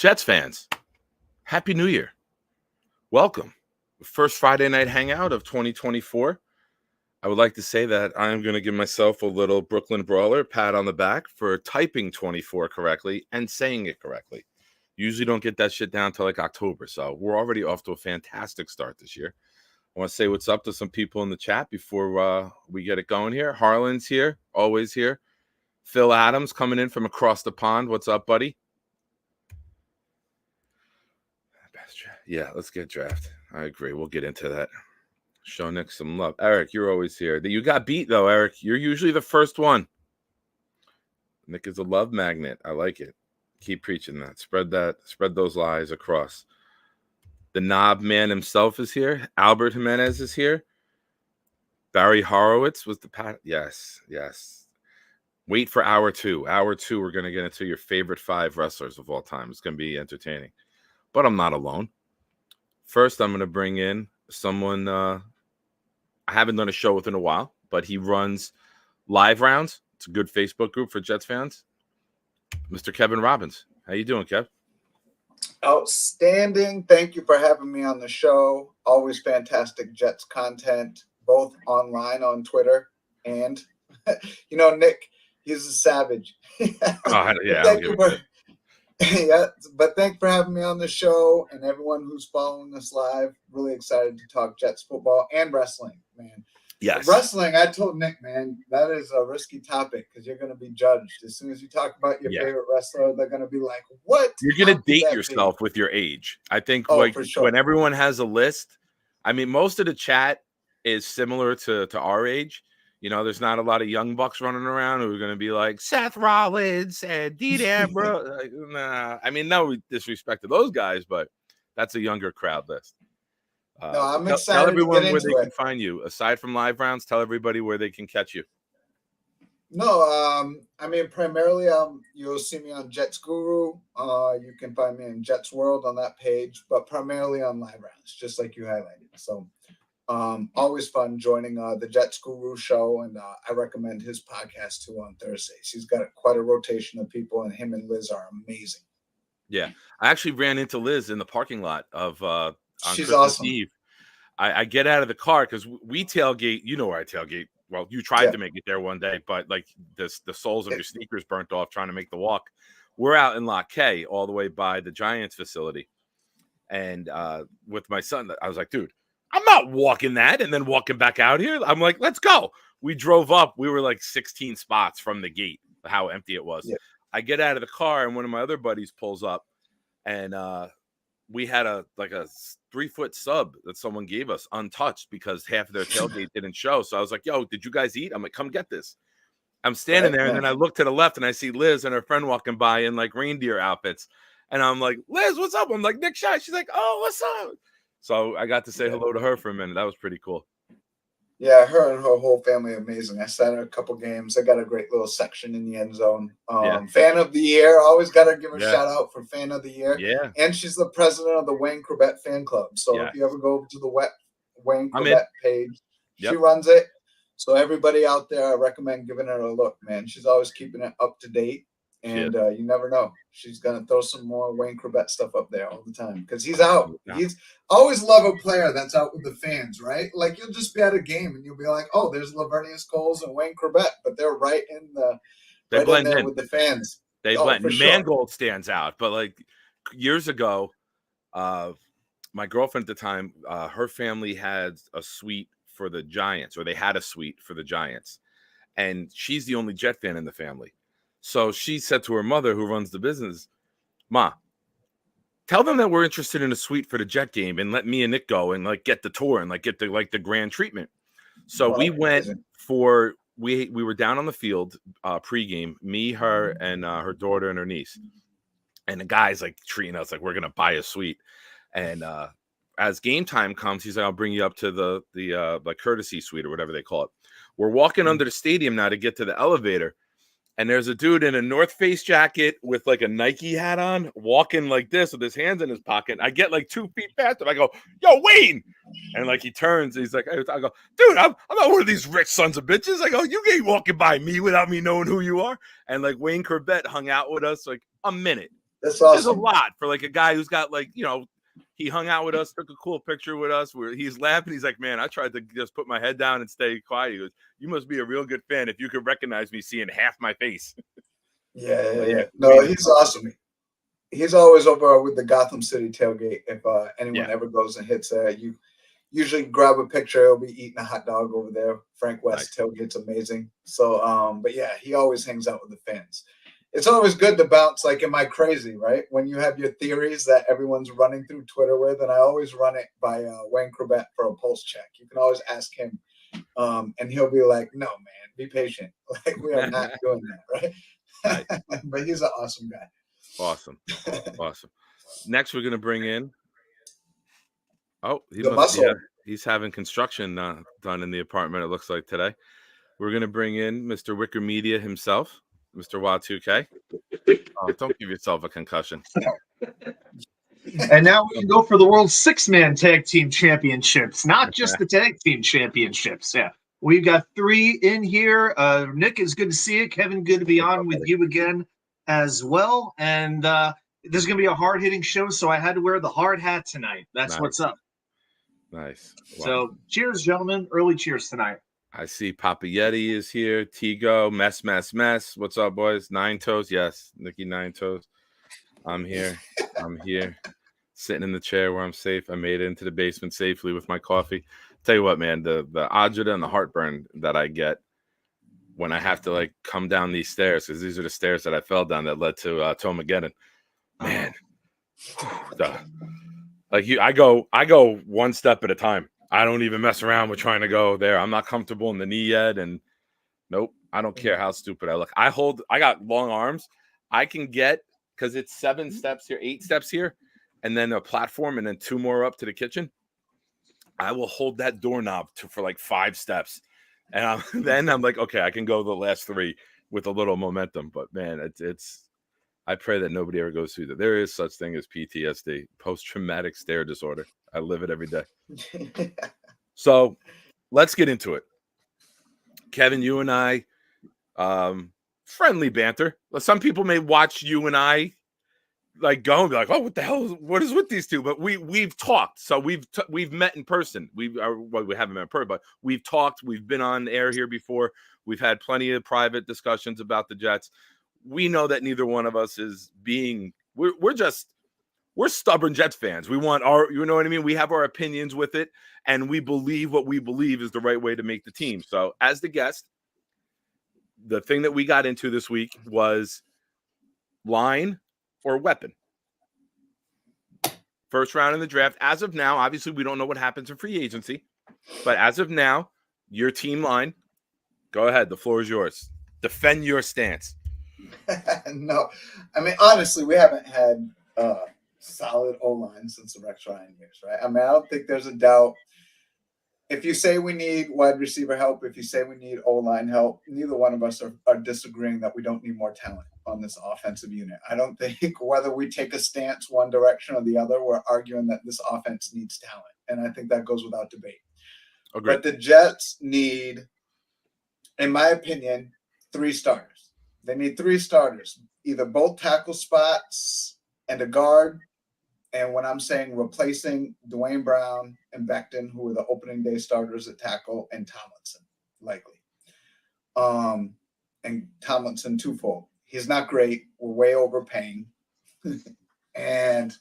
Jets fans, Happy New Year. Welcome. First Friday night hangout of 2024. I would like to say that I am going to give myself a little Brooklyn Brawler pat on the back for typing 24 correctly and saying it correctly. Usually don't get that shit down till like October, so we're already off to a fantastic start this year. I want to say what's up to some people in the chat before we get it going here. Harlan's here, always here. Phil Adams coming in from across the pond. What's up, buddy? Yeah, let's get drafted. I agree. We'll get into that. Show Nick some love. Eric, you're always here. You got beat, though, Eric. You're usually the first one. Nick is a love magnet. I like it. Keep preaching that. Spread those lies across. The knob man himself is here. Albert Jimenez is here. Barry Horowitz was the pat. Yes. Wait for hour two. Hour two, we're going to get into your favorite 5 wrestlers of all time. It's going to be entertaining. But I'm not alone. First, I'm going to bring in someone I haven't done a show with in a while, but he runs Live Rounds. It's a good Facebook group for Jets fans. Mr. Kevin Robbins. How you doing, Kev? Outstanding. Thank you for having me on the show. Always fantastic Jets content, both online on Twitter and, Nick, he's a savage. Yeah, but thanks for having me on the show and everyone who's following us live. Really excited to talk Jets football and wrestling, man. Yes. Wrestling, I told Nick, man, that is a risky topic because you're going to be judged. As soon as you talk about your favorite wrestler, they're going to be like, what? You're going to date yourself with your age. I think for sure. When everyone has a list, I mean, most of the chat is similar to our age. There's not a lot of young bucks running around who are going to be like Seth Rollins and Dean Ambrose. Nah. I mean, no disrespect to those guys, but that's a younger crowd list. No, I'm excited. Tell everyone where they can find you. Aside from Live Rounds, tell everybody where they can catch you. No, I mean, primarily, you'll see me on Jets Guru. You can find me in Jets World on that page, but primarily on Live Rounds, just like you highlighted. So. Always fun joining the Jets Guru show, and I recommend his podcast too on Thursdays. He's got quite a rotation of people, and him and Liz are amazing. Yeah, I actually ran into Liz in the parking lot of on She's Christmas awesome. Eve. I get out of the car because we tailgate. You know where I tailgate. Well, you tried to make it there one day, but like the soles of your sneakers burnt off trying to make the walk. We're out in Lot K, all the way by the Giants facility, and with my son, I was like, dude, I'm not walking that and then walking back out here. I'm like, let's go. We drove up. We were like 16 spots from the gate, how empty it was. Yeah. I get out of the car and one of my other buddies pulls up, and we had a 3-foot sub that someone gave us untouched because half of their tailgate didn't show. So I was like, yo, did you guys eat? I'm like, come get this. I'm standing there, and then I look to the left and I see Liz and her friend walking by in like reindeer outfits. And I'm like, Liz, what's up? I'm like, Nick Shy. She's like, oh, what's up? So I got to say hello to her for a minute. That was pretty cool. Yeah, her and her whole family are amazing. I sat in a couple games. I got a great little section in the end zone. Fan of the year. Always got to give a shout out for fan of the year. Yeah. And she's the president of the Wayne Corbett fan club. So if you ever go over to the Wayne Corbett page, she runs it. So everybody out there, I recommend giving her a look, man. She's always keeping it up to date. And you never know. She's going to throw some more Wayne Corbett stuff up there all the time because he's out. He's always love a player that's out with the fans, right? Like you'll just be at a game and you'll be like, oh, there's Lavernius Coles and Wayne Corbett, but they're right in there with the fans. They blend. Mangold stands out. But like years ago, my girlfriend at the time, her family had a suite for the Giants, or they had a suite for the Giants. And she's the only Jet fan in the family. So she said to her mother, who runs the business, Ma, tell them that we're interested in a suite for the Jet game and let me and Nick go and like get the tour and like get the grand treatment. So we went we were down on the field pregame, me, her, and her daughter and her niece. And the guy's like treating us like we're gonna buy a suite. And as game time comes, he's like, I'll bring you up to the like courtesy suite or whatever they call it. We're walking under the stadium now to get to the elevator. And there's a dude in a North Face jacket with like a Nike hat on, walking like this with his hands in his pocket. I get like 2 feet past him. I go, yo, Wayne. And like he turns, he's like, I go, dude, I'm not one of these rich sons of bitches. I go, you ain't walking by me without me knowing who you are. And like Wayne Corbett hung out with us like a minute. That's awesome. Which is a lot for like a guy who's got like, you know, he hung out with us, took a cool picture with us where he's laughing. He's like, man, I tried to just put my head down and stay quiet. He goes, you must be a real good fan if you could recognize me seeing half my face. Yeah. No, he's awesome. He's always over with the Gotham City tailgate. If anyone ever goes and hits there, you usually grab a picture. He'll be eating a hot dog over there. Frank West tailgate's amazing. So, but yeah, he always hangs out with the fans. It's always good to bounce like, am I crazy, right? When you have your theories that everyone's running through Twitter with, and I always run it by Wayne Corbett for a pulse check. You can always ask him, and he'll be like, no, man, be patient. Like, we are not doing that, right? But he's an awesome guy. Awesome. Next, we're going to bring in, he's having construction done in the apartment, it looks like today. We're going to bring in Mr. Wicker Media himself, Mr. Y2K. Don't give yourself a concussion. And now we can go for the World Six-Man Tag Team Championships, not just the Tag Team Championships. Yeah, we've got 3 in here. Nick, it's good to see you. Kevin, good to be on with you again as well. And this is going to be a hard-hitting show, so I had to wear the hard hat tonight. That's what's up. Nice. Wow. So cheers, gentlemen. Early cheers tonight. I see Papa Yeti is here. Tigo, Mess. What's up, boys? Nine Toes. Yes, Nikki Nine Toes. I'm here. Sitting in the chair where I'm safe. I made it into the basement safely with my coffee. Tell you what, man, the agita and the heartburn that I get when I have to like come down these stairs, because these are the stairs that I fell down that led to Tomageddon. Man, I go one step at a time. I don't even mess around with trying to go there. I'm not comfortable in the knee yet, and nope, I don't care how stupid I look. I got long arms. I can get, because it's 7 steps here, 8 steps here, and then a platform, and then 2 more up to the kitchen. I will hold that doorknob for like 5 steps, and then I'm like, okay, I can go the last 3 with a little momentum. But man, it's. I pray that nobody ever goes through that. There is such thing as PTSD, post-traumatic stare disorder. I live it every day. So let's get into it. Kevin, you and I, friendly banter. Some people may watch you and I like go and be like, oh, what the hell? What is with these two? But we've talked. So we've met in person. We haven't met in person, but we've talked. We've been on air here before. We've had plenty of private discussions about the Jets. We know that neither one of us is being, we're stubborn Jets fans. We want you know what I mean? We have our opinions with it, and we believe what we believe is the right way to make the team. So as the guest, the thing that we got into this week was line or weapon. First round in the draft. As of now, obviously we don't know what happens in free agency, but as of now, your team line, go ahead. The floor is yours. Defend your stance. No, I mean, honestly, we haven't had solid O-line since the Rex Ryan years, right? I mean, I don't think there's a doubt. If you say we need wide receiver help, if you say we need O-line help, neither one of us are disagreeing that we don't need more talent on this offensive unit. I don't think whether we take a stance one direction or the other, we're arguing that this offense needs talent. And I think that goes without debate. Agreed. But the Jets need, in my opinion, 3 starters. They need 3 starters, either both tackle spots and a guard. And when I'm saying replacing Dwayne Brown and Becton, who were the opening day starters at tackle, and Tomlinson, likely. And Tomlinson twofold. He's not great. We're way overpaying. And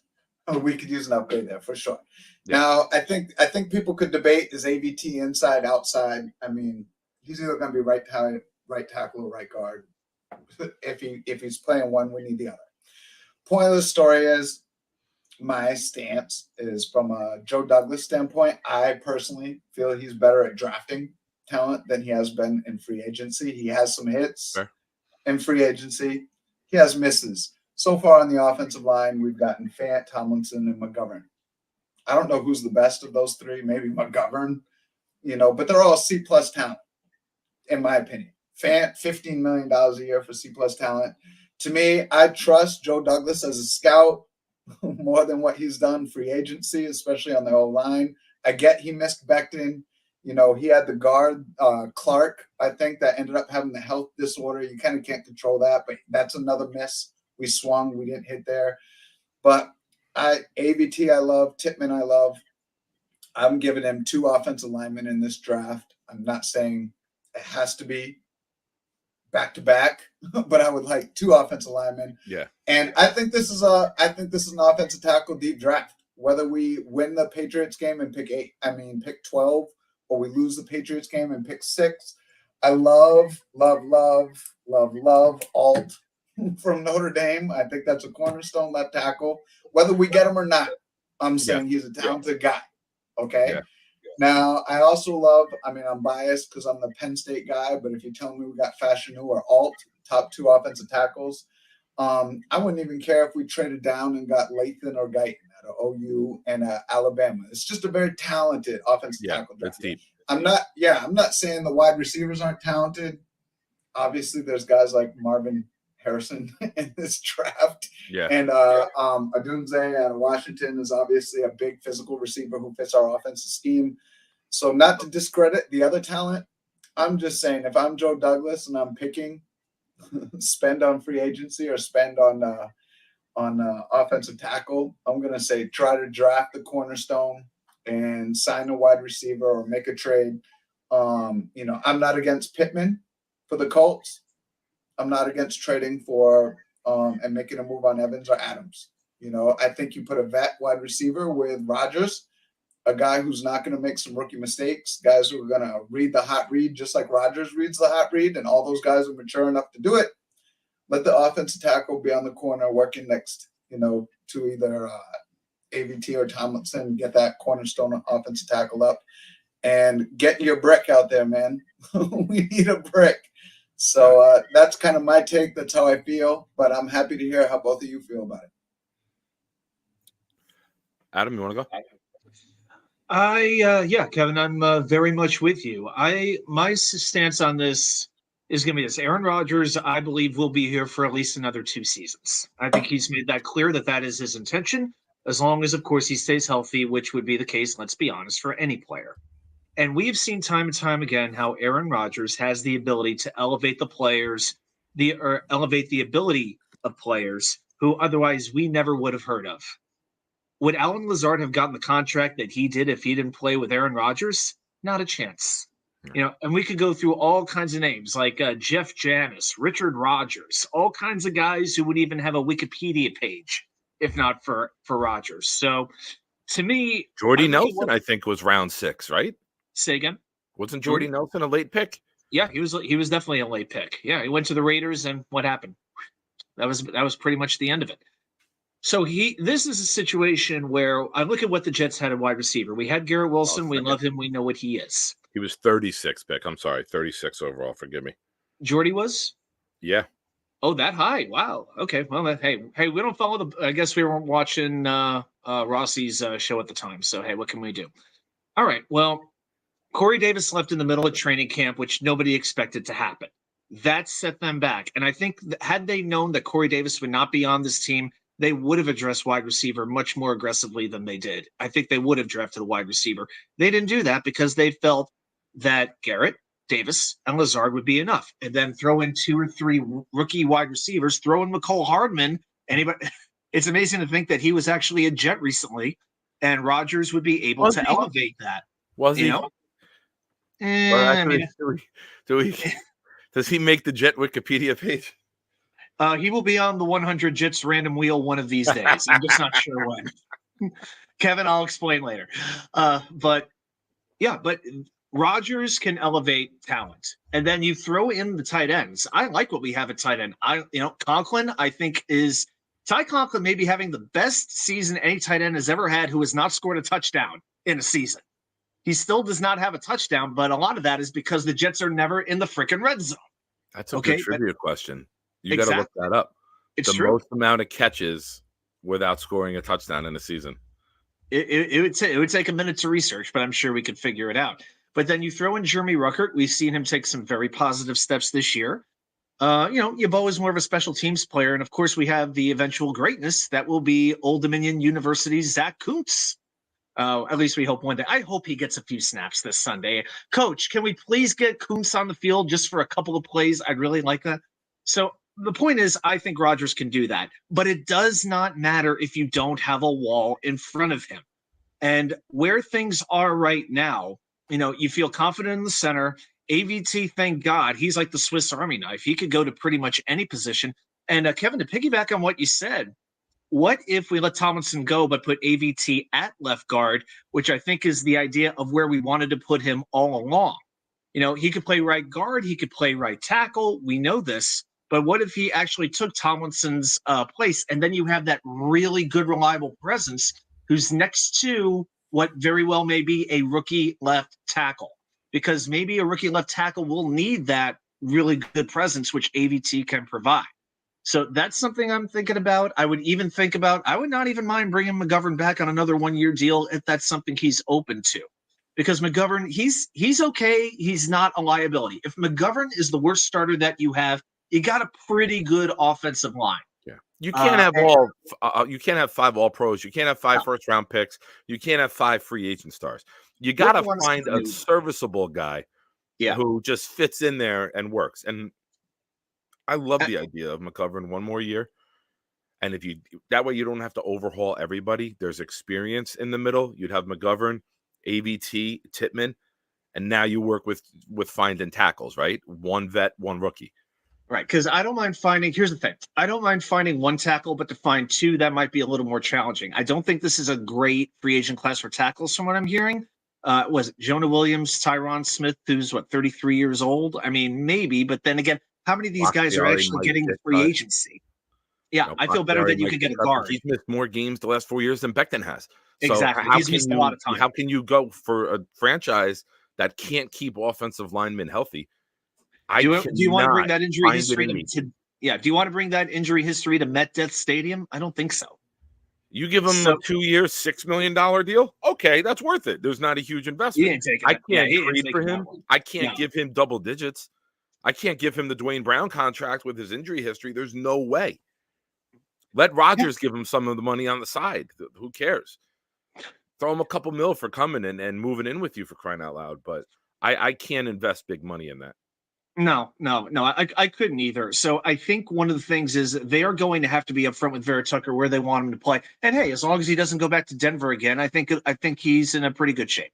we could use an upgrade there for sure. Yeah. Now, I think people could debate, is AVT inside, outside? I mean, he's either going to be right tackle or right guard. If he's playing one, we need the other. Point of the story is, my stance is from a Joe Douglas standpoint. I personally feel he's better at drafting talent than he has been in free agency. He has some hits in free agency. He has misses. So far on the offensive line, we've gotten Fant, Tomlinson, and McGovern. I don't know who's the best of those 3. Maybe McGovern, but they're all C+ talent, in my opinion. Fant, $15 million a year for C+ talent. To me, I trust Joe Douglas as a scout more than what he's done free agency, especially on the O-line. I get he missed Becton. He had the guard, Clark, I think, that ended up having the health disorder. You kind of can't control that, but that's another miss We swung. We didn't hit there. But AVT I love. Tippmann I love. I'm giving him 2 offensive linemen in this draft. I'm not saying it has to be back to back, but I would like 2 offensive linemen. Yeah. And I think this is an offensive tackle deep draft. Whether we win the Patriots game and pick 12, or we lose the Patriots game and pick 6. I love Alt from Notre Dame. I think that's a cornerstone left tackle. Whether we get him or not, I'm saying he's a talented guy. Okay. Yeah. Now, I also love, I'm biased because I'm the Penn State guy, but if you tell me we got Fashanu or Alt, top 2 offensive tackles, I wouldn't even care if we traded down and got Lathan or Guyton out of OU and Alabama. It's just a very talented offensive tackle draft. That's deep. I'm not saying the wide receivers aren't talented. Obviously, there's guys like Marvin Harrison in this draft. Yeah. And Adunze out of Washington is obviously a big physical receiver who fits our offensive scheme. So not to discredit the other talent, I'm just saying if I'm Joe Douglas and I'm picking spend on free agency or spend on offensive tackle, I'm going to say try to draft the cornerstone and sign a wide receiver or make a trade. I'm not against Pittman for the Colts. I'm not against trading for and making a move on Evans or Adams. I think you put a vet wide receiver with Rodgers, a guy who's not going to make some rookie mistakes, guys who are going to read the hot read just like Rodgers reads the hot read, and all those guys are mature enough to do it. Let the offensive tackle be on the corner working next, to either AVT or Tomlinson, get that cornerstone offensive tackle up and get your brick out there, man. We need a brick. So that's kind of my take. That's how I feel, but I'm happy to hear how both of you feel about it. Adam, you want to go? Yeah, Kevin, I'm very much with you. My stance on this is going to be this. Aaron Rodgers, I believe, will be here for at least another 2 seasons. I think he's made that clear that is his intention, as long as, of course, he stays healthy, which would be the case, let's be honest, for any player. And we've seen time and time again how Aaron Rodgers has the ability to elevate the players, elevate the ability of players who otherwise we never would have heard of. Would Alan Lazard have gotten the contract that he did if he didn't play with Aaron Rodgers? Not a chance. And we could go through all kinds of names like Jeff Janis, Richard Rodgers, all kinds of guys who would even have a Wikipedia page if not for Rodgers. So to me, Jordy Nelson, I think, was round 6, right? Say again? Wasn't Jordy Nelson a late pick? Yeah, he was definitely a late pick. Yeah, he went to the Raiders, and what happened? That was pretty much the end of it. So this is a situation where I look at what the Jets had at wide receiver. We had Garrett Wilson. We love him. We know what he is. He was 36 pick. I'm sorry, 36 overall. Forgive me. Jordy was? Yeah. Oh, that high. Wow. Okay. Well, hey, we don't follow I guess we weren't watching Rossi's show at the time. So, hey, what can we do? All right. Well, Corey Davis left in the middle of training camp, which nobody expected to happen. That set them back. And I think had they known that Corey Davis would not be on this team, they would have addressed wide receiver much more aggressively than they did. I think they would have drafted a wide receiver. They didn't do that because they felt that Garrett, Davis, and Lazard would be enough. And then throw in 2 or 3 rookie wide receivers, throw in McCole Hardman. It's amazing to think that he was actually a Jet recently, and Rodgers would be able to elevate that. Was he? Does he make the Jet Wikipedia page? He will be on the 100 Jets random wheel one of these days. I'm just not sure when. Kevin, I'll explain later. But Rodgers can elevate talent. And then you throw in the tight ends. I like what we have at tight end. Conklin, I think, is Ty Conklin maybe having the best season any tight end has ever had who has not scored a touchdown in a season. He still does not have a touchdown, but a lot of that is because the Jets are never in the freaking red zone. That's a good trivia question. You got to look that up. It's the most amount of catches without scoring a touchdown in a season. It would take a minute to research, but I'm sure we could figure it out. But then you throw in Jeremy Ruckert. We've seen him take some very positive steps this year. Yabo is more of a special teams player. And of course, we have the eventual greatness that will be Old Dominion University's Zach Kuntz. At least we hope one day. I hope he gets a few snaps this Sunday. Coach, can we please get Kuntz on the field just for a couple of plays? I'd really like that. So the point is, I think Rodgers can do that, but it does not matter if you don't have a wall in front of him. And where things are right now, you feel confident in the center. AVT, thank God, he's like the Swiss Army knife. He could go to pretty much any position. And Kevin, to piggyback on what you said, what if we let Tomlinson go but put AVT at left guard, which I think is the idea of where we wanted to put him all along? He could play right guard, he could play right tackle. We know this. But what if he actually took Tomlinson's place, and then you have that really good, reliable presence who's next to what very well may be a rookie left tackle? Because maybe a rookie left tackle will need that really good presence, which AVT can provide. So that's something I'm thinking about. I would not even mind bringing McGovern back on another 1-year deal if that's something he's open to. Because McGovern, he's okay. He's not a liability. If McGovern is the worst starter that you have, you got a pretty good offensive line. Yeah, you can't have you can't have 5 All Pros. You can't have 5 first-round picks. You can't have 5 free agent stars. You got to find a serviceable guy who just fits in there and works. And I love the idea of McGovern 1 more year. And that way you don't have to overhaul everybody. There's experience in the middle. You'd have McGovern, AVT, Tittman, and now you work with finding tackles, right? 1 vet, 1 rookie. Right, because I don't mind finding – here's the thing. I don't mind finding 1 tackle, but to find 2, that might be a little more challenging. I don't think this is a great free agent class for tackles from what I'm hearing. Was it Jonah Williams, Tyron Smith, who's, 33 years old? I mean, maybe, but then again, how many of these guys are actually getting free agency? Yeah, I feel better that you could get a guard. He's missed more games the last 4 years than Becton has. Exactly. So he's missed a lot of time. How can you go for a franchise that can't keep offensive linemen healthy? Do you want to bring that injury history to do you want to bring that injury history to MetDeath Stadium? I don't think so. You give him a 2-year, $6 million deal? Okay, that's worth it. There's not a huge investment. I can't trade for him. I can't give him double digits. I can't give him the Dwayne Brown contract with his injury history. There's no way. Let Rodgers give him some of the money on the side. Who cares? Throw him a couple mil for coming in and moving in with you, for crying out loud. But I can't invest big money in that. No, I couldn't either. So I think one of the things is they are going to have to be upfront with Vera Tucker where they want him to play. And hey, as long as he doesn't go back to Denver again, I think he's in a pretty good shape.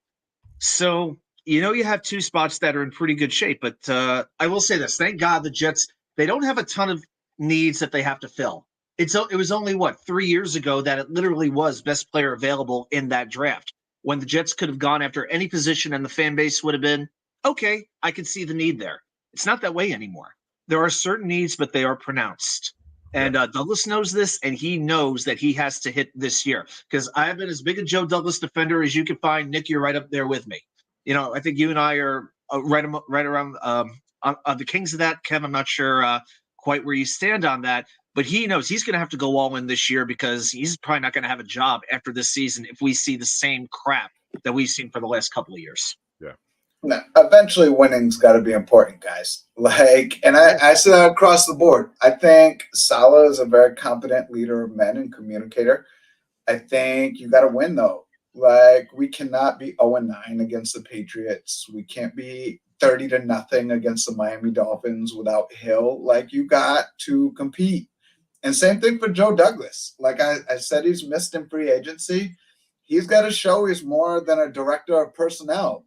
So, you have 2 spots that are in pretty good shape. But I will say this. Thank God the Jets, they don't have a ton of needs that they have to fill. It was only, 3 years ago that it literally was best player available in that draft, when the Jets could have gone after any position and the fan base would have been, okay, I can see the need there. It's not that way anymore. There are certain needs, but they are pronounced. And Douglas knows this, and he knows that he has to hit this year. Because I have been as big a Joe Douglas defender as you can find. Nick, you're right up there with me. I think you and I are right around on the kings of that. Kev, I'm not sure quite where you stand on that. But he knows he's going to have to go all in this year because he's probably not going to have a job after this season if we see the same crap that we've seen for the last couple of years. Yeah. No, eventually winning's got to be important, guys. And I say that across the board. I think Saleh is a very competent leader of men and communicator. I think you got to win, though. We cannot be 0-9 against the Patriots. We can't be 30-0 against the Miami Dolphins without Hill. You got to compete. And same thing for Joe Douglas. I said, he's missed in free agency. He's got to show he's more than a director of personnel.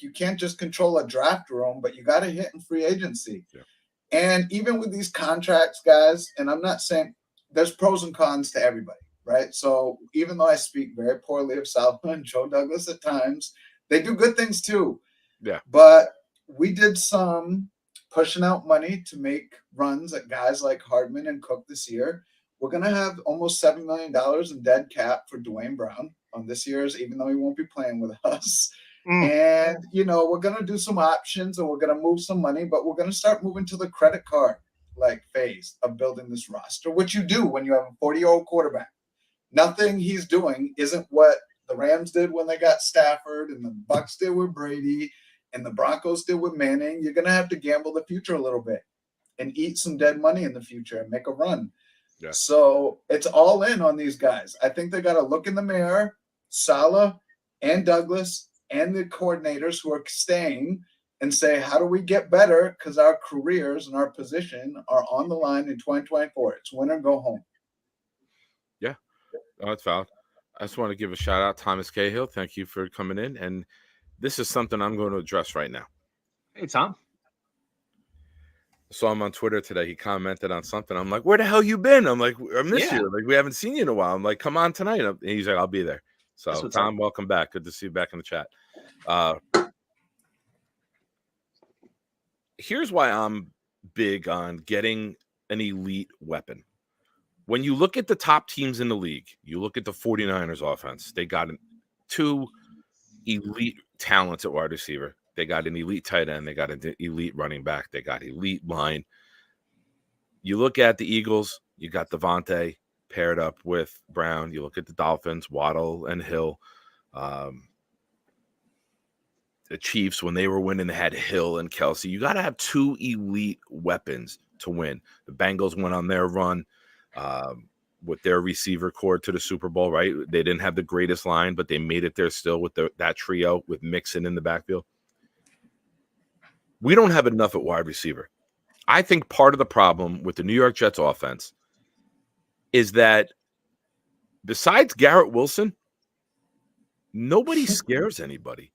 You can't just control a draft room, but you got to hit in free agency. Yeah. And even with these contracts, guys, and I'm not saying there's pros and cons to everybody, right? So even though I speak very poorly of Saleh and Joe Douglas at times, they do good things too. Yeah. But we did some pushing out money to make runs at guys like Hardman and Cook this year. We're going to have almost $7 million in dead cap for Dwayne Brown on this year's, even though he won't be playing with us. And, we're going to do some options and we're going to move some money, but we're going to start moving to the credit card phase of building this roster, which you do when you have a 40-year-old quarterback. Nothing he's doing isn't what the Rams did when they got Stafford and the Bucs did with Brady and the Broncos did with Manning. You're going to have to gamble the future a little bit and eat some dead money in the future and make a run. Yeah. So it's all in on these guys. I think they got to look in the mirror, Saleh and Douglas and the coordinators who are staying, and say, how do we get better? Because our careers and our position are on the line in 2024. It's win or go home. Yeah, that's valid. I just want to give a shout out, Thomas Cahill. Thank you for coming in. And this is something I'm going to address right now. Hey, Tom. Saw him on Twitter today. He commented on something. I'm like, where the hell you been? I'm like, I miss you. Like, we haven't seen you in a while. I'm like, come on tonight. And he's like, I'll be there. So, Tom, welcome back. Good to see you back in the chat. Here's why I'm big on getting an elite weapon. When you look at the top teams in the league, you look at the 49ers offense. They got 2 elite talents at wide receiver. They got an elite tight end. They got an elite running back. They got elite line. You look at the Eagles, you got Devontae paired up with Brown. You look at the Dolphins, Waddle and Hill. The Chiefs, when they were winning, they had Hill and Kelsey. You got to have 2 elite weapons to win. The Bengals went on their run with their receiver core to the Super Bowl, right? They didn't have the greatest line, but they made it there still with that trio with Mixon in the backfield. We don't have enough at wide receiver. I think part of the problem with the New York Jets offense is that besides Garrett Wilson, nobody scares anybody.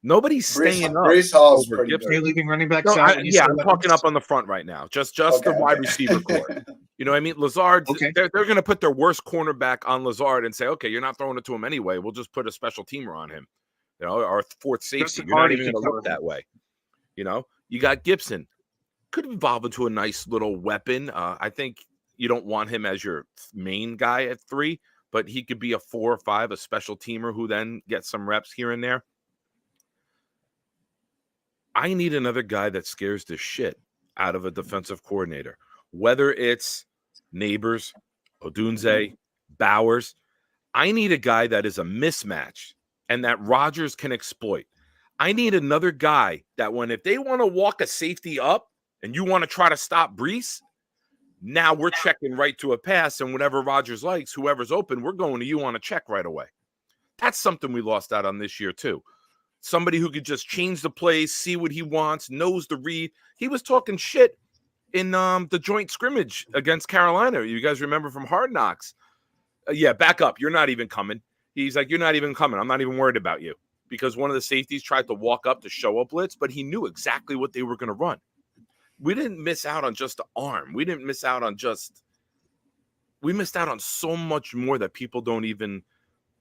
Nobody's staying up. Breece Hall's pretty good. You're leaving running backs out. I'm talking up on the front right now. Just the wide receiver core. You know what I mean? Lazard, they're going to put their worst cornerback on Lazard and say, okay, you're not throwing it to him anyway. We'll just put a special teamer on him. You know, our fourth safety. You're not even going to look that way. You know, you got Gibson. Could evolve into a nice little weapon. I think you don't want him as your main guy at 3, but he could be a 4 or 5, a special teamer who then gets some reps here and there. I need another guy that scares the shit out of a defensive coordinator, whether it's Neighbors, Odunze, Bowers. I need a guy that is a mismatch and that Rodgers can exploit. I need another guy that if they want to walk a safety up and you want to try to stop Breece, now we're checking right to a pass, and whatever Rodgers likes, whoever's open, we're going to you on a check right away. That's something we lost out on this year too. Somebody who could just change the plays, see what he wants, knows the read. He was talking shit in the joint scrimmage against Carolina. You guys remember from Hard Knocks? Back up. You're not even coming. He's like, you're not even coming. I'm not even worried about you. Because one of the safeties tried to walk up to show a blitz, but he knew exactly what they were going to run. We didn't miss out on just the arm. We missed out on so much more that people don't even,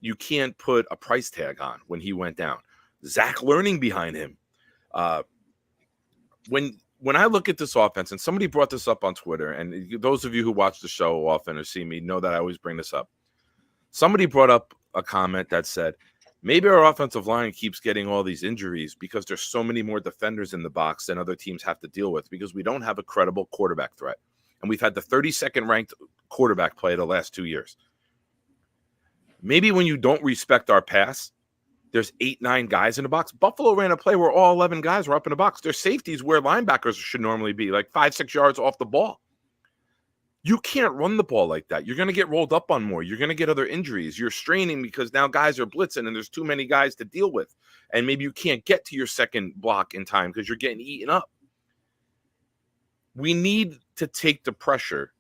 you can't put a price tag on when he went down. Zach learning behind him. When I look at this offense, and somebody brought this up on Twitter, and those of you who watch the show often or see me know that I always bring this up. Somebody brought up a comment that said, maybe our offensive line keeps getting all these injuries because there's so many more defenders in the box than other teams have to deal with because we don't have a credible quarterback threat. And we've had the 32nd ranked quarterback play the last 2 years. Maybe when you don't respect our pass, there's 8-9 guys in the box. Buffalo ran a play where all 11 guys were up in the box. Their safeties where linebackers should normally be, like 5-6 yards off the ball. You can't run the ball like that. You're going to get rolled up on more. You're going to get other injuries. You're straining because now guys are blitzing and there's too many guys to deal with. And maybe you can't get to your second block in time because you're getting eaten up. We need to take the pressure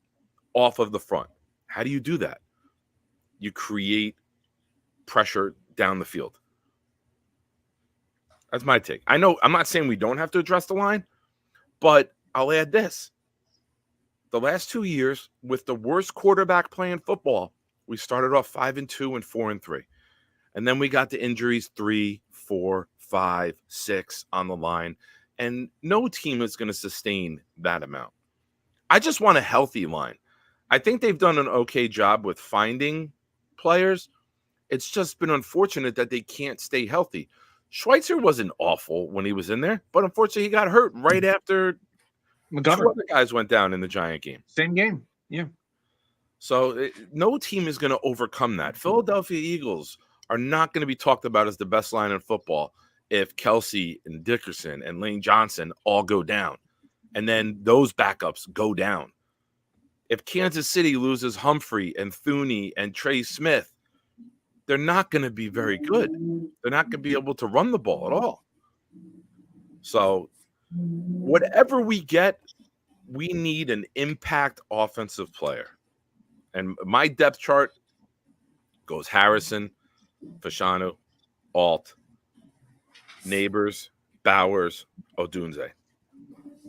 off of the front. How do you do that? You create pressure down the field. That's my take. I know I'm not saying we don't have to address the line, but I'll add this. The last 2 years, with the worst quarterback play in football, we started off 5-2 and 4-3. And then we got the injuries 3, 4, 5, 6 on the line. And no team is going to sustain that amount. I just want a healthy line. I think they've done an okay job with finding players. It's just been unfortunate that they can't stay healthy. Schweitzer wasn't awful when he was in there, but unfortunately he got hurt right after McGovern. 2 other guys went down in the Giant game. Same game. Yeah. So no team is going to overcome that. Philadelphia Eagles are not going to be talked about as the best line in football if Kelsey and Dickerson and Lane Johnson all go down. And then those backups go down. If Kansas City loses Humphrey and Thuney and Trey Smith, they're not going to be very good. They're not going to be able to run the ball at all. So whatever we get, we need an impact offensive player. And my depth chart goes Harrison, Fashanu, Alt, Neighbors, Bowers, Odunze.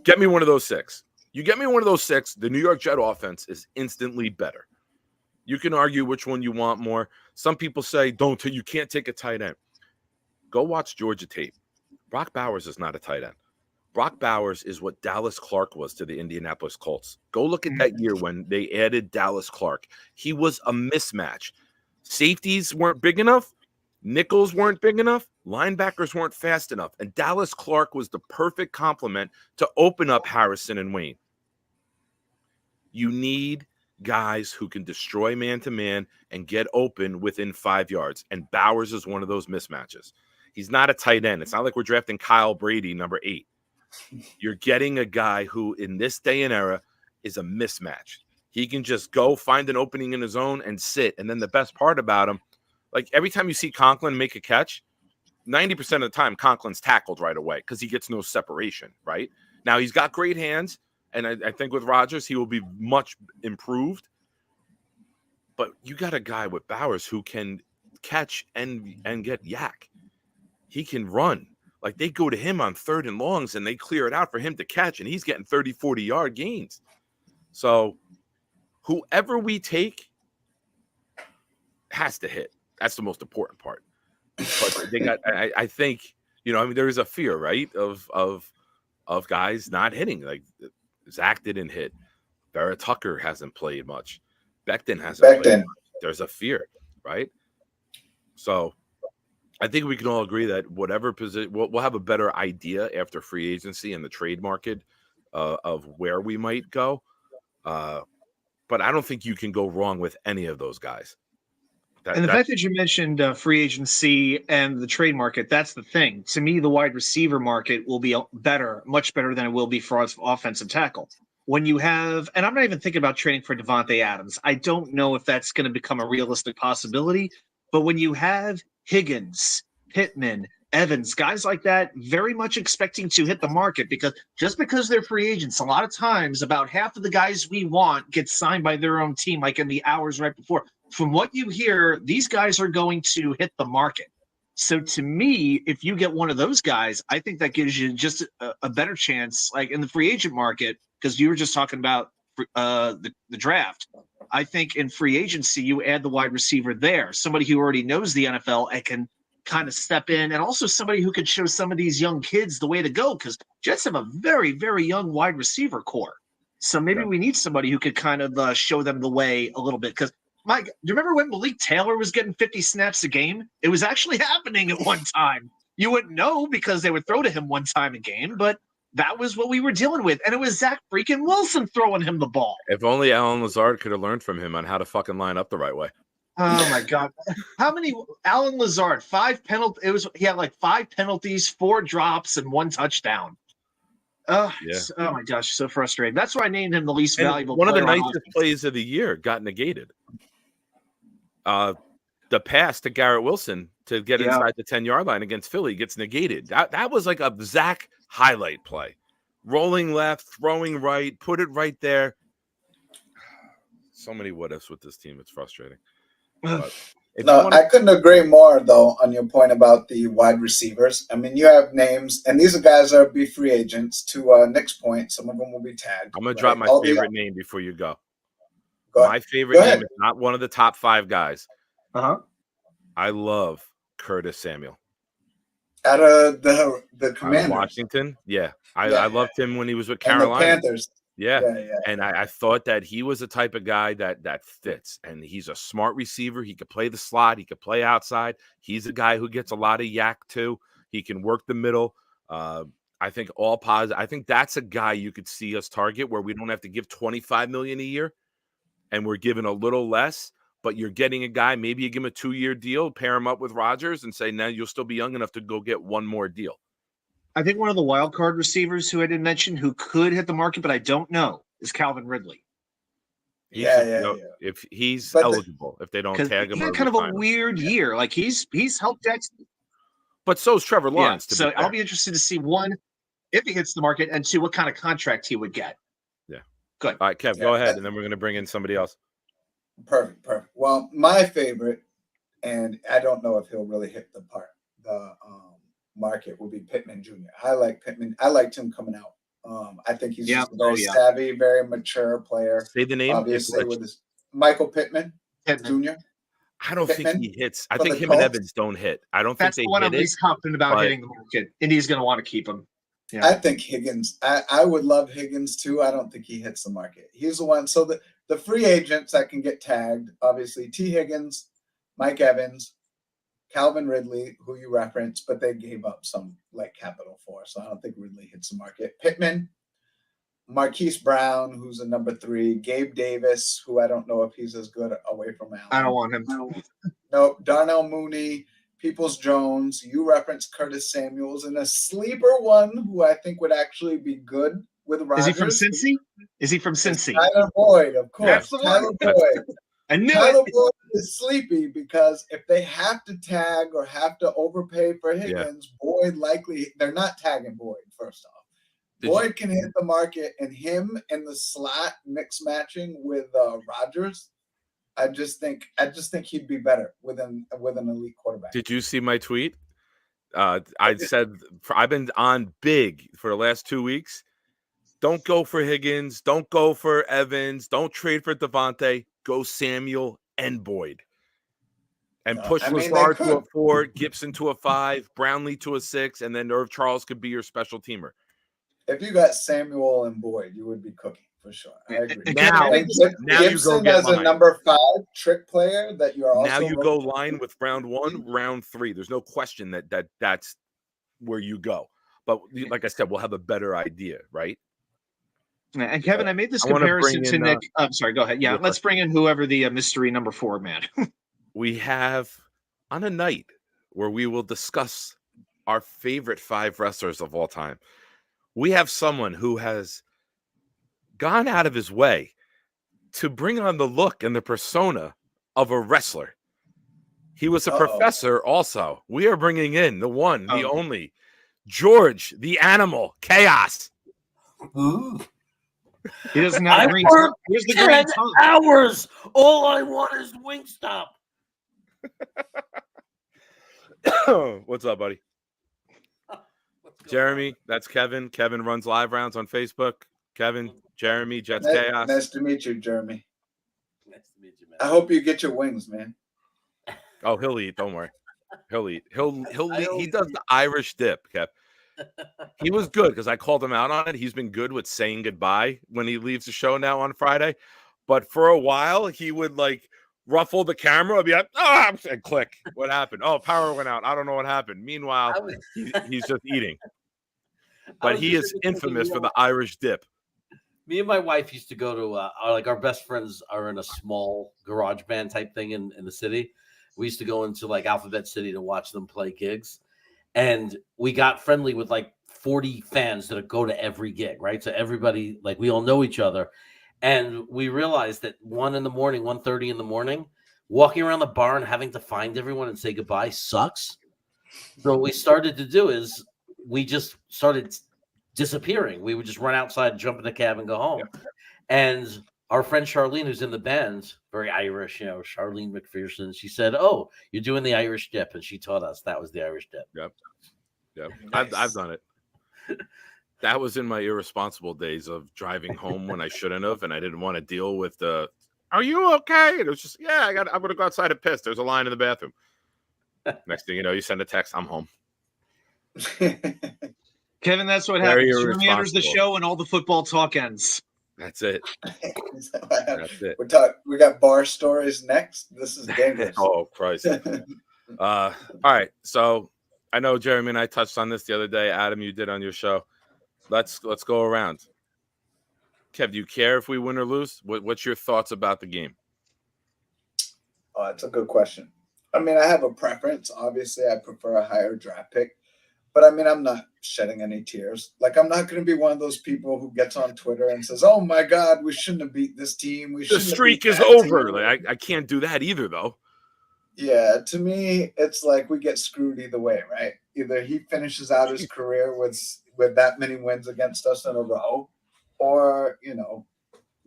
Get me one of those 6. You get me one of those 6, the New York Jet offense is instantly better. You can argue which one you want more. Some people say you can't take a tight end. Go watch Georgia tape. Brock Bowers is not a tight end. Brock Bowers is what Dallas Clark was to the Indianapolis Colts. Go look at that year when they added Dallas Clark. He was a mismatch. Safeties weren't big enough. Nickels weren't big enough. Linebackers weren't fast enough. And Dallas Clark was the perfect complement to open up Harrison and Wayne. You need guys who can destroy man-to-man and get open within 5 yards. And Bowers is one of those mismatches. He's not a tight end. It's not like we're drafting Kyle Brady, number 8. You're getting a guy who, in this day and era, is a mismatch. He can just go find an opening in his own and sit. And then the best part about him, like every time you see Conklin make a catch, 90% of the time Conklin's tackled right away because he gets no separation, right? Now, he's got great hands, and I think with Rodgers, he will be much improved. But you got a guy with Bowers who can catch and get yak. He can run. Like, they go to him on 3rd and longs, and they clear it out for him to catch, and he's getting 30, 40-yard gains. So whoever we take has to hit. That's the most important part. But they got, I think, there is a fear, right, of guys not hitting. Like, Zach didn't hit. Vera Tucker hasn't played much. Becton hasn't played much. There's a fear, right? So I think we can all agree that whatever position, we'll have a better idea after free agency and the trade market of where we might go. But I don't think you can go wrong with any of those guys. And the fact that you mentioned free agency and the trade market, that's the thing. To me, the wide receiver market will be better, much better than it will be for offensive tackle. When you have, and I'm not even thinking about trading for Devontae Adams. I don't know if that's going to become a realistic possibility. But when you have Higgins, Pittman, Evans, guys like that, very much expecting to hit the market, because just because they're free agents, a lot of times about half of the guys we want get signed by their own team, like in the hours right before. From what you hear, these guys are going to hit the market. So to me, if you get one of those guys, I think that gives you just a better chance, like in the free agent market, because you were just talking about the draft. I think in free agency, you add the wide receiver there, somebody who already knows the NFL and can kind of step in, and also somebody who could show some of these young kids the way to go, because Jets have a very, very young wide receiver core. So maybe we need somebody who could kind of show them the way a little bit, because Mike, do you remember when Malik Taylor was getting 50 snaps a game? It was actually happening at one time. You wouldn't know because they would throw to him one time a game, but that was what we were dealing with. And it was Zach freaking Wilson throwing him the ball. If only Alan Lazard could have learned from him on how to fucking line up the right way. Oh, my God. How many? Alan Lazard, 5 penalties. He had like 5 penalties, 4 drops, and 1 touchdown. Oh my gosh, so frustrating. That's why I named him the least valuable player. One of the nicest plays of the year got negated. The pass to Garrett Wilson to get inside the 10-yard line against Philly gets negated. That was like a Zach highlight play. Rolling left, throwing right, put it right there. So many what-ifs with this team. It's frustrating. I couldn't agree more, though, on your point about the wide receivers. I mean, you have names, and these are guys that will be free agents. To Nick's point, some of them will be tagged. I'm going to drop my favorite name before you go. My favorite name is not one of the top 5 guys. I love Curtis Samuel. Out of the Commanders. Washington. Yeah. I loved him when he was with Carolina. And the Panthers. Yeah. And I thought that he was the type of guy that fits. And he's a smart receiver. He could play the slot. He could play outside. He's a guy who gets a lot of yak, too. He can work the middle. I think all positive. I think that's a guy you could see us target where we don't have to give $25 million a year. And we're giving a little less, but you're getting a guy, maybe you give him a 2-year deal, pair him up with Rodgers and say, now you'll still be young enough to go get one more deal. I think one of the wild card receivers who I didn't mention who could hit the market, but I don't know, is Calvin Ridley. If he's eligible, if they don't tag him. He's had kind of a weird year. Like he's helped Dex. But so is Trevor Lawrence. So I'll be interested to see one. if he hits the market, and 2, what kind of contract he would get. Yeah. Good. All right, Kev, go ahead, and then we're going to bring in somebody else. Perfect. Well, my favorite, and I don't know if he'll really hit the market, will be Pittman Jr. I like Pittman. I liked him coming out. I think he's just a very savvy, very mature player. Say the name. Obviously, with his Michael Pittman Jr. I don't think he hits. I think him and Evans don't hit. I don't think they hit it. That's the one I'm least confident about hitting the market. Indy's going to want to keep him. Yeah. I think Higgins. I would love Higgins too. I don't think he hits the market. He's the one. So the free agents that can get tagged, obviously, T. Higgins, Mike Evans, Calvin Ridley, who you referenced, but they gave up some capital for, so I don't think Ridley hits the market. Pittman, Marquise Brown, who's a number 3, Gabe Davis, who I don't know if he's as good away from Allen. I don't want him. Nope. Darnell Mooney, Peoples-Jones. You referenced Curtis Samuels, and a sleeper one who I think would actually be good with Rodgers. Is he from Cincy? Tyler Boyd, of course. Yes. Tyler Boyd. I knew Tyler Boyd is sleepy because if they have to tag or have to overpay for Higgins, Boyd they're not tagging Boyd, first off. Boyd can hit the market, and him in the slot mix matching with Rodgers. I just think he'd be better with an elite quarterback. Did you see my tweet? I said I've been on big for the last 2 weeks. Don't go for Higgins. Don't go for Evans. Don't trade for Devontae. Go Samuel and Boyd. And push Lazard to a 4, Gibson to a 5, Brownlee to a 6, and then Irv Charles could be your special teamer. If you got Samuel and Boyd, you would be cooking for sure. I agree. Now Gibson you go as a number 5 trick player that you're also. Now you go line with round 1, round 3. There's no question that's where you go. But like I said, we'll have a better idea, right? And Kevin, I made this comparison to Nick. I'm sorry, go ahead. Yeah, let's bring in whoever the mystery number 4 man. We have on a night where we will discuss our favorite 5 wrestlers of all time. We have someone who has gone out of his way to bring on the look and the persona of a wrestler. He was a professor also. We are bringing in the one, the only, George, the Animal, Chaos. Ooh. He doesn't have green. Here's the 10 hours. All I want is Wingstop. What's up, buddy? Jeremy, that's Kevin. Kevin runs live rounds on Facebook. Kevin, Jeremy, Jets Chaos. Nice to meet you, Jeremy. Nice to meet you, man. I hope you get your wings, man. Oh, he'll eat. Don't worry. He'll eat. He'll eat. He does the Irish dip, Kev. He was good because I called him out on it. He's been good with saying goodbye when he leaves the show now on Friday. But for a while, he would ruffle the camera, be like, and click. What happened? Oh, power went out. I don't know what happened. Meanwhile, he's just eating. But he is infamous for the Irish dip. Me and my wife used to go to our best friends are in a small garage band type thing in the city. We used to go into Alphabet City to watch them play gigs. And we got friendly with 40 fans that go to every gig, right? So everybody, we all know each other. And we realized that 1:30 in the morning, walking around the bar and having to find everyone and say goodbye sucks. So what we started to do is we just started disappearing. We would just run outside, jump in the cab, and go home. Yep. And our friend Charlene, who's in the band, very Irish, Charlene McPherson, she said, "Oh, you're doing the Irish dip," and she taught us that was the Irish dip. Yep. Nice. I've done it. That was in my irresponsible days of driving home when I shouldn't have, and I didn't want to deal with the, "Are you okay?" And it was just, I'm going to go outside and piss. There's a line in the bathroom. Next thing you know, you send a text, "I'm home." Kevin, that's what happens. Jeremy enters the show and all the football talk ends. That's it. That's it. We got bar stories next. This is dangerous. Oh, Christ. All right. So I know Jeremy and I touched on this the other day. Adam, you did on your show. Let's go around. Kev, do you care if we win or lose? What's your thoughts about the game? Oh, that's a good question. I mean, I have a preference. Obviously, I prefer a higher draft pick. But, I mean, I'm not shedding any tears. I'm not going to be one of those people who gets on Twitter and says, "Oh, my God, we shouldn't have beat this team. The streak is over." I can't do that either, though. Yeah, to me, it's we get screwed either way, right? Either he finishes out his career with with that many wins against us in a row, or,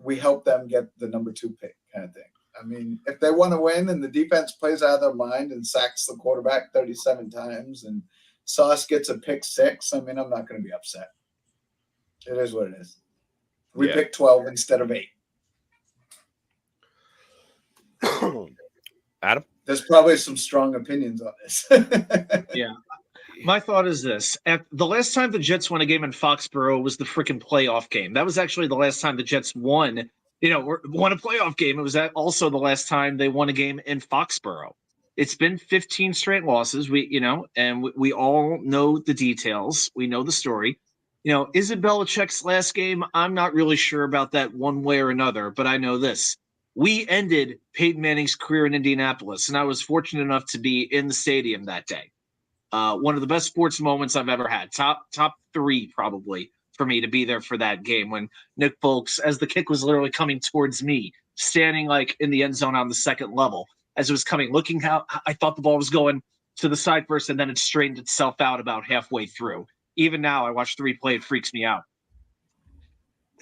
we help them get the number 2 pick kind of thing. I mean, if they want to win and the defense plays out of their mind and sacks the quarterback 37 times and Sauce gets a pick 6, I mean, I'm not going to be upset. It is what it is. We picked 12 instead of 8. Adam? There's probably some strong opinions on this. Yeah. My thought is this. The last time the Jets won a game in Foxborough was the freaking playoff game. That was actually the last time the Jets won a playoff game. It was also the last time they won a game in Foxborough. It's been 15 straight losses. We all know the details. We know the story. Is it Belichick's last game? I'm not really sure about that one way or another, but I know this. We ended Peyton Manning's career in Indianapolis, and I was fortunate enough to be in the stadium that day. One of the best sports moments I've ever had. Top 3 probably for me to be there for that game when Nick Folks, as the kick was literally coming towards me, standing like in the end zone on the second level as it was coming, looking how I thought the ball was going to the side first, and then it straightened itself out about halfway through. Even now, I watch the replay, it freaks me out.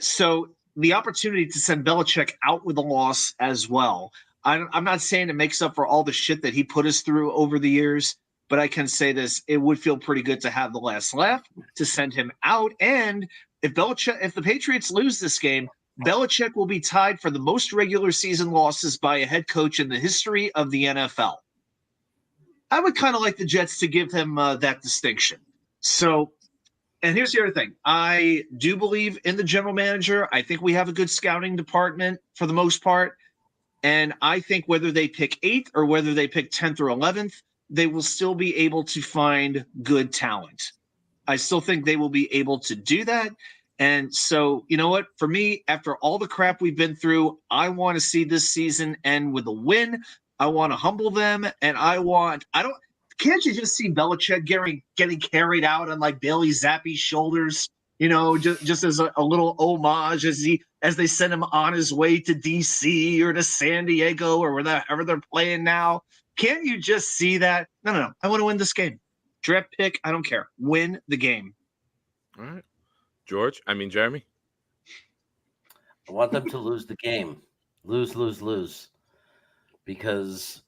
So the opportunity to send Belichick out with a loss as well. I'm not saying it makes up for all the shit that he put us through over the years, but I can say this: it would feel pretty good to have the last laugh, to send him out. And if the Patriots lose this game, Belichick will be tied for the most regular season losses by a head coach in the history of the NFL. I would kind of like the Jets to give him that distinction. So, and here's the other thing. I do believe in the general manager. I think we have a good scouting department for the most part. And I think whether they pick 8th or whether they pick 10th or 11th, they will still be able to find good talent. I still think they will be able to do that. And so, you know what? For me, after all the crap we've been through, I want to see this season end with a win. I want to humble them. And can't you just see Belichick getting carried out on like Bailey Zappi's shoulders, just as a little homage as they send him on his way to DC or to San Diego or wherever they're playing now? Can't you just see that? No. I want to win this game. Draft pick, I don't care. Win the game. All right. Jeremy? I want them to lose the game. Lose. Because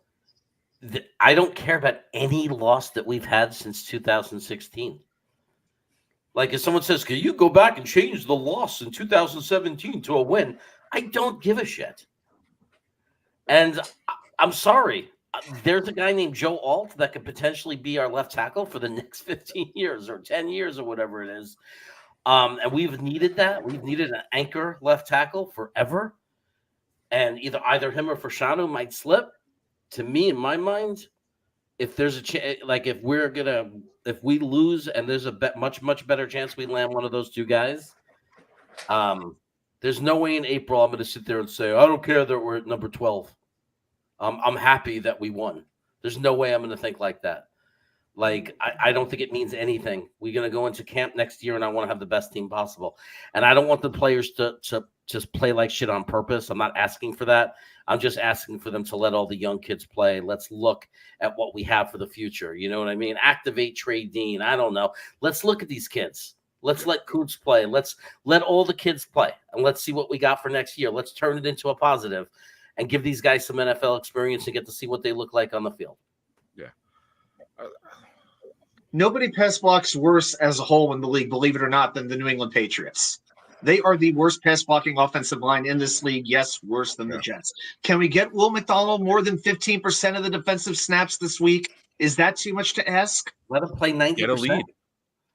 I don't care about any loss that we've had since 2016. Like if someone says, can you go back and change the loss in 2017 to a win? I don't give a shit. And I'm sorry. There's a guy named Joe Alt that could potentially be our left tackle for the next 15 years or 10 years or whatever it is. And we've needed that. We've needed an anchor left tackle forever. And either him or Fashanu might slip. To me, in my mind, if there's a chance, like if we lose and there's a much better chance we land one of those 2 guys, there's no way in April I'm going to sit there and say, I don't care that we're at number 12. I'm happy that we won. There's no way I'm going to think like that. Like, I don't think it means anything. We're going to go into camp next year, and I want to have the best team possible. And I don't want the players to just play like shit on purpose. I'm not asking for that. I'm just asking for them to let all the young kids play. Let's look at what we have for the future. You know what I mean? Activate Trey Dean. I don't know. Let's look at these kids. Let's let Coots play. Let's let all the kids play. And let's see what we got for next year. Let's turn it into a positive and give these guys some NFL experience and get to see what they look like on the field. Yeah. Nobody pass blocks worse as a whole in the league, believe it or not, than the New England Patriots. They are the worst pass blocking offensive line in this league. Yes, worse than the Jets. Can we get Will McDonald more than 15% of the defensive snaps this week? Is that too much to ask? Let him play 90%.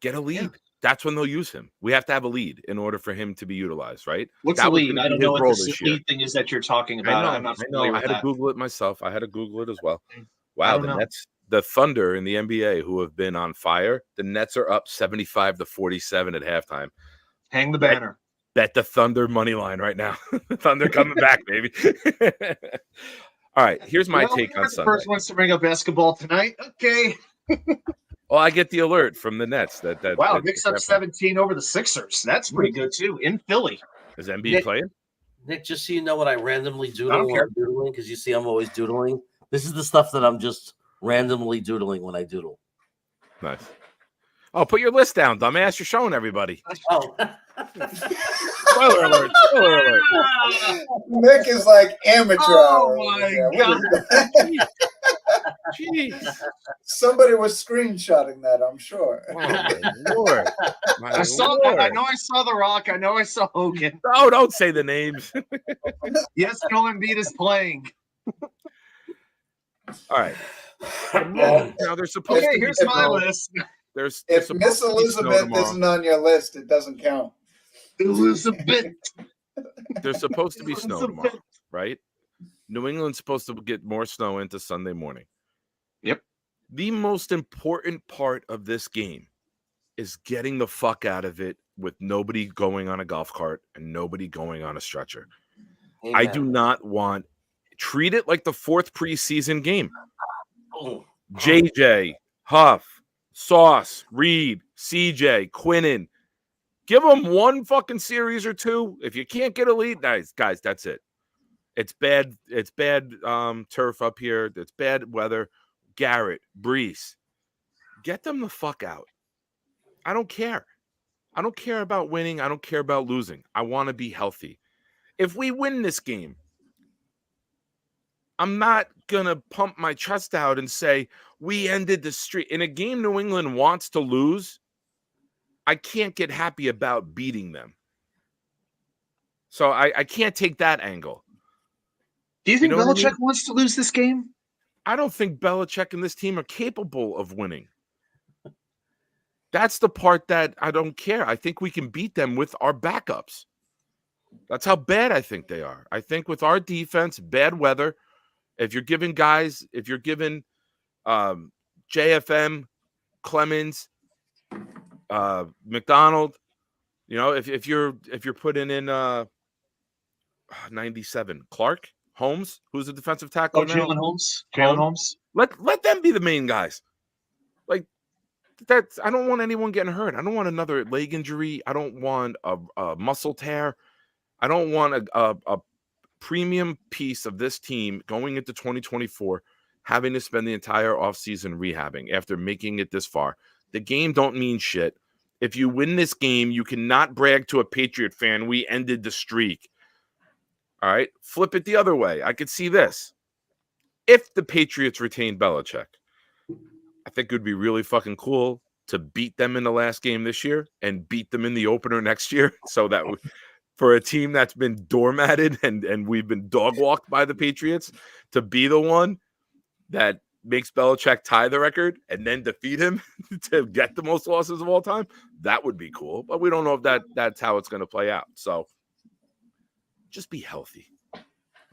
Get a lead. Yeah. That's when they'll use him. We have to have a lead in order for him to be utilized, right? What's that the lead? I don't know what this lead thing is that you're talking about. I'm not familiar with that. I had to Google it myself. I had to Google it as well. Wow, the Thunder in the NBA, who have been on fire, the Nets are up 75-47 at halftime. Hang the banner. Bet the Thunder money line right now. Thunder coming back, baby. All right, here's my take on Sunday. First ones to bring up basketball tonight. Okay. Well, I get the alert from the Nets that Knicks up 17 over the Sixers. That's pretty good too in Philly. Is Embiid playing? Nick, just so you know what I randomly doodle when I'm doodling, because you see I'm always doodling. This is the stuff that I'm just randomly doodling when I doodle. Nice. Oh, put your list down, dumbass. You're showing everybody. Oh. Spoiler alert. Spoiler alert. Nick is like amateur hour. Oh my Yeah, God. Jeez. Somebody was screenshotting that, I'm sure. Oh, my Lord. I saw that. I know I saw The Rock. I know I saw Hogan. No, don't say the names. Yes, Joel Embiid is playing. All right. Now there's supposed to be here's my list. If Miss Elizabeth isn't on your list, it doesn't count. Elizabeth. There's supposed to be snow tomorrow, right? New England's supposed to get more snow into Sunday morning. Yep. The most important part of this game is getting the fuck out of it with nobody going on a golf cart and nobody going on a stretcher. Amen. I do not want treat it like the fourth preseason game. JJ, Huff, Sauce, Reed, CJ, Quinnen. Give them one fucking series or two. If you can't get elite, guys, that's it. It's bad. It's bad turf up here. It's bad weather. Garrett, Brees, get them the fuck out. I don't care. I don't care about winning. I don't care about losing. I want to be healthy. If we win this game, I'm not going to pump my chest out and say we ended the streak. In a game New England wants to lose, I can't get happy about beating them. So I can't take that angle. Do you think Belichick wants to lose this game? I don't think Belichick and this team are capable of winning. That's the part that I don't care. I think we can beat them with our backups. That's how bad I think they are. I think with our defense, bad weather, if you're giving JFM, Clemens, McDonald, if you're putting in 97 Clark, Holmes, who's the defensive tackle? Jalen Holmes. Let them be the main guys. Like that's. I don't want anyone getting hurt. I don't want another leg injury. I don't want a muscle tear. I don't want a premium piece of this team going into 2024 having to spend the entire offseason rehabbing after making it this far. The game don't mean shit. If you win this game, you cannot brag to a Patriot fan, we ended the streak. All right, flip it the other way. I could see this. If the Patriots retain Belichick, I think it would be really fucking cool to beat them in the last game this year and beat them in the opener next year. So that for a team that's been doormatted and we've been dog walked by the Patriots, to be the one that makes Belichick tie the record and then defeat him to get the most losses of all time, that would be cool. But we don't know if that's how it's going to play out. So just be healthy.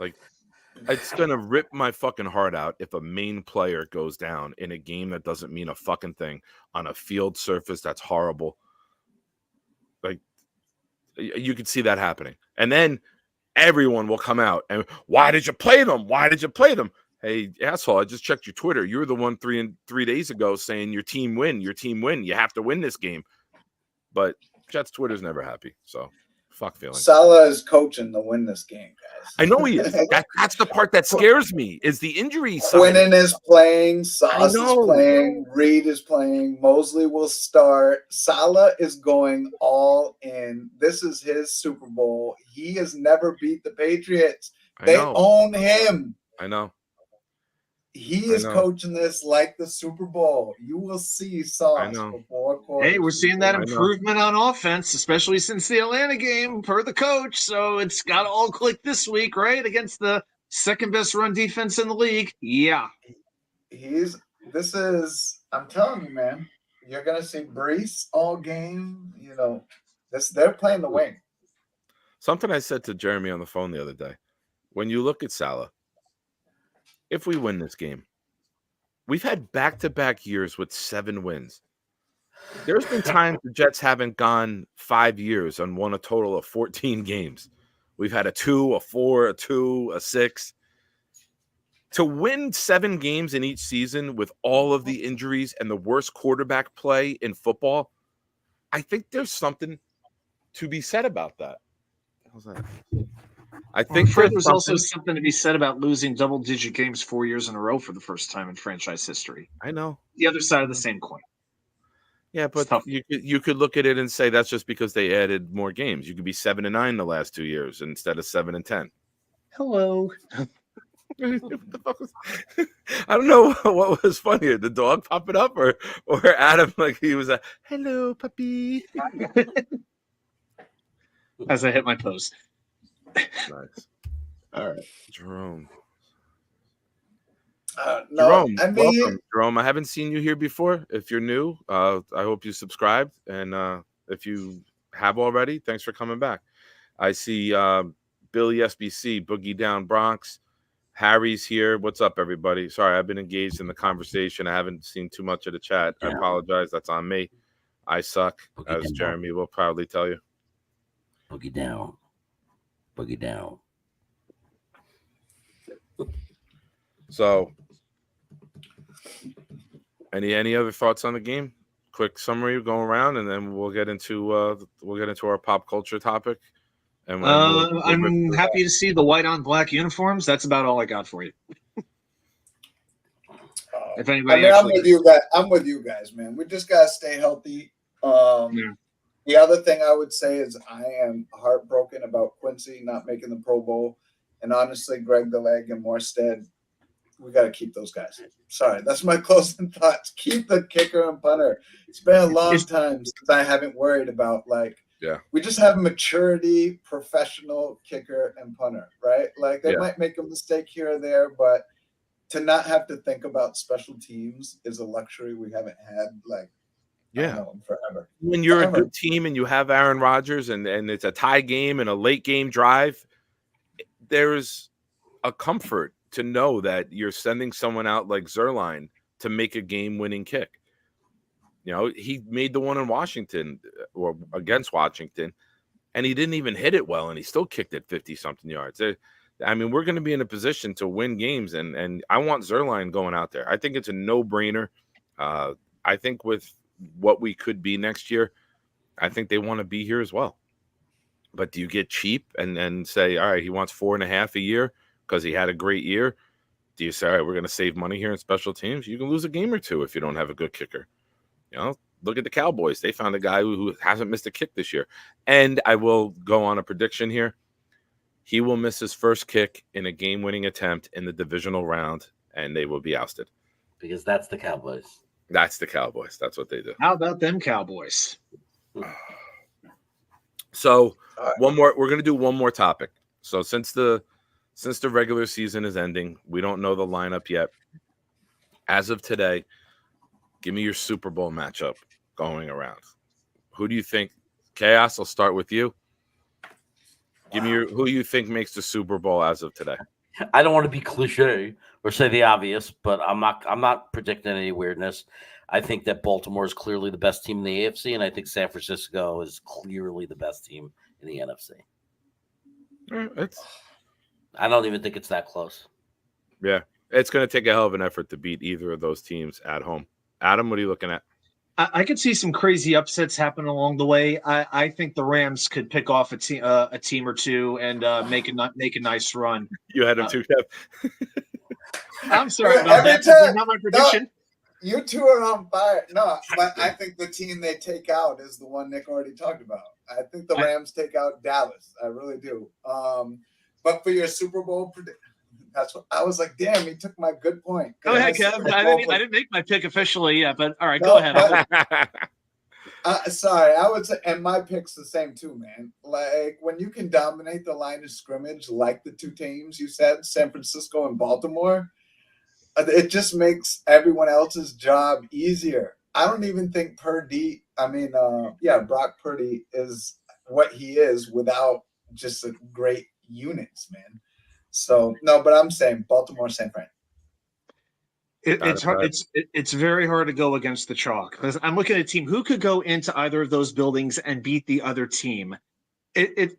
Like, it's going to rip my fucking heart out if a main player goes down in a game that doesn't mean a fucking thing on a field surface that's horrible. Like, you could see that happening. And then everyone will come out and, why did you play them? Why did you play them? Hey, asshole, I just checked your Twitter. You were the one 3 days ago saying your team win. You have to win this game. But Jets Twitter's never happy. So fuck feeling. Salah is coaching to win this game, guys. I know he is. That's the part that scares me is the injury side. Quinnen is playing. Sauce is playing. Reed is playing. Mosley will start. Salah is going all in. This is his Super Bowl. He has never beat the Patriots. They own him. I know. He is coaching this like the Super Bowl. You will see Sauce before quarters. Hey, we're seeing that improvement on offense, especially since the Atlanta game, per the coach. So it's got to all click this week, right? Against the second best run defense in the league. Yeah. I'm telling you, man, you're going to see Brees all game. They're playing the wing. Something I said to Jeremy on the phone the other day. When you look at Salah, if we win this game, we've had back-to-back years with 7 wins. There's been times the Jets haven't gone 5 years and won a total of 14 games. We've had a 2, a 4, a 2, a 6. To win 7 games in each season with all of the injuries and the worst quarterback play in football, I think there's something to be said about that. How's that? I think there's also something to be said about losing double-digit games 4 years in a row for the first time in franchise history. I know. The other side of the same coin. Yeah, but you could look at it and say that's just because they added more games. You could be 7-9 the last 2 years instead of 7-10. Hello. What the fuck was, I don't know what was funnier, the dog popping up or Adam like he was a hello puppy as I hit my post. Nice. All right, Jerome. No, Jerome, welcome, Jerome. I haven't seen you here before. If you're new, I hope you subscribed, and if you have already, thanks for coming back. I see Billy SBC, Boogie Down Bronx. Harry's here. What's up, everybody? Sorry, I've been engaged in the conversation. I haven't seen too much of the chat. I apologize. That's on me. I suck, as Jeremy will proudly tell you. Boogie down. Boogie down. So, any other thoughts on the game? Quick summary going around, and then we'll get into our pop culture topic. And I'm happy to see the white on black uniforms. That's about all I got for you. If anybody, I'm with you guys. I'm with you guys, man. We just gotta stay healthy. The other thing I would say is I am heartbroken about Quincy not making the Pro Bowl, and honestly, Greg the Leg and Morstead, we got to keep those guys. Sorry, that's my closing thoughts. Keep the kicker and punter. It's been a long time since I haven't worried about we just have maturity, professional kicker and punter, right? Like they might make a mistake here or there, but to not have to think about special teams is a luxury we haven't had forever. When you're a good team and you have Aaron Rodgers and it's a tie game and a late game drive, there's a comfort to know that you're sending someone out like Zerline to make a game-winning kick. You know, he made the one in Washington or against Washington, and he didn't even hit it well, and he still kicked it 50-something yards. I mean, we're going to be in a position to win games, and I want Zerline going out there. I think it's a no-brainer. I think with what we could be next year, I think they want to be here as well. But do you get cheap and say, all right, he wants 4.5 a year because he had a great year? Do you say, all right, we're going to save money here in special teams? You can lose a game or two if you don't have a good kicker. You know, look at the Cowboys. They found a guy who hasn't missed a kick this year. And I will go on a prediction here. He will miss his first kick in a game-winning attempt in the divisional round, and they will be ousted. Because that's the Cowboys. That's the Cowboys. That's what they do. How about them Cowboys? So one more. We're going to do one more topic. So since the regular season is ending, we don't know the lineup yet. As of today, give me your Super Bowl matchup going around. Who do you think? Chaos, I'll start with you. Give me who you think makes the Super Bowl as of today. I don't want to be cliche or say the obvious, but I'm not predicting any weirdness. I think that Baltimore is clearly the best team in the AFC, and I think San Francisco is clearly the best team in the NFC. I don't even think it's that close. Yeah, it's going to take a hell of an effort to beat either of those teams at home. Adam, what are you looking at? I could see some crazy upsets happen along the way. I think the Rams could pick off a team or two and make a nice run. You had them too, Kev. I'm sorry about that. That's not my prediction. No, you two are on fire. No, but I think the team they take out is the one Nick already talked about. I think the Rams take out Dallas. I really do. But for your Super Bowl prediction, that's what I was like. Damn, he took my good point. Go ahead, Kev. I didn't make my pick officially yet, but all right, go ahead. Sorry, I would say, and my pick's the same too, man. Like when you can dominate the line of scrimmage, like the two teams you said, San Francisco and Baltimore, it just makes everyone else's job easier. I don't even think Brock Purdy is what he is without just a great units, man. So no, but I'm saying Baltimore, San Fran. It's hard. It's very hard to go against the chalk because I'm looking at a team who could go into either of those buildings and beat the other team. It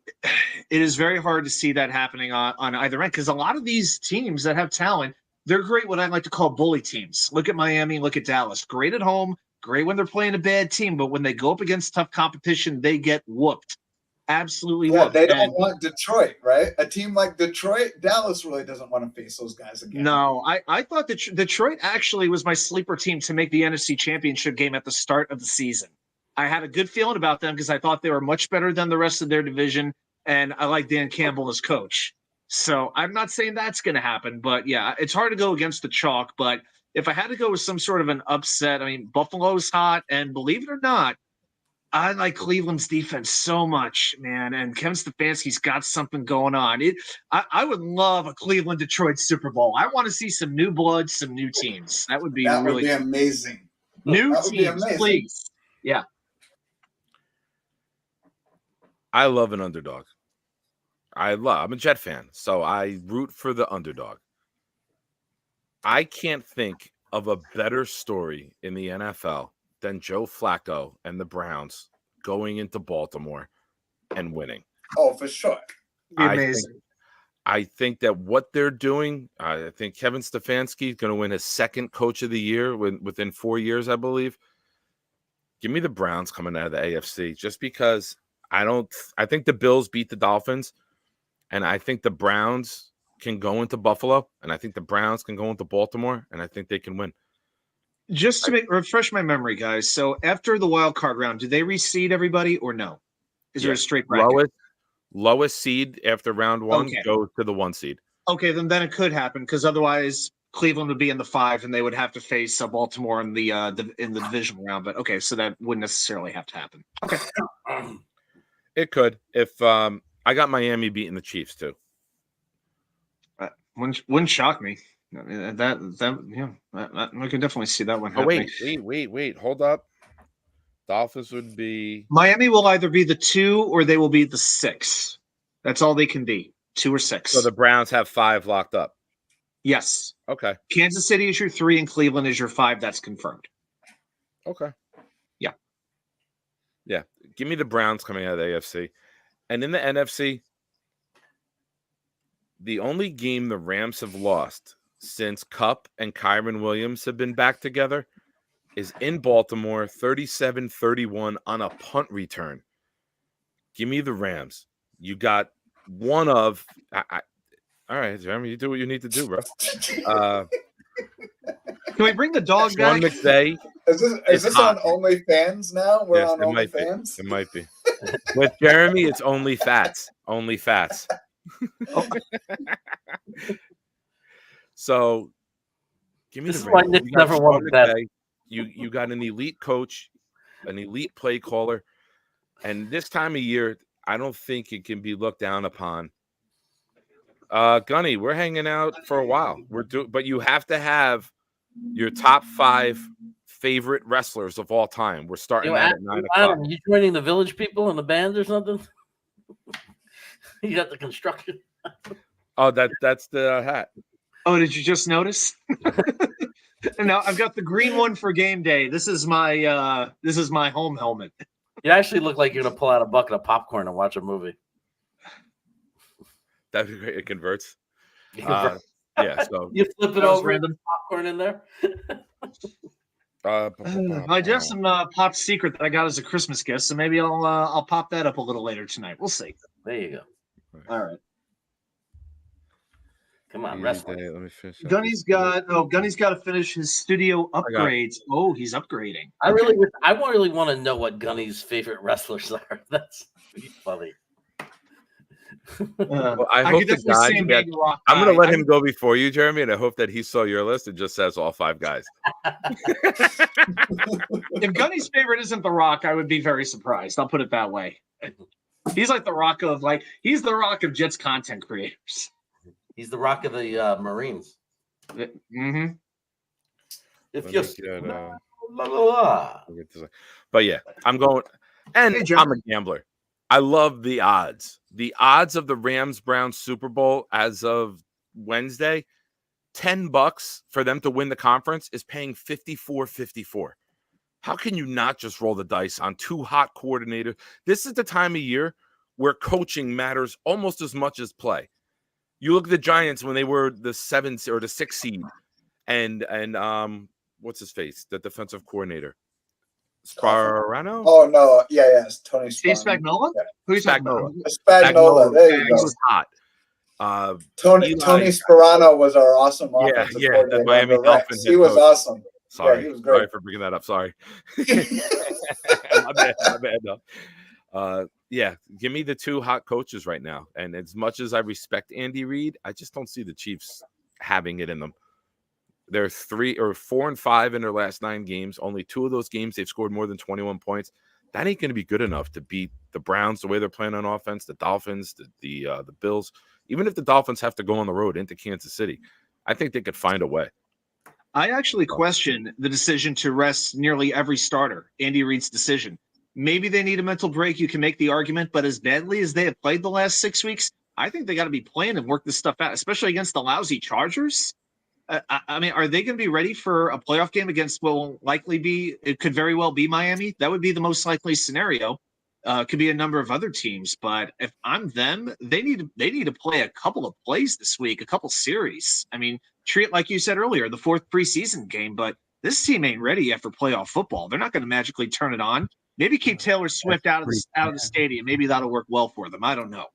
is very hard to see that happening on either end because a lot of these teams that have talent, they're great. What I like to call bully teams. Look at Miami. Look at Dallas. Great at home. Great when they're playing a bad team, but when they go up against tough competition, they get whooped. absolutely Yeah, look. they don't want Detroit, right? A team like Detroit, Dallas really doesn't want to face those guys again. No, I thought that Detroit actually was my sleeper team to make the NFC Championship game at the start of the season. I had a good feeling about them because I thought they were much better than the rest of their division, and I like Dan Campbell as coach. So I'm not saying that's going to happen, but yeah, it's hard to go against the chalk. But if I had to go with some sort of an upset, I mean, Buffalo's hot, and believe it or not, I like Cleveland's defense so much, man. And Kevin Stefanski's got something going on. I would love a Cleveland Detroit Super Bowl. I want to see some new blood, some new teams. That would be really amazing. New that would be teams, amazing. please. Yeah. I love an underdog. I'm a Jet fan, so I root for the underdog. I can't think of a better story in the NFL than Joe Flacco and the Browns going into Baltimore and winning. Oh, for sure. Be amazing. I think that what they're doing, I think Kevin Stefanski is going to win his second coach of the year within 4 years, I believe. Give me the Browns coming out of the AFC just because I think the Bills beat the Dolphins, and I think the Browns can go into Buffalo, and I think the Browns can go into Baltimore, and I think they can win. Just to refresh my memory, guys. So after the wild card round, do they reseed everybody or no? Is there a straight bracket? Lowest seed after round one goes to the 1 seed. Okay, then it could happen because otherwise Cleveland would be in the 5 and they would have to face Baltimore in the divisional round. But okay, so that wouldn't necessarily have to happen. Okay, it could if I got Miami beating the Chiefs too. Wouldn't shock me. That we can definitely see that one happening. Wait, hold up. Dolphins would be Miami will either be the 2 or they will be the 6. That's all they can be, 2 or 6. So the Browns have 5 locked up. Yes. Okay. Kansas City is your 3 and Cleveland is your 5. That's confirmed. Okay. Yeah. Yeah. Give me the Browns coming out of the AFC. And in the NFC, the only game the Rams have lost since Kupp and Kyron Williams have been back together is in Baltimore, 37-31 on a punt return. Give me the Rams. You got one of all right, Jeremy, you do what you need to do, bro. Can we bring the dog Sean back? McVay. Is this on OnlyFans now? We're on OnlyFans? It might be. With Jeremy, it's only fats. Only fats. Oh. So give me this the is why Rams. Nick never won that. You got an elite coach, an elite play caller, and this time of year, I don't think it can be looked down upon. Gunny, we're hanging out for a while. But you have to have your top 5 favorite wrestlers of all time. We're starting at 9 o'clock. Adam, you joining the Village People in the band or something? You got the construction. Oh, that's the hat. Oh, did you just notice? Now I've got the green one for game day. This is my home helmet. You actually look like you're gonna pull out a bucket of popcorn and watch a movie. That'd be great. It converts. Yeah, so you flip it over and popcorn in there. I do have some Pop Secret that I got as a Christmas gift, so maybe I'll pop that up a little later tonight. We'll see. There you go. All right. Come on, wrestling. Let me finish. Gunny's got to finish his studio upgrades. Oh, he's upgrading. I really want to know what Gunny's favorite wrestlers are. That's funny. Well, I hope the guy I'm going to let him go before you, Jeremy, and I hope that he saw your list and just says all 5 guys. If Gunny's favorite isn't The Rock, I would be very surprised. I'll put it that way. He's like the Rock of he's the Rock of Jets content creators. He's the Rock of the Marines. Mm-hmm. If you But yeah, I'm going, and I'm a gambler. I love the odds. The odds of the Rams-Browns Super Bowl as of Wednesday, $10 for them to win the conference is paying 54-54. How can you not just roll the dice on 2 hot coordinators? This is the time of year where coaching matters almost as much as play. You look at the Giants when they were the 7th or the 6th seed, and what's his face, the defensive coordinator, Sparano? Oh no, yeah, it's Tony Steve Spagnuolo. Spagnuolo? Yeah. Who are you talking about? Spagnuolo. There you He go. was hot. Tony Sparano was our awesome offensive coordinator. The Miami Dolphins. He was awesome. Sorry, yeah, he was great. Sorry for bringing that up. Sorry. my bad. No. Yeah, give me the two hot coaches right now. And as much as I respect Andy Reid, I just don't see the Chiefs having it in them. They're 4-5 in their last 9 games. Only 2 of those games they've scored more than 21 points. That ain't going to be good enough to beat the Browns the way they're playing on offense, the Dolphins, the Bills. Even if the Dolphins have to go on the road into Kansas City, I think they could find a way. I actually question the decision to rest nearly every starter, Andy Reid's decision. Maybe they need a mental break. You can make the argument, but as badly as they have played the last 6 weeks, I think they got to be playing and work this stuff out, especially against the lousy Chargers. I mean, are they going to be ready for a playoff game against what will likely be, it could very well be Miami? That would be the most likely scenario. Could be a number of other teams, but if I'm them, they need to play a couple of plays this week, a couple series. I mean, treat it like you said earlier, the 4th preseason game, but this team ain't ready yet for playoff football. They're not going to magically turn it on. Maybe keep Taylor Swift out of the stadium. Maybe that'll work well for them. I don't know.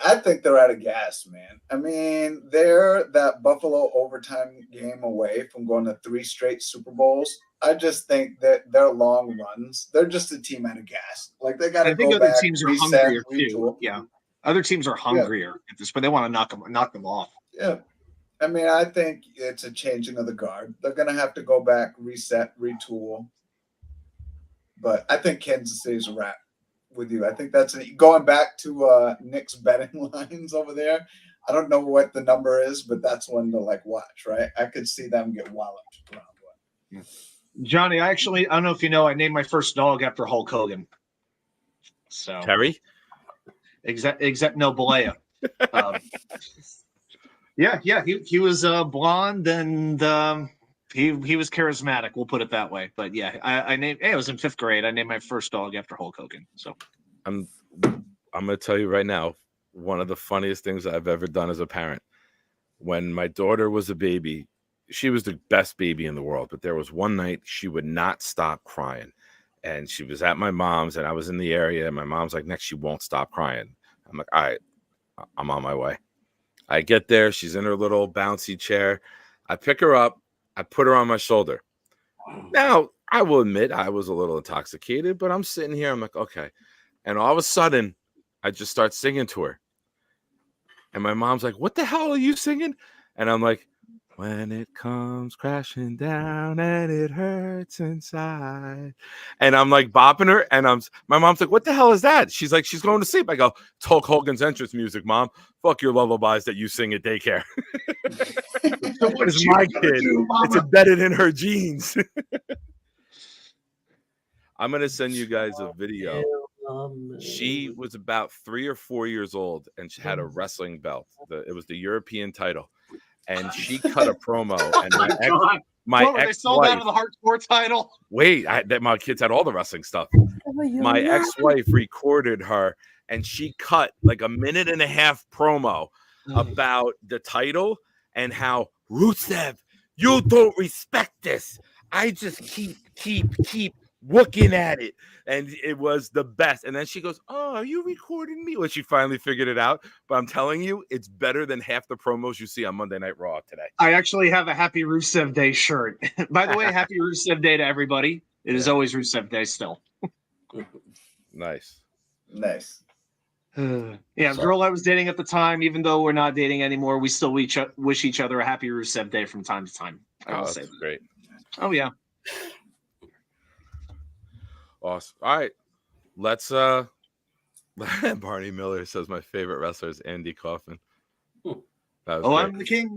I think they're out of gas, man. I mean, they're that Buffalo overtime game away from going to 3 straight Super Bowls. I just think that their long runs, they're just a team out of gas. Like they got to go back. I think other teams are hungrier too. Yeah, other teams are hungrier at this, but they want to knock them off. Yeah, I mean, I think it's a changing of the guard. They're going to have to go back, reset, retool. But I think Kansas City's a wrap. With you, I think that's going back to Nick's betting lines over there. I don't know what the number is, but that's one to watch, right? I could see them get walloped around one. Johnny, I don't know if you know, I named my first dog after Hulk Hogan. So Terry, except no Balea. Yeah, he was blonde and he was charismatic. We'll put it that way. But yeah, I was in 5th grade. I named my first dog after Hulk Hogan. So I'm going to tell you right now, one of the funniest things I've ever done as a parent. When my daughter was a baby, she was the best baby in the world. But there was one night she would not stop crying. And she was at my mom's and I was in the area. And my mom's like, next, she won't stop crying. I'm like, all right, I'm on my way. I get there. She's in her little bouncy chair. I pick her up. I put her on my shoulder. Now, I will admit I was a little intoxicated, but I'm sitting here. I'm like, okay. And all of a sudden, I just start singing to her. And my mom's like, what the hell are you singing? And I'm like, when it comes crashing down and it hurts inside. And I'm like bopping her. And my mom's like, what the hell is that? She's like, she's going to sleep. I go, it's Hulk Hogan's entrance music, Mom. Fuck your lullabies that you sing at daycare. It's my kid. It's embedded in her genes. I'm going to send you guys a video. She was about 3 or 4 years old and she had a wrestling belt. It was the European title. And she cut a promo. And my ex-wife, they sold out of the hardcore title. Wait, my kids had all the wrestling stuff. My ex-wife recorded her and she cut like a 1.5-minute promo about the title and how, Rusev, you don't respect this. I just keep looking at it. And it was the best. And then she goes, oh, are you recording me? When she finally figured it out. But I'm telling you, it's better than half the promos you see on Monday Night Raw today. I actually have a Happy Rusev Day shirt. By the way, Happy Rusev Day to everybody. It is always Rusev Day still. Nice. Yeah, girl I was dating at the time, even though we're not dating anymore, we still wish each other a Happy Rusev Day from time to time. I will say that. Great. Oh, yeah. Awesome. All right. Let's Barney Miller says my favorite wrestler is Andy Kaufman. I'm the king.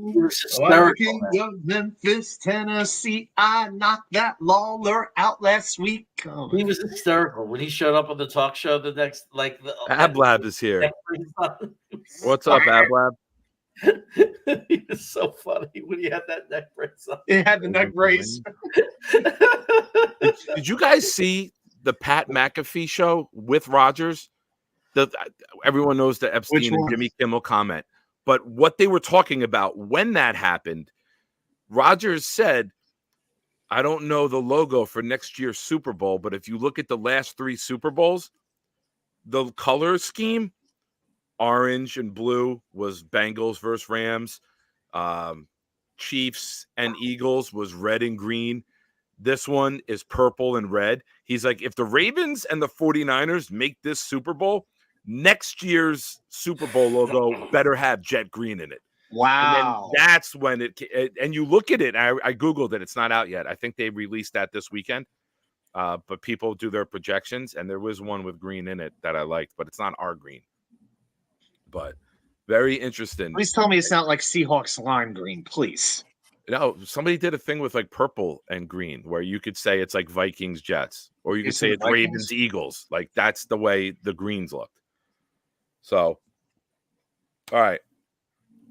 I'm the king of Memphis, Tennessee. I knocked that Lawler out last week. He was hysterical when he showed up on the talk show. The next, Ablab is here. What's up, Ablab? He was so funny when he had that neck brace on. He had the neck brace. Did you guys see the Pat McAfee show with Rogers? Everyone knows the Epstein and Jimmy Kimmel comment. But what they were talking about when that happened, Rogers said I don't know the logo for next year's Super Bowl, but if you look at the last 3 Super Bowls, the color scheme, orange and blue was Bengals versus Rams. Chiefs and Eagles was red and green. This one is purple and red. He's like, if the Ravens and the 49ers make this Super Bowl, next year's Super Bowl logo better have jet green in it. Wow. And then that's when and you look at it. I Googled it. It's not out yet. I think they released that this weekend. But people do their projections, and there was one with green in it that I liked, but it's not our green. But very interesting. Please tell me it's not like Seahawks lime green, please. No, somebody did a thing with like purple and green where you could say it's like Vikings Jets, or you could say it's Ravens Eagles. Like that's the way the greens looked. So, all right,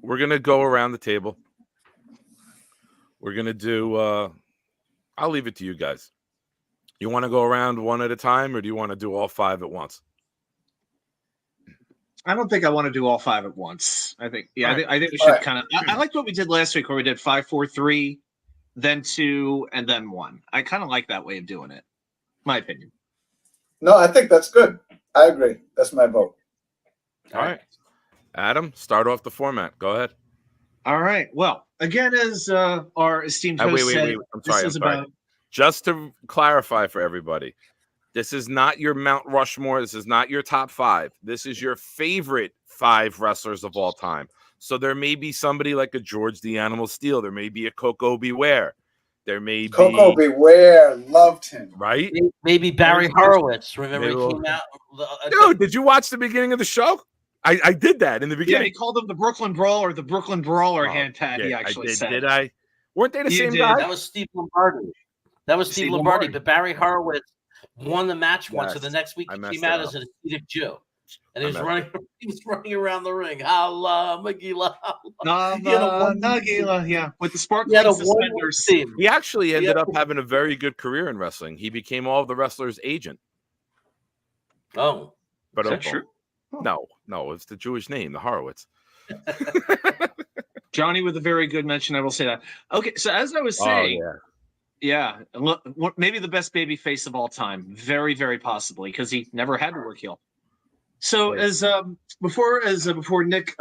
we're gonna go around the table. We're gonna do. I'll leave it to you guys. You want to go around one at a time, or do you want to do all 5 at once? I don't think I want to do all 5 at once. I think, yeah, Right. I think we should kind of. I liked what we did last week, where we did 5, 4, 3, then 2, and then 1. I kind of like that way of doing it. My opinion. No, I think that's good. I agree. That's my vote. All right, Adam, start off the format. Go ahead. All right. Well, again, as our esteemed host said, I'm sorry. Just to clarify for everybody, this is not your Mount Rushmore. This is not your top 5. This is your favorite 5 wrestlers of all time. So there may be somebody like a George the Animal Steel. There may be a Coco Beware. There may be Coco Beware. Loved him. Right? Maybe Barry Horowitz. Remember he came out. Dude, did you watch the beginning of the show? I did that in the beginning. Yeah, he called him the Brooklyn Brawler, the Brooklyn Brawler hand pad. He actually said. Did I? Weren't they the same guy? That was Steve Lombardi. Steve Lombardi. But Barry Horowitz won the match once, so the next week he came out as an Hasidic Jew. And he was running around the ring. Allah, Megillah. Nagila, yeah. With the sparkling suspenders. He actually ended up having a very good career in wrestling. He became all of the wrestlers' agent. Oh. But is that true? No, it's the Jewish name, the Horowitz. Johnny with a very good mention, I will say that. Okay, so as I was saying, yeah, maybe the best baby face of all time. Very, very possibly, because he never had to work heel. So before Nick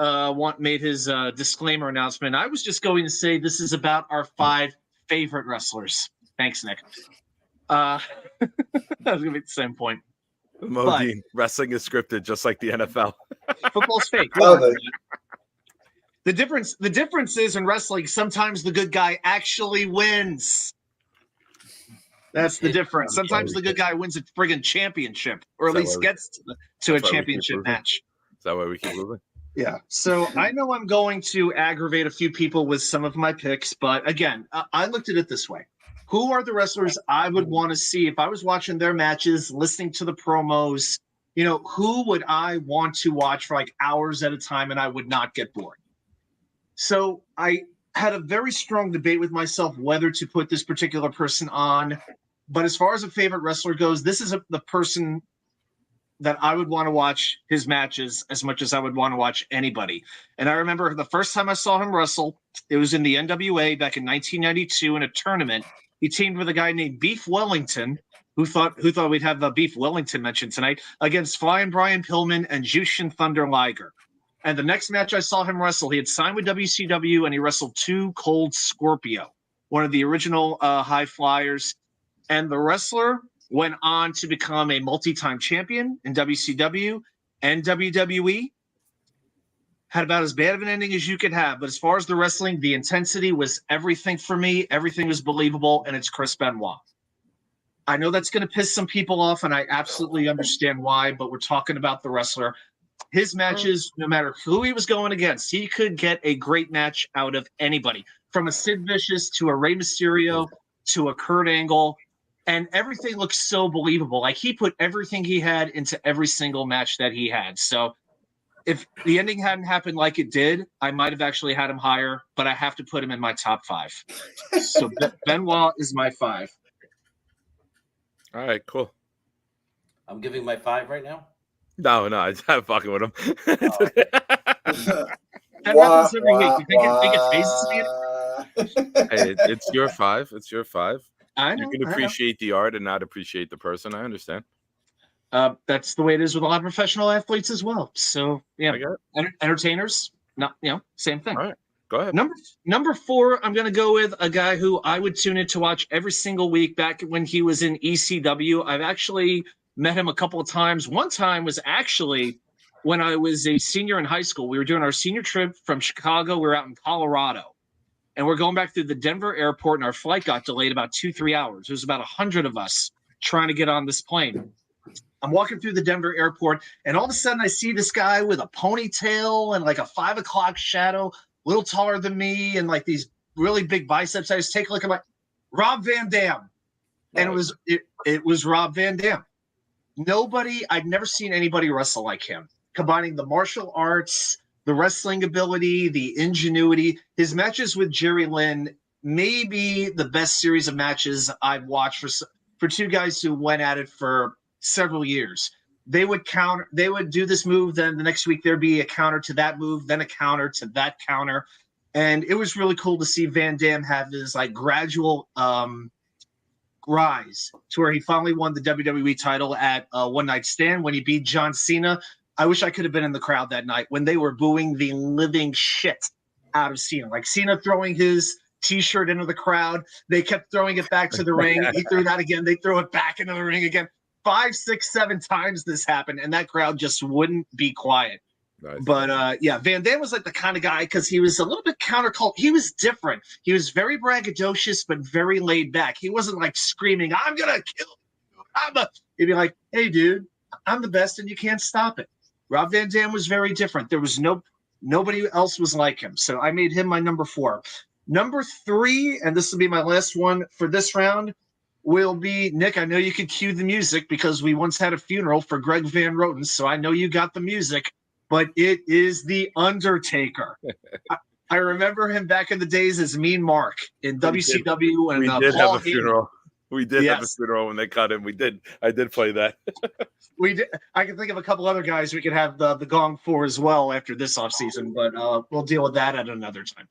made his disclaimer announcement, I was just going to say this is about our 5 favorite wrestlers. Thanks, Nick. I was going to make the same point. Modine, wrestling is scripted just like the NFL. Football's fake. The difference is in wrestling, sometimes the good guy actually wins. That's the difference. Sometimes the good guy wins a friggin' championship, or at least gets to a championship match. Is that why we keep moving? Yeah. So I know I'm going to aggravate a few people with some of my picks, but again, I looked at it this way. Who are the wrestlers I would want to see if I was watching their matches, listening to the promos? You know, who would I want to watch for like hours at a time and I would not get bored? So I had a very strong debate with myself whether to put this particular person on. But as far as a favorite wrestler goes, this is the person that I would want to watch his matches as much as I would want to watch anybody. And I remember the first time I saw him wrestle, it was in the NWA back in 1992 in a tournament. He teamed with a guy named Beef Wellington, who thought we'd have the Beef Wellington mentioned tonight, against Flying Brian Pillman and Jushin Thunder Liger. And the next match I saw him wrestle, he had signed with WCW and he wrestled 2 Cold Scorpio, one of the original high flyers. And the wrestler went on to become a multi-time champion in WCW and WWE. Had about as bad of an ending as you could have. But as far as the wrestling, the intensity was everything for me. Everything was believable, and it's Chris Benoit. I know that's going to piss some people off, and I absolutely understand why, but we're talking about the wrestler. His matches, no matter who he was going against, he could get a great match out of anybody, from a Sid Vicious to a Rey Mysterio to a Kurt Angle, and everything looks so believable. Like, he put everything he had into every single match that he had. So if the ending hadn't happened like it did, I might have actually had him higher, but I have to put him in my top 5. So Benoit is my 5. All right, cool. I'm giving my 5 right now. No, I'm fucking with him. That happens every week. You think it faces me? Hey, it's your 5. It's your 5. I You know. can appreciate the art and not appreciate the person. I understand. That's the way it is with a lot of professional athletes as well. So yeah, entertainers, not same thing. All right, go ahead. Number 4, I'm going to go with a guy who I would tune in to watch every single week back when he was in ECW. I've actually met him a couple of times. One time was actually when I was a senior in high school. We were doing our senior trip from Chicago. We were out in Colorado. And we're going back through the Denver airport, and our flight got delayed about 2-3 hours. There was about 100 of us trying to get on this plane. I'm walking through the Denver airport, and all of a sudden I see this guy with a ponytail and like a 5 o'clock shadow, a little taller than me, and like these really big biceps. I just take a look at my Rob Van Dam. And it was Rob Van Dam. I'd never seen anybody wrestle like him, combining the martial arts, the wrestling ability, the ingenuity. His matches with Jerry Lynn may be the best series of matches I've watched for two guys who went at it for several years. They would do this move, then the next week there'd be a counter to that move, then a counter to that counter. And it was really cool to see Van Dam have this like gradual rise to where he finally won the WWE title at One Night Stand when he beat John Cena. I wish I could have been in the crowd that night when they were booing the living shit out of Cena. Like Cena throwing his T-shirt into the crowd. They kept throwing it back to the ring. He threw that again. They throw it back into the ring again. 5, 6, 7 times this happened, and that crowd just wouldn't be quiet. Nice. But Van Dam was like the kind of guy because he was a little bit countercult. He was different. He was very braggadocious, but very laid back. He wasn't like screaming, "I'm gonna kill you." He'd be like, "Hey, dude, I'm the best, and you can't stop it." Rob Van Dam was very different. There was nobody else was like him. So I made him my number 4. Number 3, and this will be my last one for this round, will be Nick. I know you could cue the music because we once had a funeral for Greg Van Roten, so I know you got the music. But it is The Undertaker. I remember him back in the days as Mean Mark in WCW. We did have a funeral. We did have a funeral when they cut him. I did play that. We did. I can think of a couple other guys we could have the gong for as well after this offseason, but we'll deal with that at another time.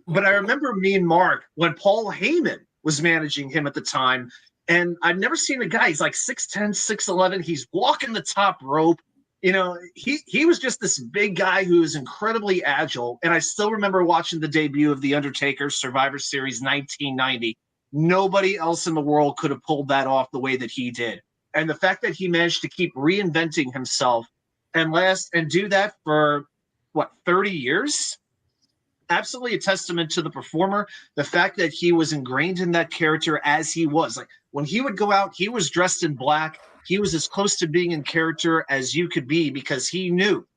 But I remember Mean Mark when Paul Heyman was managing him at the time, and I'd never seen a guy. He's like 6'10", 6'11". He's walking the top rope. You know, he was just this big guy who was incredibly agile. And I still remember watching the debut of The Undertaker Survivor Series 1990. Nobody else in the world could have pulled that off the way that he did. And the fact that he managed to keep reinventing himself and do that for 30 years? Absolutely a testament to the performer. The fact that he was ingrained in that character as he was. Like when he would go out, he was dressed in black. He was as close to being in character as you could be because he knew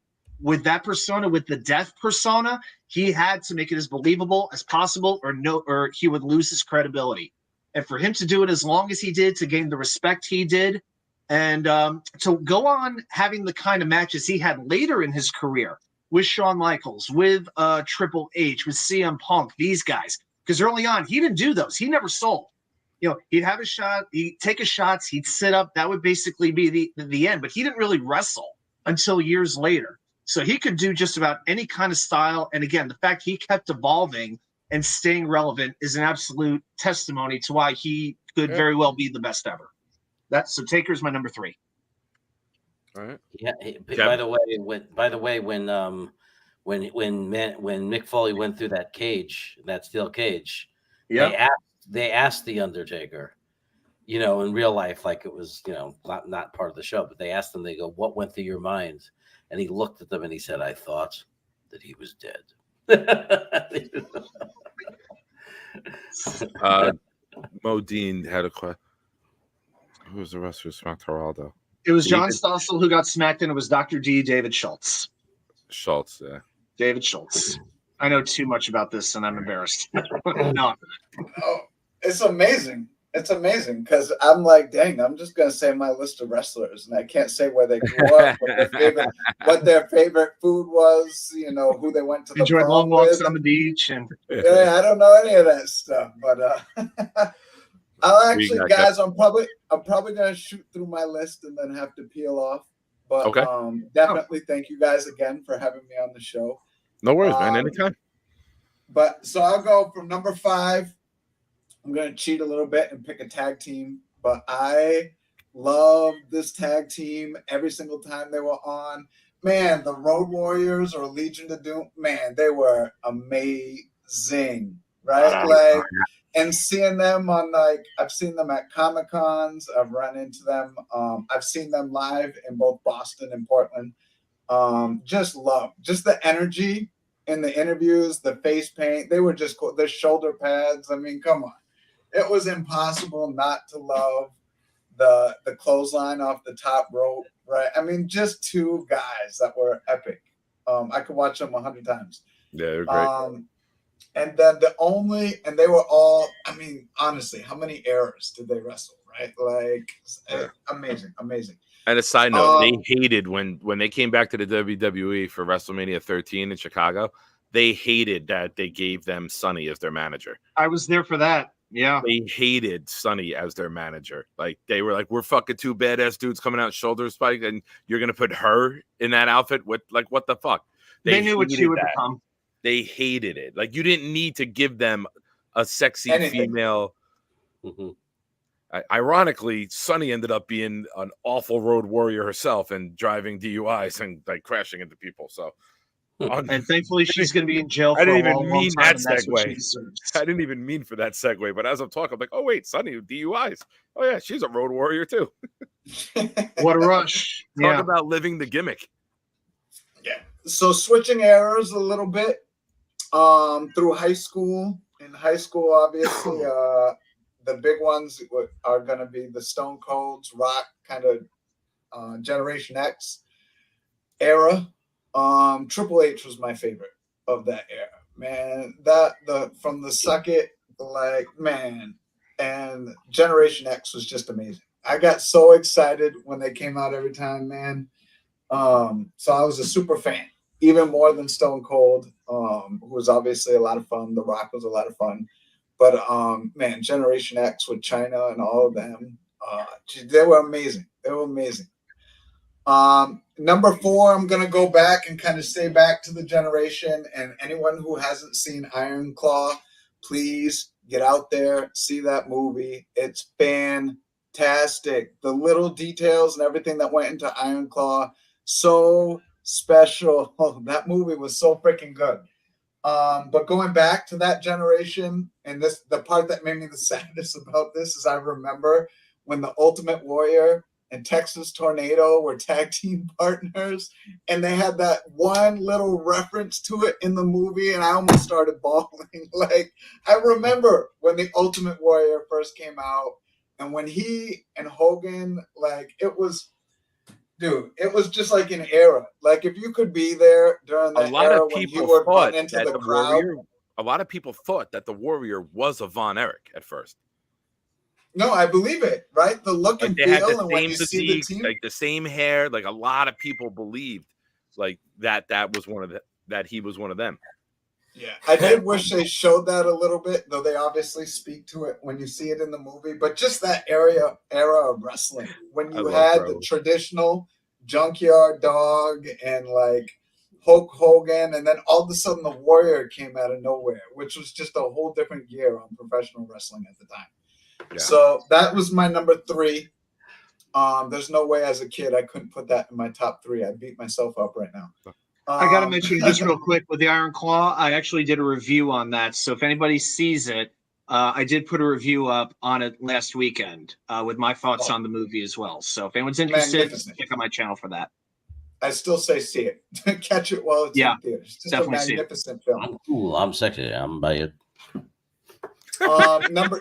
with that persona, with the death persona, he had to make it as believable as possible or he would lose his credibility. And for him to do it as long as he did, to gain the respect he did, and to go on having the kind of matches he had later in his career with Shawn Michaels, with Triple H, with CM Punk, these guys. Because early on, he didn't do those. He never sold. You know, he'd have a shot, he'd take his shots, he'd sit up. That would basically be the end. But he didn't really wrestle until years later. So he could do just about any kind of style. And again, the fact he kept evolving and staying relevant is an absolute testimony to why he could very well be the best ever. So Taker's my number 3. All right. Yeah. By the way, when Mick Foley went through that cage, that steel cage, they asked The Undertaker, you know, in real life, like it was, you know, not part of the show, but they asked him, they go, "What went through your mind?" And he looked at them and he said, "I thought that he was dead." Modine had a question. Who was the wrestler who smacked Geraldo? It was John Stossel who got smacked, and it was Dr. D, David Schultz. Schultz, yeah. David Schultz. I know too much about this, and I'm embarrassed. No. Oh, it's amazing. It's amazing because I'm like, dang, I'm just going to say my list of wrestlers, and I can't say where they grew up, what their favorite food was, you know, who they went to the enjoyed prom long walks with. on the beach. And I don't know any of that stuff, but I'll actually, guys, I'm probably going to shoot through my list and then have to peel off. But definitely thank you guys again for having me on the show. No worries, man. Anytime. But so I'll go from number 5. I'm going to cheat a little bit and pick a tag team, but I love this tag team every single time they were on. Man, the Road Warriors or Legion of Doom, man, they were amazing, right? And seeing them on, I've seen them at Comic Cons, I've run into them, I've seen them live in both Boston and Portland. Just the energy in the interviews, the face paint, they were just cool. The shoulder pads, I mean, come on. It was impossible not to love the clothesline off the top rope, right? I mean, just two guys that were epic. I could watch them 100 times. Yeah, they're great. And then they were all, I mean, honestly, how many eras did they wrestle, right? Amazing. And a side note, they hated when they came back to the WWE for WrestleMania 13 in Chicago. They hated that they gave them Sonny as their manager. I was there for that. Yeah. They hated Sonny as their manager. Like, they were like, we're fucking two badass dudes coming out shoulder spike, and you're going to put her in that outfit with, like, what the fuck? They knew what she would become. They hated it. Like, you didn't need to give them a sexy female. Mm-hmm. Ironically, Sonny ended up being an awful road warrior herself and driving DUIs and, like, crashing into people. So, and thankfully, she's going to be in jail for I didn't a even long mean time. that segue. I didn't even mean for that segue. But as I'm talking, I'm like, oh, wait, Sonny, DUIs. Oh, yeah, she's a road warrior, too. What a rush. Talk about living the gimmick. Yeah. So switching eras a little bit through high school. In high school, obviously, the big ones are going to be the Stone Colds, Rock, kind of Generation X era. Triple H was my favorite of that era, man. From the Suck It, and Generation X was just amazing. I got so excited when they came out every time, man. So I was a super fan, even more than Stone Cold, who was obviously a lot of fun. The Rock was a lot of fun. But, man, Generation X with China and all of them, they were amazing. Number 4, I'm going to go back and kind of stay back to the generation. And anyone who hasn't seen Iron Claw, please get out there, see that movie. It's fantastic. The little details and everything that went into Iron Claw, so special. Oh, that movie was so freaking good. But going back to that generation, and the part that made me the saddest about this is I remember when the Ultimate Warrior and Texas Tornado were tag team partners, and they had that one little reference to it in the movie, and I almost started bawling. Like, I remember when the Ultimate Warrior first came out, and when he and Hogan, like, it was just like an era. Like, if you could be there during that era when he would run into the crowd. A lot of people thought that the Warrior was a Von Erich at first. No, I believe it, right? The look and feel, and when you see the team, like the same hair, like a lot of people believed, like that was that he was one of them. Yeah, I did wish they showed that a little bit, though they obviously speak to it when you see it in the movie. But just that era of wrestling, when you had the traditional Junkyard Dog and like Hulk Hogan, and then all of a sudden the Warrior came out of nowhere, which was just a whole different gear on professional wrestling at the time. Yeah. So that was my number 3. There's no way as a kid I couldn't put that in my top 3. I'd beat myself up right now. I got to mention just real quick with the Iron Claw, I actually did a review on that. So if anybody sees it, I did put a review up on it last weekend with my thoughts on the movie as well. So if anyone's interested, check out my channel for that. I still say see it. Catch it while it's in theaters. It's a magnificent film. I'm cool. I'm sexy. I'm by it. My number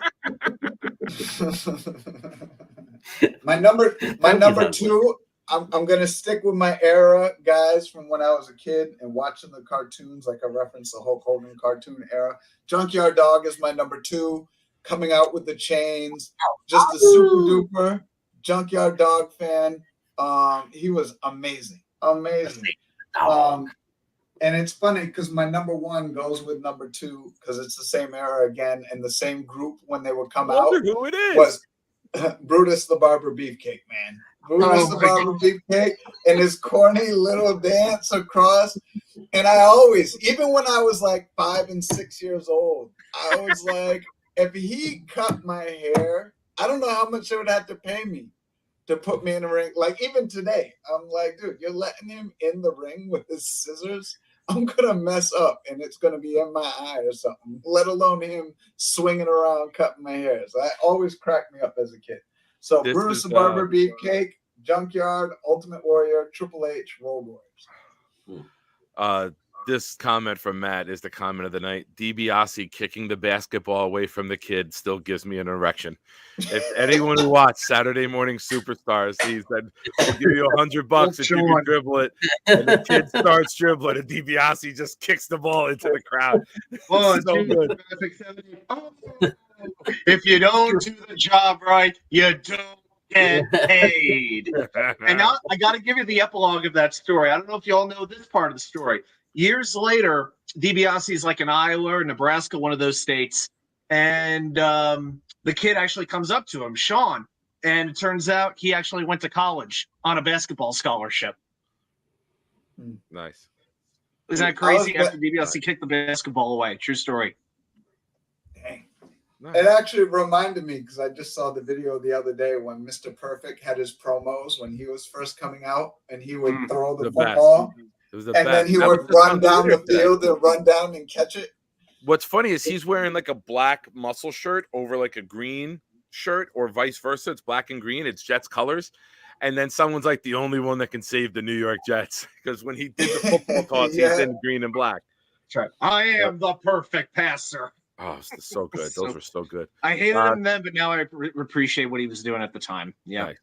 2. I'm gonna stick with my era, guys, from when I was a kid and watching the cartoons. Like I referenced the Hulk Hogan cartoon era. Junkyard Dog is my number 2. Coming out with the chains, just a super duper Junkyard Dog fan. He was amazing. And it's funny because my number 1 goes with number 2 because it's the same era again and the same group when they would come out. Who it is? Was Brutus the Barber Beefcake, man. Brutus the Barber Beefcake and his corny little dance across. And I always, even when I was like 5 and 6 years old, I was like, if he cut my hair, I don't know how much they would have to pay me to put me in the ring. Like even today, I'm like, dude, you're letting him in the ring with his scissors. I'm gonna mess up, and it's gonna be in my eye or something. Let alone him swinging around cutting my hair. So that always cracked me up as a kid. So Brutus the Barber Beefcake, Junkyard, Ultimate Warrior, Triple H, Road Warriors. This comment from Matt is the comment of the night. DiBiase kicking the basketball away from the kid still gives me an erection. If anyone who watched Saturday Morning Superstars sees that, we'll give you $100 if you can dribble it, and the kid starts dribbling, and DiBiase just kicks the ball into the crowd. Oh, so good. If you don't do the job right, you don't get paid. And now I got to give you the epilogue of that story. I don't know if you all know this part of the story. Years later, DiBiase is like in Iowa or Nebraska, one of those states, and the kid actually comes up to him, Sean, and it turns out he actually went to college on a basketball scholarship. Nice. Isn't that crazy? After DiBiase kicked the basketball away. True story. Dang. Nice. It actually reminded me because I just saw the video the other day when Mr. Perfect had his promos when he was first coming out, and he would throw the football. And then he would run down the field and run down and catch it. What's funny is he's wearing like a black muscle shirt over like a green shirt, or vice versa. It's black and green. It's Jets colors. And then someone's like the only one that can save the New York Jets, because when he did the football toss, he's in green and black. That's right. I am the perfect passer. Oh, it's so good. Those were so good. I hated him then, but now I appreciate what he was doing at the time. Yeah. Nice.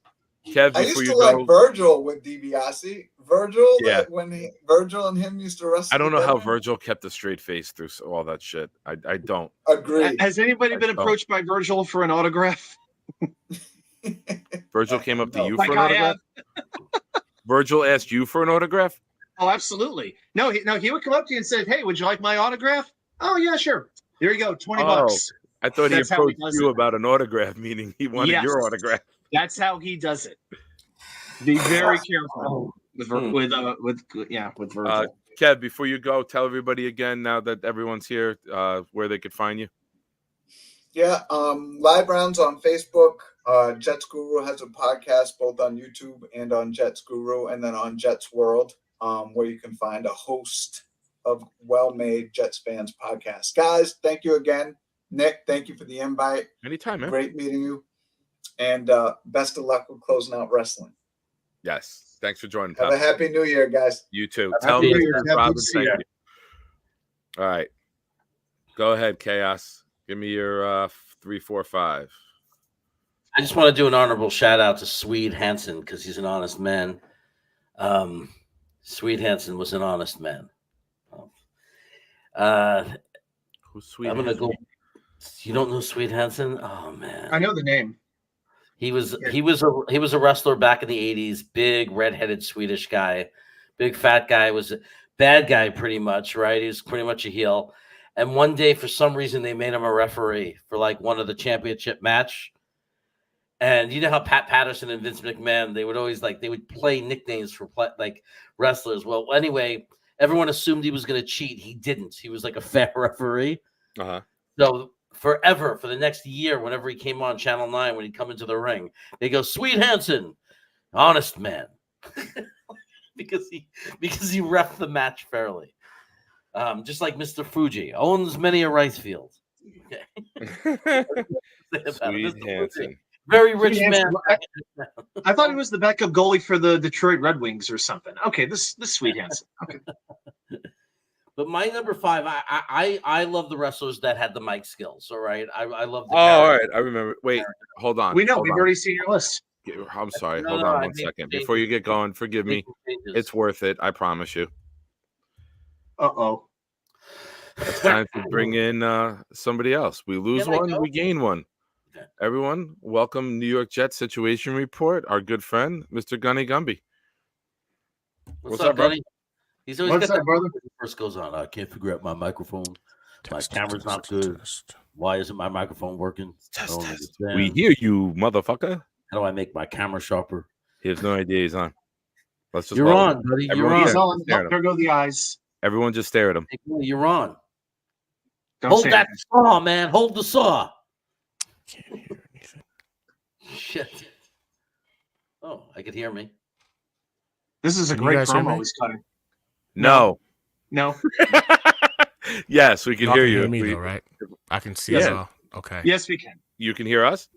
Kev, I used to like Virgil with DiBiase. Virgil, Virgil and him used to wrestle. I don't know how Virgil kept a straight face through all that shit. I don't agree. Has anybody been approached by Virgil for an autograph? Virgil came up to you for an autograph? Virgil asked you for an autograph? Oh, absolutely. No, he would come up to you and said, "Hey, would you like my autograph?" Oh, yeah, sure. There you go, $20. I thought he approached you about an autograph, meaning he wanted your autograph. That's how he does it. Be very careful with Virgil. Kev, before you go, tell everybody again, now that everyone's here, where they could find you. Yeah, live rounds on Facebook. Jets Guru has a podcast both on YouTube and on Jets Guru, and then on Jets World, where you can find a host of well-made Jets fans podcasts. Guys, thank you again. Nick, thank you for the invite. Anytime, man. Great meeting you. And best of luck with closing out wrestling. Yes. Thanks for joining. Have a happy New Year, guys. You too. Tell me, Robin, thank you. All right. Go ahead, Chaos. Give me your 3, 4, 5. I just want to do an honorable shout out to Swede Hansen because he's an honest man. Swede Hansen was an honest man. Who's Swede? I'm gonna go. You don't know Swede Hansen? Oh man, I know the name. He was a wrestler back in the 80s. Big redheaded Swedish guy, big fat guy. Was a bad guy pretty much, right? He was pretty much a heel. And one day, for some reason, they made him a referee for like one of the championship match. And you know how Pat Patterson and Vince McMahon, they would always they would play nicknames for like wrestlers. Well, anyway, everyone assumed he was going to cheat. He didn't. He was like a fair referee. So forever, for the next year, whenever he came on Channel 9, when he'd come into the ring, they go, Swede Hansen, honest man. because he reffed the match fairly. Just like Mr. Fuji, owns many a rice field. Okay. Swede Hansen. Very rich man. I thought he was the backup goalie for the Detroit Red Wings or something. Okay, this Swede Hansen. Okay. But my number 5, I love the wrestlers that had the mic skills. All right, I love. All right, I remember. Wait, hold on. We've already seen your list. I'm sorry. Hold on 1 second before you get going. Forgive me. It's worth it. I promise you. Uh-oh. It's time to bring in somebody else. We lose one, we gain one. Okay. Everyone, welcome New York Jets Situation Report. Our good friend, Mr. Gunny Gumby. What's up, Gunny? He's always got that brother. First goes on. I can't figure out my microphone. My camera's not good. Why isn't my microphone working? Test. We hear you, motherfucker. How do I make my camera sharper? He has no idea he's on. Let's just. You're on, buddy. You're on. He's on. There go the eyes. Everyone just stare at him. You're on. Hold that saw, man. Hold the saw. Can't hear anything. Shit. Oh, I could hear me. This is a Can you great guys hear promo me? he's cutting. No. Yes, we can Y'all hear can you. hear me though, right? I can see Yes. as well. Okay. Yes, we can. You can hear us?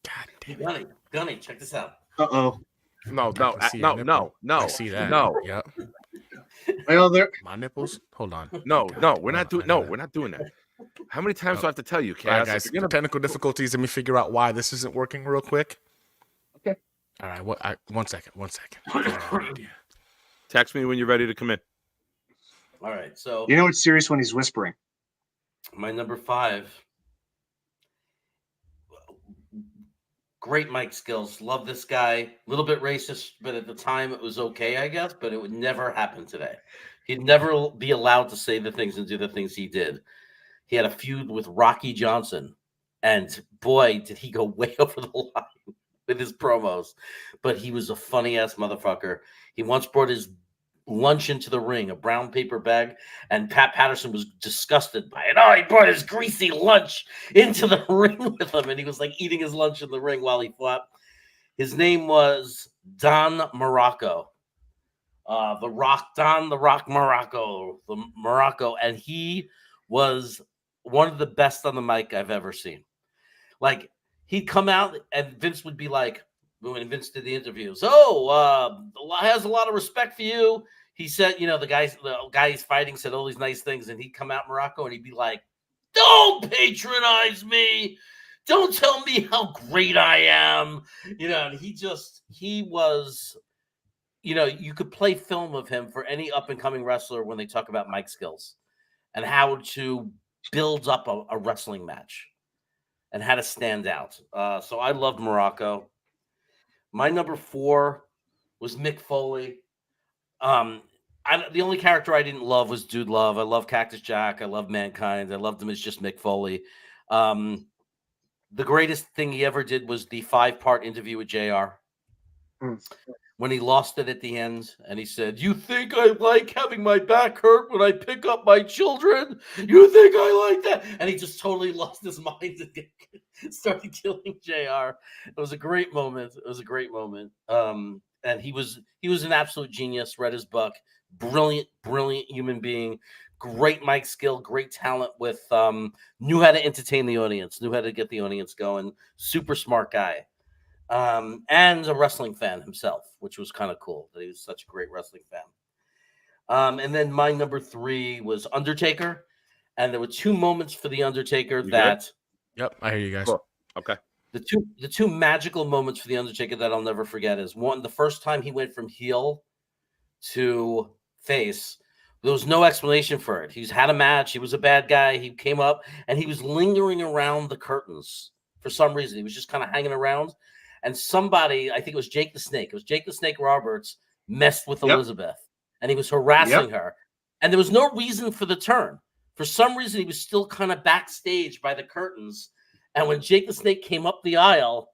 God damn it. Gunny, check this out. Uh-oh. No. I see your nipple. No. I see that. No. Yep. Well, there. My nipples. Hold on. No, God, we're not doing. No, we're not doing that. How many times do I have to tell you, All right, Cass? guys. If you're gonna... Technical difficulties. Let me figure out why this isn't working real quick. Okay. All right. One second. I got an idea. Text me when you're ready to come in. All right, so You know it's serious when he's whispering. my number 5. Great mic skills. Love this guy. A little bit racist, but at the time it was okay, I guess. But it would never happen today. He'd never be allowed to say the things and do the things he did. He had a feud with Rocky Johnson, and boy, did he go way over the line with his promos. But he was a funny ass motherfucker. He once brought his lunch into the ring, a brown paper bag, and Pat Patterson was disgusted by it. Oh, he brought his greasy lunch into the ring with him, and he was like eating his lunch in the ring while he fought. His name was Don Morocco. Don the Rock Morocco, and he was one of the best on the mic I've ever seen. Like, he'd come out and Vince would be like, when Vince did the interviews, has a lot of respect for you. He said, the guy he's fighting said all these nice things, and he'd come out Morocco and he'd be like, "Don't patronize me. Don't tell me how great I am." And he was, you could play film of him for any up and coming wrestler when they talk about mic skills and how to build up a wrestling match and how to stand out. So I loved Morocco. My number 4 was Mick Foley. The only character I didn't love was Dude Love. I love Cactus Jack. I love Mankind. I loved him as just Mick Foley. The greatest thing he ever did was the 5-part interview with JR. When he lost it at the end, and he said, "You think I like having my back hurt when I pick up my children? You think I like that?" And he just totally lost his mind and started killing JR. It was a great moment. And he was an absolute genius. Read his book. Brilliant human being. Great mic skill. Great talent. With knew how to entertain the audience. Knew how to get the audience going. Super smart guy. And a wrestling fan himself, which was kind of cool that he was such a great wrestling fan. And then my number 3 was Undertaker, and there were 2 moments for the Undertaker that. Yep, I hear you guys. Cool. Okay. The two magical moments for the Undertaker that I'll never forget is one, the first time he went from heel to face. There was no explanation for it. He's had a match. He was a bad guy. He came up and he was lingering around the curtains for some reason. He was just kind of hanging around. And somebody, I think it was Jake the Snake. It was Jake the Snake Roberts messed with Elizabeth, and he was harassing her. And there was no reason for the turn. For some reason, he was still kind of backstage by the curtains. And when Jake the Snake came up the aisle,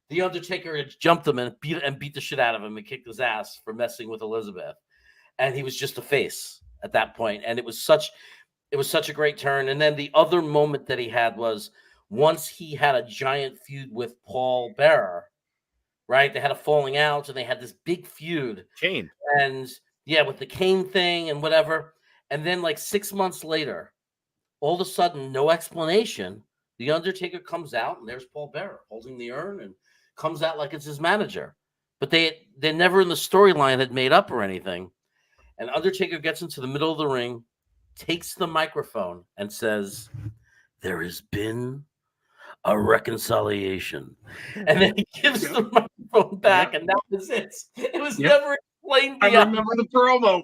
the Undertaker had jumped him and beat the shit out of him and kicked his ass for messing with Elizabeth. And he was just a face at that point. And it was such a great turn. And then the other moment that he had was once he had a giant feud with Paul Bearer, right? They had a falling out and they had this big feud. Kane. And with the Kane thing and whatever. And then like 6 months later, all of a sudden, no explanation, the Undertaker comes out and there's Paul Bearer holding the urn and comes out like it's his manager. But they're never in the storyline had made up or anything. And Undertaker gets into the middle of the ring, takes the microphone and says, "There has been a reconciliation," and then he gives the microphone back, and that was it. It was never explained beyond. I remember the promo.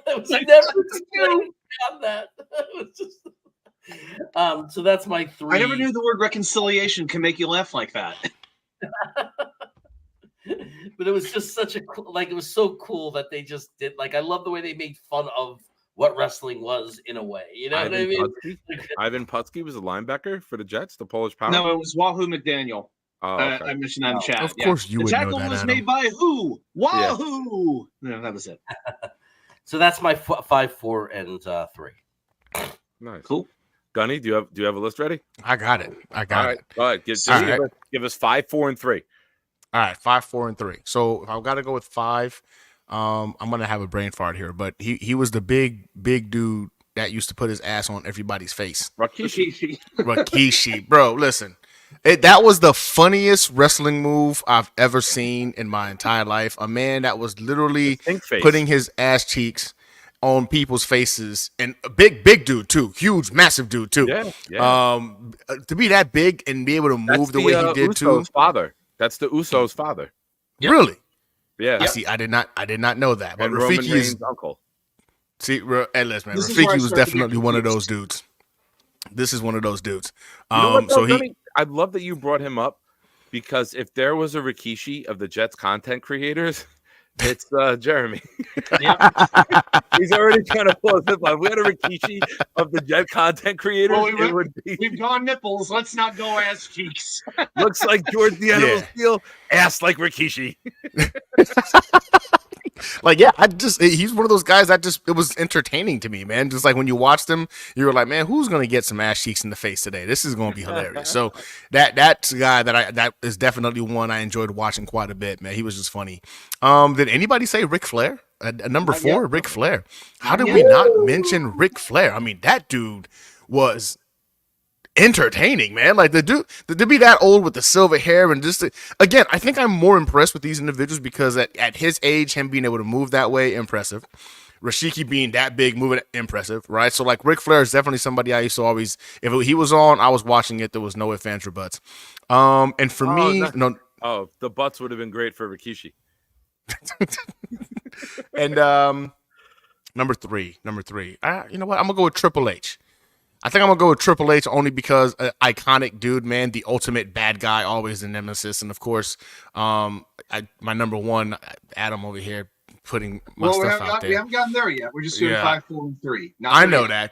It was never explained beyond that. It was just so that's my 3. I never knew the word reconciliation can make you laugh like that. But it was just such it was so cool that they just did. Like, I love the way they made fun of what wrestling was in a way. You know what I mean? Ivan Putski was a linebacker for the Jets, the Polish Power? No, it was Wahoo McDaniel. Oh, okay. I mentioned that in chat. Of course you would know that, The tackle was Adam. made by who? Wahoo! Yeah. No, that was it. So that's my 5, 4, and 3. Nice. Cool. Gunny, do you have a list ready? I got it. All right. Go ahead. Give us 5, 4, and 3. All right, 5, 4, and 3. So if I've got to go with 5, I'm gonna have a brain fart here, but he was the big dude that used to put his ass on everybody's face. Rikishi, bro. Listen, that was the funniest wrestling move I've ever seen in my entire life. A man that was literally putting his ass cheeks on people's faces, and a big dude too, huge, massive dude too. Yeah. To be that big and be able to move the way he did Usos too. Father. That's the Usos' father. Yep. Really? Yeah. See, I did not know that. But and Roman Rafiki Reigns' is uncle. See, hey, listen, man. Rafiki was definitely one of those dudes. This is one of those dudes. You know what, though, I love that you brought him up, because if there was a Rikishi of the Jets content creators, it's Jeremy. He's already trying to pull us up. If we had a Rikishi of the Jet content creators, it would be. We've gone nipples. Let's not go ass cheeks. Looks like George the Animal Steel, ass like Rikishi. Like, he's one of those guys that it was entertaining to me, man. Just like when you watched him, you were like, man, who's going to get some ass cheeks in the face today? This is going to be hilarious. So that's a guy that is definitely one I enjoyed watching quite a bit, man. He was just funny. Did anybody say Ric Flair? Number 4, Ric Flair. How did we not mention Ric Flair? I mean, that dude was entertaining, man. Like the dude to be that old with the silver hair and again, I think I'm more impressed with these individuals because at his age, him being able to move that way, impressive. Rashiki being that big, moving, impressive, right? So like Ric Flair is definitely somebody I used to always, if he was on, I was watching it. There was no ifs, ands, or buts. And for me, the butts would have been great for Rikishi. And number three. You know what? I'm gonna go with Triple H. I think I'm going to go with Triple H only because iconic dude, man, the ultimate bad guy, always the nemesis. And, of course, my number 1, Adam over here, putting my stuff out there. We haven't gotten there yet. We're just doing 5, 4, and 3. I know that.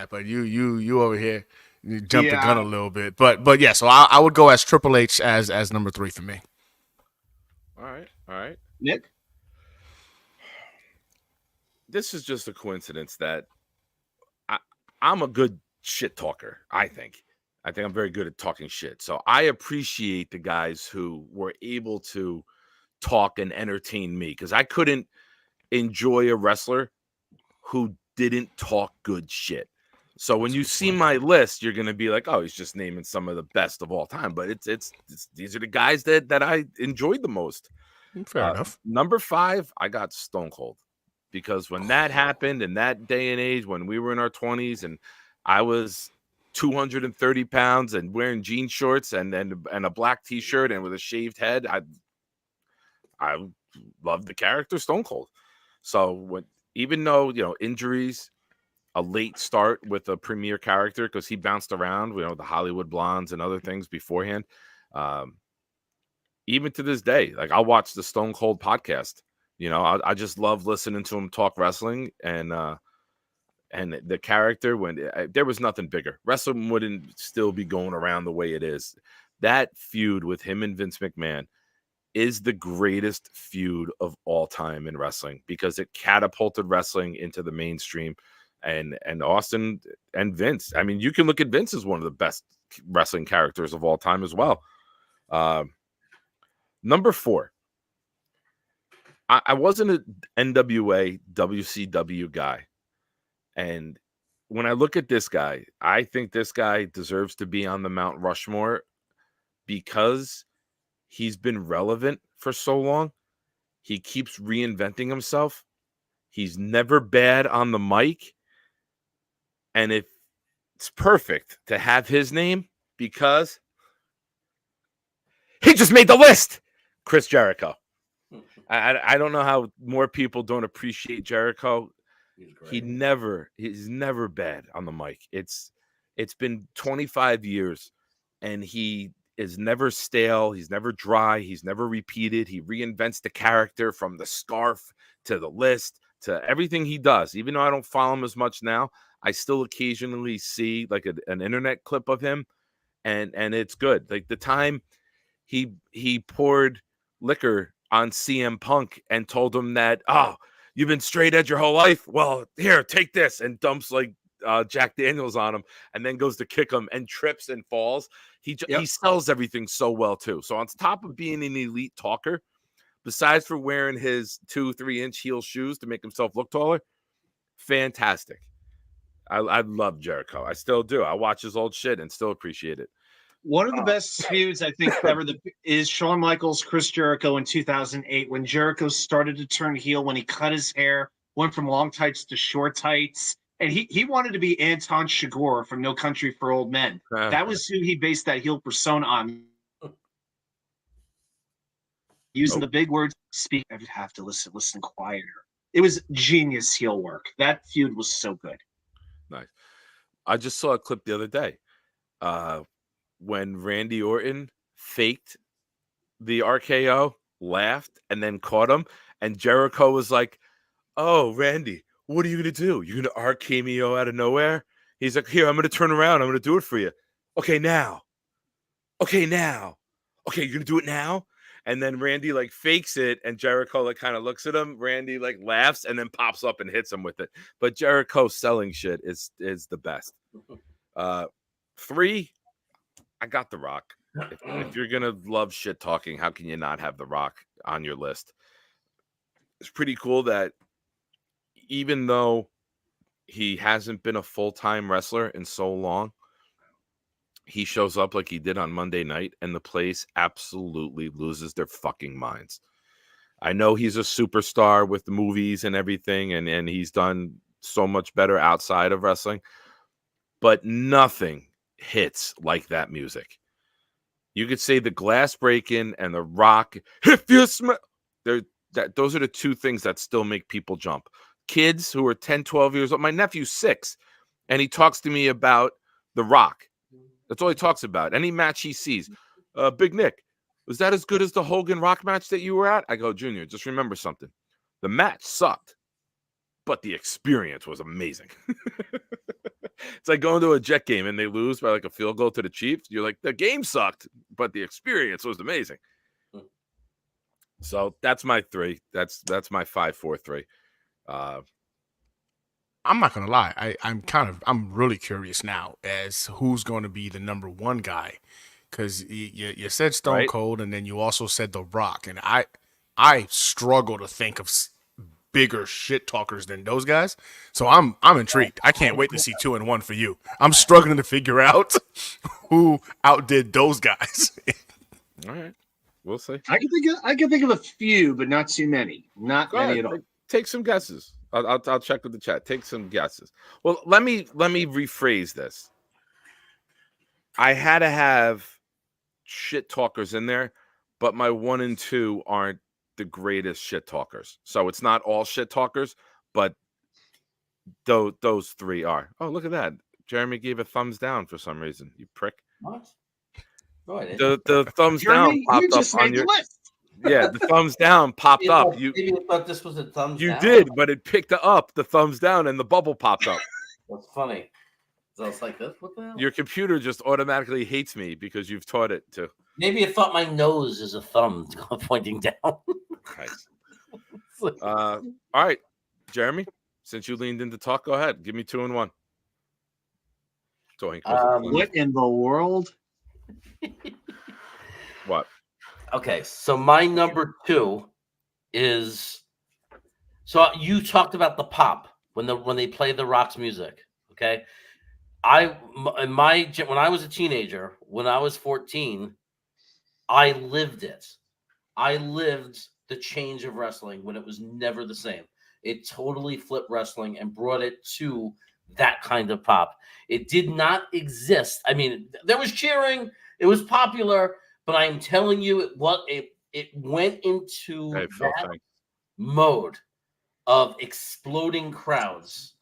But you over here, you jumped the gun a little bit. But yeah, so I would go as Triple H as number 3 for me. All right. Nick? This is just a coincidence that I'm a good shit talker, I think. I'm very good at talking shit. So I appreciate the guys who were able to talk and entertain me, because I couldn't enjoy a wrestler who didn't talk good shit. So when you see my list, you're going to be like, oh, he's just naming some of the best of all time. But it's these are the guys that I enjoyed the most. Fair enough. Number 5, I got Stone Cold. Because when that happened in that day and age, when we were in our 20s and I was 230 pounds and wearing jean shorts and a black T-shirt and with a shaved head, I loved the character Stone Cold. So even though, injuries, a late start with a premier character because he bounced around, the Hollywood Blondes and other things beforehand. Even to this day, like I'll watch the Stone Cold podcast. I just love listening to him talk wrestling and the character. When there was nothing bigger, wrestling wouldn't still be going around the way it is. That feud with him and Vince McMahon is the greatest feud of all time in wrestling because it catapulted wrestling into the mainstream. And Austin and Vince. I mean, you can look at Vince as one of the best wrestling characters of all time as well. Number 4. I wasn't an NWA, WCW guy. And when I look at this guy, I think this guy deserves to be on the Mount Rushmore because he's been relevant for so long. He keeps reinventing himself. He's never bad on the mic. And it's perfect to have his name because he just made the list. Chris Jericho. I don't know how more people don't appreciate Jericho. He's never bad on the mic. It's been 25 years and he is never stale. He's never dry. He's never repeated. He reinvents the character from the scarf to the list to everything he does. Even though I don't follow him as much now, I still occasionally see like an internet clip of him and it's good. Like the time he poured liquor on CM Punk and told him that, oh, you've been straight edge your whole life. Well, here, take this, and dumps like Jack Daniels on him and then goes to kick him and trips and falls. He sells everything so well too. So on top of being an elite talker, besides for wearing his 2-3 inch heel shoes to make himself look taller, fantastic. I love Jericho. I still do. I watch his old shit and still appreciate it. One of the best feuds I think ever is Shawn Michaels, Chris Jericho in 2008 when Jericho started to turn heel when he cut his hair, went from long tights to short tights, and he wanted to be Anton Chigurh from No Country for Old Men. That was who he based that heel persona on. Using the big words, speak. I would have to listen quieter. It was genius heel work. That feud was so good. Nice. I just saw a clip the other day when Randy Orton faked the RKO, laughed, and then caught him. And Jericho was like, "Oh, Randy, what are you going to do? You're going to RKO out of nowhere?" He's like, "Here, I'm going to turn around. I'm going to do it for you." Okay, now. Okay, you're going to do it now? And then Randy like fakes it, and Jericho like kind of looks at him. Randy like laughs and then pops up and hits him with it. But Jericho selling shit is the best. 3, I got The Rock. If you're gonna love shit talking, how can you not have The Rock on your list? It's pretty cool that even though he hasn't been a full-time wrestler in so long, he shows up like he did on Monday night, and the place absolutely loses their fucking minds. I know he's a superstar with the movies and everything, and he's done so much better outside of wrestling, but nothing hits like that music. You could say the glass breaking and the Rock, if you smell, those are the two things that still make people jump. Kids who are 10, 12 years old. My nephew's 6, and he talks to me about the Rock. That's all he talks about. Any match he sees. Big Nick, was that as good as the Hogan Rock match that you were at? I go, Junior, just remember something. The match sucked, but the experience was amazing. It's like going to a Jet game and they lose by like a field goal to the Chiefs. You're like, the game sucked, but the experience was amazing. So that's my 3. That's my 5, 4, 3. I'm not gonna lie. I'm really curious now as who's going to be the number 1 guy, because you said Stone Cold and then you also said The Rock, and I struggle to think of bigger shit talkers than those guys. So I'm intrigued. I can't wait to see 2 and 1 for you. I'm struggling to figure out who outdid those guys. All right, we'll see. I can think of a few, but not too many. Not many at all. Take some guesses. I'll check with the chat. Take some guesses. Well, let me rephrase this. I had to have shit talkers in there, but my 1 and 2 aren't the greatest shit talkers. So it's not all shit talkers, but those 3 are. Oh, look at that. Jeremy gave a thumbs down for some reason. You prick. What? Oh, the thumbs down popped up on your list. Yeah, the thumbs down popped up. Maybe I thought this was a thumbs down. You did, but it picked up the thumbs down and the bubble popped up. That's funny. So it's like this. What the hell? Your computer just automatically hates me because you've taught it to. Maybe it thought my nose is a thumb pointing down. Nice. All right, Jeremy, since you leaned in to talk, go ahead. Give me 2 and 1. What in the world? What? Okay, so my number 2 is. So you talked about the pop when they play the Rock's music. Okay, when I was a teenager, when I was 14, I lived it. I lived the change of wrestling when it was never the same. It totally flipped wrestling and brought it to that kind of pop. It did not exist. I mean, there was cheering. It was popular. But I'm telling you, it went into that mode of exploding crowds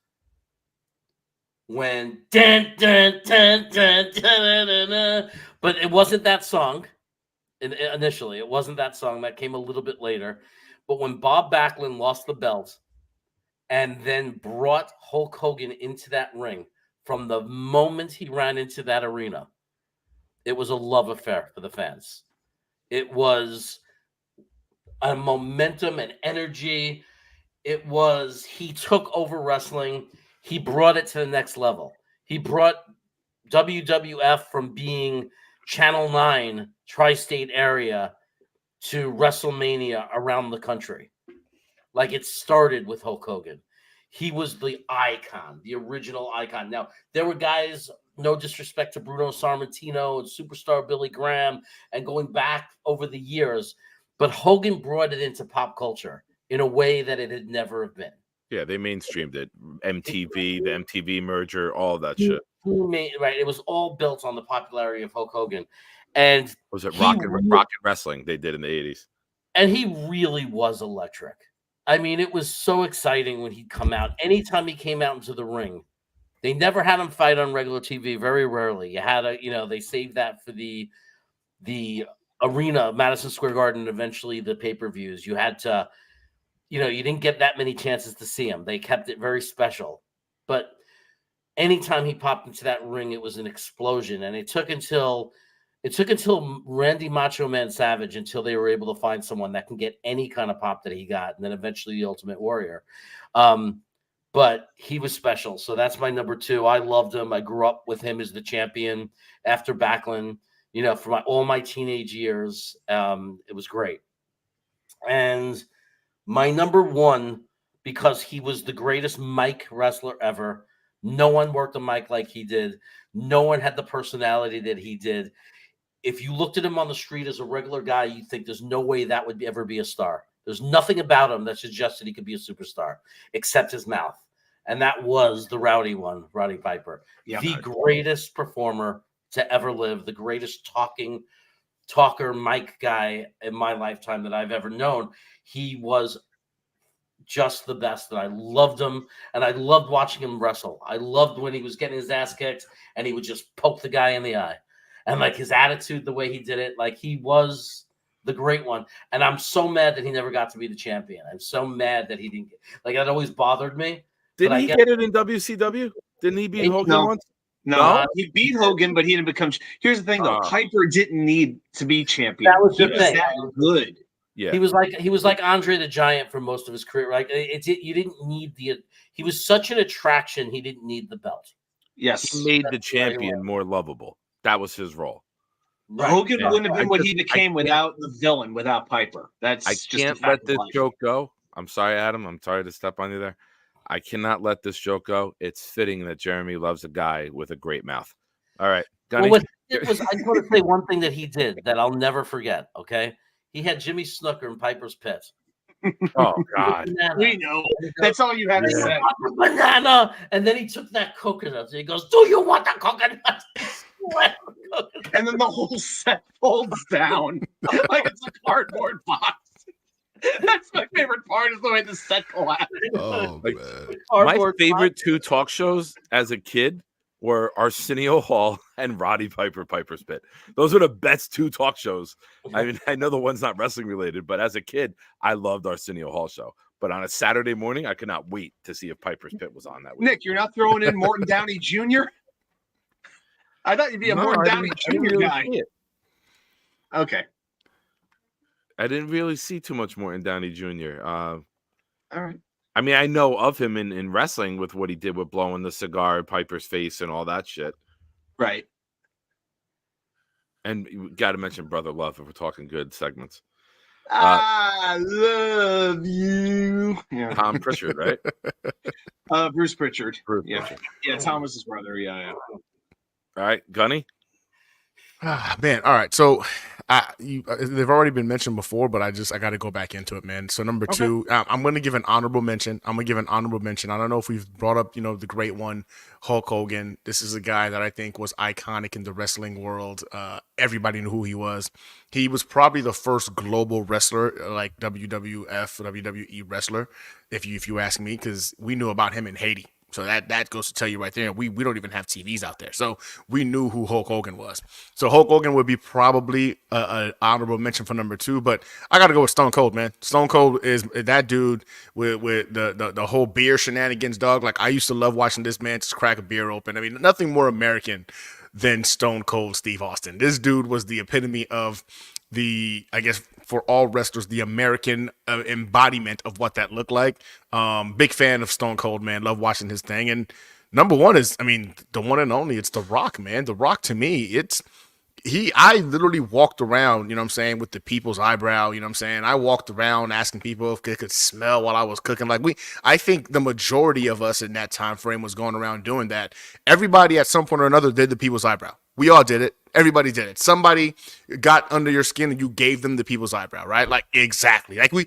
when dun, dun, dun, dun, dun, dun, dun, dun. But it wasn't that song. Initially, it wasn't that song. That came a little bit later. But when Bob Backlund lost the belt and then brought Hulk Hogan into that ring, from the moment he ran into that arena, it was a love affair for the fans. It was a momentum and energy. He took over wrestling. he brought it to the next level. He brought WWF from being Channel 9 tri-state area to WrestleMania around the country. Like, it started with Hulk Hogan. He was the icon, the original icon. Now, there were guys, no disrespect to Bruno Sammartino and superstar Billy Graham and going back over the years, but Hogan brought it into pop culture in a way that it had never been. Yeah, they mainstreamed it. MTV, the MTV merger, all that shit. Right. It was all built on the popularity of Hulk Hogan. And was it Rock and Wrestling they did in the 80s? And he really was electric. I mean, it was so exciting when he'd come out. Anytime he came out into the ring, they never had him fight on regular TV. Very rarely. You had they saved that for the arena, Madison Square Garden, eventually the pay-per-views. You had to, you didn't get that many chances to see him. They kept it very special. But anytime he popped into that ring, it was an explosion. And it took until Randy Macho Man Savage until they were able to find someone that can get any kind of pop that he got, and then eventually the Ultimate Warrior. But he was special. So that's my number 2. I loved him. I grew up with him as the champion after Backlund, for all my teenage years. It was great. And my number 1, because he was the greatest mic wrestler ever. No one worked a mic like he did. No one had the personality that he did. If you looked at him on the street as a regular guy, you'd think there's no way that would ever be a star. There's nothing about him that suggested he could be a superstar, except his mouth. And that was the rowdy one, Roddy Piper. Yeah, the greatest performer to ever live, the greatest talker, mic guy in my lifetime that I've ever known. He was just the best, and I loved him, and I loved watching him wrestle. I loved when he was getting his ass kicked, and he would just poke the guy in the eye. And like his attitude, the way he did it, like he was the great one. And I'm so mad that he never got to be the champion. I'm so mad that he didn't that always bothered me. Didn't he get it in WCW? Didn't he beat Hogan once? No, he beat Hogan, but he didn't become. Here's the thing, though. Piper didn't need to be champion. That was the thing. That good. Yeah, he was like Andre the Giant for most of his career. Like you didn't need he was such an attraction. He didn't need the belt. Yes, he made the champion more lovable. That was his role. Right. Hogan wouldn't have been what he became without the villain, without Piper. I can't let this joke go. I'm sorry, Adam. I'm sorry to step on you there. I cannot let this joke go. It's fitting that Jeremy loves a guy with a great mouth. All right, Gunny. Well, I just want to say one thing that he did that I'll never forget. Okay, he had Jimmy Snooker in Piper's Pit. Oh God, we know. That's all you had to say. Banana, and then he took that coconut. And he goes, "Do you want the coconut?" And then the whole set folds down like it's a cardboard box. That's my favorite part, is the way the set collapsed. Oh, man. My favorite 2 talk shows as a kid were Arsenio Hall and Roddy Piper's Pit. Those are the best 2 talk shows. I mean, I know the one's not wrestling related, but as a kid, I loved Arsenio Hall show. But on a Saturday morning, I could not wait to see if Piper's Pit was on that week. Nick, you're not throwing in Morton Downey Jr.? I thought you'd be a Morton Downey Jr. guy. Okay. I didn't really see too much Morton Downey Jr. All right. I mean, I know of him in wrestling with what he did with blowing the cigar at Piper's face and all that shit. Right. And you got to mention Brother Love if we're talking good segments. I love you. Yeah. Tom Pritchard, right? Bruce Pritchard. Pritchard. Yeah, Thomas's brother. Yeah. All right, Gunny. Man, all right. So they've already been mentioned before, but I got to go back into it, man. So number 2, I'm going to give an honorable mention. I don't know if we've brought up, the great one, Hulk Hogan. This is a guy that I think was iconic in the wrestling world. Everybody knew who he was. He was probably the first global wrestler, like WWF, WWE wrestler, if you ask me, because we knew about him in Haiti. So that goes to tell you right there, we don't even have TVs out there. So we knew who Hulk Hogan was. So Hulk Hogan would be probably an honorable mention for number 2, but I got to go with Stone Cold, man. Stone Cold is that dude with the whole beer shenanigans, dog. Like, I used to love watching this man just crack a beer open. I mean, nothing more American than Stone Cold Steve Austin. This dude was the epitome of I guess for all wrestlers, the American embodiment of what that looked like. Big fan of Stone Cold, man. Love watching his thing. And number one is, I mean, the one and only, it's The Rock, man. The Rock, to me, I literally walked around, you know what I'm saying, with the people's eyebrow, you know what I'm saying? I walked around asking people if they could smell while I was cooking. I think the majority of us in that time frame was going around doing that. Everybody at some point or another did the people's eyebrow. We all did it. Everybody did it. Somebody got under your skin and you gave them the people's eyebrow, right? Like, exactly. Like we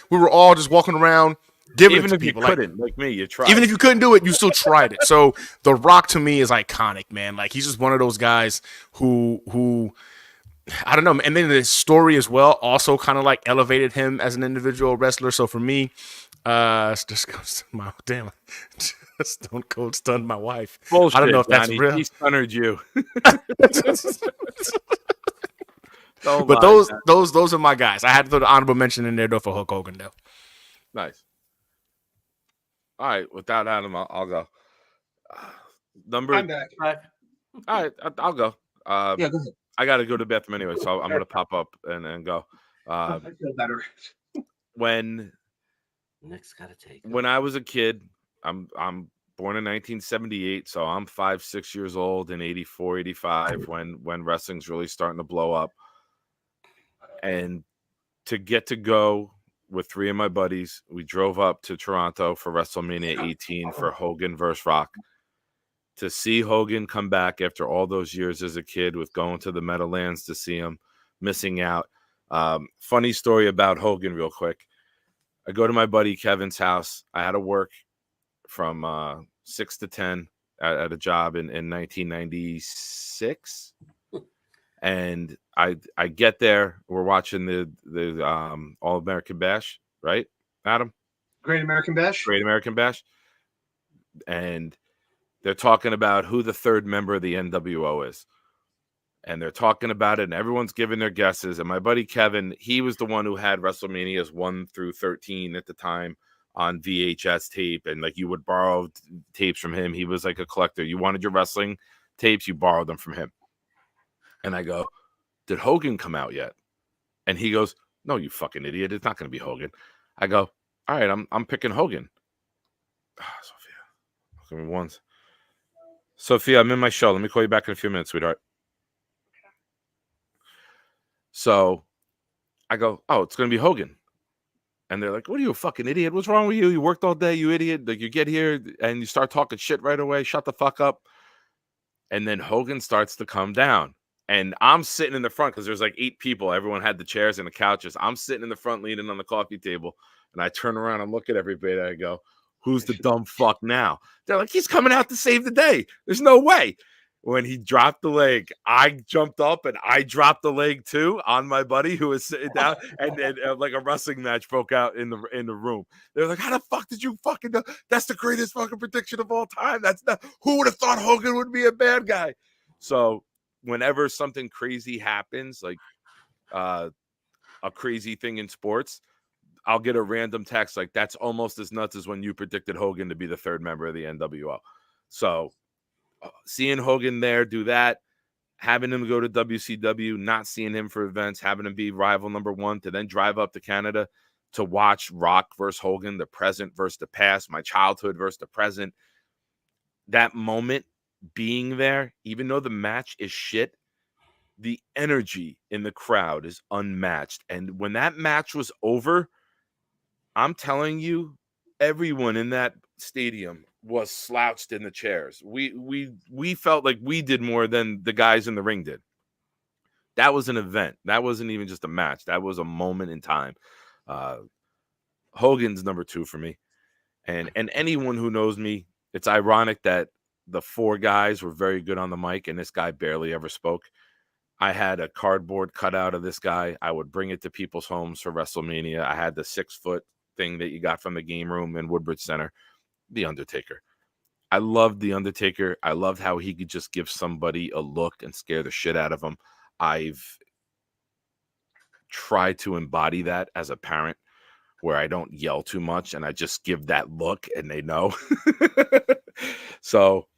were all just walking around giving even it to if people. You couldn't, like me, you tried. Even if you couldn't do it, you still tried it. So The Rock to me is iconic, man. Like, he's just one of those guys who I don't know. And then the story as well also kind of like elevated him as an individual wrestler. So for me, it's just goes to my damn Stone Cold stunned my wife. Bullshit, I don't know if that's Johnny. real. He stunnered you. But those are my guys. I had to throw the honorable mention in there though for Hulk Hogan though. Nice. All right, without Adam, I'll go. Number. I'm back. All right, I'll go. Yeah, go ahead. I got to go to the bathroom anyway, so I'm going to pop up and go. I feel better. When Nick's got to take. When I was a kid, I'm born in 1978, so I'm 5-6 years old in 84, 85 when wrestling's really starting to blow up. And to get to go with 3 of my buddies, we drove up to Toronto for WrestleMania 18 for Hogan versus Rock. To see Hogan come back after all those years as a kid with going to the Meadowlands to see him, missing out. Funny story about Hogan real quick. I go to my buddy Kevin's house. I had to work from 6 to 10 at a job in 1996. And I get there. We're watching the All-American Bash, right, Adam? Great American Bash? Great American Bash. And they're talking about who the third member of the NWO is. And they're talking about it, and everyone's giving their guesses. And my buddy Kevin, he was the one who had WrestleManias 1 through 13 at the time on VHS tape. And, like, you would borrow tapes from him. He was like a collector. You wanted your wrestling tapes, you borrowed them from him. And I go, did Hogan come out yet? And he goes, no, you fucking idiot. It's not going to be Hogan. I go, all right, I'm picking Hogan. Sophia. Give me once. Sophia, I'm in my show. Let me call you back in a few minutes, sweetheart. So I go, oh, it's going to be Hogan. And they're like, what are you, a fucking idiot? What's wrong with you? You worked all day, you idiot. Like, you get here and you start talking shit right away. Shut the fuck up. And then Hogan starts to come down. And I'm sitting in the front because there's like 8 people. Everyone had the chairs and the couches. I'm sitting in the front leaning on the coffee table. And I turn around and look at everybody. And I go, who's the dumb fuck now? They're like, he's coming out to save the day. There's no way. When he dropped the leg, I jumped up and I dropped the leg too on my buddy who was sitting down, and like a wrestling match broke out in the room. They're like, "How the fuck did you fucking know? That's the greatest fucking prediction of all time. That's not who would have thought Hogan would be a bad guy." So whenever something crazy happens, like a crazy thing in sports, I'll get a random text like, "That's almost as nuts as when you predicted Hogan to be the third member of the NWO." So seeing Hogan there do that, having him go to WCW, not seeing him for events, having him be rival number 1, to then drive up to Canada to watch Rock versus Hogan, the present versus the past, my childhood versus the present. That moment being there, even though the match is shit, the energy in the crowd is unmatched. And when that match was over, I'm telling you, everyone in that stadium was slouched in the chairs. We felt like we did more than the guys in the ring did. That was an event. That wasn't even just a match. That was a moment in time. Hogan's number 2 for me. And anyone who knows me, it's ironic that the 4 guys were very good on the mic and this guy barely ever spoke. I had a cardboard cutout of this guy. I would bring it to people's homes for WrestleMania. I had the 6-foot thing that you got from the game room in Woodbridge Center. The Undertaker. I loved The Undertaker. I loved how he could just give somebody a look and scare the shit out of them. I've tried to embody that as a parent where I don't yell too much and I just give that look and they know. So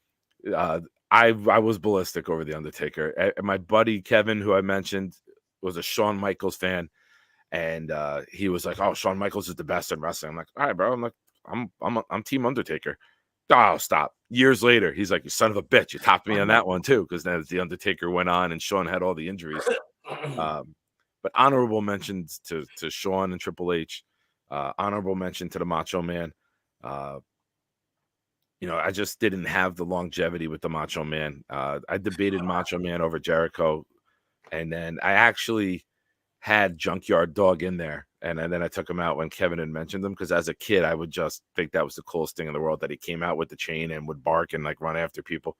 I was ballistic over The Undertaker. And my buddy Kevin, who I mentioned, was a Shawn Michaels fan, and he was like, "Oh, Shawn Michaels is the best in wrestling." I'm like, "All right, bro." I'm like, "I'm Team Undertaker." Oh, stop. Years later, he's like, "You son of a bitch, you topped me on that one too," because then as the Undertaker went on and Shawn had all the injuries. But honorable mentions to Shawn and Triple H. Honorable mention to the Macho Man. I just didn't have the longevity with the Macho Man. I debated Macho Man over Jericho, and then I actually had Junkyard Dog in there, and then I took him out when Kevin had mentioned him, because as a kid I would just think that was the coolest thing in the world, that he came out with the chain and would bark and like run after people.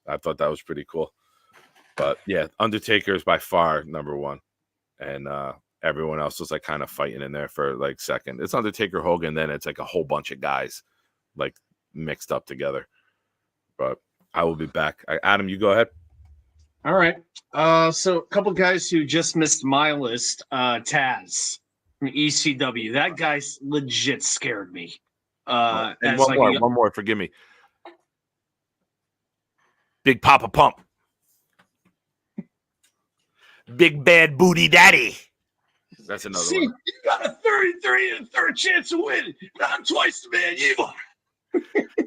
I thought that was pretty cool. But yeah, Undertaker is by far number one, and everyone else was like kind of fighting in there for like second. It's Undertaker, Hogan, then it's like a whole bunch of guys like mixed up together. But I will be back. Adam, you go ahead. All right. So a couple guys who just missed my list. Taz from ECW. That guy legit scared me. And one more. Forgive me. Big Papa Pump. Big Bad Booty Daddy. That's another one. You got a 33 and a third chance to win. Not twice the man you are.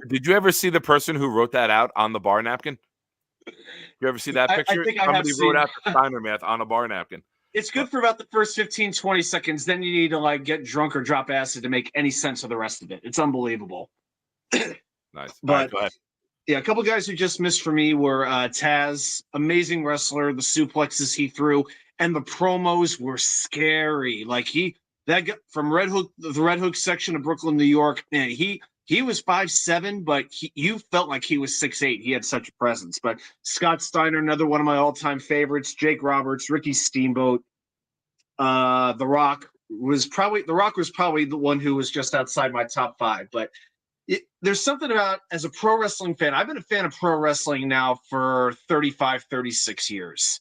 Did you ever see the person who wrote that out on the bar napkin? You ever see that picture? I think Somebody wrote out the Steiner math on a bar napkin. It's good for about the first 15, 20 seconds. Then you need to like get drunk or drop acid to make any sense of the rest of it. It's unbelievable. Nice. But right, go ahead. Yeah, a couple guys who just missed for me were Taz, amazing wrestler, the suplexes he threw, and the promos were scary. Like that guy from the Red Hook section of Brooklyn, New York, man, he was 5'7", but you felt like he was 6'8". He had such a presence. But Scott Steiner, another one of my all-time favorites, Jake Roberts, Ricky Steamboat, The Rock was probably the one who was just outside my top 5. But there's something about, as a pro wrestling fan, I've been a fan of pro wrestling now for 35, 36 years.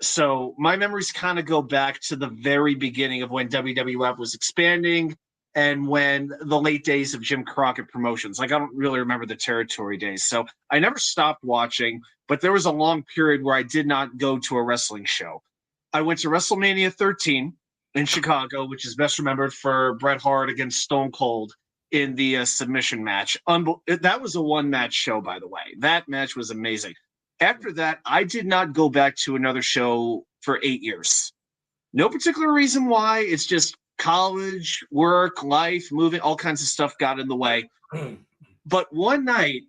So my memories kind of go back to the very beginning of when WWF was expanding and when the late days of Jim Crockett Promotions. Like, I don't really remember the territory days. So I never stopped watching, but there was a long period where I did not go to a wrestling show. I went to WrestleMania 13 in Chicago, which is best remembered for Bret Hart against Stone Cold in the submission match. That was a one-match show, by the way. That match was amazing. After that, I did not go back to another show for 8 years. No particular reason why. It's just college, work, life, moving, all kinds of stuff got in the way. But one night,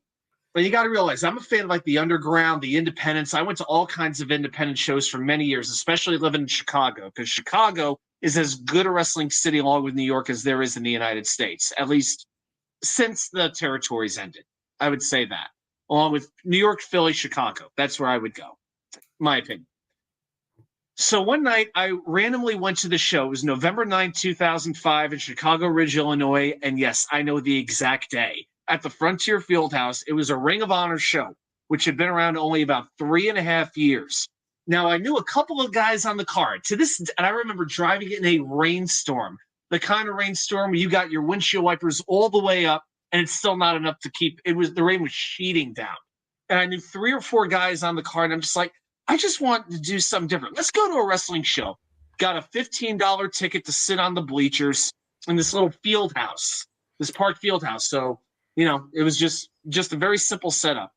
well, you got to realize I'm a fan of like the underground, the independents. I went to all kinds of independent shows for many years, especially living in Chicago, because Chicago is as good a wrestling city along with New York as there is in the United States, at least since the territories ended. I would say that, along with New York, Philly, Chicago. That's where I would go, my opinion. So one night I randomly went to the show. It was November 9, 2005 in Chicago Ridge, Illinois. And yes, I know the exact day. At the Frontier Fieldhouse, it was a Ring of Honor show, which had been around only about 3.5 years. Now, I knew a couple of guys on the card. And I remember driving in a rainstorm, the kind of rainstorm where you got your windshield wipers all the way up, and it's still not enough to keep. The rain was sheeting down. And I knew 3 or 4 guys on the card, and I'm just like, I just want to do something different. Let's go to a wrestling show. Got a $15 ticket to sit on the bleachers in this little field house, this park field house. So, it was just a very simple setup.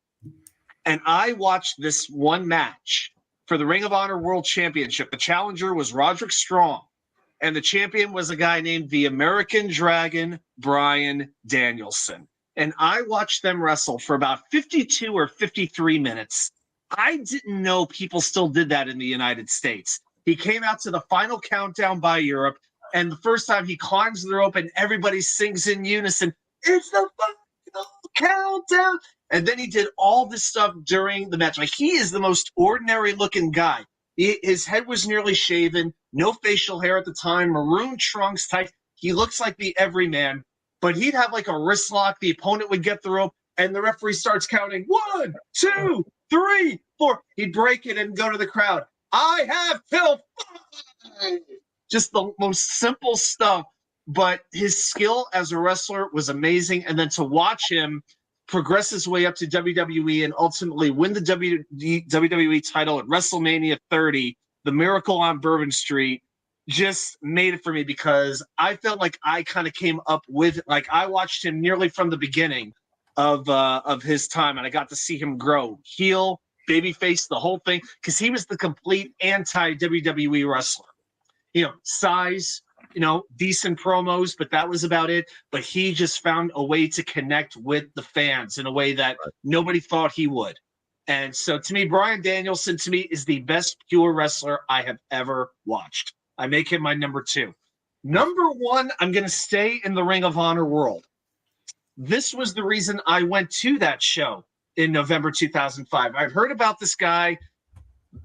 And I watched this one match for the Ring of Honor World Championship. The challenger was Roderick Strong, and the champion was a guy named the American Dragon, Bryan Danielson. And I watched them wrestle for about 52 or 53 minutes. I didn't know people still did that in the United States. He came out to the final countdown by Europe, and the first time he climbs the rope and everybody sings in unison, "It's the final countdown." And then he did all this stuff during the match. Like, he is the most ordinary looking guy. His head was nearly shaven, no facial hair at the time, maroon trunks tight. He looks like the everyman, but he'd have like a wrist lock. The opponent would get the rope, and the referee starts counting 1, 2, 3, 4. He'd break it and go to the crowd. I have till 5. Just the most simple stuff. But his skill as a wrestler was amazing. And then to watch him progress his way up to WWE and ultimately win the WWE title at WrestleMania 30 the Miracle on Bourbon Street just made it for me because I felt like I kind of came up with, like, I watched him nearly from the beginning of his time, and I got to see him grow, heel, babyface, the whole thing, because he was the complete anti-WWE wrestler. Size, decent promos, but that was about it. But he just found a way to connect with the fans in a way that nobody thought he would. And so to me, Bryan Danielson to me is the best pure wrestler I have ever watched. I make him my number 2. Number 1, I'm going to stay in the Ring of Honor world. This was the reason I went to that show in November 2005. I've heard about this guy,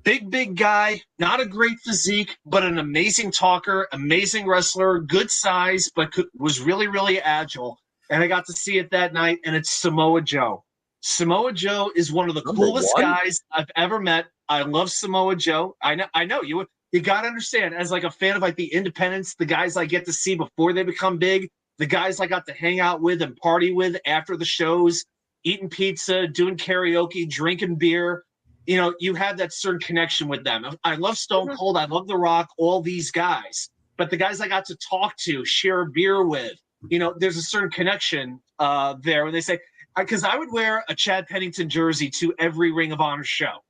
big guy, not a great physique, but an amazing talker, amazing wrestler, good size, but was really, really agile. And I got to see it that night, and it's Samoa Joe. Samoa Joe is one of the coolest guys I've ever met. I love Samoa Joe. I know you got to understand, as like a fan of like the independents, the guys I get to see before they become big, the guys I got to hang out with and party with after the shows, eating pizza, doing karaoke, drinking beer. You have that certain connection with them. I love Stone Cold. I love The Rock, all these guys. But the guys I got to talk to, share a beer with, there's a certain connection there when they say, because I would wear a Chad Pennington jersey to every Ring of Honor show.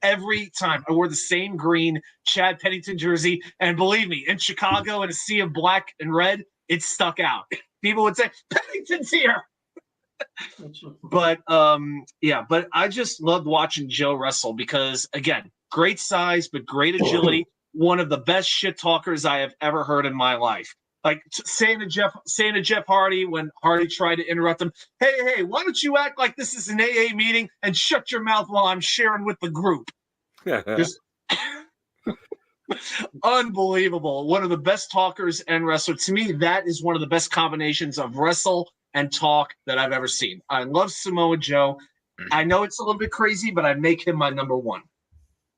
Every time I wore the same green Chad Pennington jersey. And believe me, in Chicago in a sea of black and red, it stuck out. People would say, Pennington's here. But but I just loved watching Joe wrestle because, again, great size, but great agility. One of the best shit talkers I have ever heard in my life. Like saying to Jeff Hardy when Hardy tried to interrupt him, hey, why don't you act like this is an AA meeting and shut your mouth while I'm sharing with the group? Just unbelievable. One of the best talkers and wrestlers. To me, that is one of the best combinations of wrestle and talk that I've ever seen. I love Samoa Joe. I know it's a little bit crazy, but I make him my number 1.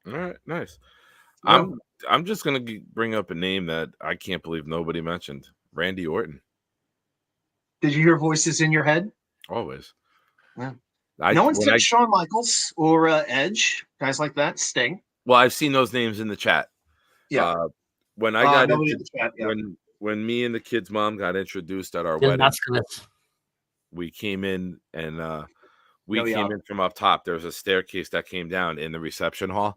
All right, nice. I'm just gonna bring up a name that I can't believe nobody mentioned. Randy Orton. Did you hear voices in your head? Always. Yeah. No one said Shawn Michaels or Edge, guys like that. Sting. Well, I've seen those names in the chat. Yeah. When I got into the chat, when me and the kid's mom got introduced at our wedding, we came in and we came in from up top. There was a staircase that came down in the reception hall.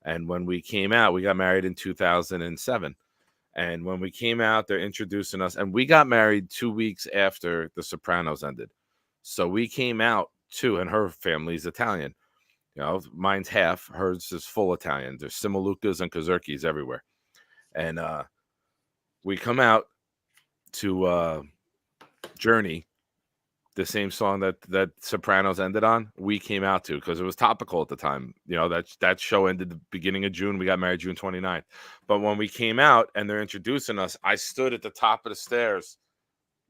And when we came out, we got married in 2007. And when we came out, they're introducing us. And we got married 2 weeks after The Sopranos ended. So we came out too, and her family's Italian. Mine's half. Hers is full Italian. There's Simalucas and Kazurkis everywhere. And we come out to Journey, the same song that Sopranos ended on. We came out to because it was topical at the time. That show ended the beginning of June. We got married June 29th. But when we came out and they're introducing us, I stood at the top of the stairs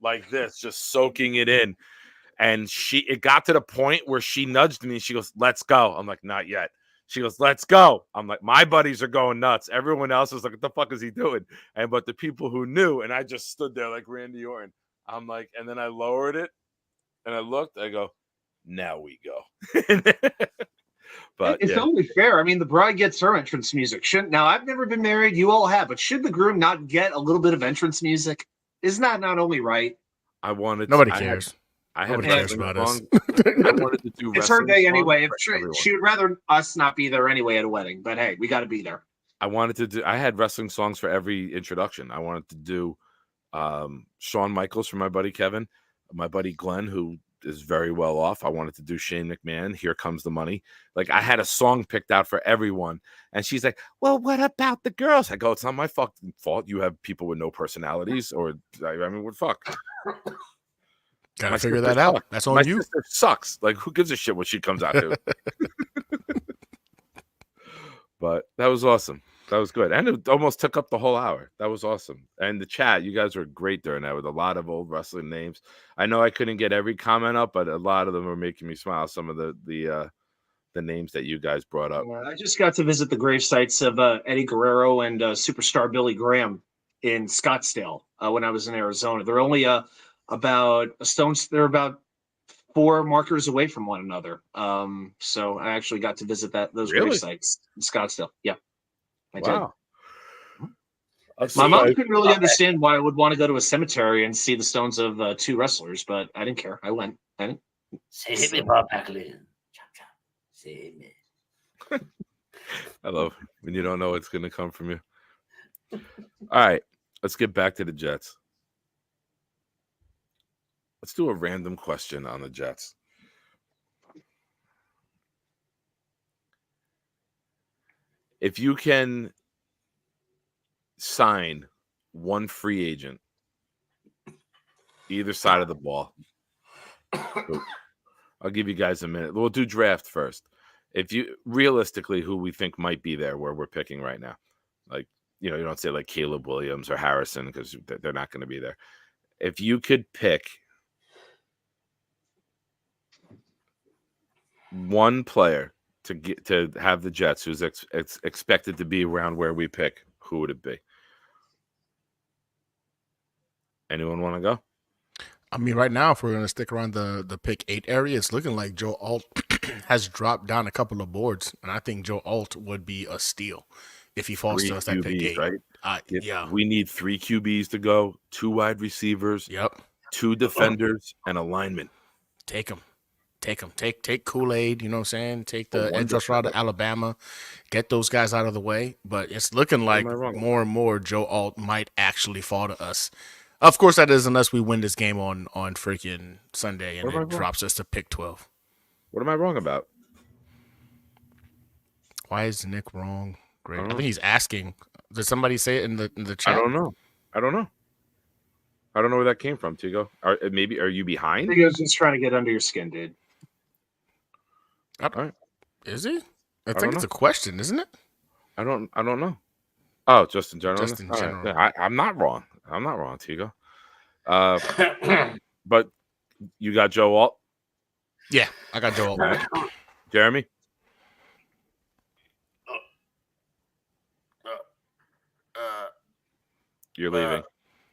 like this, just soaking it in. And it got to the point where she nudged me. She goes, "Let's go." I'm like, "Not yet." She goes, "Let's go." I'm like, my buddies are going nuts. Everyone else was like, "What the fuck is he doing?" But the people who knew, and I just stood there like Randy Orton. I'm like, and then I lowered it. And I looked, I go, "Now we go." But it's only fair. I mean, the bride gets her entrance music. Now, I've never been married. You all have. But should the groom not get a little bit of entrance music? Isn't that not only right? Nobody cares. Nobody cares about us. I wanted to do it's her day anyway. She would rather us not be there anyway at a wedding. But hey, we got to be there. I had wrestling songs for every introduction. I wanted to do Shawn Michaels for my buddy Kevin. My buddy Glenn, who is very well off. I wanted to do Shane McMahon. Here Comes the Money. Like, I had a song picked out for everyone. And she's like, "Well, what about the girls?" I go, "It's not my fucking fault. You have people with no personalities." Or, I mean, what fuck? Gotta figure that out. That's on you. My sister sucks. Like, who gives a shit what she comes out to? But that was awesome. That was good. And it almost took up the whole hour. That was awesome. And the chat, you guys were great during that with a lot of old wrestling names. I know I couldn't get every comment up, but a lot of them were making me smile. Some of the names that you guys brought up. I just got to visit the grave sites of Eddie Guerrero and superstar Billy Graham in Scottsdale when I was in Arizona. They're only about a stone's. They're about 4 markers away from one another. So I actually got to visit those grave sites in Scottsdale. Yeah. Wow. My mom couldn't really understand why I would want to go to a cemetery and see the stones of two wrestlers, but I didn't care. I went. Save me, Bob Backlund. Save me. I love when you don't know what's going to come from you. All right, let's get back to the Jets. Let's do a random question on the Jets. If you can sign one free agent, either side of the ball, I'll give you guys a minute. We'll do draft first. If you realistically, who we think might be there where we're picking right now, like, you don't say like Caleb Williams or Harrison because they're not going to be there. If you could pick one player to have the Jets who's expected to be around where we pick, who would it be? Anyone want to go? I mean, right now, if we're going to stick around the pick 8 area, it's looking like Joe Alt has dropped down a couple of boards, and I think Joe Alt would be a steal if he falls to us at pick 8. Right? Yeah. We need 3 QBs to go, 2 wide receivers, 2 defenders, and a lineman. Take them. Take Kool-Aid, you know what I'm saying? Take the edge rush out of Alabama. Get those guys out of the way. But it's looking like more and more Joe Alt might actually fall to us. Of course that is, unless we win this game on freaking Sunday and it drops us to pick 12. What am I wrong about? Why is Nick wrong? Great. I think he's asking. Did somebody say it in the chat? I don't know. I don't know where that came from, Tigo. Are you behind? I think I was just trying to get under your skin, dude. All right. Is he? I think it's a question, isn't it? I don't know. Oh, just in general. Just in general. Right. I'm not wrong. I'm not wrong, Tigo. But you got Joe Alt? Yeah, I got Joe Alt. Jeremy? You're leaving.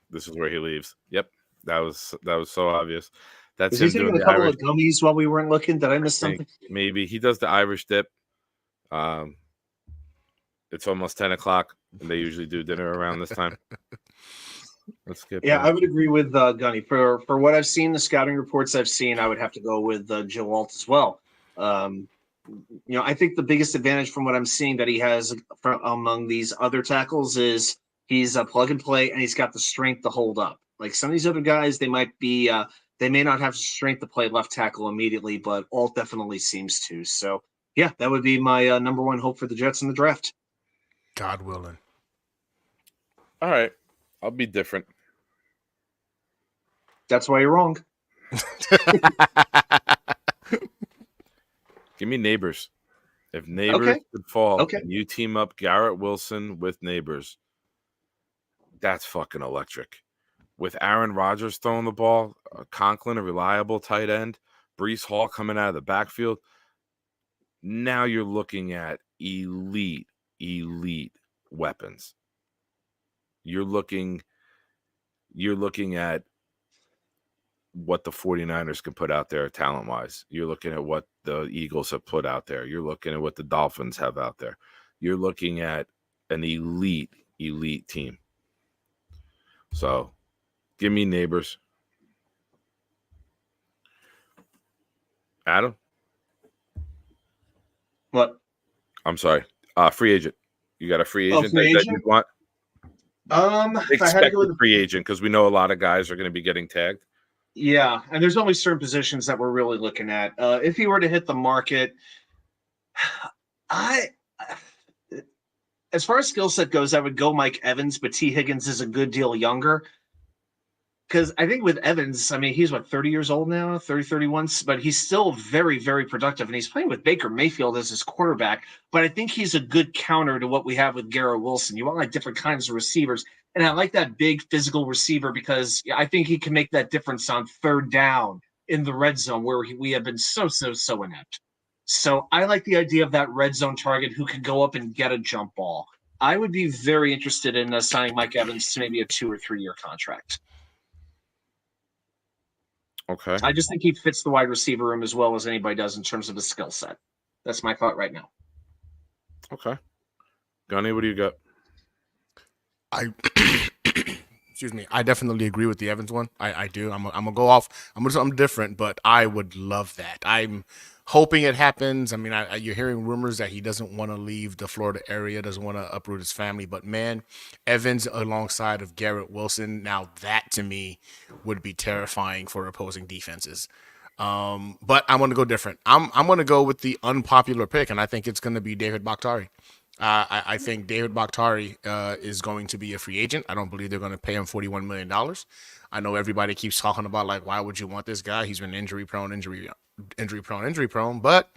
This is where he leaves. Yep. That was so obvious. That's him doing a couple of gummies while we weren't looking. Did I miss something? Maybe he does the Irish dip. It's almost 10 o'clock, and they usually do dinner around this time. Let's skip. Yeah, I would agree with Gunny. For what I've seen, the scouting reports I've seen, I would have to go with Joe Alt as well. I think the biggest advantage from what I'm seeing that he has among these other tackles is he's a plug and play, and he's got the strength to hold up. Like some of these other guys, they may not have strength to play left tackle immediately, but Alt definitely seems to. So, yeah, that would be my number one hope for the Jets in the draft. God willing. All right. I'll be different. That's why you're wrong. Give me Neighbors. If Neighbors could fall, and you team up Garrett Wilson with Neighbors, that's fucking electric. With Aaron Rodgers throwing the ball, Conklin, a reliable tight end, Breece Hall coming out of the backfield, now you're looking at elite weapons. You're looking at what the 49ers can put out there talent-wise. You're looking at what the Eagles have put out there. You're looking at what the Dolphins have out there. You're looking at an elite team. So, give me Neighbors. Adam? What? I'm sorry. Free agent. You got a free agent that you want? Expect a free agent because we know a lot of guys are going to be getting tagged. Yeah, and there's only certain positions that we're really looking at. If he were to hit the market, as far as skill set goes, I would go Mike Evans, but T. Higgins is a good deal younger. Because I think with Evans, I mean, he's 30 years old now, 30, 31, but he's still very, very productive. And he's playing with Baker Mayfield as his quarterback. But I think he's a good counter to what we have with Garrett Wilson. You want different kinds of receivers. And I like that big physical receiver because I think he can make that difference on third down in the red zone where we have been so inept. So I like the idea of that red zone target who can go up and get a jump ball. I would be very interested in signing Mike Evans to maybe a 2 or 3 year contract. Okay. I just think he fits the wide receiver room as well as anybody does in terms of his skill set. That's my thought right now. Okay. Gunny, what do you got? Excuse me. I definitely agree with the Evans one. I do. I'm gonna go off. I'm gonna do something different, but I would love that. I'm hoping it happens. I mean, you're hearing rumors that he doesn't want to leave the Florida area, doesn't want to uproot his family. But man, Evans alongside of Garrett Wilson, now that to me would be terrifying for opposing defenses. But I'm gonna go different. I'm gonna go with the unpopular pick, and I think it's gonna be David Bakhtiari. I think David Bakhtiari is going to be a free agent. I don't believe they're going to pay him $41 million. I know everybody keeps talking about, like, why would you want this guy? He's been injury prone. But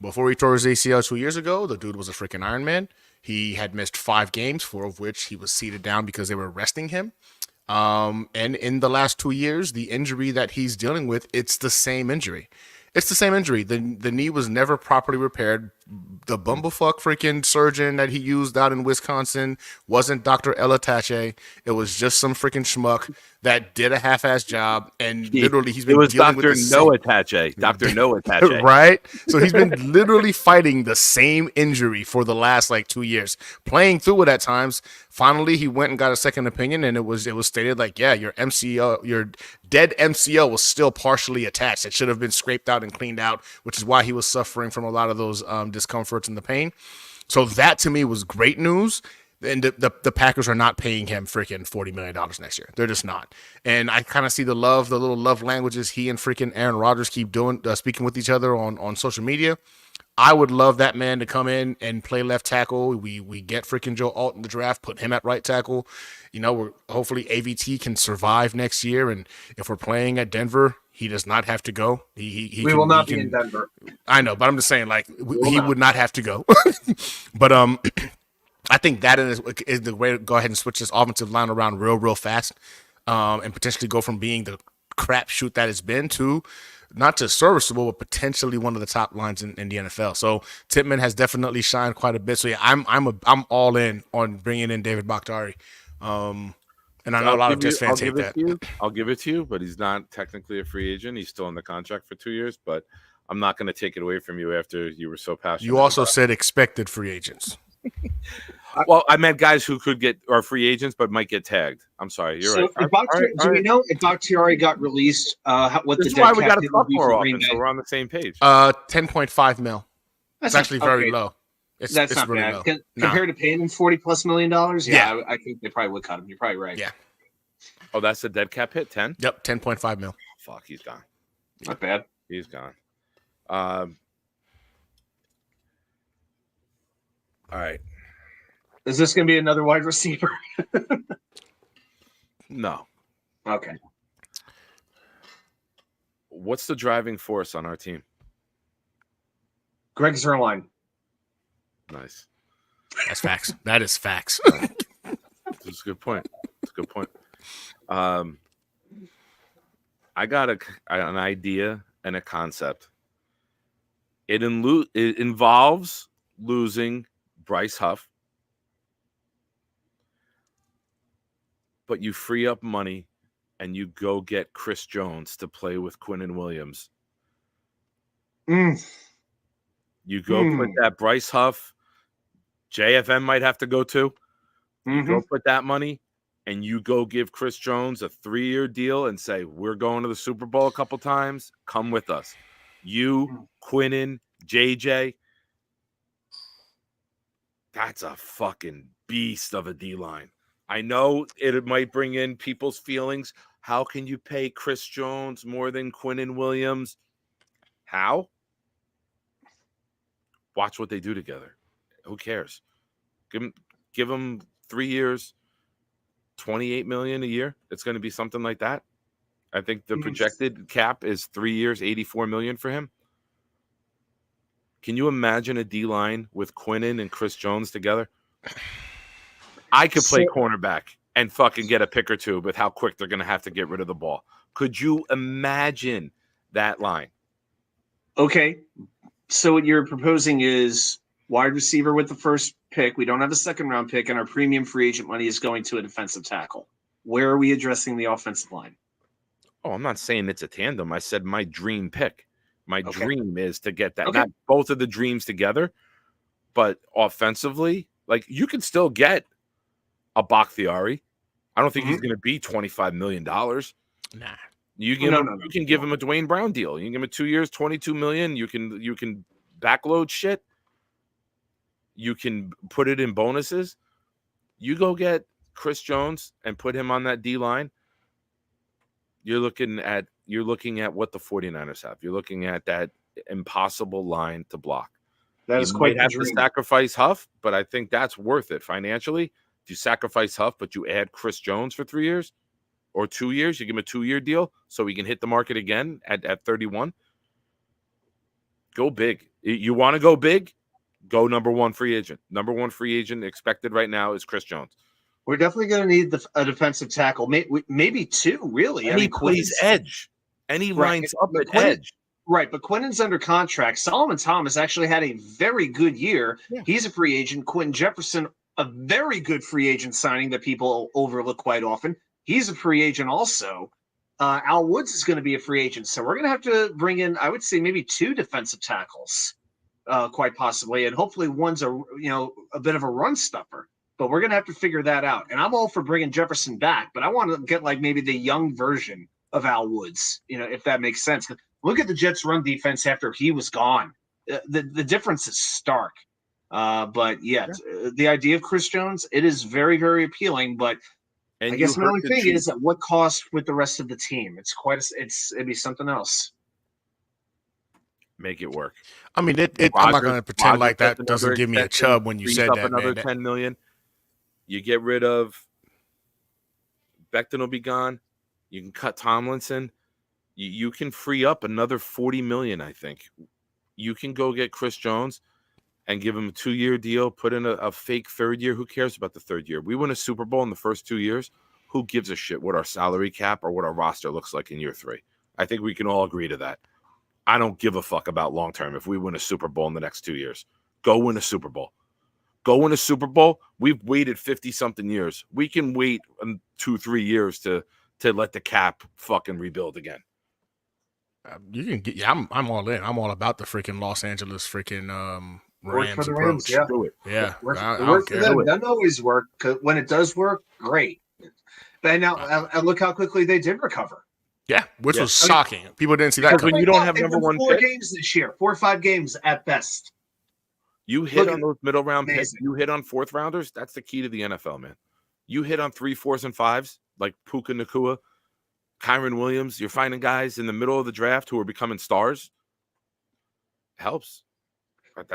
before he tore his ACL 2 years ago, the dude was a freaking Iron Man. He had missed 5 games, 4 of which he was seated down because they were resting him. And in the last 2 years, the injury that he's dealing with, it's the same injury. It's the same injury. The knee was never properly repaired. The bumblefuck freaking surgeon that he used out in Wisconsin wasn't Dr. Elatache. It was just some freaking schmuck that did a half-ass job, and literally he's been dealing with the same. Dr. Noatache. Right? So he's been literally fighting the same injury for the last 2 years, playing through it at times. Finally, he went and got a second opinion, and it was stated your MCL, your dead MCL was still partially attached. It should have been scraped out and cleaned out, which is why he was suffering from a lot of those discomforts and the pain. So that to me was great news. And the Packers are not paying him freaking $40 million next year. They're just not. And I kind of see the little love languages he and freaking Aaron Rodgers keep doing, speaking with each other on social media. I would love that man to come in and play left tackle. We get freaking Joe Alt in the draft, put him at right tackle. Hopefully AVT can survive next year. And if we're playing at Denver, he does not have to go. We will not be in Denver. I know, but I'm just saying, he would not have to go. But I think that is the way to go ahead and switch this offensive line around real fast, and potentially go from being the crapshoot that it's been to not just serviceable, but potentially one of the top lines in the NFL. So Tippmann has definitely shined quite a bit. So yeah, I'm all in on bringing in David Bakhtiari. And I know a lot of Jets fans hate that. I'll give it to you, but he's not technically a free agent. He's still in the contract for 2 years, but I'm not going to take it away from you after you were so passionate. You also said expected free agents. Well, I meant guys who are free agents but might get tagged. I'm sorry, you're right. Do we know if Bakhtiari got released? What That's why we got to talk more often, so we're on the same page. 10.5 mil. That's actually very low. It's not really bad low. Compared to paying him $40+ million. Yeah, I think they probably would cut him. You're probably right. Yeah. Oh, that's the dead cap hit. 10. Yep, 10.5 mil. Fuck, he's gone. Not bad. He's gone. All right. Is this going to be another wide receiver? No. Okay. What's the driving force on our team? Greg Zuerlein. Nice. That's facts. That is facts. That's a good point. I got an idea and a concept. It involves losing Bryce Huff, but you free up money and you go get Chris Jones to play with Quinnen Williams. You go put that Bryce Huff, JFM might have to go too. You go put that money and you go give Chris Jones a 3-year deal and say, we're going to the Super Bowl a couple times. Come with us. You, Quinnen, JJ. That's a fucking beast of a D-line. I know it might bring in people's feelings. How can you pay Chris Jones more than Quinnen Williams? How? Watch what they do together. Who cares? Give them 3 years, $28 million a year. It's going to be something like that. I think the projected cap is 3 years, $84 million for him. Can you imagine a D-line with Quinnen and Chris Jones together? I could play cornerback and fucking get a pick or two with how quick they're going to have to get rid of the ball. Could you imagine that line? Okay. So what you're proposing is wide receiver with the first pick. We don't have a second-round pick, and our premium free agent money is going to a defensive tackle. Where are we addressing the offensive line? Oh, I'm not saying it's a tandem. I said my dream pick. My dream is to get that. Okay. Not both of the dreams together, but offensively, Like you can still get a Bakhtiari. I don't think Mm-hmm. he's going to be $25 million. Nah. You No. can give him a Dwayne Brown deal. You can give him 2 years, $22 million. You can backload shit. You can put it in bonuses. You go get Chris Jones and put him on that D line. You're looking at what the 49ers have. You're looking at that impossible line to block. That is quite might have to sacrifice Huff, but I think that's worth it financially. If you sacrifice Huff, but you add Chris Jones for 3 years or 2 years, you give him a 2-year deal so he can hit the market again at 31. Go big. You want to go big? Go number one free agent. Number one free agent expected right now is Chris Jones. We're definitely going to need a defensive tackle, maybe two, really. And he plays edge. And he lines up at edge. Right, but Quinnen's under contract. Solomon Thomas actually had a very good year. Yeah. He's a free agent. Quentin Jefferson, a very good free agent signing that people overlook quite often. He's a free agent also. Al Woods is going to be a free agent. So we're going to have to bring in, I would say, maybe 2 defensive tackles, quite possibly. And hopefully one's a bit of a run stuffer. But we're going to have to figure that out. And I'm all for bringing Jefferson back, but I want to get like maybe the young version of Al Woods, if that makes sense. Look at the Jets' run defense after he was gone. The difference is stark. But the idea of Chris Jones, it is very, very appealing. But I guess my only thing is at what cost with the rest of the team? It'd be something else. Make it work. I mean, I'm not going to pretend like that doesn't give me a chub when you said that. Another $10 million. You get rid of Becton will be gone. You can cut Tomlinson. You can free up another $40 million, I think. You can go get Chris Jones and give him a 2-year deal, put in a fake 3rd year. Who cares about the 3rd year? We win a Super Bowl in the first 2 years. Who gives a shit what our salary cap or what our roster looks like in year 3? I think we can all agree to that. I don't give a fuck about long-term if we win a Super Bowl in the next 2 years. Go win a Super Bowl. Go win a Super Bowl. We've waited 50-something years. We can wait 2-3 years to let the cap fucking rebuild again. You can get. Yeah, I'm all in. I'm all about the freaking Los Angeles freaking Rams approach. Yeah. Do it. Yeah, I don't care. It doesn't always work. When it does work, great. But now, and look how quickly they did recover. Yeah, which was shocking. People didn't see that. When you don't have number one 4 games this year, 4 or 5 games at best. You hit on those middle round picks. You hit on 4th rounders. That's the key to the NFL, man. You hit on 3, 4s, and 5s like Puka Nacua, Kyron Williams. You're finding guys in the middle of the draft who are becoming stars. Helps.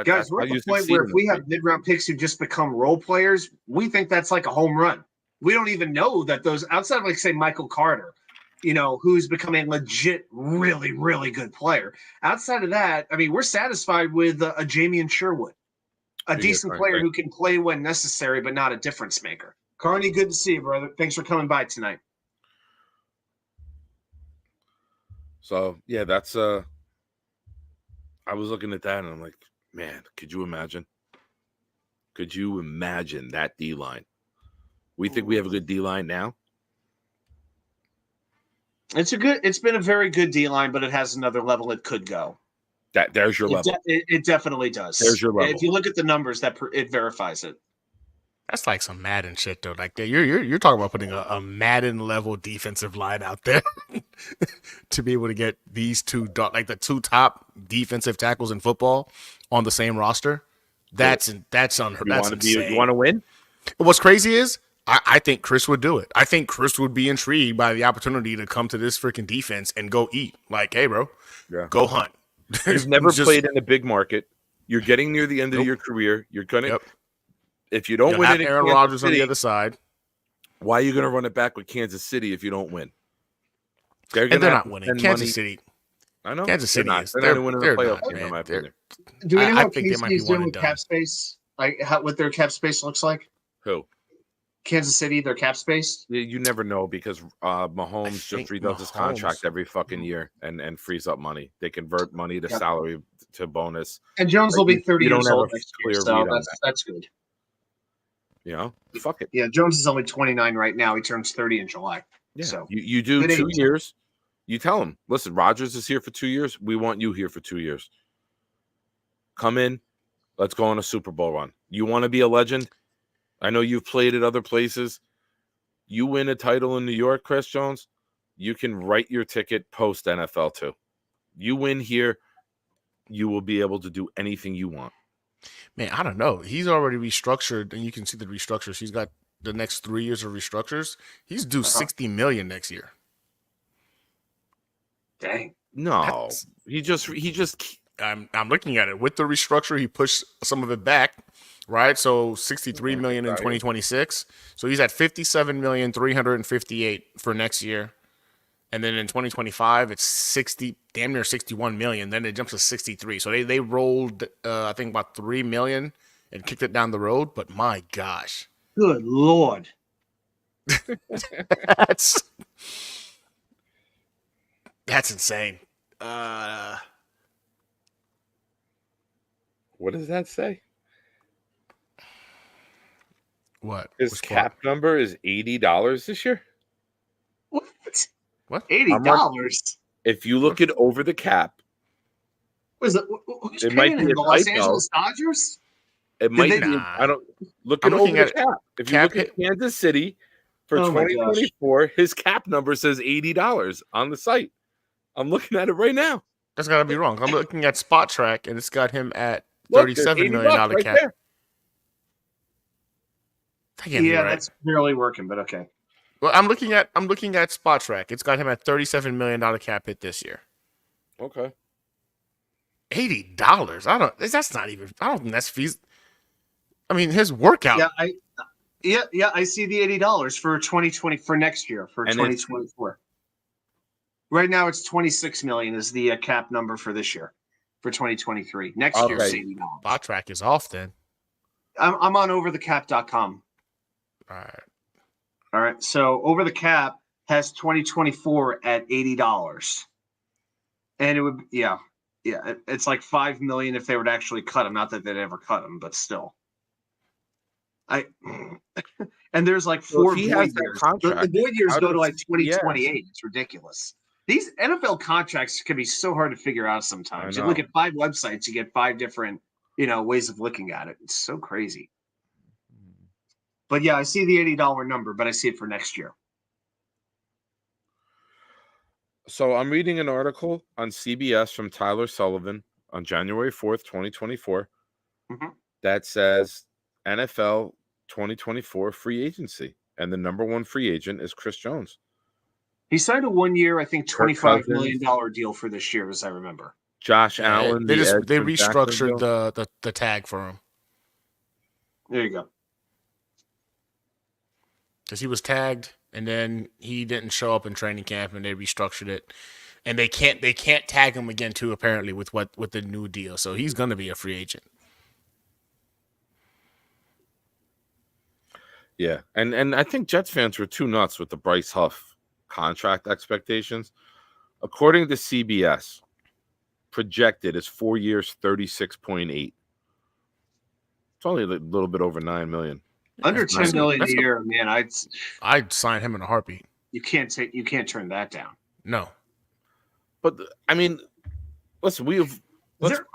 Guys, we're at the point where if we have mid-round picks who just become role players, we think that's like a home run. We don't even know that those outside of, like, say, Michael Carter, who's becoming a legit, really, really good player. Outside of that, I mean, we're satisfied with a Jamian Sherwood, a decent player who can play when necessary, but not a difference maker. Carney, good to see you, brother. Thanks for coming by tonight. So, yeah, that's I was looking at that and I'm like, man, could you imagine? Could you imagine that D-line? We think we have a good D-line now? It's been a very good D-line, but it has another level it could go. There's your level. It definitely does. There's your level. If you look at the numbers, it verifies it. That's like some Madden shit, though. Like you're talking about putting a Madden level defensive line out there to be able to get these the 2 top defensive tackles in football on the same roster. That's insane. You want to win? What's crazy is I think Chris would do it. I think Chris would be intrigued by the opportunity to come to this freaking defense and go eat. Like, hey, bro, go hunt. You've never played in a big market. You're getting near the end of your career. You're gonna. If you don't win it, Aaron Rodgers on the other side. Why are you going to run it back with Kansas City if you don't win? They're not winning. Kansas City. I know. Kansas City is. They're not winning the playoff game, in my opinion. Do we know what KC is doing with cap space? Like what their cap space looks like? Who? Kansas City, their cap space? You never know because Mahomes just redoes his contract every fucking year and frees up money. They convert money to salary to bonus. And Jones will be 30 years old next year, so that's good. Fuck it. Yeah, Jones is only 29 right now. He turns 30 in July. Yeah. So you do 2 years. You tell him, listen, Rodgers is here for 2 years. We want you here for 2 years. Come in. Let's go on a Super Bowl run. You want to be a legend? I know you've played at other places. You win a title in New York, Chris Jones, you can write your ticket post NFL too. You win here, you will be able to do anything you want. Man, I don't know. He's already restructured, and you can see the restructures. He's got the next 3 years of restructures. He's due $60 million next year. Dang. No, he just. I'm looking at it with the restructure. He pushed some of it back, right? So $63 million in 2026. So he's at $57,358,000 for next year, and then in 2025 it's 60, damn near 61 million. Then it jumps to 63. So they rolled, I think about 3 million and kicked it down the road. But my gosh, good Lord, that's insane. What does that say? What? His cap number is $80 this year. What? $80? If you look at over the cap, who's it might be the Los Angeles Dodgers? It might be. I don't look at over the cap. If you look at Kansas City for 2024, his cap number says $80 on the site. I'm looking at it right now. That's gotta be wrong. I'm looking at Spot Track, and it's got him at $37 million right cap. There. Yeah, that's barely working, but okay. Well, I'm looking at Spot Track. It's got him at $37 million cap hit this year. Okay. $80. I don't think that's feasible. I mean, his workout. Yeah, I see the $80 for 2020 for next year for 2024. Right now, it's 26 million is the cap number for this year for 2023. Next year, $80. Spot Track is off then. I'm on overthecap.com. All right. So Over the Cap has 2024 at $80, and it would it's like 5 million if they would actually cut him. Not that they'd ever cut him, but still. And there's like 4 void years. The void years go to like 2028. It's ridiculous. These NFL contracts can be so hard to figure out sometimes. You look at 5 websites, you get 5 different, ways of looking at it. It's so crazy. But yeah, I see the $80 number, but I see it for next year. So I'm reading an article on CBS from Tyler Sullivan on January 4th, 2024, that says NFL 2024 free agency, and the number 1 free agent is Chris Jones. He signed a 1-year, I think, $25 million deal for this year, as I remember. Josh Allen. They restructured the tag for him. There you go. Because he was tagged, and then he didn't show up in training camp, and they restructured it, and they can't tag him again too, apparently, with the new deal. So he's going to be a free agent. Yeah, and I think Jets fans were too nuts with the Bryce Huff contract expectations. According to CBS, projected is 4 years, 36.8. It's only a little bit over 9 million. Under 10 million a year, man. I'd sign him in a heartbeat. You can't turn that down. No. But I mean, listen, all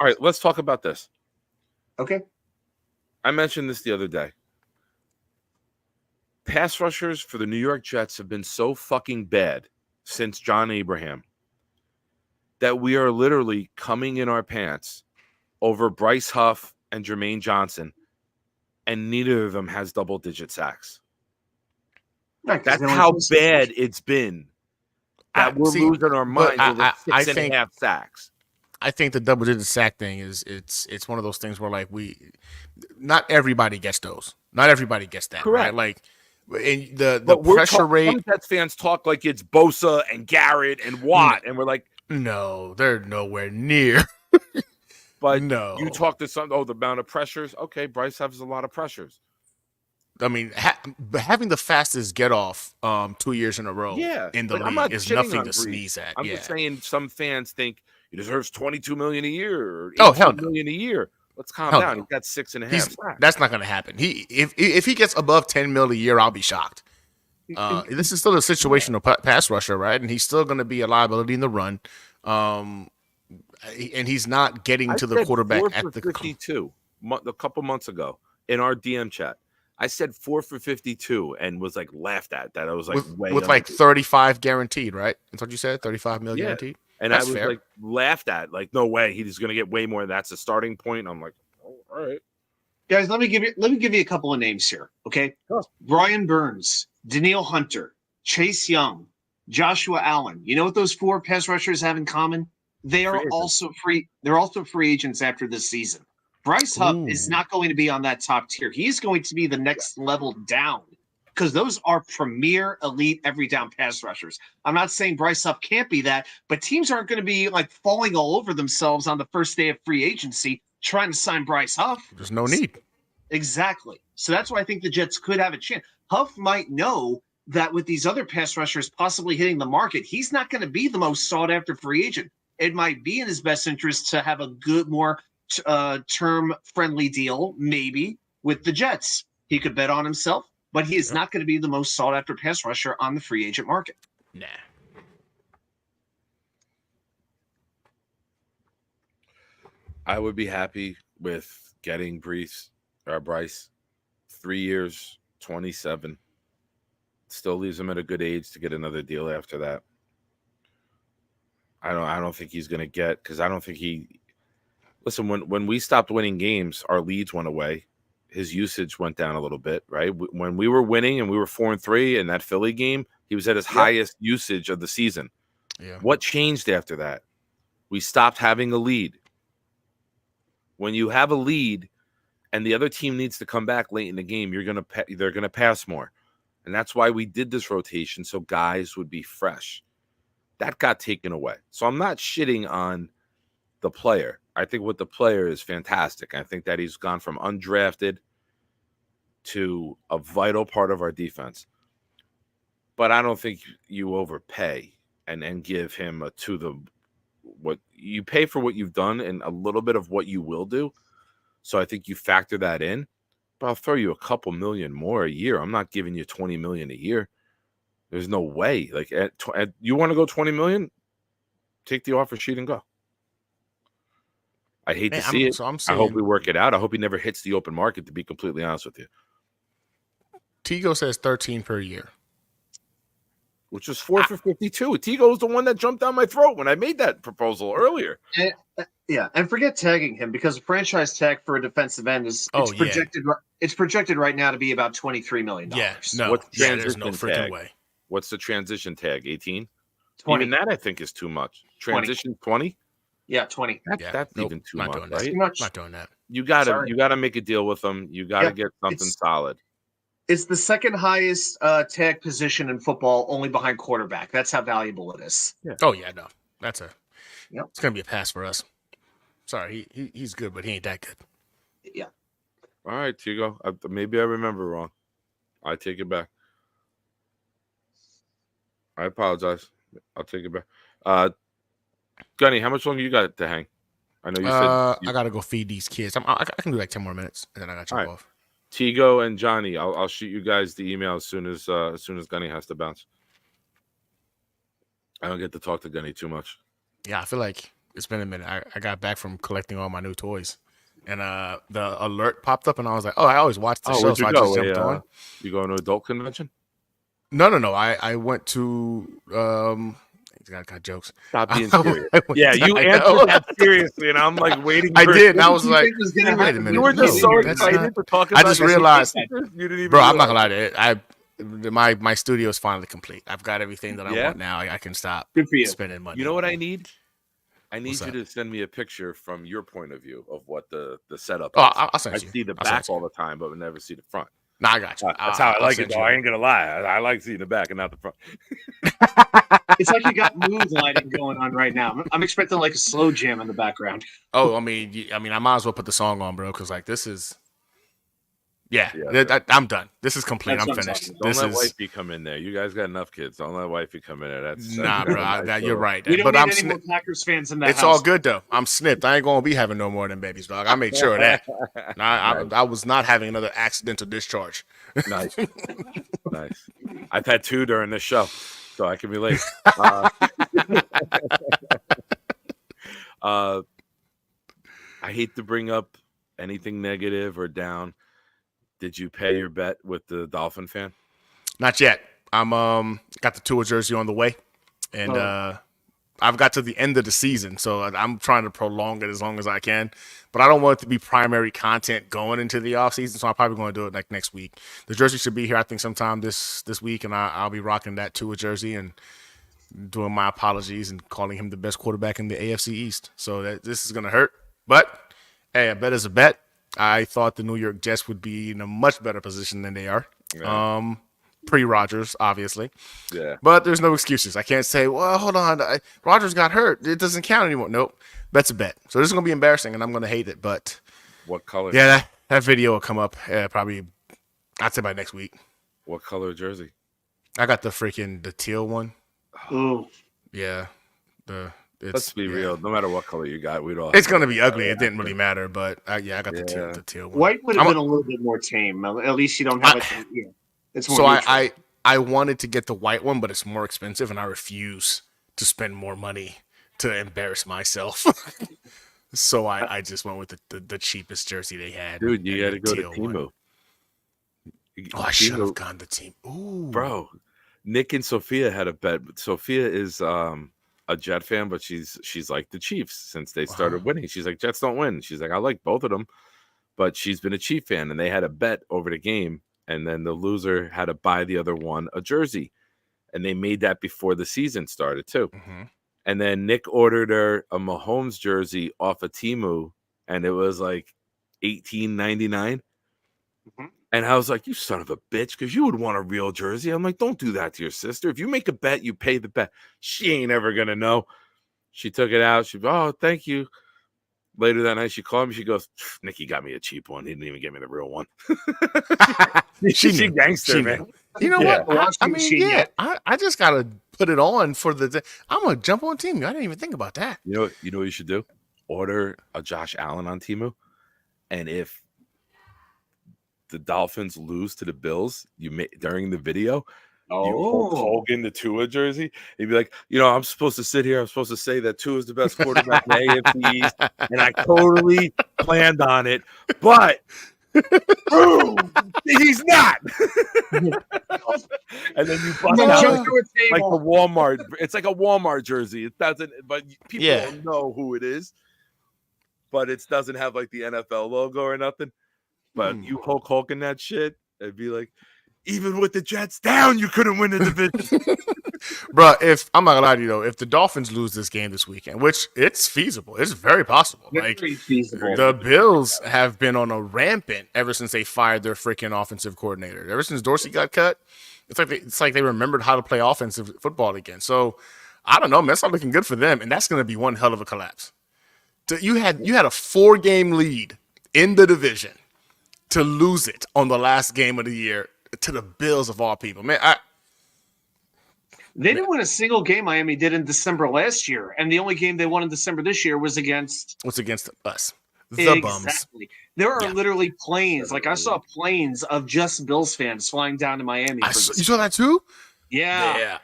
right, let's talk about this. Okay. I mentioned this the other day. Pass rushers for the New York Jets have been so fucking bad since John Abraham that we are literally coming in our pants over Bryce Huff and Jermaine Johnson, and neither of them has double-digit sacks. Right, that's how bad it's been. That we're losing our minds over 6.5 sacks. I think the double-digit sack thing it's one of those things where like not everybody gets those. Not everybody gets that. Correct. Right? Like. And the pressure rate. Some Jets fans talk like it's Bosa and Garrett and Watt, and we're like, no, they're nowhere near. But no, you talk to the amount of pressures. Okay, Bryce has a lot of pressures. I mean, having the fastest get off 2 years in a row in the league is nothing to sneeze at. I'm just saying some fans think he deserves $22 million a year or $18 million a year. Let's calm down. He's got 6.5 sacks. That's not going to happen. If he gets above $10 million a year, I'll be shocked. This is still a situational pass rusher, right? And he's still going to be a liability in the run. And he's not getting to the quarterback at the 52 a couple months ago in our DM chat. I said 4 for 52 and was like laughed at that. I was like with like 35 guaranteed, right? That's what you said, 35 mil guaranteed. And That's I was fair. like laughed at, like, no way, he's going to get way more. That's a starting point. I'm like, oh, all right, guys. Let me give you a couple of names here. Okay, Brian Burns, Daniil Hunter, Chase Young, Joshua Allen. You know what those 4 pass rushers have in common? They are also free. They're also free agents after this season. Bryce Huff is not going to be on that top tier. He's going to be the next level down because those are premier elite every down pass rushers. I'm not saying Bryce Huff can't be that, but teams aren't going to be like falling all over themselves on the first day of free agency trying to sign Bryce Huff. There's no need. Exactly. So that's why I think the Jets could have a chance. Huff might know that with these other pass rushers possibly hitting the market, he's not going to be the most sought after free agent. It might be in his best interest to have a good, more term-friendly deal, maybe, with the Jets. He could bet on himself, but he is not going to be the most sought-after pass rusher on the free agent market. Nah. I would be happy with getting Bryce 3 years, 27. Still leaves him at a good age to get another deal after that. I don't think he's going to get, because I don't think he. Listen, when we stopped winning games, our leads went away. His usage went down a little bit, right? When we were winning and we were 4-3 in that Philly game, he was at his highest usage of the season. Yeah. What changed after that? We stopped having a lead. When you have a lead and the other team needs to come back late in the game, they're gonna pass more. And that's why we did this rotation, so guys would be fresh. That got taken away. So I'm not shitting on the player. I think what the player is fantastic. I think that he's gone from undrafted to a vital part of our defense. But I don't think you overpay and give him what you pay for what you've done and a little bit of what you will do. So I think you factor that in. But I'll throw you a couple million more a year. I'm not giving you $20 million a year. There's no way. Like, you want to go $20 million? Take the offer sheet and go. I hate to see it. So I'm I saying, hope we work it out. I hope he never hits the open market, to be completely honest with you. Tigo says 13 per year, which is 4 for 52. Tigo was the one that jumped down my throat when I made that proposal earlier. And forget tagging him, because the franchise tag for a defensive end is projected. It's projected right now to be about $23 million. Yeah, no, What's the there's no freaking tag? way. What's the transition tag? 18? 20. Even that I think is too much. Transition 20? Yeah, 20. That's even too much, right? Too much. Not doing that. You gotta make a deal with them. You gotta get something solid. It's the second highest tag position in football, only behind quarterback. That's how valuable it is. Yeah. Oh yeah, no, it's gonna be a pass for us. Sorry, he's good, but he ain't that good. Yeah. All right, Tigo. Maybe I remember wrong. I take it back. I apologize. I'll take it back. Gunny, how much longer you got to hang? I know you said I gotta go feed these kids. I can do like 10 more minutes, and then I got to jump off. Tigo and Johnny, I'll shoot you guys the email as soon as Gunny has to bounce. I don't get to talk to Gunny too much. Yeah, I feel like it's been a minute. I got back from collecting all my new toys, and the alert popped up, and I was like, "Oh, I always watch the show, so I just jumped on." You going to adult convention? No. I went to got jokes. Stop being serious. Yeah, you answered that seriously, and I'm like waiting. I did, and I was like, "Wait a minute." You were just so excited to talk about. I just realized, you didn't even. Bro, I'm not gonna lie to you. My studio is finally complete. I've got everything that I want now. I can stop spending money. You know what I need? I need you to send me a picture from your point of view of what the setup is. Oh, I'll send you. I see the back all the time, but we never see the front. Nah, I got you. That's how I like it, though. I ain't gonna lie. I like seeing the back and not the front. It's like you got mood lighting going on right now. I'm expecting like a slow jam in the background. Oh, I mean, I might as well put the song on, bro, because like this is. Yeah. I'm done. This is complete. I'm finished. Don't let wifey come in there. You guys got enough kids. Don't let wifey come in there. That's bro. You're right. We don't need any more Packers fans in that It's all good though. I'm snipped. I ain't gonna be having no more than babies, dog. I made sure of that. I was not having another accidental discharge. Nice. Nice. I've had 2 during this show, so I can relate. I hate to bring up anything negative or down. Did you pay your bet with the Dolphin fan? Not yet. I'm got the Tua jersey on the way, and I've got to the end of the season, so I'm trying to prolong it as long as I can. But I don't want it to be primary content going into the offseason, so I'm probably going to do it like next week. The jersey should be here, I think, sometime this week, and I'll be rocking that Tua jersey and doing my apologies and calling him the best quarterback in the AFC East. So this is going to hurt. But, hey, a bet is a bet. I thought the New York Jets would be in a much better position than they are. Yeah. Pre-Rodgers, obviously. Yeah. But there's no excuses. I can't say, well, hold on. Rodgers got hurt. It doesn't count anymore. Nope. Bet's a bet. So this is going to be embarrassing, and I'm going to hate it. But what color? Yeah, that video will come up probably, I'd say, by next week. What color jersey? I got the teal one. Ooh. Yeah. Let's be real. No matter what color you got, we'd all. It's going to be ugly. It didn't really matter. But, I got the teal one. White would have been a little bit more tame. At least you don't have it. It's more so I wanted to get the white one, but it's more expensive, and I refuse to spend more money to embarrass myself. So I just went with the cheapest jersey they had. Dude, you got to go to Temu. I should have gone to Temu. Ooh, bro. Nick and Sophia had a bet. Sophia is a Jet fan, but she's like the Chiefs since they started winning. She's like, Jets don't win. She's like, I like both of them, but she's been a Chief fan, and they had a bet over the game. And then the loser had to buy the other one a jersey. And they made that before the season started, too. Mm-hmm. And then Nick ordered her a Mahomes jersey off of Temu, and it was like $18.99. Mm-hmm. And I was like, you son of a bitch, because you would want a real jersey. I'm like, don't do that to your sister. If you make a bet, you pay the bet. She ain't ever going to know. She took it out. She, oh, thank you. Later that night, she called me. She goes, Nikki got me a cheap one. He didn't even give me the real one. she gangster, man. You know what? I mean, I just got to put it on for I'm going to jump on Temu. I didn't even think about that. You know what you should do? Order a Josh Allen on Temu. And if the Dolphins lose to the Bills, during the video, you Hogan the Tua jersey. He'd be like, I'm supposed to sit here. I'm supposed to say that Tua is the best quarterback in the AFC East, and I totally planned on it, but he's not. And then you bust out like the Walmart. It's like a Walmart jersey. It doesn't, but people don't know who it is. But it doesn't have like the NFL logo or nothing. But you Hulk Hogan that shit, it'd be like, even with the Jets down, you couldn't win the division. Bro, if I'm not gonna lie to you though, if the Dolphins lose this game this weekend, which it's feasible, it's very possible. Very feasible. The Bills have been on a rampant ever since they fired their freaking offensive coordinator. Ever since Dorsey got cut, it's like they remembered how to play offensive football again. So I don't know, man. It's not looking good for them, and that's gonna be one hell of a collapse. You had a 4-game lead in the division to lose it on the last game of the year to the Bills of all people, man. They didn't win a single game. Miami did in December last year, and the only game they won in December this year was against us, the bums. There are literally planes. Like I saw planes of just Bills fans flying down to Miami. You saw that too? Yeah.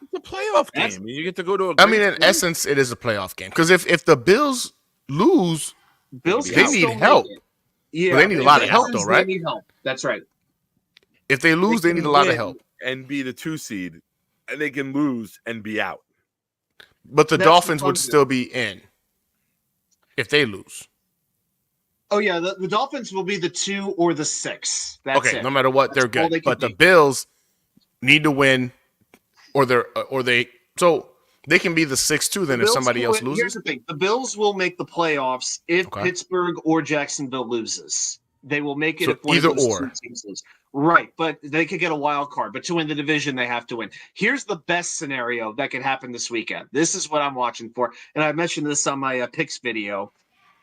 It's a playoff game. You get to go to in essence, it is a playoff game because if the Bills lose, they need help. Yeah, they need a lot of help, though, right? They need help. That's right. If they lose, they need a lot of help. And be the 2 seed, and they can lose and be out. But the Dolphins would still be in if they lose. Oh, yeah. The Dolphins will be the 2 or the 6. That's it. No matter what, they're good. But the Bills need to win, so they can be the 6 too then if somebody else loses. Here's the thing. The Bills will make the playoffs if Pittsburgh or Jacksonville loses. They will make it if one of those 2 teams lose. Right, but they could get a wild card. But to win the division, they have to win. Here's the best scenario that could happen this weekend. This is what I'm watching for. And I mentioned this on my picks video.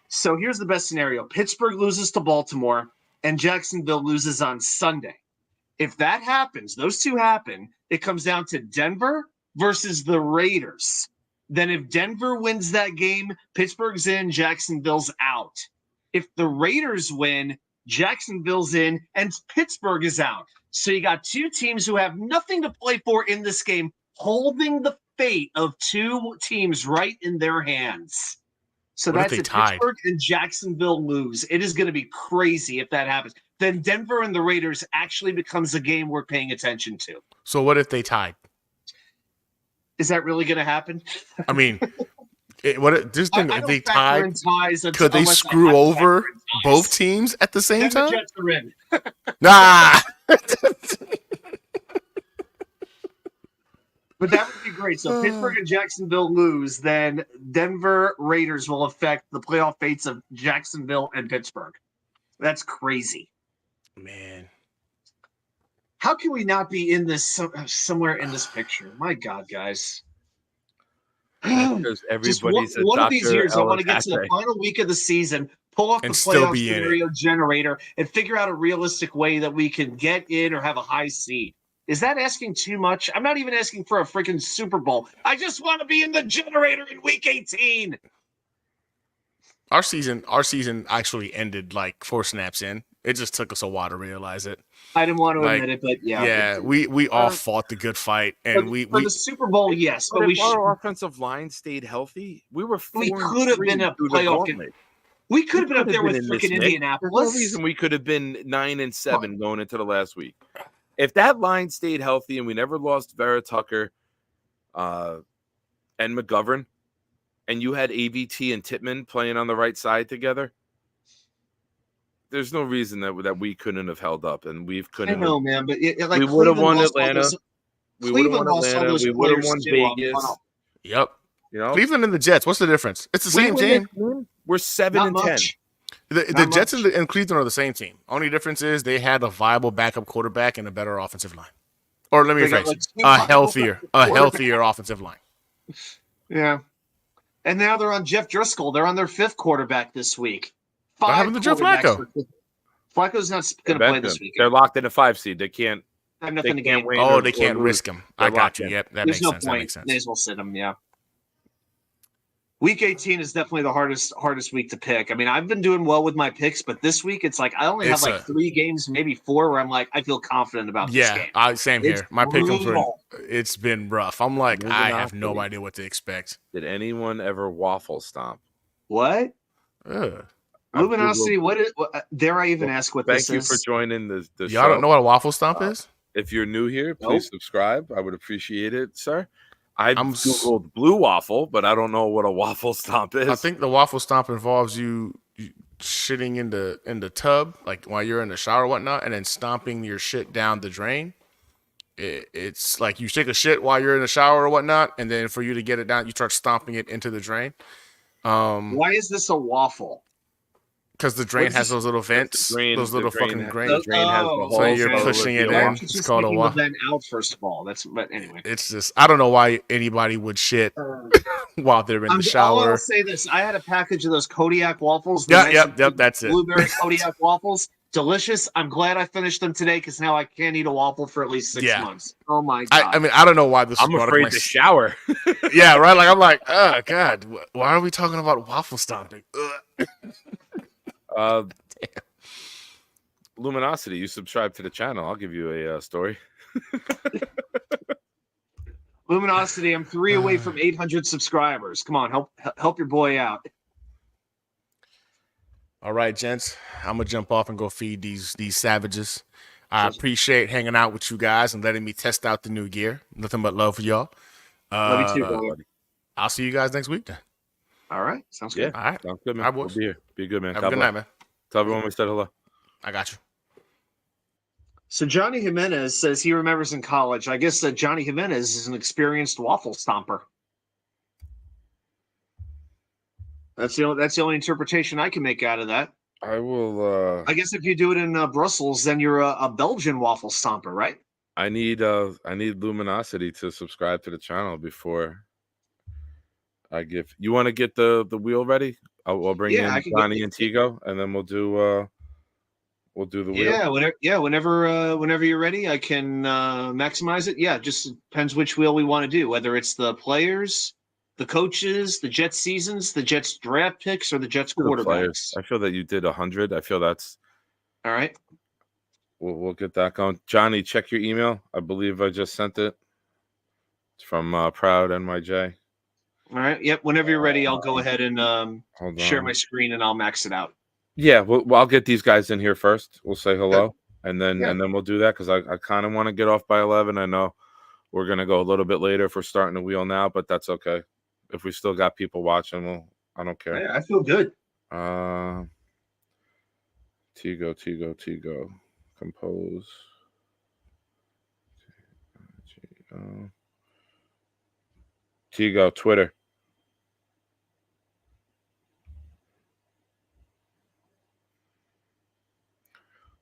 So here's the best scenario. Pittsburgh loses to Baltimore, and Jacksonville loses on Sunday. If that happens, those 2 happen, it comes down to Denver versus the Raiders. Then if Denver wins that game, Pittsburgh's in, Jacksonville's out. If the Raiders win, Jacksonville's in, and Pittsburgh is out. So you got 2 teams who have nothing to play for in this game, holding the fate of 2 teams right in their hands. So that's if Pittsburgh and Jacksonville lose. It is going to be crazy if that happens. then Denver and the Raiders actually becomes a game worth paying attention to. So what if they tied? Is that really going to happen? I mean, just think if they tied, could they unless screw over both teams at the same then time? The Jets are in. Nah. But that would be great. So Pittsburgh and Jacksonville lose, then Denver Raiders will affect the playoff fates of Jacksonville and Pittsburgh. That's crazy. Man. How can we not be in this somewhere in this picture? My God, guys. Because everybody's one of these years, I want to get to the final week of the season, pull off the playoff scenario generator, and figure out a realistic way that we can get in or have a high seed. Is that asking too much? I'm not even asking for a freaking Super Bowl. I just want to be in the generator in week 18. Our season actually ended like 4 snaps in. It just took us a while to realize it. I didn't want to admit it, but yeah. Yeah, we all fought the good fight, and for the Super Bowl, yes. But if our offensive line stayed healthy, we could have been a playoff game. We could have been up there with freaking Indianapolis. There's no reason we could have been 9-7 going into the last week. If that line stayed healthy and we never lost Vera Tucker and McGovern, and you had AVT and Tittman playing on the right side together, there's no reason that we couldn't have held up, and we couldn't. I know, man, but we would have won Atlanta. We would have won Atlanta. We would have won Vegas. Yep. You know, Cleveland and the Jets. What's the difference? It's the same team. We're 7-10. The Jets and Cleveland are the same team. Only difference is they had a viable backup quarterback and a better offensive line. Or let me rephrase, a healthier offensive line. Yeah. And now they're on Jeff Driscoll. They're on their 5th quarterback this week. What happened to Joe Flacco? Flacco's not going to play this week. They're locked in a 5 seed. They can't. Have nothing to gain. Oh, they can't risk him. I got you. Yep, that makes sense. That makes sense. May as well sit him. Yeah. Week 18 is definitely the hardest week to pick. I mean, I've been doing well with my picks, but this week it's like I only have 3 games, maybe 4, where I'm like I feel confident about this game. Yeah, same here. My pick'ems it's been rough. I'm like I have no idea what to expect. Did anyone ever waffle stomp? What? Luminosity, dare I even ask what this is? Thank you for joining the show. Y'all don't know what a waffle stomp is? If you're new here, please subscribe. I would appreciate it, sir. I'm Googled blue waffle, but I don't know what a waffle stomp is. I think the waffle stomp involves you shitting in the tub, like while you're in the shower or whatnot, and then stomping your shit down the drain. It's like you take a shit while you're in the shower or whatnot, and then for you to get it down, you start stomping it into the drain. Why is this a waffle? Because the drain has those little vents, those little fucking drains. The drain has the hole, so you're pushing it in. It's called a waffle. Then out first of all. But anyway, it's just I don't know why anybody would shit while they're in the shower. I'll say this: I had a package of those Kodiak waffles. Yep. That's it. Blueberry Kodiak waffles, delicious. I'm glad I finished them today because now I can't eat a waffle for at least 6 months. Oh my God! I mean, I don't know why this. I'm afraid to shower. Yeah, right. Like I'm like, oh God, why are we talking about waffle stomping? Luminosity, you subscribe to the channel. I'll give you a story. Luminosity, I'm 3 away from 800 subscribers. Come on, help your boy out. All right, gents, I'm gonna jump off and go feed these savages. I appreciate hanging out with you guys and letting me test out the new gear. Nothing but love for y'all. Love you too, brother. I'll see you guys next week then. All right. Sounds good. All right. Sounds good, man. We'll be here. Be good, man. Have a good night, man. Tell everyone we said hello. I got you. So Johnny Jimenez says he remembers in college. I guess that Johnny Jimenez is an experienced waffle stomper. That's the only interpretation I can make out of that. I will. I guess if you do it in Brussels, then you're a Belgian waffle stomper, right? I need Luminosity to subscribe to the channel before I give. You want to get the wheel ready? I'll bring in Johnny and Tigo, and then we'll do the wheel. Yeah, whenever you're ready, I can maximize it. Yeah, just depends which wheel we want to do. Whether it's the players, the coaches, the Jets seasons, the Jets draft picks, or the Jets quarterbacks. I feel that you did 100. I feel that's all right. We'll get that going. Johnny, check your email. I believe I just sent it. It's from Proud NYJ. All right. Yep. Whenever you're ready, I'll go ahead and share my screen and I'll max it out. Yeah, well, I'll get these guys in here first. We'll say hello, and then we'll do that because I kind of want to get off by 11. I know we're gonna go a little bit later if we're starting the wheel now, but that's okay. If we still got people watching, I don't care. Yeah, I feel good. Tigo, compose. Tigo, Twitter.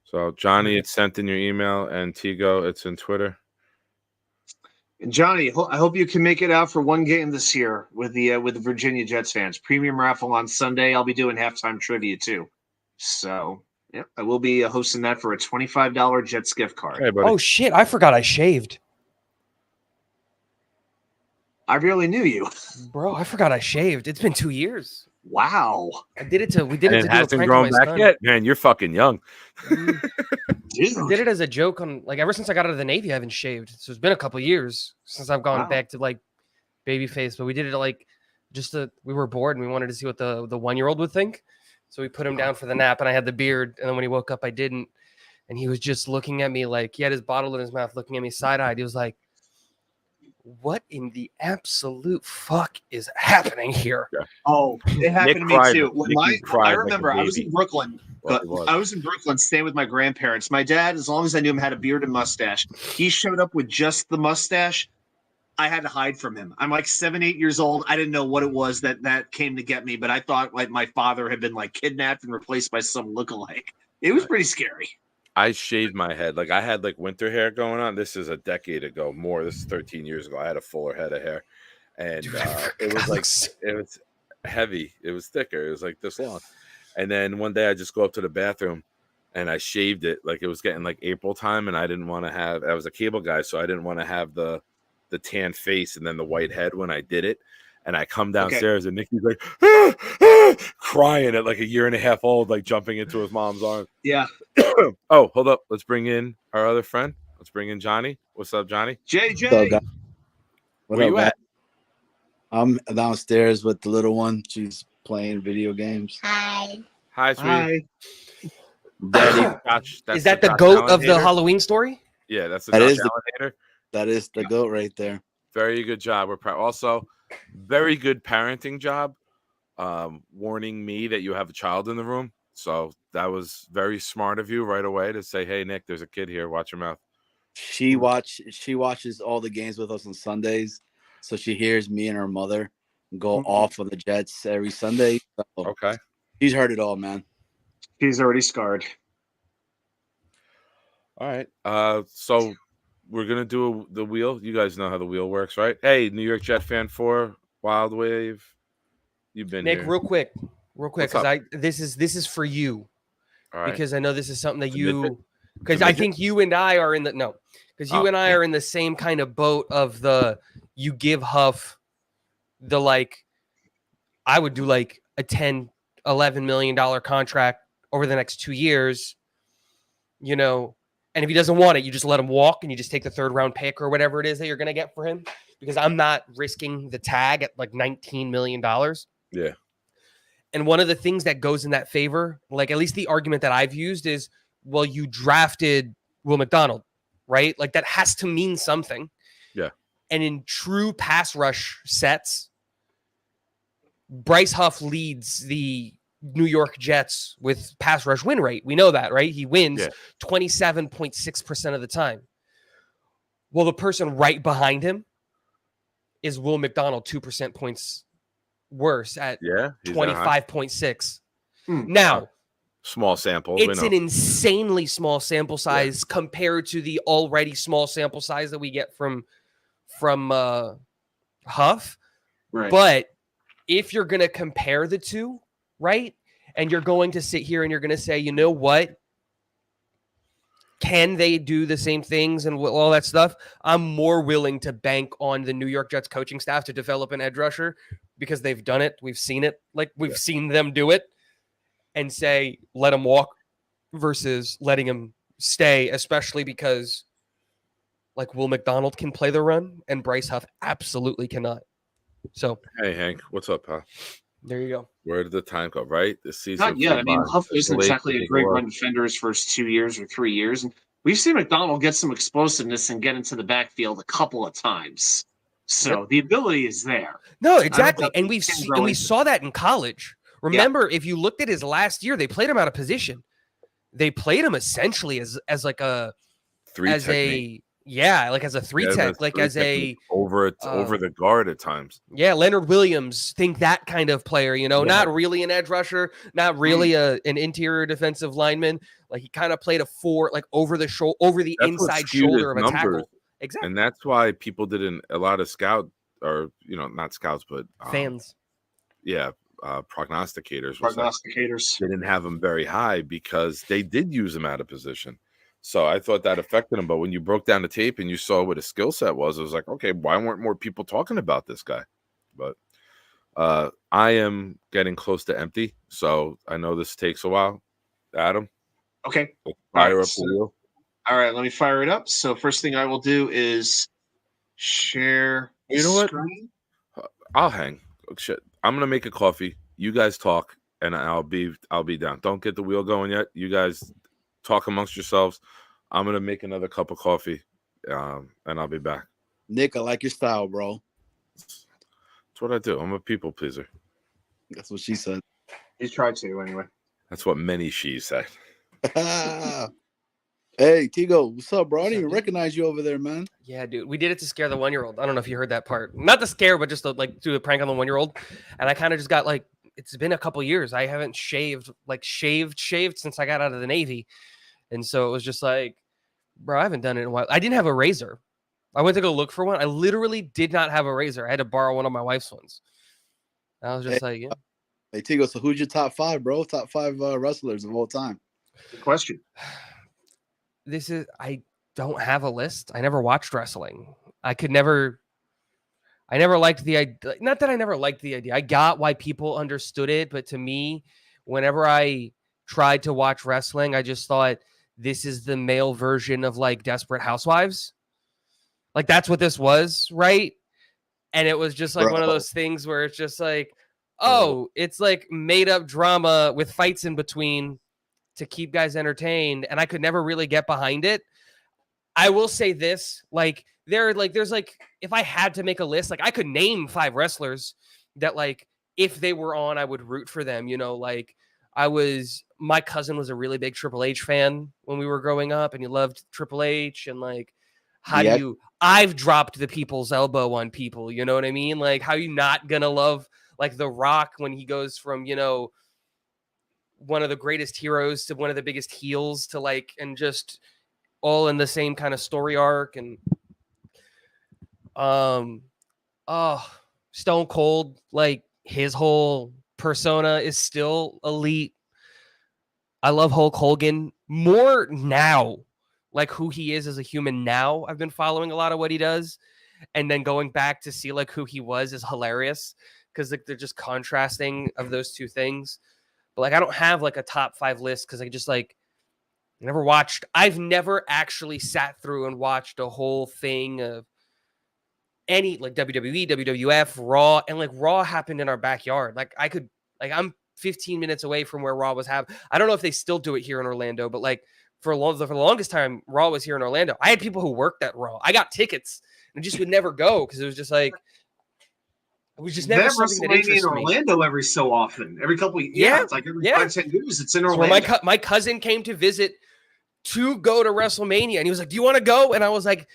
So Johnny, it's sent in your email, and Tigo, it's in Twitter. And Johnny, I hope you can make it out for one game this year with the Virginia Jets fans. Premium raffle on Sunday. I'll be doing halftime trivia too. So yeah, I will be hosting that for a $25 Jets gift card. Hey, buddy. Oh shit! I forgot I shaved. I barely knew you, bro. I forgot I shaved. It's been 2 years. Wow. We did it to do a hasn't prank grown on my back son. yet, man. You're fucking young. I did it as a joke on ever since I got out of the Navy. I haven't shaved, so it's been a couple years since I've gone back to baby face. But we did it we were bored and we wanted to see what the 1-year-old would think. So we put him down for the nap, and I had the beard. And then when he woke up, I didn't, and he was just looking at me like he had his bottle in his mouth, looking at me side-eyed. He was like, "What in the absolute fuck is happening here?" Oh, it happened Nick to me too. cried I remember like a I was in baby. Brooklyn. I was in Brooklyn staying with my grandparents. My dad, as long as I knew him, had a beard and mustache. He showed up with just the mustache. I had to hide from him. I'm like 7, 8 years old. I didn't know what it was that came to get me, but I thought like my father had been like kidnapped and replaced by some lookalike. It was pretty scary. I shaved my head. Like I had like winter hair going on. This is a decade ago more. This is 13 years ago. I had a fuller head of hair. And it was like it was heavy. It was thicker. It was like this long. And then one day I just go up to the bathroom and I shaved it. Like it was getting like April time, and I didn't want to have I was a cable guy, so I didn't want to have the tan face and then the white head when I did it. And I come downstairs and Nikki's like crying at like 1.5 years old, like jumping into his mom's arms. Yeah. Oh, hold up. Let's bring in our other friend. Let's bring in Johnny. What's up, Johnny? JJ. Where you at? I'm downstairs with the little one. She's playing video games. Hi, sweetie. Hi. Daddy, Josh, is that the goat of the Halloween story? Yeah, that's That is the goat right there. Very good job. We're also very good parenting job. Warning me that you have a child in the room. So that was very smart of you right away to say, "Hey, Nick, there's a kid here. Watch your mouth." She watches all the games with us on Sundays, so she hears me and her mother go off on the Jets every Sunday. So okay, she's heard it all, man. She's already scarred. All right. So we're gonna do the wheel. You guys know how the wheel works, right? Hey, New York Jet fan 4, Wild Wave. You've been Nick, here. real quick, because this is for you, because I know this is something that because I think you and I are in the are in the same kind of boat of you give Huff the I would do like a $10-11 million contract over the next 2 years, and if he doesn't want it, you just let him walk and you just take the 3rd round pick or whatever it is that you're going to get for him, because I'm not risking the tag at like $19 million. Yeah. And one of the things that goes in that favor, like at least the argument that I've used is, well, you drafted Will McDonald, right? Like that has to mean something. Yeah. And in true pass rush sets, Bryce Huff leads the New York Jets with pass rush win rate. We know that, right? He wins 27.6% of the time. Well, the person right behind him is Will McDonald, 2% points worse at 25.6. Now, small sample. It's an insanely small sample size compared to the already small sample size that we get from Huff. Right. But if you're going to compare the two, right? And you're going to sit here and you're going to say, you know what? Can they do the same things and all that stuff? I'm more willing to bank on the New York Jets coaching staff to develop an edge rusher because they've done it. We've seen it. We've seen them do it, and say, let him walk versus letting him stay, especially because Will McDonald can play the run and Bryce Huff absolutely cannot. So, hey, Hank, what's up, pal? There you go. Where did the time go? Right, this season. Not yet. I mean, Huff isn't exactly a great run defender his first 2 years or 3 years, and we've seen McDonald get some explosiveness and get into the backfield a couple of times. So the ability is there. No, exactly, and we saw that in college. Remember, if you looked at his last year, they played him out of position. They played him essentially as like a 3 technique. As a 3 tech, like as a over the guard at times. Yeah, Leonard Williams, think that kind of player, not really an edge rusher, not really an interior defensive lineman. Like he kind of played a 4, like over the inside shoulder of a tackle. Exactly. And that's why people didn't, a lot of scout or not scouts, but fans. Yeah. Prognosticators didn't have him very high because they did use him out of position. So I thought that affected him. But when you broke down the tape and you saw what his skill set was, it was like, okay, why weren't more people talking about this guy? But I am getting close to empty. So I know this takes a while. Adam? Okay. Fire up the wheel. All right, let me fire it up. So first thing I will do is share. You know what? I'll hang. Shit. I'm gonna make a coffee. You guys talk, and I'll be down. Don't get the wheel going yet. You guys talk amongst yourselves. I'm gonna make another cup of coffee, and I'll be back. Nick, I like your style, bro. That's what I do. I'm a people pleaser. That's what she said. He's tried to anyway. That's what many she's said. Hey, Tigo, what's up, bro? I didn't even recognize you over there, man. Yeah, dude. We did it to scare the 1-year-old. I don't know if you heard that part. Not to scare, but just to do a prank on the 1-year-old. And I kind of just got it's been a couple years. I haven't shaved since I got out of the Navy. And so it was just like, bro, I haven't done it in a while. I didn't have a razor. I went to go look for one. I literally did not have a razor. I had to borrow one of my wife's ones. I was just Hey, Tigo, so who's your top 5, bro? Top 5 wrestlers of all time? Good question. I don't have a list. I never watched wrestling. I never liked the idea. Not that I never liked the idea. I got why people understood it. But to me, whenever I tried to watch wrestling, I just thought this is the male version of like Desperate Housewives. Like that's what this was, right? And it was just like one of those things where it's just like, oh, it's like made up drama with fights in between to keep guys entertained, and I could never really get behind it. I will say this, there's if I had to make a list, I could name 5 wrestlers that if they were on, I would root for them. My cousin was a really big Triple H fan when we were growing up, and he loved Triple H, and I've dropped the people's elbow on people, you know what I mean? How you not gonna love The Rock when he goes from, one of the greatest heroes to one of the biggest heels to and just all in the same kind of story arc. And Stone Cold, his whole persona is still elite. I love Hulk Hogan more now, who he is as a human now. I've been following a lot of what he does, and then going back to see who he was is hilarious because they're just contrasting of those two things. But I don't have a top 5 list because I just I've never actually sat through and watched a whole thing of any WWE, WWF, Raw, and Raw happened in our backyard. I'm 15 minutes away from where Raw was happening. I don't know if they still do it here in Orlando, but for the longest time, Raw was here in Orlando. I had people who worked at Raw. I got tickets and just would never go because it was just it was just never something that interested me. In Orlando every so often, every couple of years. It's every 5-10 years. It's in Orlando. So my cousin came to visit to go to WrestleMania, and he was like, "Do you want to go?" And I was like,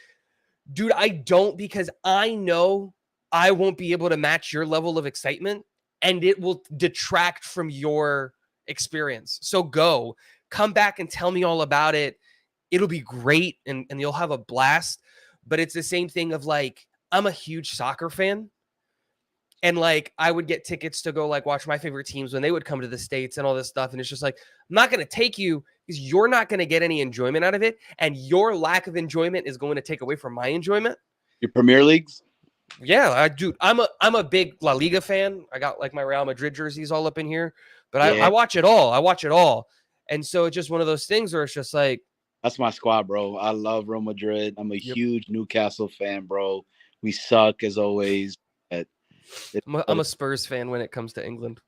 "Dude, I don't because I know I won't be able to match your level of excitement, and it will detract from your experience. So go, come back and tell me all about it. It'll be great, and you'll have a blast." But it's the same thing of I'm a huge soccer fan. And I would get tickets to go watch my favorite teams when they would come to the States and all this stuff. And it's just I'm not going to take you because you're not going to get any enjoyment out of it. And your lack of enjoyment is going to take away from my enjoyment. Your Premier Leagues? Yeah, I do. I'm a big La Liga fan. I got my Real Madrid jerseys all up in here, but I watch it all. I watch it all. And so it's just one of those things where it's just that's my squad, bro. I love Real Madrid. I'm a huge Newcastle fan, bro. We suck as always. I'm a Spurs fan when it comes to England.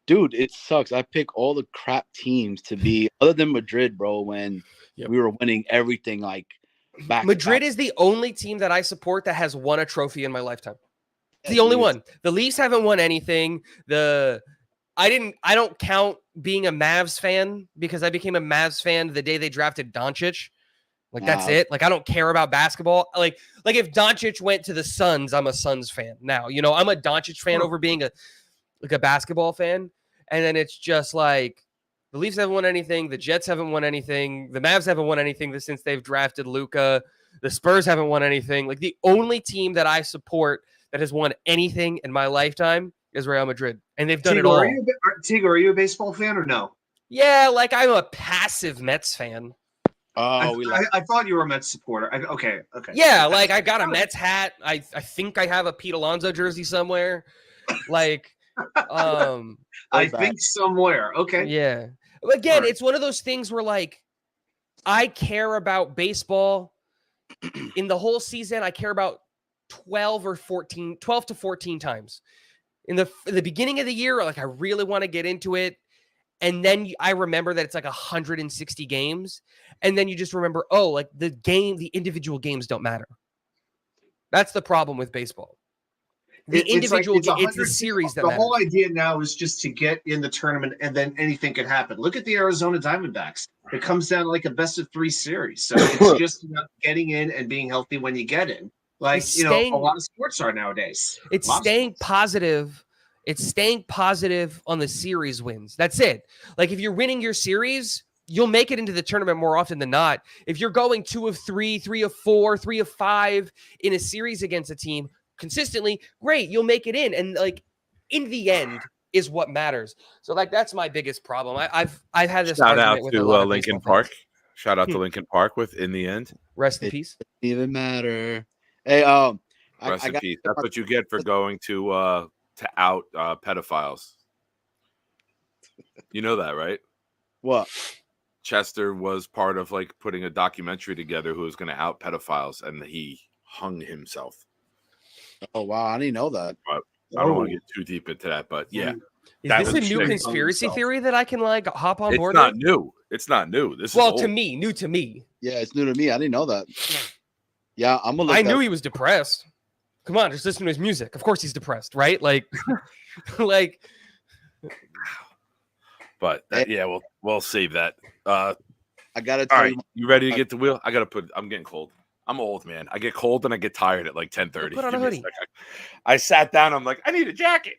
Dude, it sucks. I pick all the crap teams to be other than Madrid, bro, when we were winning everything like back. Madrid is the only team that I support that has won a trophy in my lifetime. It's the only one. The Leafs haven't won anything. I don't count being a Mavs fan because I became a Mavs fan the day they drafted Doncic. Like that's it. Like I don't care about basketball. Like if Doncic went to the Suns, I'm a Suns fan now. You know, I'm a Doncic fan over being a basketball fan. And then it's just like the Leafs haven't won anything. The Jets haven't won anything. The Mavs haven't won anything since they've drafted Luka. The Spurs haven't won anything. Like the only team that I support that has won anything in my lifetime is Real Madrid. And they've done it all. Tigo, are you a baseball fan or no? Yeah, like I'm a passive Mets fan. Oh, I thought you were a Mets supporter. Okay. Yeah, like I got a Mets hat. I think I have a Pete Alonso jersey somewhere. Like, I think somewhere. Okay. Yeah. Again, it's one of those things where like I care about baseball in the whole season. I care about 12 to 14 times. In the beginning of the year, like I really want to get into it. And then I remember that it's like 160 games. And then you just remember, like the individual games don't matter. That's the problem with baseball. It's the series that matters. The whole idea now is just to get in the tournament and then anything can happen. Look at the Arizona Diamondbacks. It comes down to like a best of 3 series. So it's just about getting in and being healthy when you get in. Like, a lot of sports are nowadays. It's staying positive. It's staying positive on the series wins. That's it. Like if you're winning your series, you'll make it into the tournament more often than not. If you're going 2 of 3, 3 of 4, 3 of 5 in a series against a team consistently, great, you'll make it in. And like in the end is what matters. So like that's my biggest problem. I've had this shout out to Lincoln Park. Shout out to Lincoln Park with In the End. Rest in peace. Doesn't even matter. Hey, rest in peace. That's what you get for going to out pedophiles. You know that, right? What? Chester was part of like putting a documentary together who was going to out pedophiles, and he hung himself. Oh wow, I didn't know that. But I don't want to get too deep into that, but yeah. Is this a new conspiracy theory that I can like hop on board? It's not new. It's not new. This is new to me. Yeah, it's new to me. I didn't know that. Yeah, I'm gonna. I knew he was depressed. Come on, just listen to his music. Of course he's depressed, right? Like, But we'll save that. I gotta tell you. You ready to get the wheel? I'm getting cold. I'm old, man. I get cold and I get tired at like 10:30. Put on a hoodie. I sat down. I'm like, I need a jacket.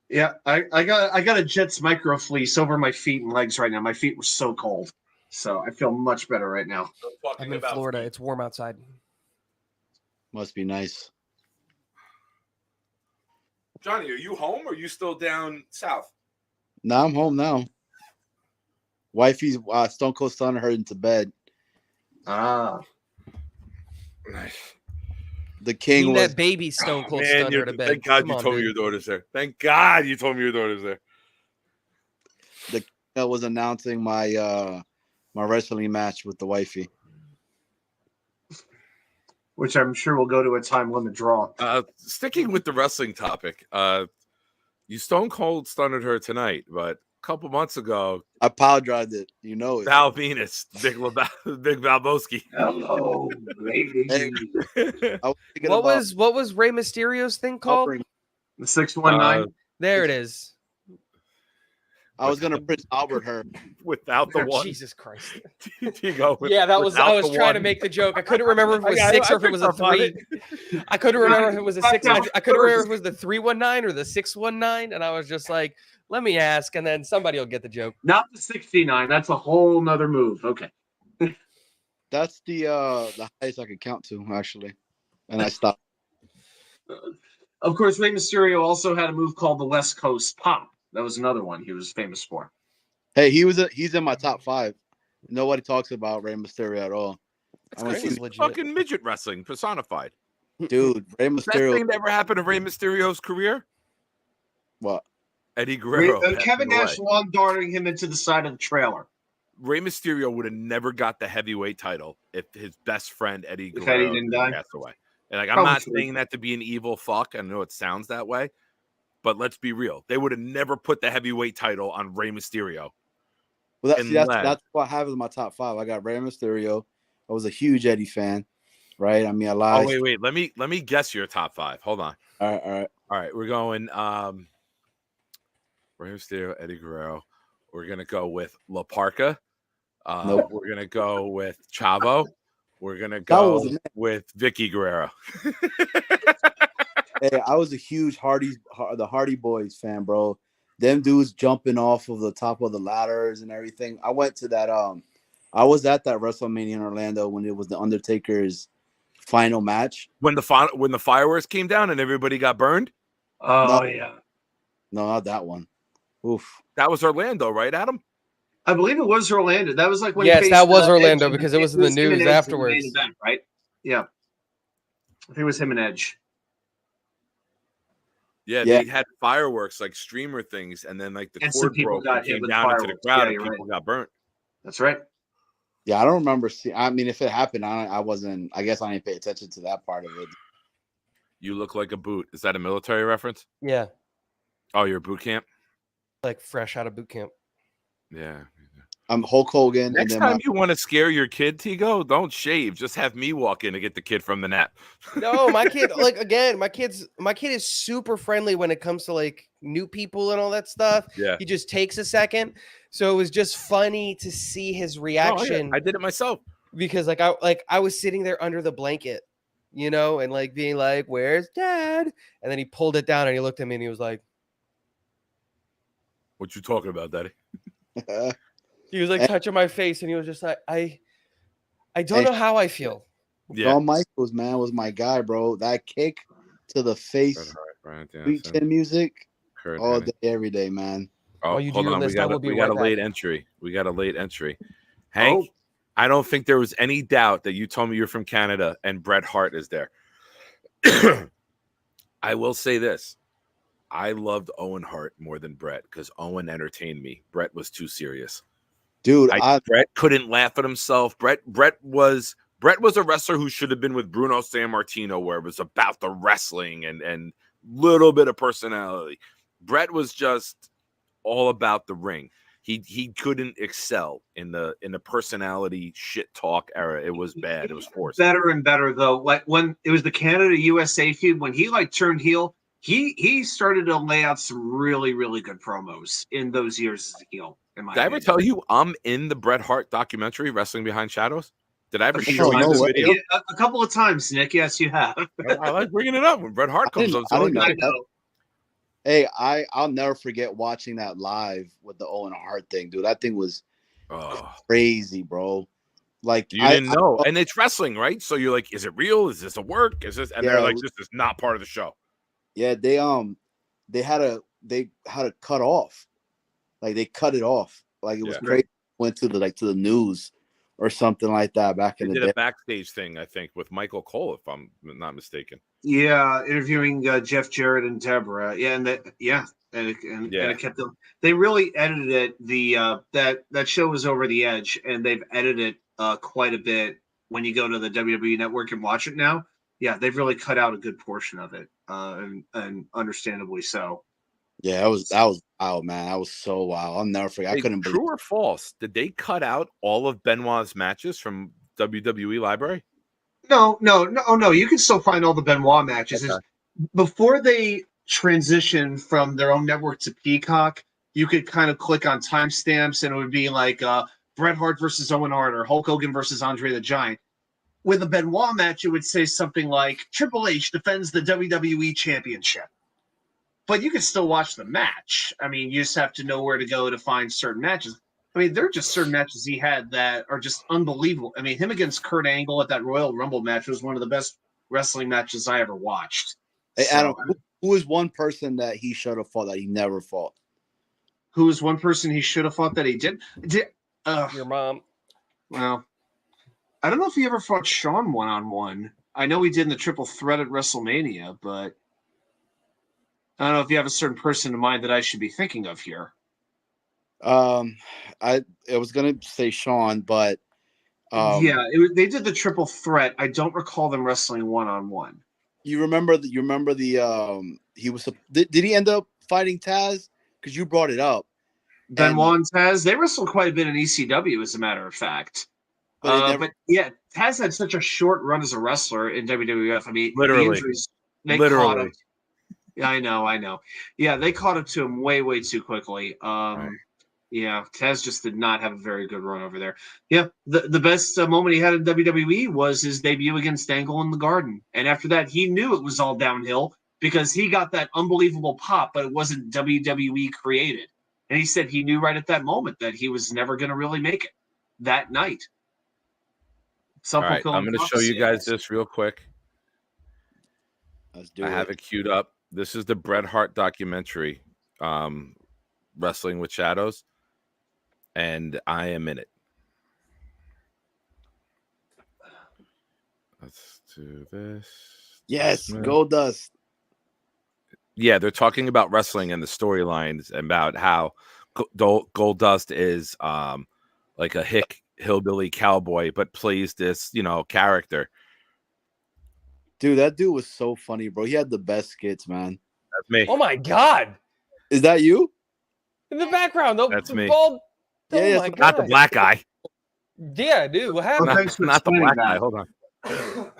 Yeah, I got a Jets micro fleece over my feet and legs right now. My feet were so cold, so I feel much better right now. I'm in Florida. It's warm outside. Must be nice. Johnny, are you home or are you still down south? No, I'm home now. Wifey's Stone Cold Stunner her into bed. Ah, nice. The king was that baby Stone Cold Stunner to bed. Thank God you told me your daughter's there. Thank God you told me your daughter's there. The king was announcing my my wrestling match with the wifey, which I'm sure will go to a time limit draw. Sticking with the wrestling topic, you Stone Cold stunned her tonight, but a couple months ago, I power drived it. You know it. Val Venus, Big Valboski. Hello, lady. Hey, what was Rey Mysterio's thing called? The 619. There it is. I was gonna Prince Albert her without the one. Jesus Christ. Yeah, that was. I was trying to make the joke. I couldn't remember if it was 6 or if it was a 3. I couldn't remember if it was a 6. I couldn't remember if it was the 319 or the 619, and I was just like, "Let me ask," and then somebody will get the joke. Not the 69. That's a whole nother move. Okay. That's the highest I could count to actually, and I stopped. Of course, Rey Mysterio also had a move called the West Coast Pop. That was another one he was famous for. Hey, he's in my top 5. Nobody talks about Rey Mysterio at all. He's fucking midget wrestling personified. Dude, Rey Mysterio. Best thing that ever happened to Rey Mysterio's career? What? Eddie Guerrero. Kevin Nash long darting him into the side of the trailer. Rey Mysterio would have never got the heavyweight title if his best friend Eddie Guerrero didn't die. passed away. And like, I'm not saying that to be an evil fuck. I know it sounds that way, but let's be real. They would have never put the heavyweight title on Rey Mysterio. Well, that's what I have in my top 5. I got Rey Mysterio. I was a huge Eddie fan, right? I mean, Oh, wait. Let me guess your top 5. Hold on. All right. We're going Rey Mysterio, Eddie Guerrero. We're gonna go with La Parka. Nope. We're gonna go with Chavo. We're gonna go with Vicky Guerrero. Hey, I was a huge the Hardy Boys fan, bro. Them dudes jumping off of the top of the ladders and everything. I went to that. I was at that WrestleMania in Orlando when it was the Undertaker's final match. When the fireworks came down and everybody got burned. Oh yeah. No, not that one. Oof. That was Orlando, right, Adam? I believe it was Orlando. That was like when yes, that was Orlando because it was in the news afterwards. Event, right? Yeah. I think it was him and Edge. Yeah, they had fireworks, like streamer things, and then like the cord broke and came down into the crowd and people got burnt. That's right. Yeah, I don't remember. I mean, if it happened, I wasn't. I guess I didn't pay attention to that part of it. You look like a boot. Is that a military reference? Yeah. Oh, you're boot camp? Like fresh out of boot camp. Yeah. I'm Hulk Hogan. Next time you want to scare your kid, Tigo, don't shave. Just have me walk in to get the kid from the nap. No, my kid, my kid is super friendly when it comes to like new people and all that stuff. Yeah. He just takes a second. So it was just funny to see his reaction. I did it myself. Because I was sitting there under the blanket, and like being like, "Where's Dad?" And then he pulled it down and he looked at me and he was like, "What you talking about, Daddy?" He was like touching my face and he was just like, I don't know how I feel. Yeah. Shawn Michaels, man, was my guy, bro. That kick to the face, Sweet Chin music, all day, every day, man. Oh, hold on. We got a late entry. We got a late entry. Hank, I don't think there was any doubt that you told me you're from Canada and Bret Hart is there. I will say this. I loved Owen Hart more than Bret because Owen entertained me. Bret was too serious. Dude, Bret couldn't laugh at himself. Bret was a wrestler who should have been with Bruno Sammartino, where it was about the wrestling and little bit of personality. Bret was just all about the ring. He couldn't excel in the personality shit talk era. It was bad. It was forced. Better and better though. Like when it was the Canada USA feud, when he like turned heel, he started to lay out some really, really good promos in those years as a heel. Did I ever tell you I'm in the Bret Hart documentary, Wrestling Behind Shadows? Did I ever show you the video? A couple of times, Nick. Yes, you have. I like bringing it up when Bret Hart comes up. I know. Hey, I'll never forget watching that live with the Owen Hart thing, dude. That thing was crazy, bro. Like you didn't know, and it's wrestling, right? So you're like, is it real? Is this a work? Is this? And they're like, this is not part of the show. Yeah, they had to cut off. Like they cut it off. Like it was crazy. Went to the news or something like that back in the day. They did a backstage thing, I think, with Michael Cole, if I'm not mistaken. Yeah, interviewing Jeff Jarrett and Deborah. Yeah, and it kept them. They really edited it. That show was over the edge, and they've edited quite a bit. When you go to the WWE Network and watch it now, yeah, they've really cut out a good portion of it, and understandably so. Yeah, that was wild, man. That was so wild. I'll never forget. I couldn't believe. True or false? Did they cut out all of Benoit's matches from WWE Library? No. You can still find all the Benoit matches. Okay. Before they transitioned from their own network to Peacock, you could kind of click on timestamps, and it would be like Bret Hart versus Owen Hart or Hulk Hogan versus Andre the Giant. With a Benoit match, it would say something like Triple H defends the WWE Championship. But you can still watch the match. I mean, you just have to know where to go to find certain matches. I mean, there are just certain matches he had that are just unbelievable. I mean, him against Kurt Angle at that Royal Rumble match was one of the best wrestling matches I ever watched. Hey, Adam, who is one person that he should have fought that he never fought? Who is one person he should have fought that he did? Your mom. Well, I don't know if he ever fought Shawn one-on-one. I know he did in the triple threat at WrestleMania, but I don't know if you have a certain person in mind that I should be thinking of here. I was gonna say Shawn, but They did the triple threat. I don't recall them wrestling 1-on-1. You remember the he was did he end up fighting Taz? Because you brought it up. Benoit and Taz, they wrestled quite a bit in ECW, as a matter of fact. But Taz had such a short run as a wrestler in WWF. I mean, literally, the injuries, they caught up. Yeah, I know. Yeah, they caught up to him way, way too quickly. Right. Yeah, Taz just did not have a very good run over there. Yeah, the best moment he had in WWE was his debut against Angle in the Garden. And after that, he knew it was all downhill because he got that unbelievable pop, but it wasn't WWE created. And he said he knew right at that moment that he was never going to really make it that night. All right, I'm going to show you guys this real quick. Let's do I have it queued up. This is the Bret Hart documentary, Wrestling with Shadows, and I am in it. Let's do this. Yes, Goldust. Yeah, they're talking about wrestling and the storylines about how Goldust is like a hillbilly cowboy, but plays this, character. Dude, that dude was so funny, bro. He had the best skits, man. That's me. Oh my God. Is that you? In the background, that's me. Bald... Yeah, my God. Not the black guy. Yeah, dude. What happened? Not the black guy. Hold on.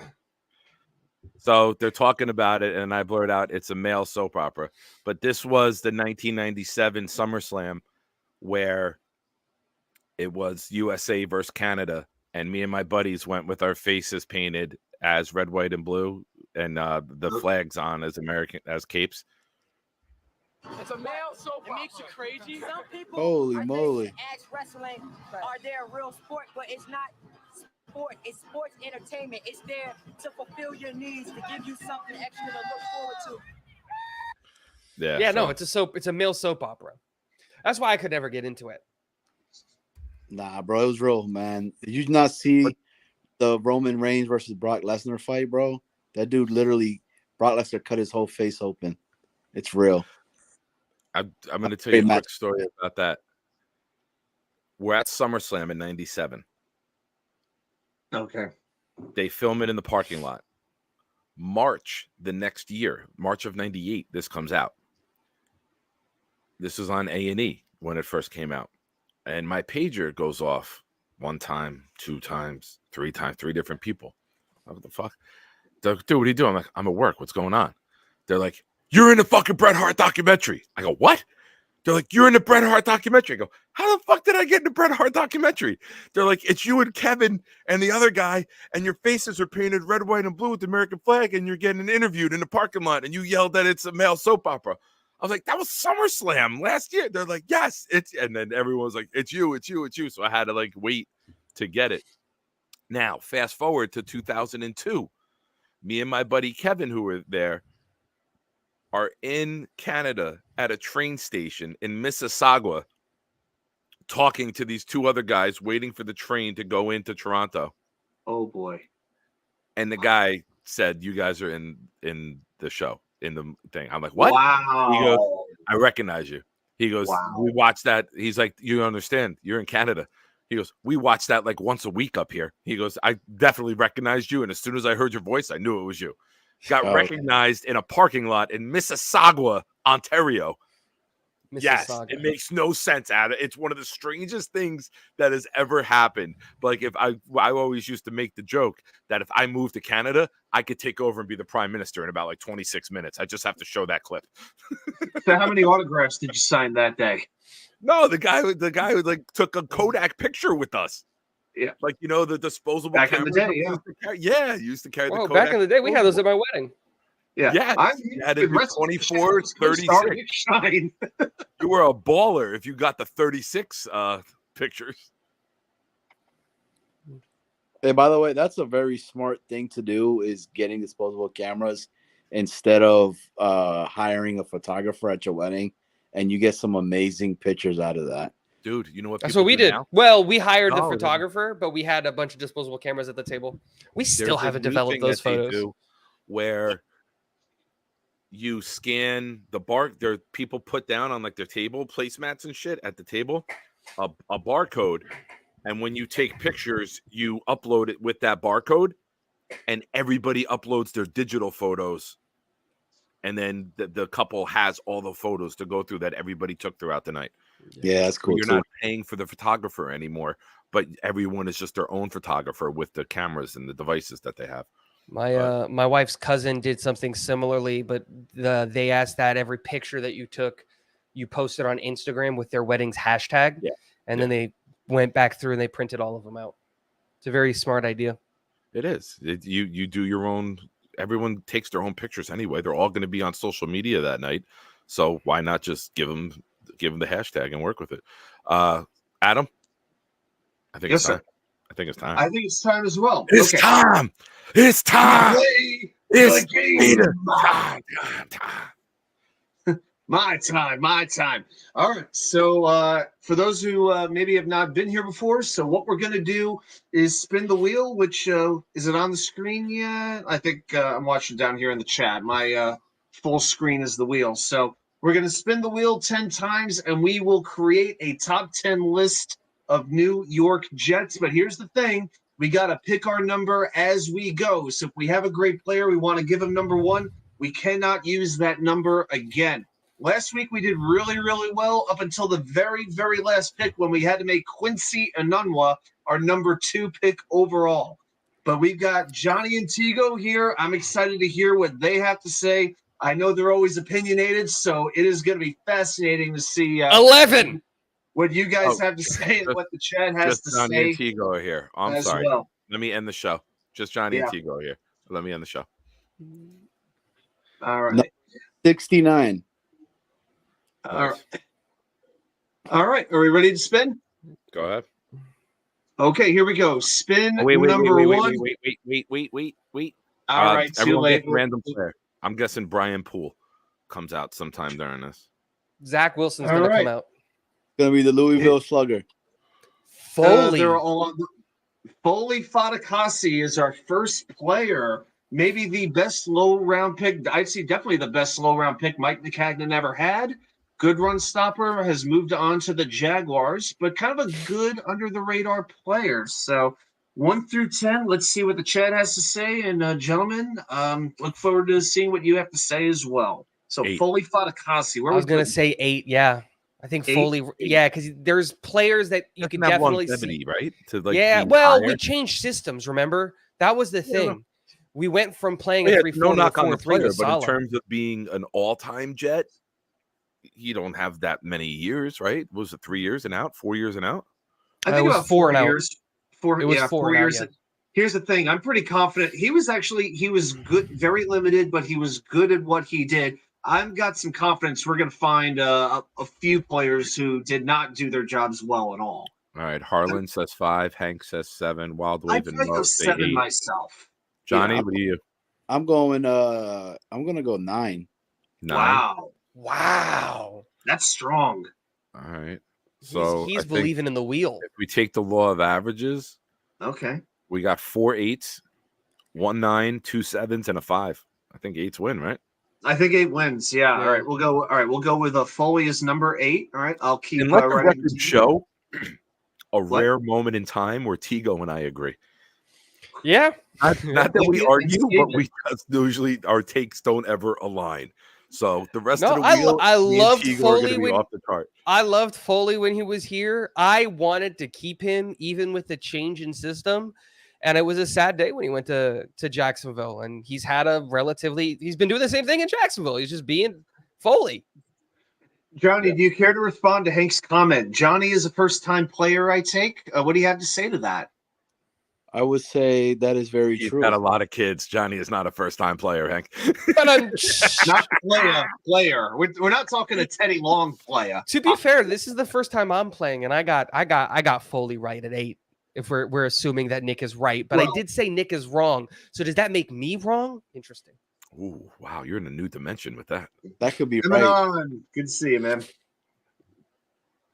So they're talking about it, and I blurred out, it's a male soap opera. But this was the 1997 SummerSlam where it was USA versus Canada, and me and my buddies went with our faces painted as red, white, and blue, and the flags on as capes. It's a male soap opera. It makes you crazy. Some people holy moly. Wrestling are their real sport, but it's not sport. It's sports entertainment. It's there to fulfill your needs, to give you something extra to look forward to. Yeah. Yeah, no, it's a male soap opera. That's why I could never get into it. Nah, bro, it was real, man. Did you not see the Roman Reigns versus Brock Lesnar fight, bro? That dude literally, Brock Lesnar cut his whole face open. It's real. I'm going to tell you a quick story about that. We're at SummerSlam in 97. Okay. They film it in the parking lot. March the next year, March of 98, this comes out. This was on A&E when it first came out. And my pager goes off 1 time, 2 times, 3 times, 3 different people. What the fuck? They're like, dude, what are you doing? I'm like, I'm at work. What's going on? They're like, you're in the fucking Bret Hart documentary. I go, what? They're like, you're in the Bret Hart documentary. I go, how the fuck did I get in the Bret Hart documentary? They're like, it's you and Kevin and the other guy, and your faces are painted red, white, and blue with the American flag, and you're getting interviewed in the parking lot, and you yelled that it's a male soap opera. I was like, that was SummerSlam last year. They're like, yes, and then everyone was like, it's you. So I had to wait to get it. Now, fast forward to 2002. Me and my buddy Kevin, who were there, are in Canada at a train station in Mississauga talking to these 2 other guys waiting for the train to go into Toronto. Oh, boy. And the guy said, you guys are in the show, in the thing. I'm like, what? Wow. He goes, I recognize you. He goes, wow. We watch that. He's like, you understand, you're in Canada. He goes, we watch that once a week up here. He goes, I definitely recognized you. And as soon as I heard your voice, I knew it was you. Got recognized in a parking lot in Mississauga, Ontario. Yes, it makes no sense, Adam. It's one of the strangest things that has ever happened. But if I always used to make the joke that if I moved to Canada, I could take over and be the prime minister in about 26 minutes. I just have to show that clip. So how many autographs did you sign that day? No, the guy who took a Kodak picture with us. Yeah, the disposable back in the day. Yeah, used to carry the Kodak. Back in the day, we had those at my wedding. Yeah, you had it 24, 36. You were a baller if you got the 36 pictures. Hey, by the way, that's a very smart thing to do, is getting disposable cameras instead of hiring a photographer at your wedding, and you get some amazing pictures out of that. Dude, you know what? That's what we did. Now? Well, we hired the photographer, but we had a bunch of disposable cameras at the table. We still haven't developed those photos. Where you scan the bar, there people put down on their table placemats and shit at the table a barcode, And when you take pictures, you upload it with that barcode, and everybody uploads their digital photos. And then the couple has all the photos to go through that everybody took throughout the night. Yeah, that's cool. You're not paying for the photographer anymore, but everyone is just their own photographer with the cameras and the devices that they have. My wife's cousin did something similarly, but they asked that every picture that you took, you posted on Instagram with their wedding's hashtag, and then they went back through and they printed all of them out. It's a very smart idea. It is. You do your own. Everyone takes their own pictures anyway. They're all going to be on social media that night, so why not just give them the hashtag and work with it? Adam, I think it's time. I think it's time. I think it's time as well. It's time. It's time. It's time. My time. All right. So for those who maybe have not been here before, so what we're going to do is spin the wheel, which is it on the screen yet? I think I'm watching down here in the chat. My full screen is the wheel. So we're going to spin the wheel 10 times, and we will create a top 10 list of New York Jets. But here's the thing. We got to pick our number as we go. So if we have a great player, we want to give him number 1. We cannot use that number again. Last week, we did really, really well up until the very, very last pick when we had to make Quincy Enunwa our number 2 pick overall. But we've got Johnny and Tigo here. I'm excited to hear what they have to say. I know they're always opinionated, so it is going to be fascinating to see 11. What you guys have to say and what the chat has to Johnny say. And Tigo are here. I'm sorry. Well. Let me end the show. Just Johnny and Tigo are here. Let me end the show. All right. 69. All right. Are we ready to spin? Go ahead. Okay, here we go. Spin number 1. Wait. All right, too late. Random player. I'm guessing Brian Poole comes out sometime during this. Zach Wilson's going to come out. Going to be the Louisville Slugger. Foley. Foley Fatukasi is our first player. Maybe the best low-round pick. I'd say definitely the best low-round pick Mike McCagnon ever had. Good run stopper, has moved on to the Jaguars, but kind of a good under-the-radar player. So 1 through 10, let's see what the chat has to say. And gentlemen, look forward to seeing what you have to say as well. So 8. Foley Fatukasi. I was going to say 8, yeah. I think 8? Foley, yeah, because there's players that you can definitely see. Right? We changed systems, remember? That was the thing. Yeah. We went from playing a 3-4 no knock to a 4-3 on the player, with but Salah. in terms of being an all-time Jet, you don't have that many years, right? Was it 3 years and out, 4 years and out? I think about 4 years. It was 4 years. Yeah. Here's the thing. I'm pretty confident. He was good, very limited, but he was good at what he did. I've got some confidence we're going to find a few players who did not do their jobs well at all. All right. Harlan says 5. Hank says 7. Wild Wave and Mo say 7 8. myself. Johnny, what are you? I'm going to go 9. 9. Wow. That's strong. All right. So he's believing in the wheel. If we take the law of averages, okay, we got 4 8s, 1 9, 2 7s, and a 5. I think 8s win, right? I think 8 wins. Yeah. All right. We'll go. All right. We'll go with Foley as number 8. All right. I'll keep. And let the record show a rare moment in time where Tigo and I agree. Yeah. Not that we argue, but we usually our takes don't ever align. So the rest of the wheel, I loved Foley off the chart. I loved Foley when he was here. I wanted to keep him even with the change in system. And it was a sad day when he went to Jacksonville. And he's been doing the same thing in Jacksonville. He's just being Foley. Johnny, do you care to respond to Hank's comment? Johnny is a first-time player, I take. What do you have to say to that? I would say that is very true. He's got a lot of kids. Johnny is not a first-time player, Hank. Not player. We're not talking a Teddy Long player. To be fair, this is the first time I'm playing, and I got Foley right at 8. If we're assuming that Nick is right, but I did say Nick is wrong. So does that make me wrong? Interesting. Ooh, wow, you're in a new dimension with that. That could be Emanon. right. Good to see you, man.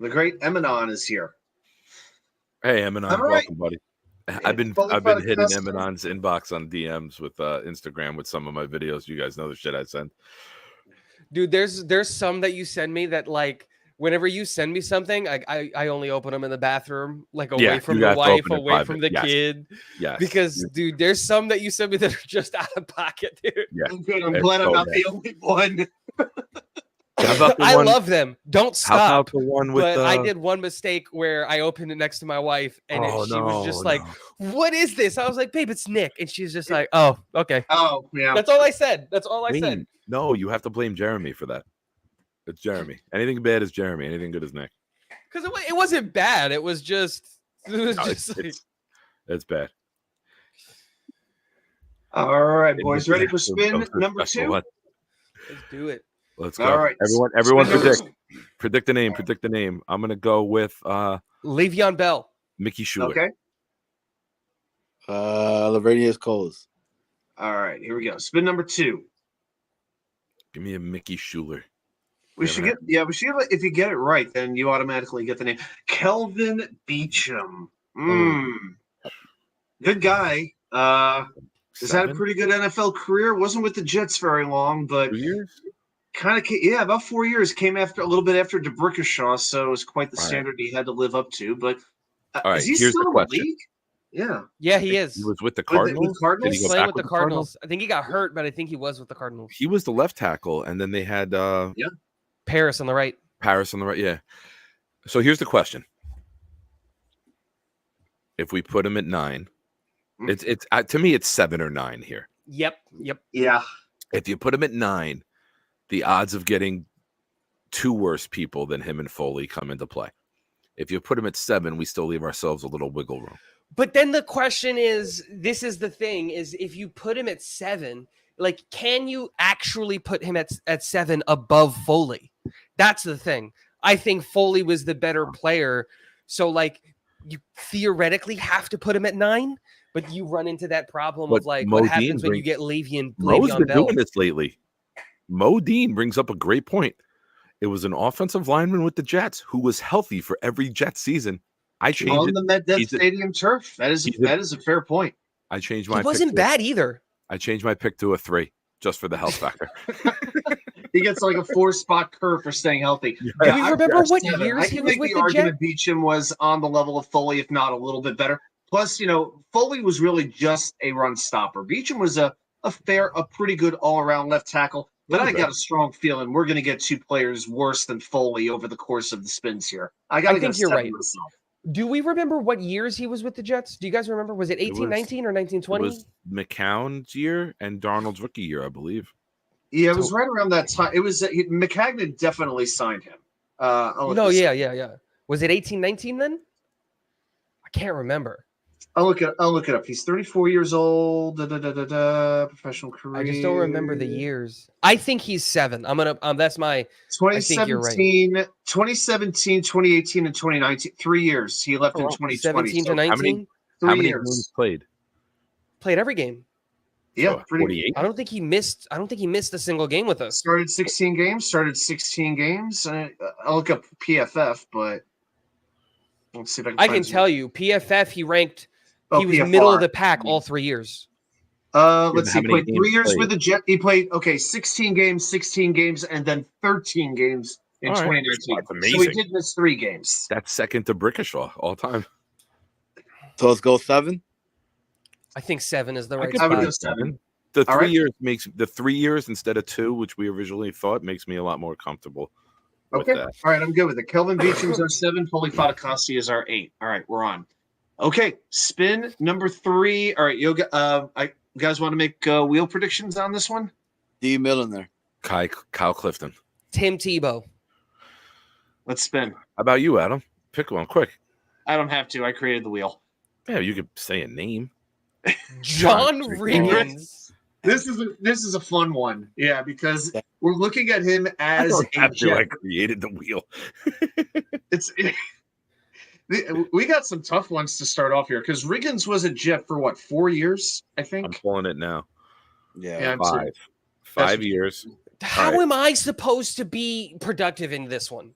The great Emanon is here. Hey, Emanon, welcome, buddy. I've been hitting Eminon's inbox on DMs with Instagram with some of my videos. You guys know the shit I send. Dude, there's some that you send me that like whenever you send me something, I only open them in the bathroom, like away Yeah, from you the have to wife, open it away from the private. Yes. kid. Yes. Because, dude, there's some that you send me that are just out of pocket, dude. Yeah. I'm good. I'm glad I'm not the only one. How about the I one, love them. Don't stop. How about the one with but I did one mistake where I opened it next to my wife, and she was just like, "What is this?" I was like, "Babe, it's Nick," and she's just like, "Oh, okay." Oh, yeah. That's all I said. That's all I said. No, you have to blame Jeremy for that. It's Jeremy. Anything bad is Jeremy. Anything good is Nick. Because it wasn't bad. It was just. It's bad. All right, boys, ready for spin number 2? Let's do it. Let's go. All right, everyone predict the name. Predict the name. I'm gonna go with Le'Veon Bell. Mickey Schuler. Okay. Laveranues Coles. All right, here we go. Spin number 2. Give me a Mickey Schuler. We should get if you get it right, then you automatically get the name. Kelvin Beachum. Good guy. Has had a pretty good NFL career. Wasn't with the Jets very long, but 2 years? Kind of, about 4 years. Came after a little bit after DeBrickashaw, so it was quite the standard he had to live up to. But is he here's still the in question. the league? Yeah, he is. He was with the Cardinals. With Cardinals? Did he go playing back with the Cardinals. I think he got hurt, but I think he was with the Cardinals. He was the left tackle, and then they had Paris on the right. Paris on the right. Yeah. So here's the question: if we put him at 9, it's to me it's 7 or 9 here. Yep. Yeah. If you put him at 9, the odds of getting 2 worse people than him and Foley come into play. If you put him at 7, we still leave ourselves a little wiggle room. But then the question is, this is the thing, is if you put him at 7, like, can you actually put him at 7 above Foley? That's the thing. I think Foley was the better player. So, like, you theoretically have to put him at 9, but you run into that problem of, like, what happens when you get Le'Veon been Bell. doing this lately. Mo Dean brings up a great point. It was an offensive lineman with the Jets who was healthy for every Jets season. I changed on the MetLife Stadium turf. That is a fair point. I changed my. He wasn't bad either. I changed my pick to a 3 just for the health factor. He gets like a 4-spot curve for staying healthy. Do we remember what years he was with the argument Beachum was on the level of Foley, if not a little bit better. Plus, Foley was really just a run stopper. Beachum was a pretty good all-around left tackle. But I got a strong feeling we're going to get 2 players worse than Foley over the course of the spins here. I think you're right. Myself. Do we remember what years he was with the Jets? Do you guys remember? Was it 1819 or 1920? It was McCown's year and Darnold's rookie year, I believe. Yeah, it was right around that time. It was McCagnon definitely signed him. Yeah. Was it 1819 then? I can't remember. I'll look it up. He's 34 years old. Professional career. I just don't remember the years. I think he's 7. I'm gonna. That's my. 2017, 2018, and 2019. 3 years. He left in 2020. 17 to 19. How many games played? Played every game. Yeah, 48. I don't think he missed a single game with us. Started 16 games. I'll look up PFF, but let's see if I can tell you, PFF he ranked. He was PFR. Middle of the pack all 3 years. Let's see. He played 3 years with the Jet. He played 16 games, and then 13 games in 2019. That's amazing. So he did miss 3 games. That's second to Brickashaw all time. So let's go 7. I think 7 is the right I spot. would go 7. The 3 years makes the 3 years instead of 2, which we originally thought, makes me a lot more comfortable. Okay. All right, I'm good with it. Kelvin Beachum's our 7. Foley Fatakasi is our 8. All right, we're on. Okay, spin number 3. All right, you guys want to make wheel predictions on this one? D. Milliner. Kyle Clifton. Tim Tebow. Let's spin. How about you, Adam? Pick one quick. I don't have to. I created the wheel. Yeah, you could say a name. John Riggins. This is a fun one. Yeah, because we're looking at him as I created the wheel. We got some tough ones to start off here because Riggins was a Jet for 4 years, I think. I'm pulling it now. Yeah, 5 years. How am I supposed to be productive in this one?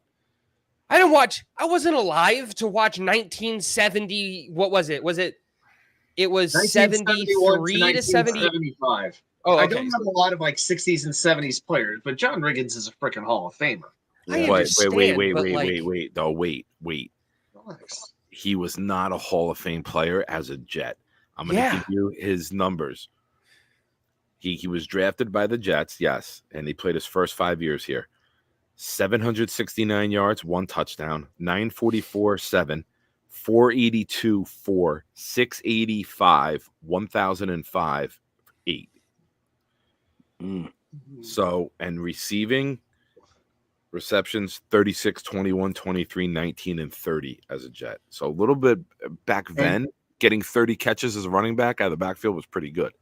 I wasn't alive to watch 1970. What was it? It was 73 to 75. Oh, okay. I don't have a lot of 60s and 70s players, but John Riggins is a freaking Hall of Famer. I Wait, understand, but like, wait. He was not a Hall of Fame player as a Jet. I'm going to give you his numbers. He was drafted by the Jets, yes, and he played his first 5 years here. 769 yards, 1 touchdown, 944, 7, 482, 4, 685, 1005, 8. So, and receiving receptions 36, 21, 23, 19, and 30 as a Jet. So a little bit back then, getting 30 catches as a running back out of the backfield was pretty good.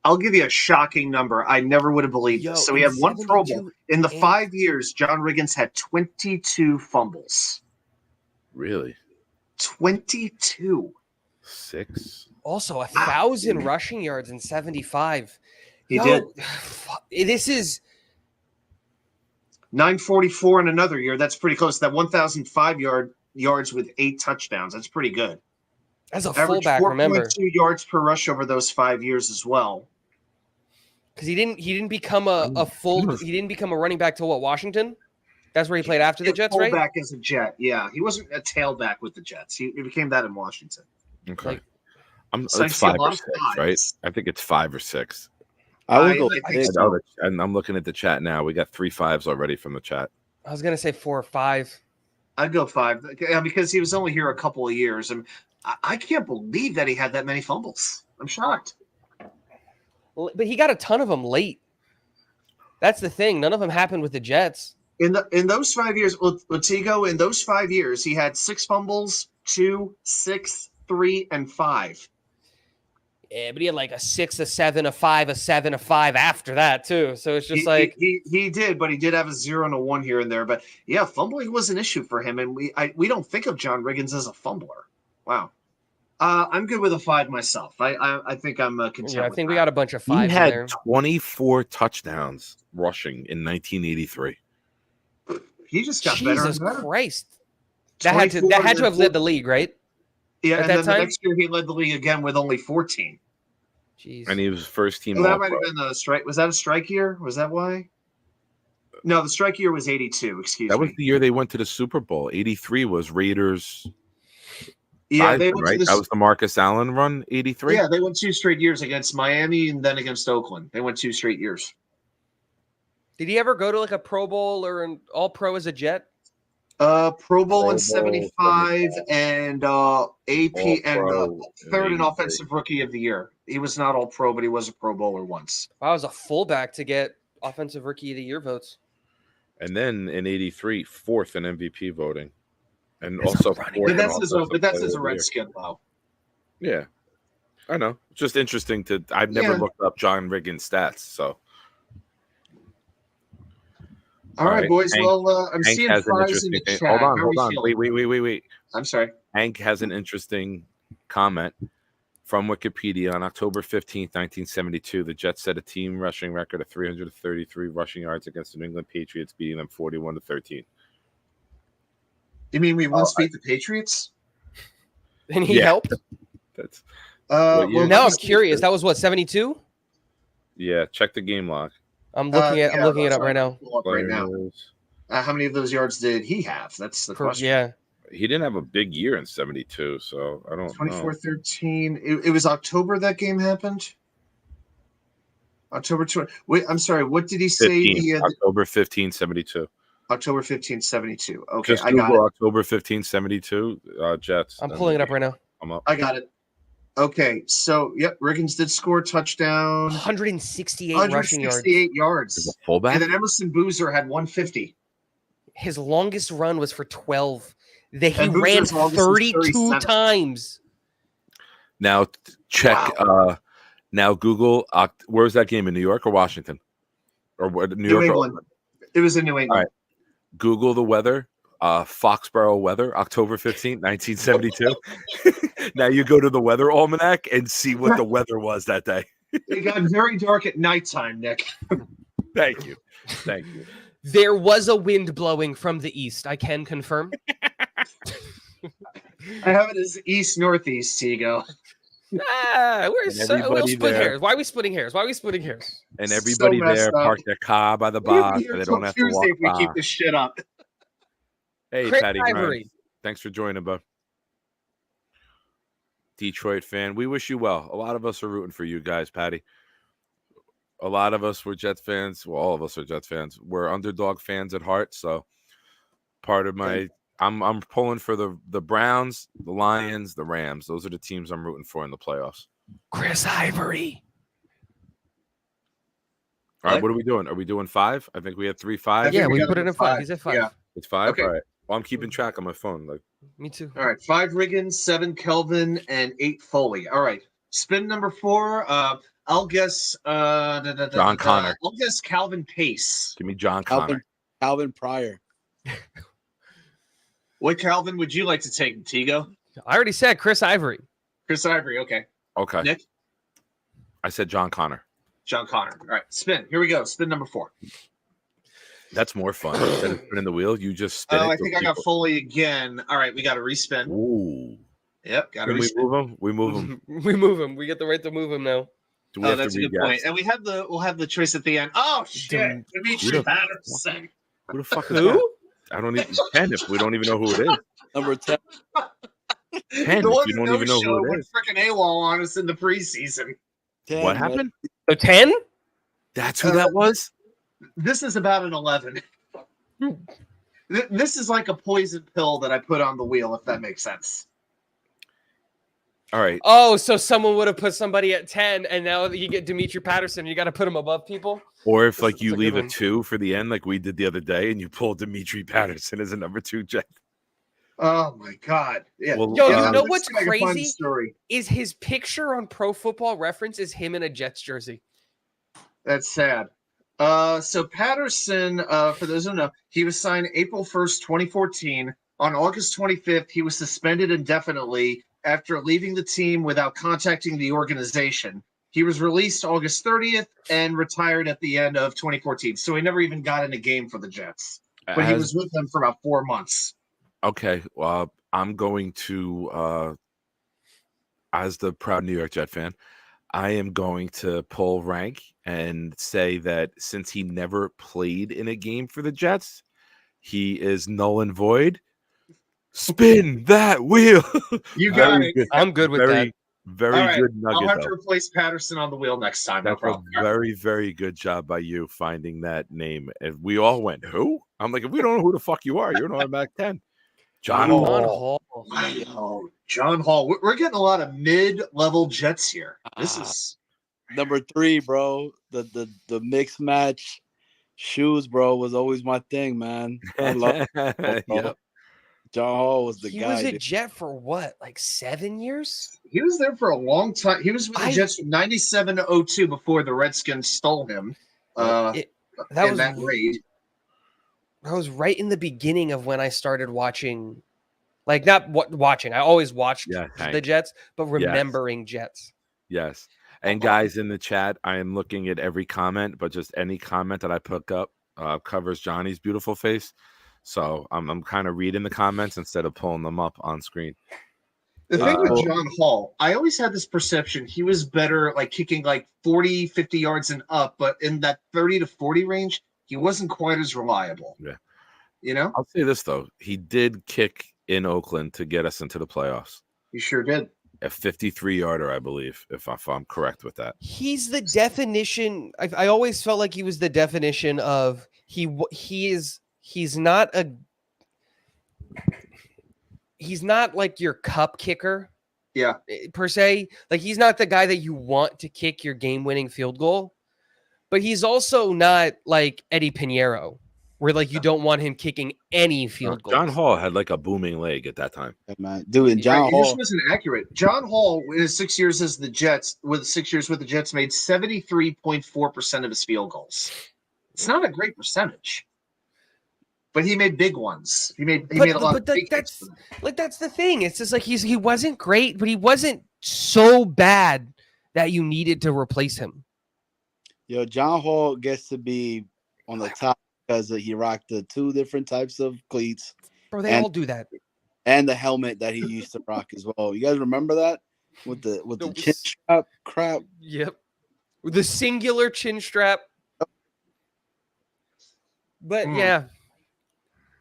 I'll give you a shocking number. I never would have believed this. So we had one Pro Bowl. In the 5 years, John Riggins had 22 fumbles. Really? 22. 6. Also 1,000 rushing yards and 75. He did. This is 944 in another year. That's pretty close. That 1,005 yards with 8 touchdowns. That's pretty good. As a fullback, remember, 4.2 yards per rush over those 5 years as well. Because he didn't become he didn't become a running back till what, Washington? That's where he played after the Jets, right? Fullback as a Jet, yeah. He wasn't a tailback with the Jets. He became that in Washington. Okay, it's 5 or 6, right? I think it's 5 or 6. I would go 6. And I'm looking at the chat now. We got 3 5s already from the chat. I was gonna say 4 or 5. I'd go 5 because he was only here a couple of years, and I can't believe that he had that many fumbles. I'm shocked. But he got a ton of them late. That's the thing. None of them happened with the Jets. In those 5 years, Latigo, in those 5 years, he had 6 fumbles, 2, 6, 3, and 5. Yeah, but he had like a 6, a 7, a 5, a 7, a 5 after that too. So it's just he did, but he did have a 0 and a 1 here and there. But yeah, fumbling was an issue for him, and we don't think of John Riggins as a fumbler. Wow. I'm good with a 5 myself. I think I'm content. Yeah, I think we got a bunch of 5s. He had in there. 24 touchdowns rushing in 1983. He just got better and better. Christ. That had to have led the league, right? Yeah, and then the next year he led the league again with only 14. Jeez. And he was first team. Well, that might have been a strike. Was that a strike year? Was that why? No, the strike year was 82. Excuse me. That was the year they went to the Super Bowl. 83 was Raiders. Yeah, that was the Marcus Allen run. 83. Yeah, they went 2 straight years against Miami and then against Oakland. They went 2 straight years. Did he ever go to like a Pro Bowl or an All Pro as a Jet? Pro Bowl in 75 and AP and third in Offensive Rookie of the Year. He was not All Pro, but he was a Pro Bowler once. I was a fullback to get Offensive Rookie of the Year votes. And then in 83, 4th in MVP voting. And also but that's as a Redskin, though. Yeah. I know. It's just interesting I've never looked up John Riggins' stats, so. All right, boys. Hank, I'm Hank seeing 5s in the chat. Hold on. Wait. I'm sorry. Hank has an interesting comment from Wikipedia. On October 15th, 1972, the Jets set a team rushing record of 333 rushing yards against the New England Patriots, beating them 41-13. You mean we once beat the Patriots? And he helped? That's now I'm curious. That was what, 72? Yeah, check the game log. I'm looking it up right now. How many of those yards did he have? That's the question. Yeah. He didn't have a big year in 72, so I don't 24-13. It was October that game happened? October 20. Wait, I'm sorry. What did he say? October 15, 72. October 15, 72. Okay, I got it. October 15, 72, Jets. I'm pulling it up right now. I'm up. I got it. Okay, so yep, Riggins did score a touchdown. 168 rushing yards. 168 yards. Fullback? And then Emerson Boozer had 150. His longest run was for 12. He ran 32 times. Now check. Now Google. Where was that game, in New York or Washington, or New England? It was in New England. All right. Google the weather. Foxborough weather, October 15th, 1972. Now you go to the weather almanac and see what the weather was that day. It got very dark at nighttime, Nick. Thank you. There was a wind blowing from the east. I can confirm. I have it as east-northeast, Tigo. We're we'll split hairs. Why are we splitting hairs? And everybody there parked their car by the bar so they don't have to walk if we by. keep this shit up. Hey, Chris Patty Ivory. Grimes. Thanks for joining, bud. Detroit fan. We wish you well. A lot of us are rooting for you guys, Patty. A lot of us were Jets fans. Well, all of us are Jets fans. We're underdog fans at heart. So part of my I'm pulling for the Browns, the Lions, the Rams. Those are the teams I'm rooting for in the playoffs. Chris Ivory. All right, what are we doing? Are we doing 5? I think we had 3 5. Yeah, we put it in 5. He's at 5. Yeah. It's 5? Okay. All right. Well, I'm keeping track on my phone. Like, me too. All right, 5 Riggins, 7 Kelvin, and 8 Foley. All right. Spin number 4. I'll guess John Connor. I'll guess Calvin Pace. Give me John Connor. Calvin Pryor. What Calvin would you like to take, Tigo? I already said Chris Ivory. Chris Ivory, okay. Okay. Nick? I said John Connor. John Connor. All right, spin. Here we go. Spin number 4. That's more fun. Instead of spinning the wheel, you just spin it. I think I got Foley again. All right, we got to respin. Ooh. Yep, got to respin. We move him? We move him. We move him. We get the right to move him now. Do we have that's to a good point. And we'll have the choice at the end. Oh shit! Dimitri Patterson. Who the fuck is that? I don't even 10 if we don't even know who it is. Number 10. 10 if you don't even know who it is. Freaking AWOL on us in the preseason. 10, what happened? So 10? That's who that was? This is about an 11. This is like a poison pill that I put on the wheel, if that makes sense. All right. Oh, so someone would have put somebody at 10, and now you get Dimitri Patterson. You got to put him above people. Or if like you leave a 2 for the end, like we did the other day, and you pull Dimitri Patterson as a number 2 Jet. Oh my God! Yeah. Well, Yo, you know what's crazy? Story. Is his picture on Pro Football Reference is him in a Jets jersey. That's sad. So Patterson, for those who don't know, he was signed April 1st, 2014. On August 25th, he was suspended indefinitely after leaving the team without contacting the organization. He was released August 30th and retired at the end of 2014. So he never even got in a game for the Jets. But he was with them for about 4 months. Okay. Well, I'm going to, as the proud New York Jet fan, I am going to pull rank and say that since he never played in a game for the Jets, he is null and void. Spin that wheel. You got it. Good. I'm good with that. Very good nugget. I'll have to replace Patterson on the wheel next time. That's a very, very good job by you finding that name. And we all went, who? I'm like, if we don't know who the fuck you are, you're an automatic 10. John Hall. Wow. John Hall. We're getting a lot of mid-level Jets here. This is number 3, bro. The mixed match shoes, bro, was always my thing, man. I love it. Yep. John Hall was the guy. He was a Jet for what, like 7 years? He was there for a long time. He was with the Jets from 97 to 02 before the Redskins stole him. That was right in the beginning of when I started watching, like not watching. I always watched the Jets, but remembering Jets. Yes. And guys in the chat, I am looking at every comment, but just any comment that I pick up covers Johnny's beautiful face. So I'm kind of reading the comments instead of pulling them up on screen. The thing with John Hall, I always had this perception he was better like kicking like 40, 50 yards and up, but in that 30 to 40 range, he wasn't quite as reliable. Yeah. You know? I'll say this, though. He did kick in Oakland to get us into the playoffs. He sure did. A 53-yarder, I believe, if I'm correct with that. He's the definition. I always felt like he was the definition of he's not like your cup kicker. Yeah. Per se. Like he's not the guy that you want to kick your game-winning field goal. But he's also not like Eddie Pinheiro, where like you don't want him kicking any field goals. John Hall had like a booming leg at that time. Yeah, man. Dude, and John Hall just wasn't accurate. John Hall in his 6 years as the Jets, with 6 years with the Jets, made 73.4% of his field goals. It's not a great percentage. But he made big ones. He made a lot of big that's the thing. It's just like he wasn't great, but he wasn't so bad that you needed to replace him. Yo, John Hall gets to be on the top because he rocked the 2 different types of cleats. Bro, they all do that. And the helmet that he used to rock as well. You guys remember that? with the chin strap crap. Yep, with the singular chin strap. But yeah,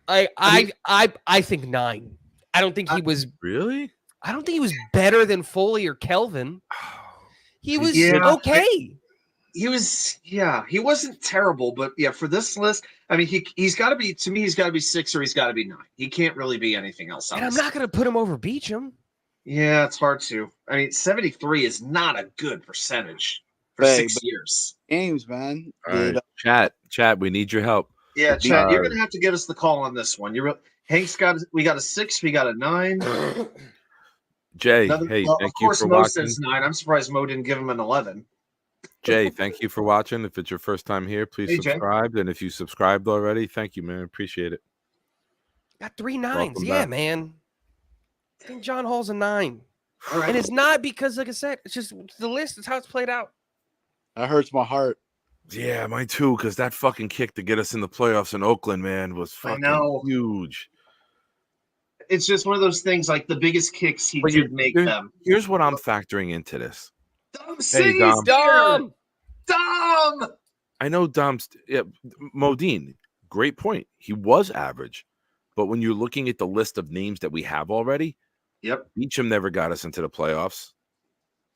I think 9. I don't think he was really. I don't think he was better than Foley or Kelvin. He was okay. He wasn't terrible, but yeah, for this list, I mean, he's got to be, to me, he's got to be 6 or he's got to be 9. He can't really be anything else. And I'm not going to put him over Beecham. Yeah, it's hard to. I mean, 73 is not a good percentage for 6 years. Games, man. All right. Chat, we need your help. Yeah, Chad, you're going to have to give us the call on this one. Hank's we got a 6, we got a 9. Jay, thank you for watching. Of course, Mo says 9. I'm surprised Mo didn't give him an 11. Jay, thank you for watching. If it's your first time here, please subscribe. And if you subscribed already, thank you, man. Appreciate it. Got 3 9s. Welcome back. Man. I think John Hall's a 9. All right. And it's not because, like I said, it's just the list. It's how it's played out. That hurts my heart. Yeah, mine too, because that fucking kick to get us in the playoffs in Oakland, man, was fucking huge. It's just one of those things, like the biggest kicks he did make them. Here's what I'm factoring into this. Dom. I know Dom's Modine. Great point. He was average, but when you're looking at the list of names that we have already, Beecham never got us into the playoffs.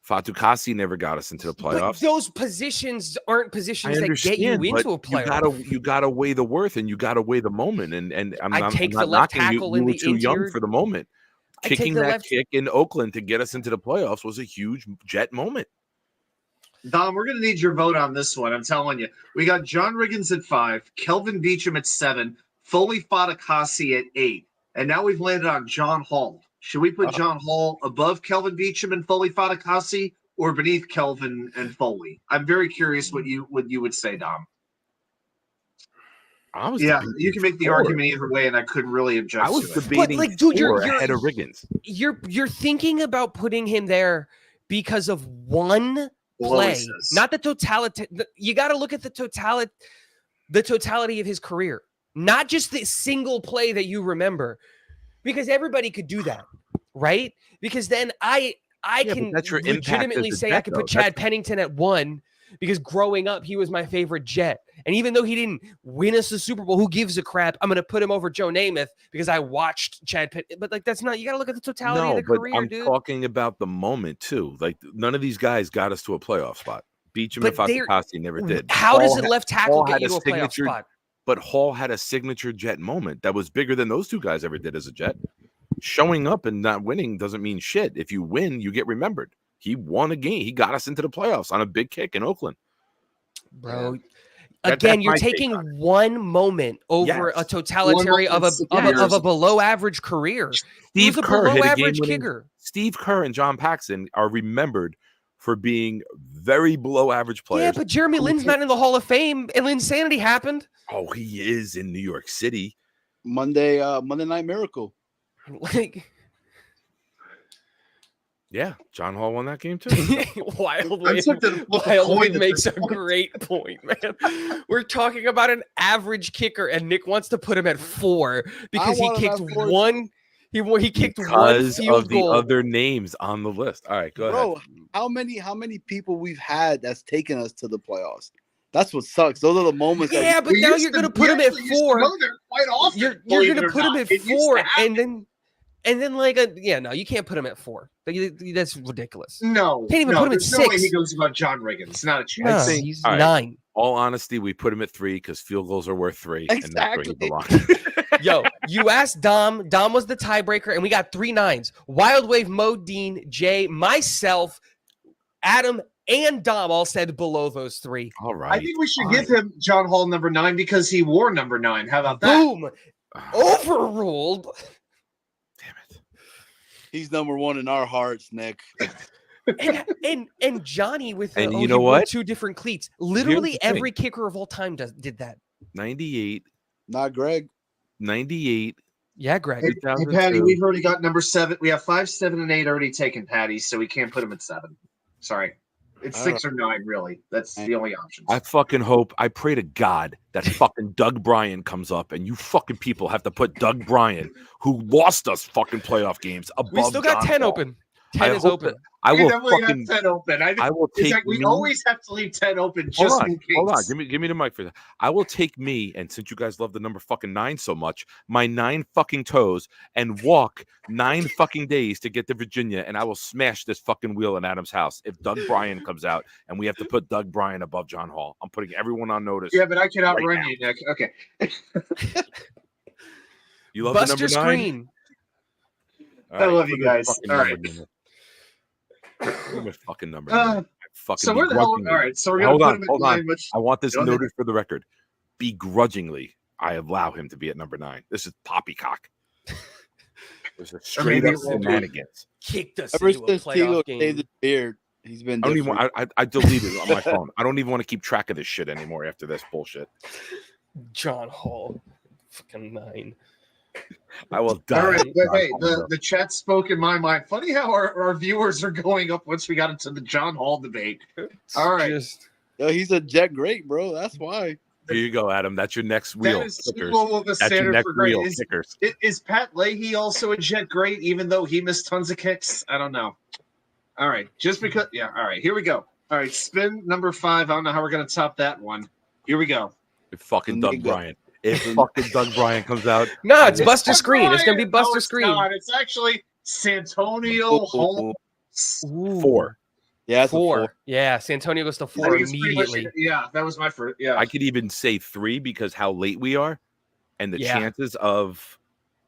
Fatukasi never got us into the playoffs. But those positions aren't positions that get you into a playoff. You gotta weigh the worth and you gotta weigh the moment. And I'm not the left tackle you. You were too young for the moment. Kicking that kick in Oakland to get us into the playoffs was a huge Jet moment. Dom, we're going to need your vote on this one. I'm telling you. We got John Riggins at 5, Kelvin Beecham at 7, Foley Fatukasi at 8, and now we've landed on John Hall. Should we put John Hall above Kelvin Beecham and Foley Fatukasi or beneath Kelvin and Foley? I'm very curious what you would say, Dom. You can make the argument either way, and I couldn't really object to it. I was debating you're ahead of Riggins. You're thinking about putting him there because of one play, not the totality. You got to look at the totality of his career, not just the single play that you remember, because everybody could do that, right? Because then I can legitimately say I could put Chad Pennington at 1 because growing up he was my favorite Jet, and even though he didn't win us the Super Bowl, who gives a crap? I'm going to put him over Joe Namath because I watched Chad Pennington. But like that's not. You got to look at the totality of the career, I'm dude. Talking about the moment too. Like none of these guys got us to a playoff spot. Beecham and Fatukasi never did. How does a left tackle get you to a playoff spot? But Hall had a signature Jet moment that was bigger than those two guys ever did as a Jet. Showing up and not winning doesn't mean shit. If you win, you get remembered. He won a game. He got us into the playoffs on a big kick in Oakland. Bro, again, you're taking one moment over a totality of a below average career. Steve Kerr hit a game-winning kicker. Steve Kerr and John Paxson are remembered for being very below average players. Yeah, but Jeremy Lin's not in the Hall of Fame, and Linsanity happened. Oh, he is in New York City. Monday Night Miracle. Like, yeah, John Hall won that game too. Wildway makes a great point, man. We're talking about an average kicker, and Nick wants to put him at 4 because he kicked one. He kicked one field goal. The other names on the list. All right, go ahead. How many people we've had that's taken us to the playoffs? That's what sucks. Those are the moments. Yeah, but now you're going to put him at 4. Quite often. You're going to put him at 4, and then no, you can't put him at 4. That's ridiculous. No, can't even put him at 6. No way he goes about John Riggins. It's not a chance. No, he's 9. All honesty, we put him at 3 because field goals are worth 3. Exactly. And that's where he belongs. Yo, you asked Dom. Dom was the tiebreaker, and we got 3 9s. Wild Wave, Modine, Jay, myself, Adam, and Dom all said below those 3. All right. I think we should give him John Hall number 9 because he wore number 9. How about that? Boom. Overruled. He's number 1 in our hearts, Nick. and Johnny with you know what? 2 different cleats. Literally every kicker of all time did that. 98. Not Greg. 98. Yeah, Greg. Hey, Patty, we've already got number 7. We have 5, 7, and 8 already taken, Patty, so we can't put him at 7. Sorry. It's 6 or 9, really. That's the only options. I fucking hope. I pray to God that fucking Doug Bryan comes up and you fucking people have to put Doug Bryan, who lost us fucking playoff games, above We still got John 10 Hall. open. 10 is open. I will definitely fucking. got 10 open. I will take. We always have to leave 10 open just Hold on, in case. hold on. Give me the mic for that. I will take me, and since you guys love the number fucking 9 so much, my 9 fucking toes, and walk 9 fucking days to get to Virginia, and I will smash this fucking wheel in Adam's house if Doug Bryan comes out, and we have to put Doug Bryan above John Hall. I'm putting everyone on notice. Yeah, but I can outrun you, Nick. Okay. You love Buster the number 9? Screen. Right, I love you guys. All right. Give me fucking number 9. So where the hell? All right. So we're gonna put him at 9. Which, I want this noted for the record. Begrudgingly, I allow him to be at number 9. This is poppycock. This is straight up shenanigans. Kicked us Ever into a since Tigo playoff game. shaved his beard, he's been. I don't even. I deleted it on my phone. I don't even want to keep track of this shit anymore after this bullshit. John Hall, fucking 9. I will die. All right, but hey, the chat spoke in my mind. Funny how our viewers are going up once we got into the John Hall debate. All right. Yo, he's a Jet great, bro. That's why. Here you go, Adam. That's your next wheel. That is too low of a standard for great. Is Pat Leahy also a Jet great, even though he missed tons of kicks? I don't know. All right, just because. Yeah. All right, here we go. All right, spin number 5. I don't know how we're gonna top that one. Here we go. It's fucking Doug Bryan. If fucking Doug Bryan comes out, no, it's Buster Screen. It's gonna be Buster Screen. Not. It's actually Santonio Holmes. 4. Yeah, 4. Yeah, Santonio goes to 4 immediately. Yeah, that was my first. Yeah, I could even say 3 because how late we are, and the chances of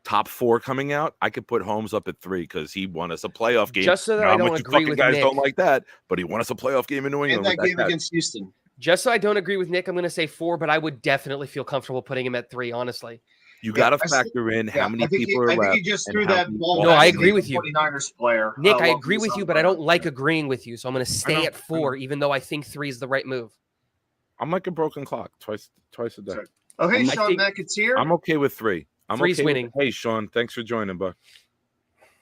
top 4 coming out. I could put Holmes up at 3 because he won us a playoff game. Just so that I don't agree with guys Nick. Don't like that, but he won us a playoff game in New England. And that game against Houston. Just so I don't agree with Nick, I'm going to say 4, but I would definitely feel comfortable putting him at 3, honestly. You got to factor in how many people are left. I think he just threw that ball. No, I agree with you. 49ers player. Nick, I agree with you, but I don't like agreeing with you, so I'm going to stay at 4, even though I think 3 is the right move. I'm like a broken clock, twice a day. Oh, hey, Sean McAteer. I'm okay with 3. I'm 3's okay winning. Hey, Sean, thanks for joining, Buck.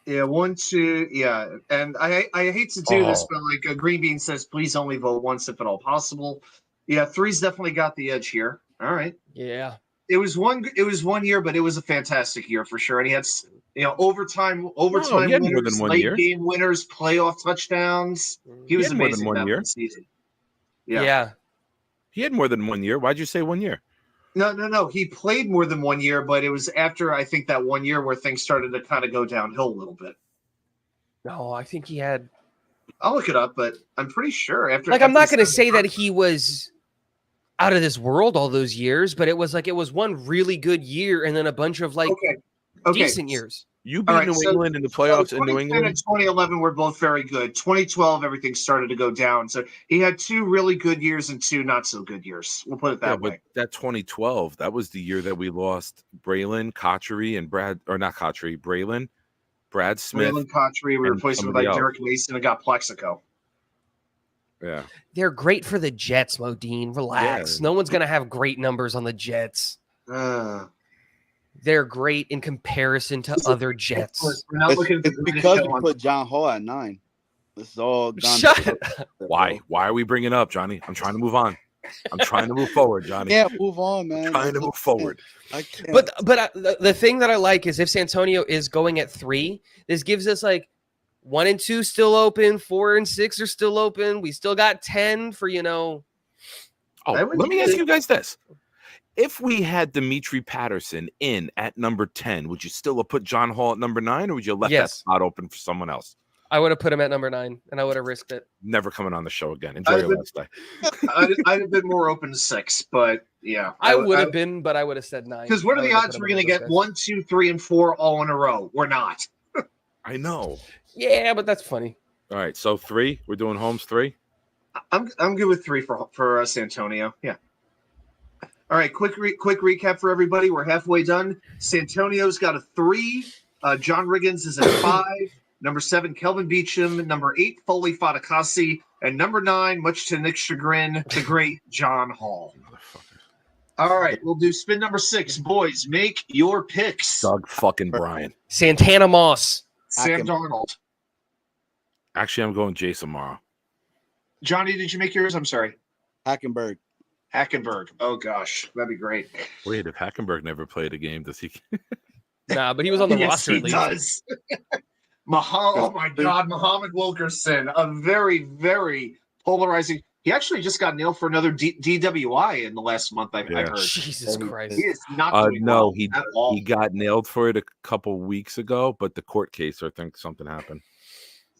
Yeah, 1, 2, yeah, and I hate to do this, but like Green Bean says, please only vote once if at all possible. Yeah, 3's definitely got the edge here. All right. Yeah. It was one year, but it was a fantastic year for sure. And he had overtime winners, late game winners, playoff touchdowns. He was amazing more than 1 year. Season. Yeah. He had more than 1 year. Why'd you say 1 year? No. He played more than 1 year, but it was after I think that 1 year where things started to kind of go downhill a little bit. No, I think he had. I'll look it up, but I'm pretty sure after. I'm not going to say that he was out of this world all those years, but it was one really good year and then a bunch of decent years. You beat New England in the playoffs in New England. And 2011 were both very good. 2012, everything started to go down. So he had 2 really good years and 2 not so good years. We'll put it that way. But that 2012, that was the year that we lost Braylon, Cotchery, and Braylon, Brad Smith. Braylon Cotchery, we replaced him with Derek Mason and got Plexico. Yeah. They're great for the Jets, Modine. Relax. Yeah. No one's going to have great numbers on the Jets. They're great in comparison to other Jets. It's because we put John Hall at 9. This is all gone. Shut up. Why are we bringing it up, Johnny? I'm trying to move on. I'm trying to move forward, Johnny. Yeah, move on, man. I'm trying to move forward. I can't. But the thing that I like is if Santonio is going at 3, this gives us 1 and 2 still open, 4 and 6 are still open. We still got 10 for Oh, let me ask you guys this: if we had Dimitri Patterson in at number 10, would you still have put John Hall at number 9, or would you have left that spot open for someone else? I would have put him at number 9, and I would have risked it. Never coming on the show again. Enjoy your last day. I'd have been more open to 6, but yeah. I would have been, but I would have said 9. Because what are the odds we're going to get 1, 2, 3, and 4 all in a row? We're not. I know. Yeah, but that's funny. All right, so 3. We're doing Holmes 3. I'm good with 3 for Santonio. Yeah. All right, quick recap for everybody. We're halfway done. Santonio's got a 3. John Riggins is at 5. Number 7, Kelvin Beachum. Number 8, Foley Fatakasi. And number 9, much to Nick's chagrin, the great John Hall. All right, we'll do spin number 6. Boys, make your picks. Doug fucking Bryan. Santana Moss. Sam Darnold. Actually, I'm going Jason Morrow. Johnny, did you make yours? I'm sorry. Hackenberg. Oh, gosh. That'd be great. Wait, if Hackenberg never played a game, does he? Nah, but he was on the roster at least. Does. Oh my God, Muhammad Wilkerson, a very, very polarizing. He actually just got nailed for another DWI in the last month. I heard. Jesus Christ! He is not doing well at all. He got nailed for it a couple weeks ago, but the court case, I think something happened.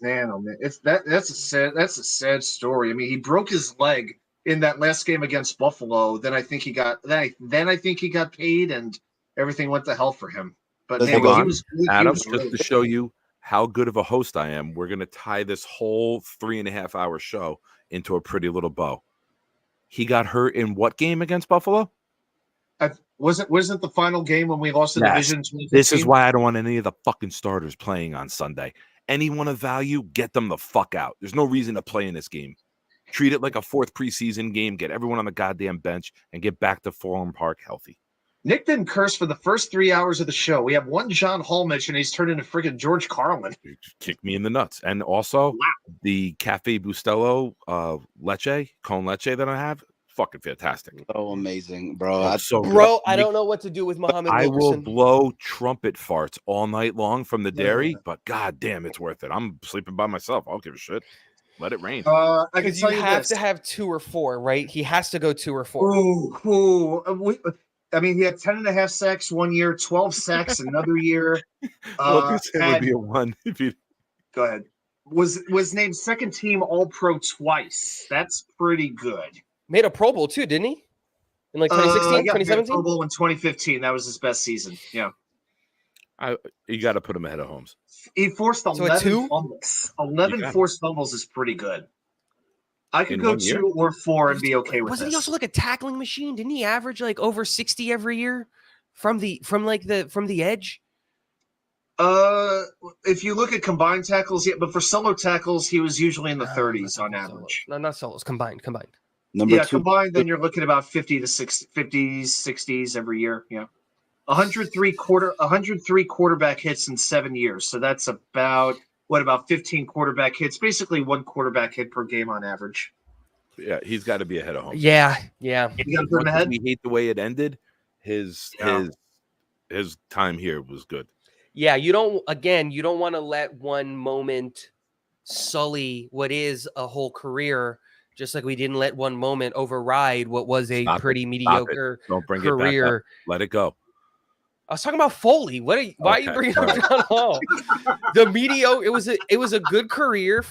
Man, oh man, that's a sad story. I mean, he broke his leg in that last game against Buffalo. Then I think he got paid, and everything went to hell for him. But man, Hold on, he was Adam, really just to show you how good of a host I am, we're gonna tie this whole 3.5-hour show into a pretty little bow. He got hurt in what game against Buffalo? Wasn't the final game when we lost the division? This is why I don't want any of the fucking starters playing on Sunday. Anyone of value, get them the fuck out. There's no reason to play in this game. Treat it like a 4th preseason game. Get everyone on the goddamn bench and get back to Forum Park healthy. Nick didn't curse for the first 3 hours of the show. We have one John Hall mention, and he's turned into freaking George Carlin. Kick me in the nuts. And also, the Cafe Bustelo leche, cone leche that I have, fucking fantastic. So amazing, bro. I don't know what to do with Muhammad Wilkerson. I will blow trumpet farts all night long from the dairy, but god damn, it's worth it. I'm sleeping by myself. I don't give a shit. Let it rain. Because you have to have 2 or 4, right? He has to go 2 or 4. I mean, he had 10.5 sacks one year, 12 sacks another year. Would be a 1 if you go ahead. Was named second team All-Pro twice. That's pretty good. Made a Pro Bowl too, didn't he? In like 2016, 2017? Pro Bowl in 2015. That was his best season. Yeah. You got to put him ahead of Holmes. He forced 11 fumbles. 11 forced fumbles is pretty good. I could go 2 or 4 and be okay with Wasn't he also like a tackling machine? Didn't he average like over 60 every year from the edge? If you look at combined tackles, yeah, but for solo tackles, he was usually in the 30s on average. No, not solos. Combined. Number 2. Combined, then you're looking at about 50 to 60, 50s, 60s every year. Yeah. 103 quarterback hits in 7 years. So that's about 15 quarterback hits, basically 1 quarterback hit per game on average. Yeah, he's got to be ahead of Holmes. Yeah. You got to put him ahead. We hate the way it ended. His time here was good. Yeah, you don't want to let one moment sully what is a whole career, just like we didn't let one moment override what was a pretty mediocre career. Let it go. I was talking about Foley. Why are you bringing up John Hall? The mediocre. It was a good career,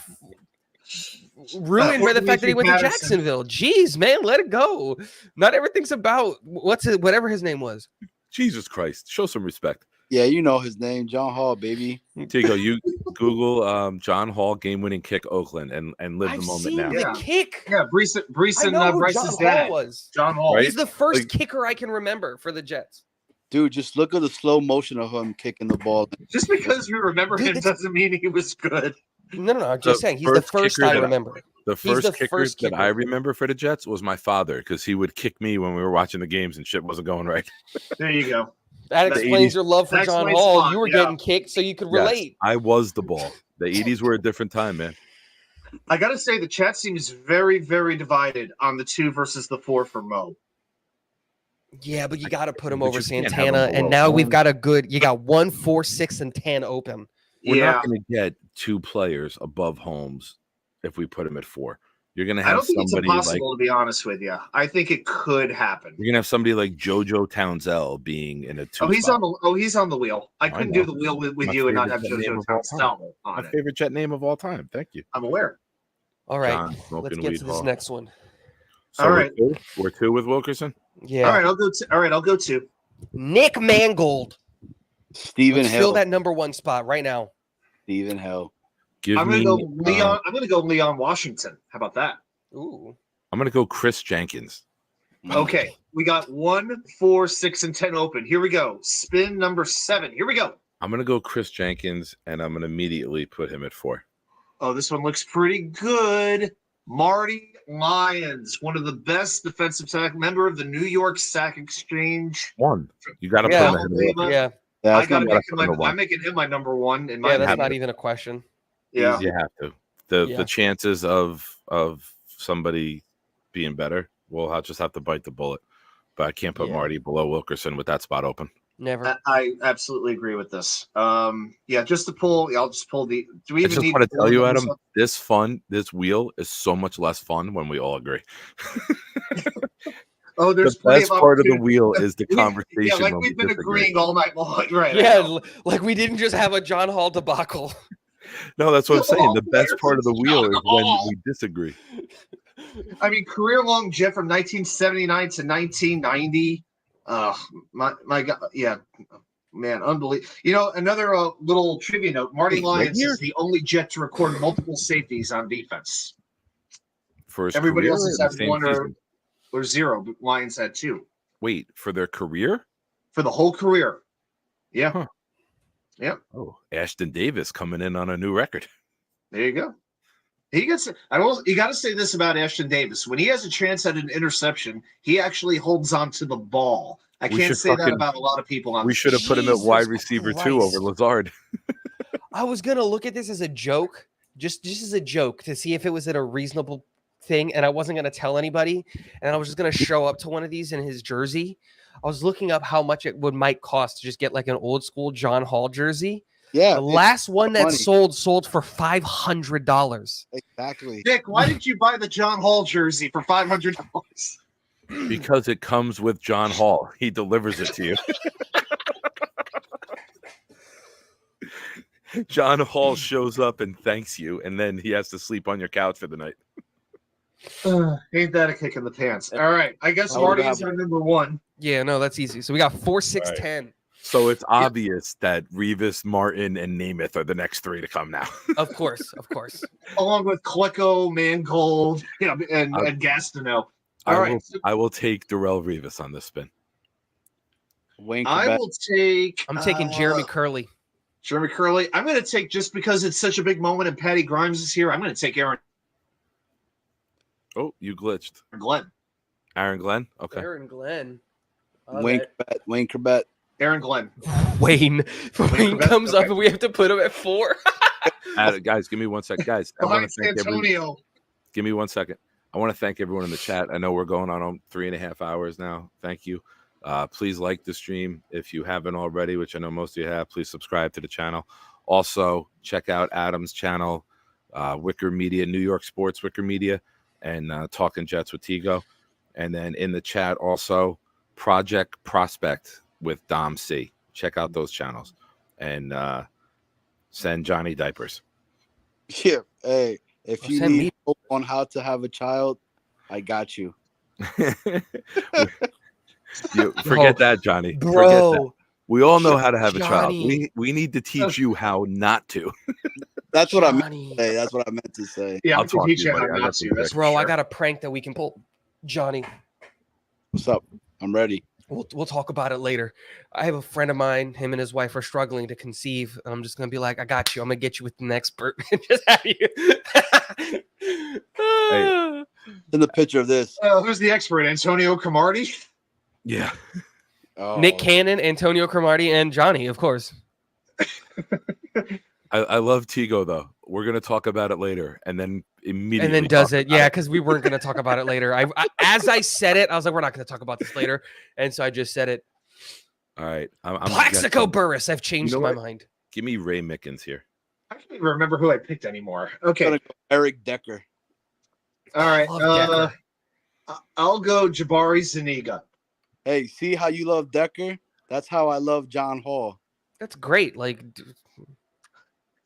ruined by the fact that he went to Jacksonville. Jeez, man, let it go. Not everything's about whatever his name was. Jesus Christ, show some respect. Yeah, you know his name, John Hall, baby. Tico, you Google John Hall game-winning kick Oakland and live the moment now. The kick. Yeah, Brees and Bryce's dad was John Hall. Right? He's the first kicker I can remember for the Jets. Dude, just look at the slow motion of him kicking the ball. Just because we remember him doesn't mean he was good. No. I'm just saying he's the first I remember. The first kicker that I remember for the Jets was my father, because he would kick me when we were watching the games and shit wasn't going right. There you go. That explains your love for John Hall. You were getting kicked, so you could relate. I was the ball. The 80s were a different time, man. I got to say, the chat seems very, very divided on the 2 versus the 4 for Mo. Yeah, but you got to put him over Santana, and now we've got you got 1, 4, 6, and 10 open. We're not going to get 2 players above Holmes if we put him at 4. You're going to have I don't think somebody it's impossible, to be honest with you. I think it could happen. You're going to have somebody like JoJo Townsell being in a 2. He's on the wheel. I couldn't do the wheel with you and not have JoJo Townsell on My favorite Jet name of all time. Thank you. I'm aware. All right, let's get to this next one. So all right, we're 2 with Wilkerson. Yeah. All right, I'll go 2. Nick Mangold. Stephen Hill. Fill that number 1 spot right now. Stephen Hill. I'm gonna go Leon. I'm gonna go Leon Washington. How about that? Ooh. I'm gonna go Chris Jenkins. Okay, we got 1, 4, 6, and 10 open. Here we go. Spin number 7. Here we go. I'm gonna go Chris Jenkins, and I'm gonna immediately put him at 4. Oh, this one looks pretty good. Marty Lyons, one of the best defensive tackle, member of the New York Sack Exchange. 1. You got to put him ahead. Yeah. I'm making him my number 1 in my. Yeah, that's not even a question. Yeah, you have to. The chances of somebody being better, we'll just have to bite the bullet. But I can't put Marty below Wilkerson with that spot open. Never. I absolutely agree with this. Yeah, just to pull. I'll just pull the. Do we I even just need want to tell you, Adam, up? this wheel is so much less fun when we all agree. Oh, there's the plenty best of part of the wheel is the conversation. Yeah, like when we've we been disagree. agreeing all night long, right? Yeah, like we didn't just have a John Hall debacle. No, that's what I'm saying. The best part of the wheel is when we disagree. I mean, career long jet from 1979 to 1990. My God, yeah, man, unbelievable. You know, another little trivia note: Marty Lyons is the only Jet to record multiple safeties on defense. For his Everybody career, else has had one season? or zero, but Lyons had two. Wait, for their career? For the whole career. Yeah. Huh. Yep. Oh, Ashton Davis coming in on a new record. There you go. He gets. You got to say this about Ashton Davis: when he has a chance at an interception, he actually holds on to the ball. I can't say that about a lot of people. We should have put him at wide receiver 2 over Lazard. I was gonna look at this as a joke, just as a joke, to see if it was at a reasonable thing, and I wasn't gonna tell anybody, and I was just gonna show up to one of these in his jersey. I was looking up how much it might cost to just get like an old school John Hall jersey. Yeah, the last one that sold for $500. Exactly. Dick, why did you buy the John Hall jersey for $500? Because it comes with John Hall. He delivers it to you. John Hall shows up and thanks you, and then he has to sleep on your couch for the night. Ain't that a kick in the pants? All right, I guess Marty is our number one. Yeah, no, that's easy. So we got 4, 6, 10. So it's obvious that Revis, Martin, and Namath are the next 3 to come now. Of course. Along with Klecko, Mangold, and Gastineau. I will take Darrell Revis on this spin. I'm taking Jeremy Curley. Jeremy Curley. I'm going to take, just because it's such a big moment and Patty Grimes is here, I'm going to take Aaron. Oh, you glitched. Glenn. Aaron Glenn? Okay. Aaron Glenn. Wayne Corbett. Aaron Glenn. Wayne comes up and we have to put him at 4. Guys, give me 1 second. Guys, I want to thank Antonio. Give me 1 second. I want to thank everyone in the chat. I know we're going on 3.5 hours now. Thank you. Please like the stream if you haven't already, which I know most of you have. Please subscribe to the channel. Also, check out Adam's channel, Wicker Media, New York Sports Wicker Media, and Talking Jets with Tigo. And then in the chat also, Project Prospect with Dom C. Check out those channels and send Johnny diapers. Yeah. Hey, if you need help on how to have a child, I got you. Forget that, Johnny. Bro. Forget that. We all know how to have a child. We need to teach you how not to. That's what I meant to say. That's what I meant to say. Yeah, I'll talk to you, buddy. I got a prank that we can pull. Johnny. What's up? I'm ready. We'll talk about it later. I have a friend of mine. Him and his wife are struggling to conceive. I'm just gonna be like, I got you. I'm gonna get you with an expert and just have you. Hey, in the picture of this. Who's the expert? Antonio Cromartie? Yeah. Nick Cannon, Antonio Cromartie, and Johnny, of course. I love Tigo though. We're gonna talk about it later, and then immediately does it? Yeah, because we weren't gonna talk about it later. As I said it, I was like, we're not gonna talk about this later, and so I just said it. All right, Plaxico Burress. I've changed my mind. Give me Ray Mickens here. I can't even remember who I picked anymore. Okay, Eric Decker. All right, I'll go Jabari Zuniga. Hey, see how you love Decker? That's how I love John Hall. That's great. Like,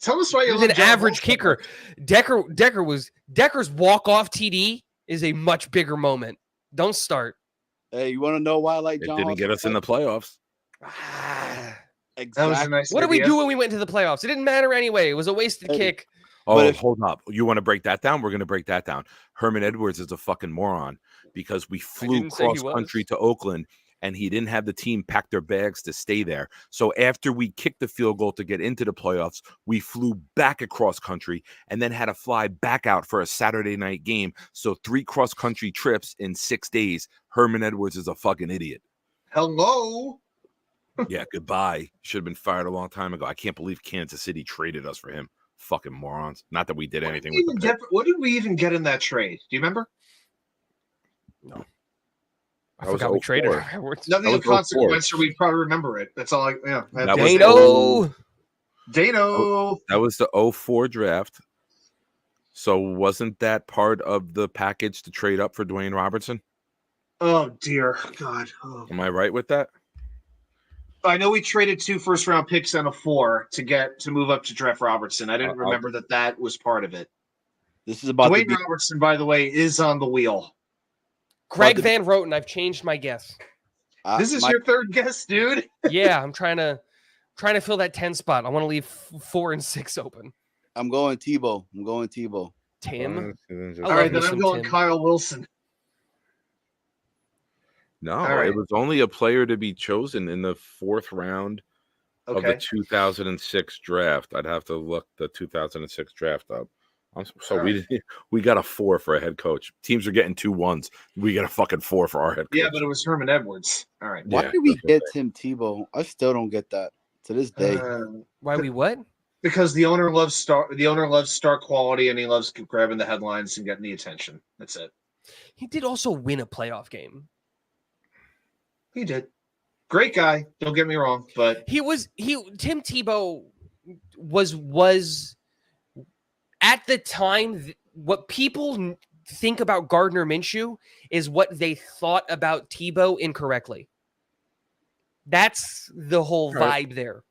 tell us why you love an average kicker. Decker's walk-off TD is a much bigger moment. Don't start. Hey, you want to know why I like John Hall? It didn't get us in the playoffs. Exactly. That was a nice what did we do when we went to the playoffs? It didn't matter anyway. It was a wasted kick. Oh, hold up. You want to break that down? We're going to break that down. Herman Edwards is a fucking moron because we flew cross-country to Oakland, and he didn't have the team pack their bags to stay there. So after we kicked the field goal to get into the playoffs, we flew back across country and then had to fly back out for a Saturday night game. So 3 cross-country trips in 6 days. Herman Edwards is a fucking idiot. Hello. Yeah, goodbye. Should have been fired a long time ago. I can't believe Kansas City traded us for him. Fucking morons. Not that we did anything with them. What did we even get in that trade? Do you remember? No. I forgot we traded Edwards. Nothing of consequence, or we'd probably remember it. That's all. Dano. That was the 04 draft. So wasn't that part of the package to trade up for Dwayne Robertson? Oh dear God! Oh. Am I right with that? I know we traded 2 first-round picks and a 4 to move up to draft Robertson. I didn't remember that was part of it. This is about Dwayne Robertson, by the way, is on the wheel. Greg Van Roten. I've changed my guess. This is your third guess, dude. Yeah, I'm trying to fill that 10 spot. I want to leave 4 and 6 open. I'm going Tebow. Tim. All right, then I'm going Tim. Kyle Wilson. No, it was only a player to be chosen in the 4th round of the 2006 draft. I'd have to look the 2006 draft up. We got a 4 for a head coach. Teams are getting 2 1s. We got a fucking 4 for our head coach. Yeah, but it was Herman Edwards. All right. Why did we get Tim Tebow? I still don't get that to this day. Why we what? Because the owner loves star quality, and he loves grabbing the headlines and getting the attention. That's it. He did also win a playoff game. He did. Great guy. Don't get me wrong, but Tim Tebow was at the time what people think about Gardner Minshew is what they thought about Tebow incorrectly. That's the whole vibe there,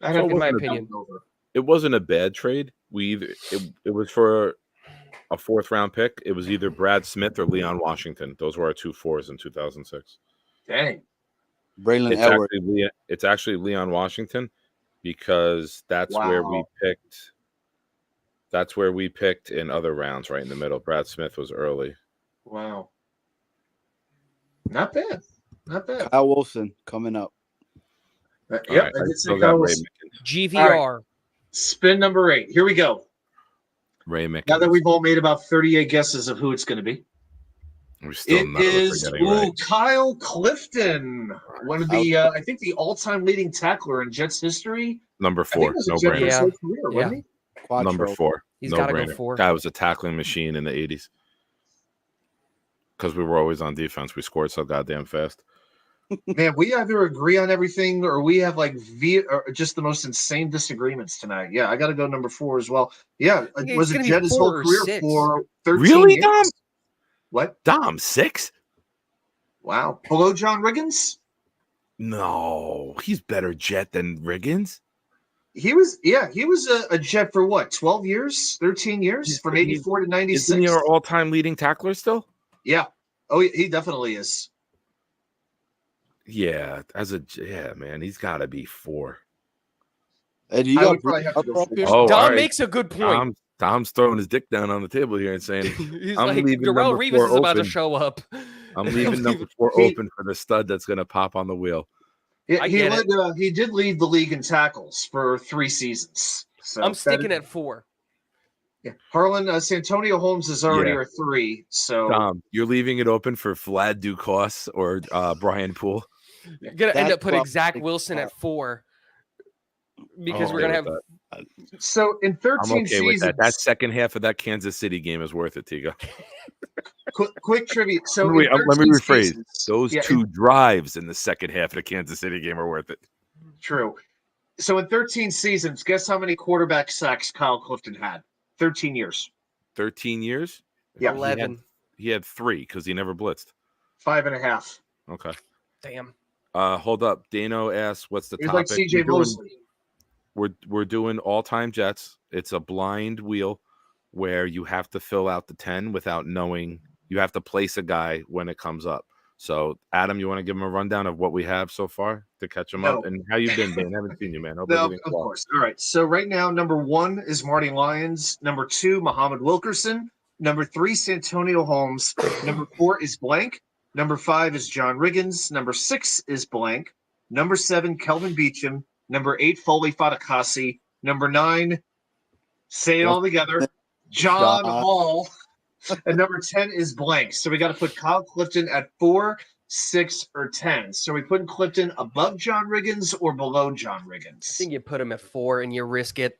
in my opinion. It wasn't a bad trade. It was for a 4th round pick. It was either Brad Smith or Leon Washington. Those were our 2 4s in 2006. Dang. Braylon Edwards. It's actually Leon Washington because that's where we picked. That's where we picked in other rounds, right in the middle. Brad Smith was early. Wow. Not bad. Kyle Wilson coming up. Yep, right. I did say Kyle Wilson. GVR. Right. Spin number 8. Here we go. Ray Mickens. Now that we've all made about 38 guesses of who it's going to be. It is Kyle Clifton, one of the I think the all-time leading tackler in Jets history. Number 4, no brainer. Career, Number 4. He's got to go 4. Guy was a tackling machine in the 80s. Because we were always on defense. We scored so goddamn fast. Man, we either agree on everything or we have or just the most insane disagreements tonight. Yeah, I got to go number 4 as well. Yeah, was a Jet his whole career for 13 years. Dom? What? Dom, 6? Wow. Below John Riggins? No, he's better Jet than Riggins. He was a Jet for what? 12 years? 13 years? From 84 to 96? Isn't he our all-time leading tackler still? Yeah. Oh, he definitely is. Yeah, man, he's got to be 4. And you got Dom makes a good point. Tom's throwing his dick down on the table here and saying, he's I'm leaving Darrell Reeves is about to show up. I'm leaving number 4 open for the stud that's going to pop on the wheel. Yeah, he did lead the league in tackles for 3 seasons. So I'm sticking at 4. Yeah, Harlan Santonio Holmes is already our 3. So Tom, you're leaving it open for Vlad Duclos or Brian Poole. You're gonna end up putting Zach Wilson at 4 because we're gonna have. So in 13 I'm okay seasons, with that. That second half of that Kansas City game is worth it, Tiga. Quick trivia. So let me rephrase. Those 2 drives in the second half of the Kansas City game are worth it. True. So in 13 seasons, guess how many quarterback sacks Kyle Clifton had? 13 years. 13 years? Yeah. 11. He had 3 because he never blitzed. 5.5. Okay. Damn. Hold up. Dano asks, "What's the He's topic?" Like CJ Mosley. We're doing all-time Jets. It's a blind wheel where you have to fill out the 10 without knowing. You have to place a guy when it comes up. So, Adam, you want to give him a rundown of what we have so far to catch him up? And how you been, Dan? Haven't seen you, man. Hope of course. All right. So right now, number 1 is Marty Lyons. Number 2, Muhammad Wilkerson. Number 3, Santonio Holmes. Number 4 is blank. Number 5 is John Riggins. Number 6 is blank. Number 7, Kelvin Beachum. Number 8, Foley Fatukasi. Number 9, say it all together, John Hall. And number 10 is blank. So we got to put Kyle Clifton at 4, 6, or 10. So we putting Clifton above John Riggins or below John Riggins? I think you put him at 4 and you risk it.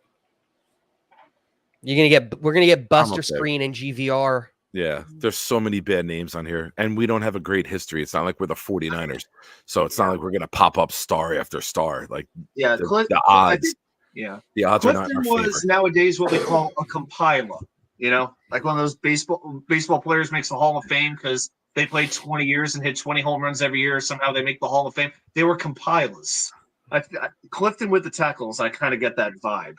We're gonna get Buster Screen and GVR. Yeah, there's so many bad names on here, and we don't have a great history. It's not like we're the 49ers, so it's not like we're gonna pop up star after star. Like, yeah, the odds. The odds are not in Clifton our was favor. nowadays what we call a compiler. You know, like one of those baseball players makes the Hall of Fame because they played 20 years and hit 20 home runs every year. Somehow they make the Hall of Fame. They were compilers. Clifton with the tackles, I kind of get that vibe.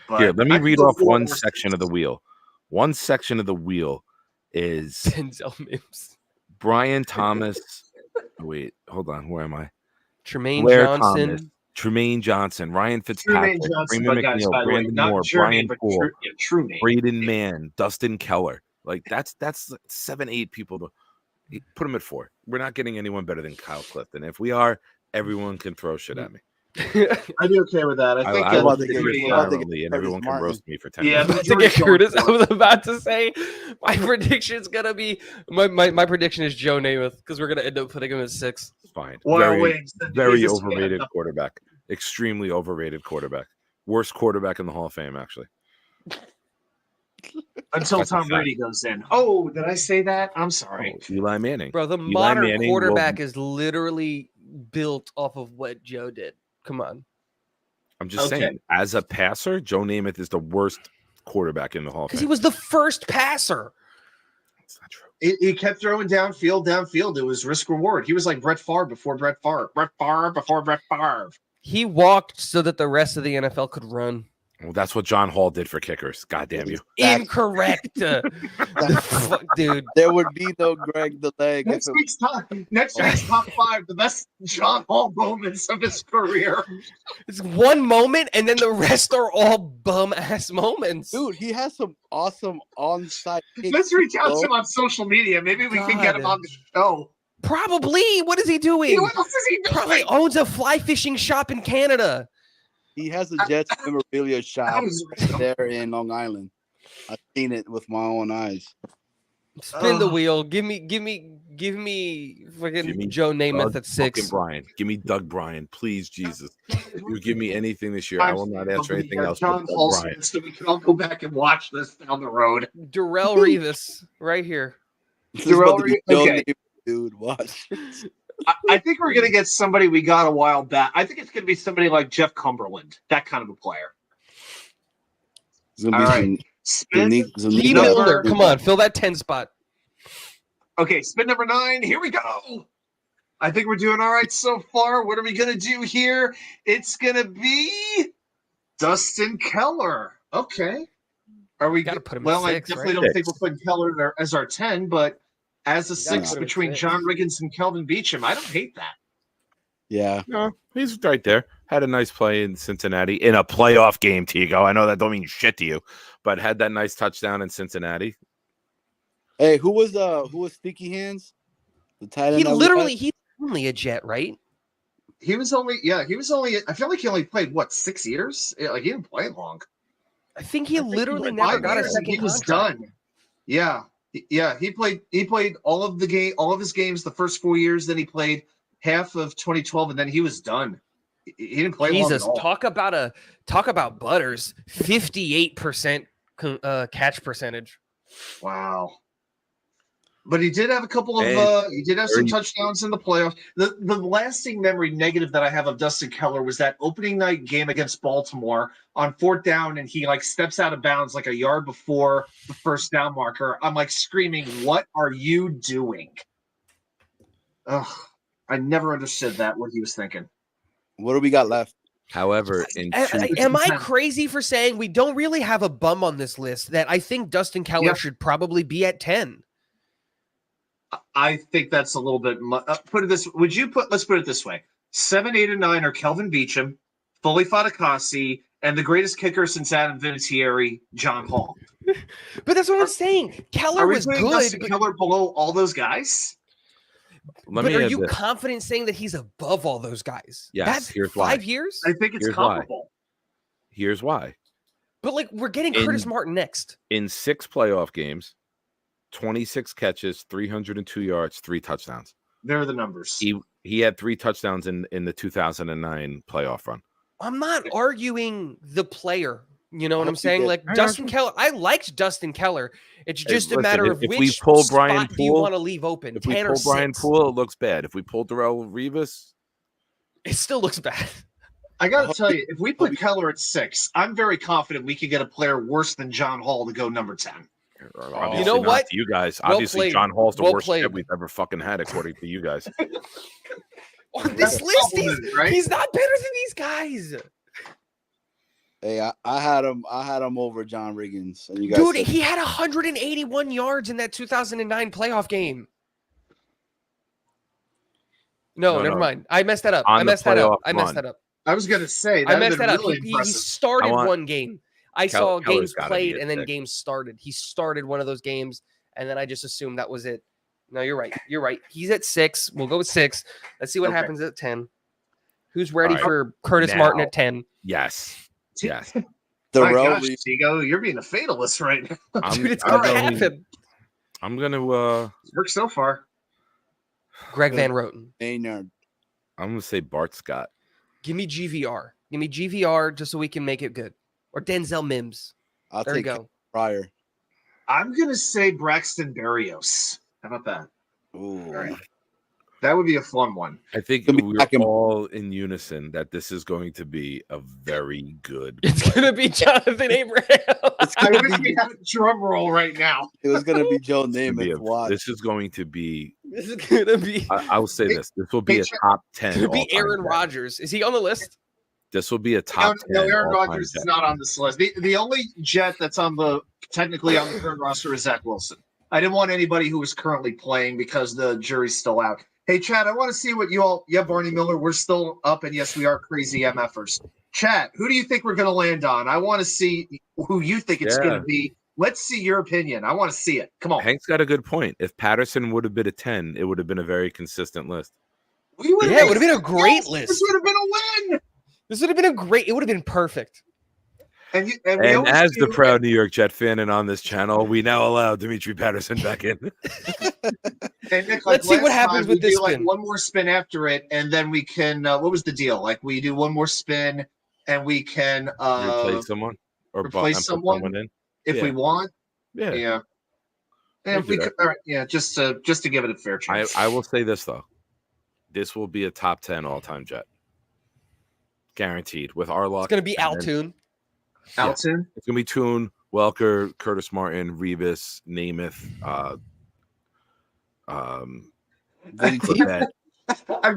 But Here, let me read off one section of the wheel. One section of the wheel is Denzel Mims, Brian Thomas. Wait, hold on. Where am I? Tremaine Blair Johnson. Thomas, Tremaine Johnson, Ryan Fitzpatrick, Freeman McNeil, Brandon Moore, Brian Poole, Braden Mann, Dustin Keller. Like that's 7-8 people to put them at 4. We're not getting anyone better than Kyle Clifton. If we are, everyone can throw shit at me. I'd be okay with that. I think I will and everyone can roast me for 10 minutes. To get Curtis, I was about to say my prediction's gonna be my prediction is Joe Namath because we're gonna end up putting him at 6. Fine. Well, very overrated quarterback. Extremely overrated quarterback. Worst quarterback in the Hall of Fame, actually. Until Tom Brady goes in. Oh, did I say that? I'm sorry. Eli Manning. Bro, the modern quarterback is literally built off of what Joe did. Come on. I'm just saying, as a passer, Joe Namath is the worst quarterback in the Hall of Fame. Because he was the first passer. That's not true. He kept throwing downfield. It was risk reward. He was like Brett Favre before Brett Favre. Brett Favre before Brett Favre. He walked so that the rest of the NFL could run. Well, that's what John Hall did for kickers. God damn you. Incorrect. Fuck, dude. There would be no Greg the Leg. Next week's top 5, the best John Hall moments of his career. It's one moment, and then the rest are all bum-ass moments. Dude, he has some awesome on-site kicks. Let's reach out to him on social media. Maybe we can get him on the show. Probably. What is he doing? What else is he doing? Probably owns a fly fishing shop in Canada. He has a Jets memorabilia shop there in Long Island. I've seen it with my own eyes. Spin the wheel. Give me fucking Joe Namath at 6. Brian. Give me Doug Bryan. Please, Jesus. You give me anything this year. I will not ask for anything else. John Paulson, so we can all go back and watch this down the road. Darrelle Revis, right here. Okay. Dude, watch. I think we're going to get somebody we got a while back. I think it's going to be somebody like Jeff Cumberland, that kind of a player. All right. Lee Miller. Come on, fill that 10 spot. Okay, spin number 9. Here we go. I think we're doing all right so far. What are we going to do here? It's going to be Dustin Keller. Okay. Are we got to put him well, at 6, I definitely don't think we're putting Keller as our 10, but as a 6 between John Riggins and Kelvin Beachum, I don't hate that. Yeah. No, he's right there. Had a nice play in Cincinnati in a playoff game, Tigo. I know that don't mean shit to you, but had that nice touchdown in Cincinnati. Hey, who was Sticky Hands? The tight end. He's only a Jet, right? He was only I feel like he only played 6 years? Like he didn't play long. I think he literally never got a second He was contract. done. Yeah. Yeah, he played all of his games the first 4 years, then he played half of 2012 and then he was done. He didn't play long at all. talk about Butters, 58% catch percentage. Wow. But he did have a couple of some touchdowns in the playoffs. The lasting memory negative that I have of Dustin Keller was that opening night game against Baltimore on 4th down, and he steps out of bounds like a yard before the first down marker. I'm screaming, "What are you doing?" Ugh, I never understood that, what he was thinking. What do we got left? However, am I crazy for saying we don't really have a bum on this list that I think Dustin Keller should probably be at 10? I think that's a little bit let's put it this way. 7, 8, and 9 are Kelvin Beachum, Foley Fatukasi, and the greatest kicker since Adam Vinatieri, John Hall. But that's what I'm saying. Keller was good. Keller below all those guys? Are you confident saying that he's above all those guys? Yes. That's here's 5 why. years? I think it's comparable. Here's why. But we're getting Curtis Martin next. In 6 playoff games, 26 catches, 302 yards, 3 touchdowns. There are the numbers. He had 3 touchdowns in the 2009 playoff run. I'm not arguing the player. You know what I'm saying? Like Dustin Keller, I liked Dustin Keller. It's just a matter of which spot do you want to leave open, if 10 we pull or Brian 6? Poole, it looks bad. If we pull Darrell Rivas, it still looks bad. I got to tell you, if we put Keller at 6, I'm very confident we could get a player worse than John Hall to go number 10. You know what? You guys, obviously, John Hall's the worst shit we've ever fucking had, according to you guys. On this list, he's not better than these guys. Hey, I had him over John Riggins. And you guys Dude, he had 181 yards in that 2009 playoff game. No, never mind. I messed that up. I messed that up. I was going to say, I messed that up. He started one game. I saw games played and then games started. He started one of those games, and then I just assumed that was it. No, you're right. You're right. He's at 6. We'll go with 6. Let's see what happens at 10. Who's ready for Curtis Martin at 10? Yes. Yes. My gosh, Tigo, you're being a fatalist right now. Dude, it's going to happen. I'm going to... worked so far. Greg Van Roten. Maynard. I'm going to say Bart Scott. Give me GVR. Give me GVR just so we can make it good. Or Denzel Mims. I'll take Pryor. I'm going to say Braxton Berrios. How about that? Ooh. All right. That would be a fun one. I think we're all in unison that this is going to be a very good. It's going to be Jonathan Abraham. I wish we had a drum roll right now. It was going to be Joe Namath. This is going to be. This is going to be. I will say this. This will be a top 10. It's going to be Aaron Rodgers. Is he on the list? This will be a top 10. No, Aaron Rodgers is not on this list. The only Jet that's technically on the current roster is Zach Wilson. I didn't want anybody who was currently playing because the jury's still out. Hey, Chad, I want to see what you all. Yeah, Barney Miller, we're still up, and yes, we are crazy MFers. Chad, who do you think we're going to land on? I want to see who you think it's going to be. Let's see your opinion. I want to see it. Come on. Hank's got a good point. If Patterson would have been a 10, it would have been a very consistent list. It would have been a great list. This would have been a win. This would have been a great. It would have been perfect. And as the proud New York Jet fan and on this channel, we now allow Dimitri Patterson back in. And Nick, let's see what happens with this spin. One more spin after it, and then we can. What was the deal? Like we do one more spin, and we can replace someone or replace someone in if we want. Yeah. And if we could, all right, just to give it a fair chance. I will say this though, this will be a top 10 all-time Jet, guaranteed. With our luck, it's going to be Altoon. Alton. It's gonna be Toon, Welker, Curtis Martin, Revis, Namath. I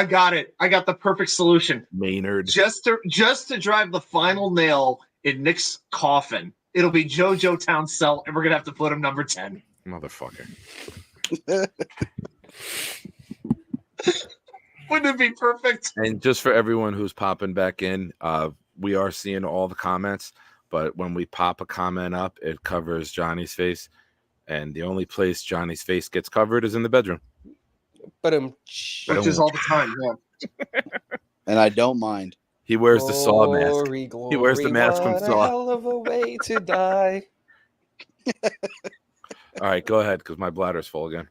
got it. I got the perfect solution. Maynard. Just to drive the final nail in Nick's coffin, it'll be JoJo Townsell, and we're gonna have to put him number 10. Motherfucker. Wouldn't it be perfect? And just for everyone who's popping back in, we are seeing all the comments, but when we pop a comment up, it covers Johnny's face, and the only place Johnny's face gets covered is in the bedroom. Which is all the time, yeah. And I don't mind. He wears the Saw mask. He wears the mask from Saw. A hell of a way to die. All right, go ahead, because my bladder's full again.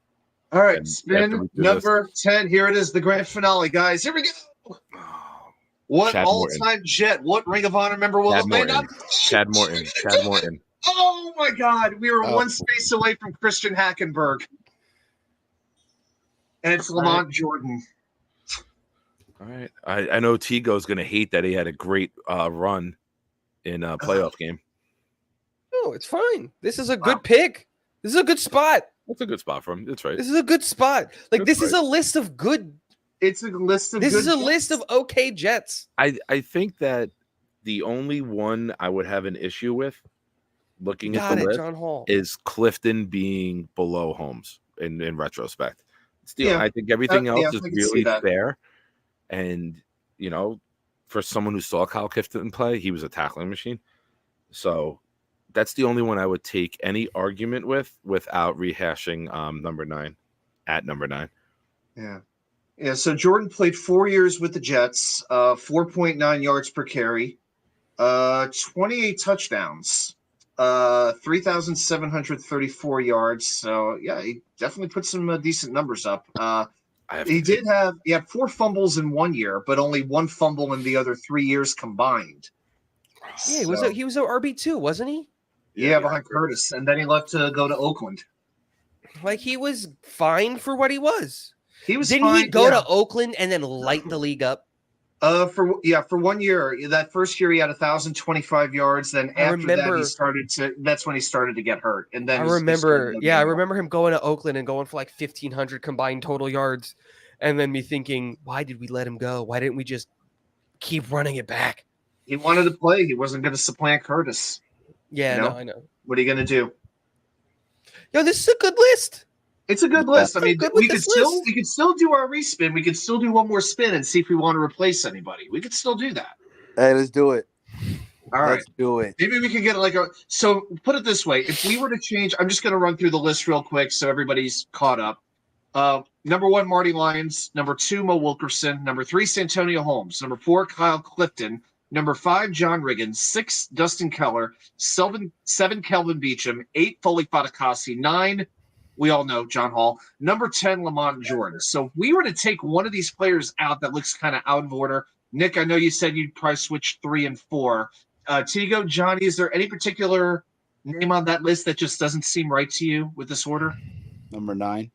All right, spin number 10. Here it is, the grand finale, guys. Here we go. What all-time Jet? What Ring of Honor member will it land on? Chad Morton. Oh my God, we were one space away from Christian Hackenberg, and it's Lamont Jordan. All right, I know Tigo's going to hate that he had a great run in a playoff game. No, it's fine. This is a good pick. This is a good spot. That's a good spot for him. That's right. This is a good spot. Like this is a list of good. It's a list of. This is a list of okay Jets. I think that the only one I would have an issue with looking at the list John Hall. is Clifton being below Holmes in retrospect. Still, I think everything else is really fair. And for someone who saw Kyle Clifton play, he was a tackling machine. So that's the only one I would take any argument with without rehashing number 9 at number 9. Yeah. Yeah, so Jordan played 4 years with the Jets, 4.9 yards per carry, 28 touchdowns, 3,734 yards. So, yeah, he definitely put some decent numbers up. He had 4 fumbles in 1 year, but only 1 fumble in the other 3 years combined. Yeah, he was a RB2, wasn't he? Yeah, behind Curtis, and then he left to go to Oakland. Like he was fine for what he was. He was. Didn't he go to Oakland and then light the league up? For 1 year, that first year he had 1,025 yards. Then that's when he started to get hurt. And then I remember him going to Oakland and going for like 1,500 combined total yards, and then me thinking, why did we let him go? Why didn't we just keep running it back? He wanted to play. He wasn't going to supplant Curtis. Yeah, no, I know. What are you going to do? Yo, this is a good list. It's a good list. I mean, we could still do our respin. We could still do one more spin and see if we want to replace anybody. We could still do that. Hey, let's do it. All right, let's do it. Maybe we could get so put it this way. If we were to change, I'm just going to run through the list real quick so everybody's caught up. Number 1, Marty Lyons. Number 2, Mo Wilkerson. Number 3, Santonio Holmes. Number 4, Kyle Clifton. Number 5, John Riggins. 6, Dustin Keller. 7, Kelvin Beachum. 8, Foley Fatakasi. 9, we all know, John Hall. Number 10, Lamont Jordan. So if we were to take one of these players out that looks kind of out of order, Nick, I know you said you'd probably switch 3 and 4. Tigo, Johnny, is there any particular name on that list that just doesn't seem right to you with this order? Number 9.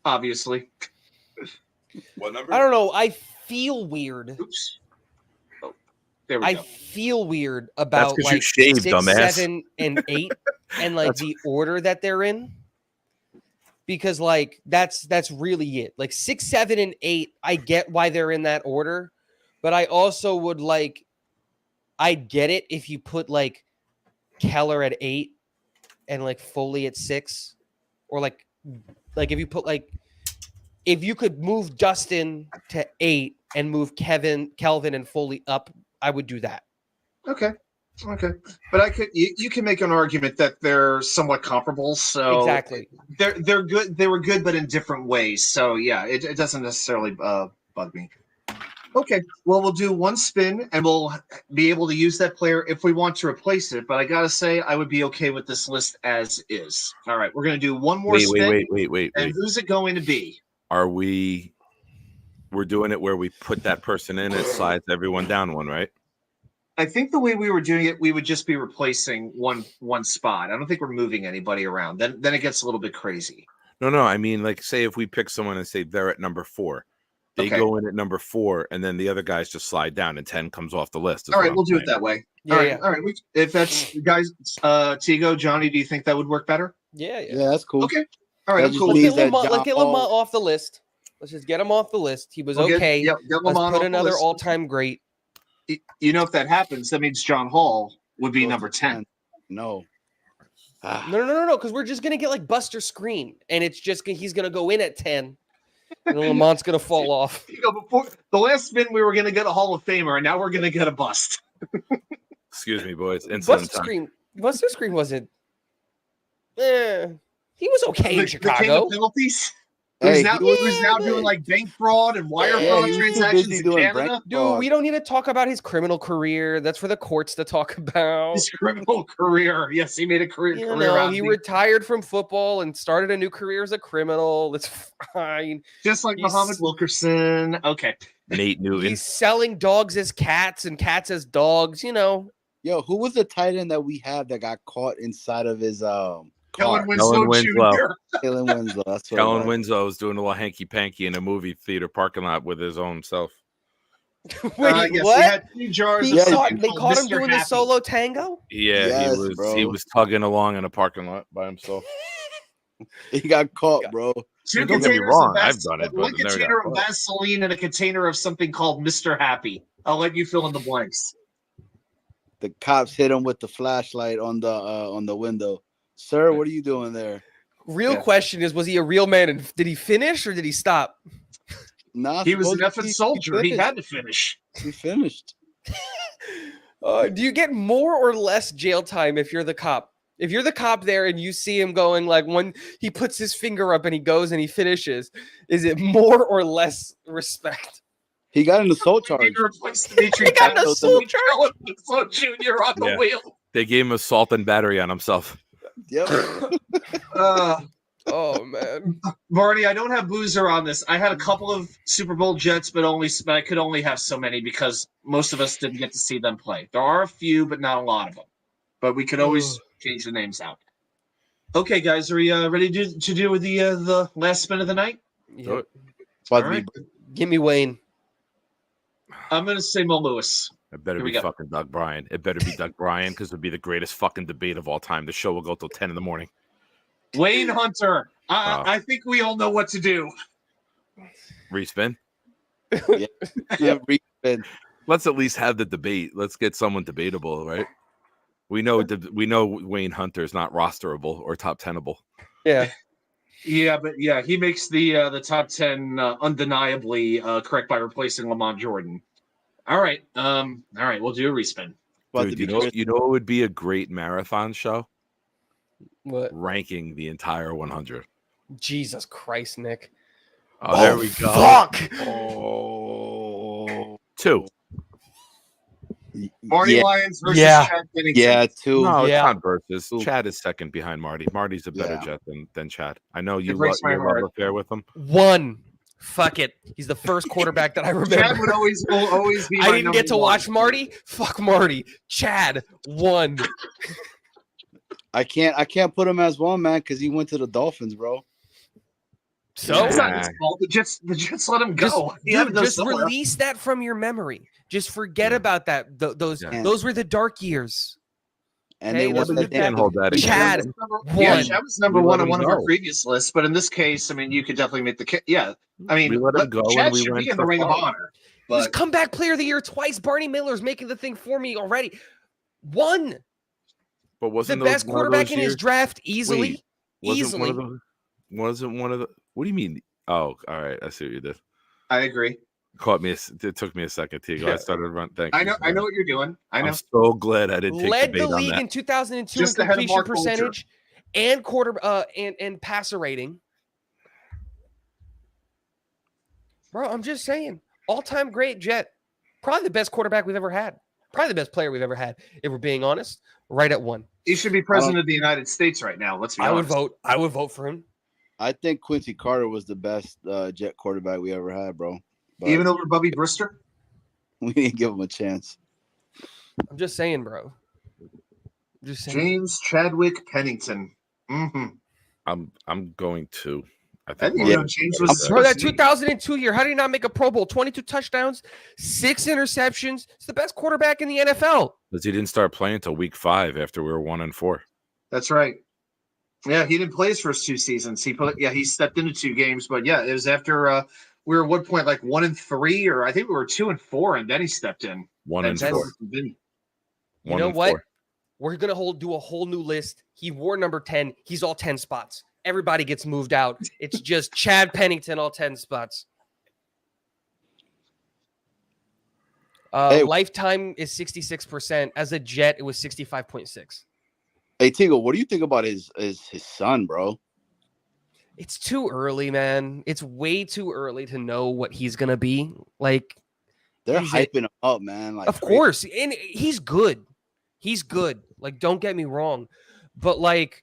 Obviously. What number? I don't know. I feel weird. Oops. Oh, there we go. I feel weird about like 6, 7, and 8, and like the order that they're in. Because like that's really it. Like 6, 7, and 8, I get why they're in that order, but I also would I get it if you put like Keller at 8 and like Foley at 6, or like if you put if you could move Dustin to 8 and move Kelvin and Foley up, I would do that. Okay. But you can make an argument that they're somewhat comparable. So exactly, they're good. They were good, but in different ways. So yeah, it doesn't necessarily bug me. Okay, well, we'll do one spin and we'll be able to use that player if we want to replace it. But I gotta say, I would be okay with this list as is. All right, we're gonna do one more spin. Wait. And who's it going to be? We're doing it where we put that person in, it slides everyone down one, right? I think the way we were doing it, we would just be replacing one spot. I don't think we're moving anybody around. Then it gets a little bit crazy. No. I mean, like, say if we pick someone and say they're at number 4, they go in at number 4, and then the other guys just slide down, and 10 comes off the list. All right, we'll do it that way. All right. If that's guys, Tigo, Johnny, do you think that would work better? Yeah, that's cool. Okay. All right, cool. Let's get Lamont off the list. Let's just get him off the list. He was okay. Let's put another all-time great. You know, if that happens, that means John Hall would be number 10. No. No, because we're just gonna get like Buster Screen, and it's just he's gonna go in at 10, and Lamont's gonna fall off. Before the last spin, we were gonna get a Hall of Famer, and now we're gonna get a bust. Excuse me, boys. Buster Screen wasn't. He was okay in Chicago. Penalties. Who's now doing like bank fraud and wire fraud transactions in Canada? Dude, we don't need to talk about his criminal career. That's for the courts to talk about. His criminal career. Yes, he made a career. He retired from football and started a new career as a criminal. It's fine. Just like Muhammad Wilkerson. Okay. Nate Newton. He's selling dogs as cats and cats as dogs, Yo, who was the tight end that we have that got caught inside of his Kellen Winslow. Kellen Winslow. That's what Kellen Winslow was doing a little hanky panky in a movie theater parking lot with his own self. Wait, yes, what? He had 2 jars. They caught him doing the solo tango? Yeah, he was tugging along in a parking lot by himself. He got caught, bro. Don't get me wrong, I've done it. One container of Vaseline and a container of something called Mr. Happy. I'll let you fill in the blanks. The cops hit him with the flashlight on the window. Sir, what are you doing there? Real question is, was he a real man and did he finish or did he stop? Nah, he was an effing soldier. He had to finish. He finished. Do you get more or less jail time if you're the cop? If you're the cop there and you see him going like when he puts his finger up and he goes and he finishes, is it more or less respect? He got an assault charge. He got an assault charge. Junior on the wheel. They gave him assault and battery on himself. Yep. Oh man, Marty, I don't have Boozer on this. I had a couple of Super Bowl Jets, but I could only have so many because most of us didn't get to see them play. There are a few, but not a lot of them. But we could always change the names out. Okay, guys, are we ready to do with the last spin of the night? yeah. All right. Give me Wayne. I'm gonna say Mo Lewis. It better be fucking Doug Bryan. It better be Doug Bryan because it'd be the greatest fucking debate of all time. The show will go till 10 in the morning. Wayne Hunter. I think we all know what to do. Respin? Yeah, respin. Let's at least have the debate. Let's get someone debatable, right? We know Wayne Hunter is not rosterable or top 10able. Yeah. Yeah, but yeah, he makes the top 10 undeniably correct by replacing Lamont Jordan. All right. We'll do a respin. Dude, you know it would be a great marathon show? What? Ranking the entire 100. Jesus Christ, Nick. Oh, there we go. Fuck. Oh. 2. Marty Lyons versus Chad Pennington. Yeah, 2. No, it's not versus. Chad is second behind Marty. Marty's a better Jet than Chad. I know you love affair with him. 1. Fuck it. He's the first quarterback that I remember. Chad will always be. I didn't get to watch Marty. Fuck Marty. Chad 1. I can't put him as 1, man, because he went to the Dolphins, bro. So it's not his fault. The Jets let him go. Just release that from your memory. Just forget about that. Those were the dark years. And they can't hold that against Chad. Chad was number 1 on one of our previous lists, but in this case, I mean, you could definitely make the I mean, we let him go. Chad should be in the Ring of Honor. He's comeback player of the year twice. Barney Miller's making the thing for me already. 1. But wasn't the best quarterback in his draft easily? Easily. Wasn't one of the. What do you mean? Oh, all right. I see what you did. I agree. It took me a second, Tigo. I started running. I know what you're doing. I know. I'm so glad I didn't take led the the league in 2002 in completion percentage and and passer rating. Bro, I'm just saying, all-time great Jet, probably the best quarterback we've ever had, probably the best player we've ever had. If we're being honest, right at 1. He should be president of the United States right now. Let's be honest. I would vote for him. I think Quincy Carter was the best Jet quarterback we ever had, bro. But even over Bubby Brister? We didn't give him a chance. I'm just saying, bro. James Chadwick Pennington. Mm-hmm. I'm going to. I think James was bro, that 2002 year. How did he not make a Pro Bowl? 22 touchdowns, 6 interceptions. It's the best quarterback in the NFL. Because he didn't start playing until week 5 after we were 1-4. That's right. Yeah, he didn't play his first 2 seasons. He stepped into 2 games, but yeah, it was after we were at one point like 1-3, or I think we were 2-4, and then he stepped in. 1-4. You know what? We're gonna do a whole new list. He wore number 10. He's all 10 spots. Everybody gets moved out. It's just Chad Pennington, all 10 spots. Lifetime is 66%. As a Jet, it was 65.6. Hey, Tigo, what do you think about his son, bro? It's too early, man. It's way too early to know what he's gonna be. Like, they're hyping him up, man. Like, of course, and he's good. He's good. Like, don't get me wrong, but like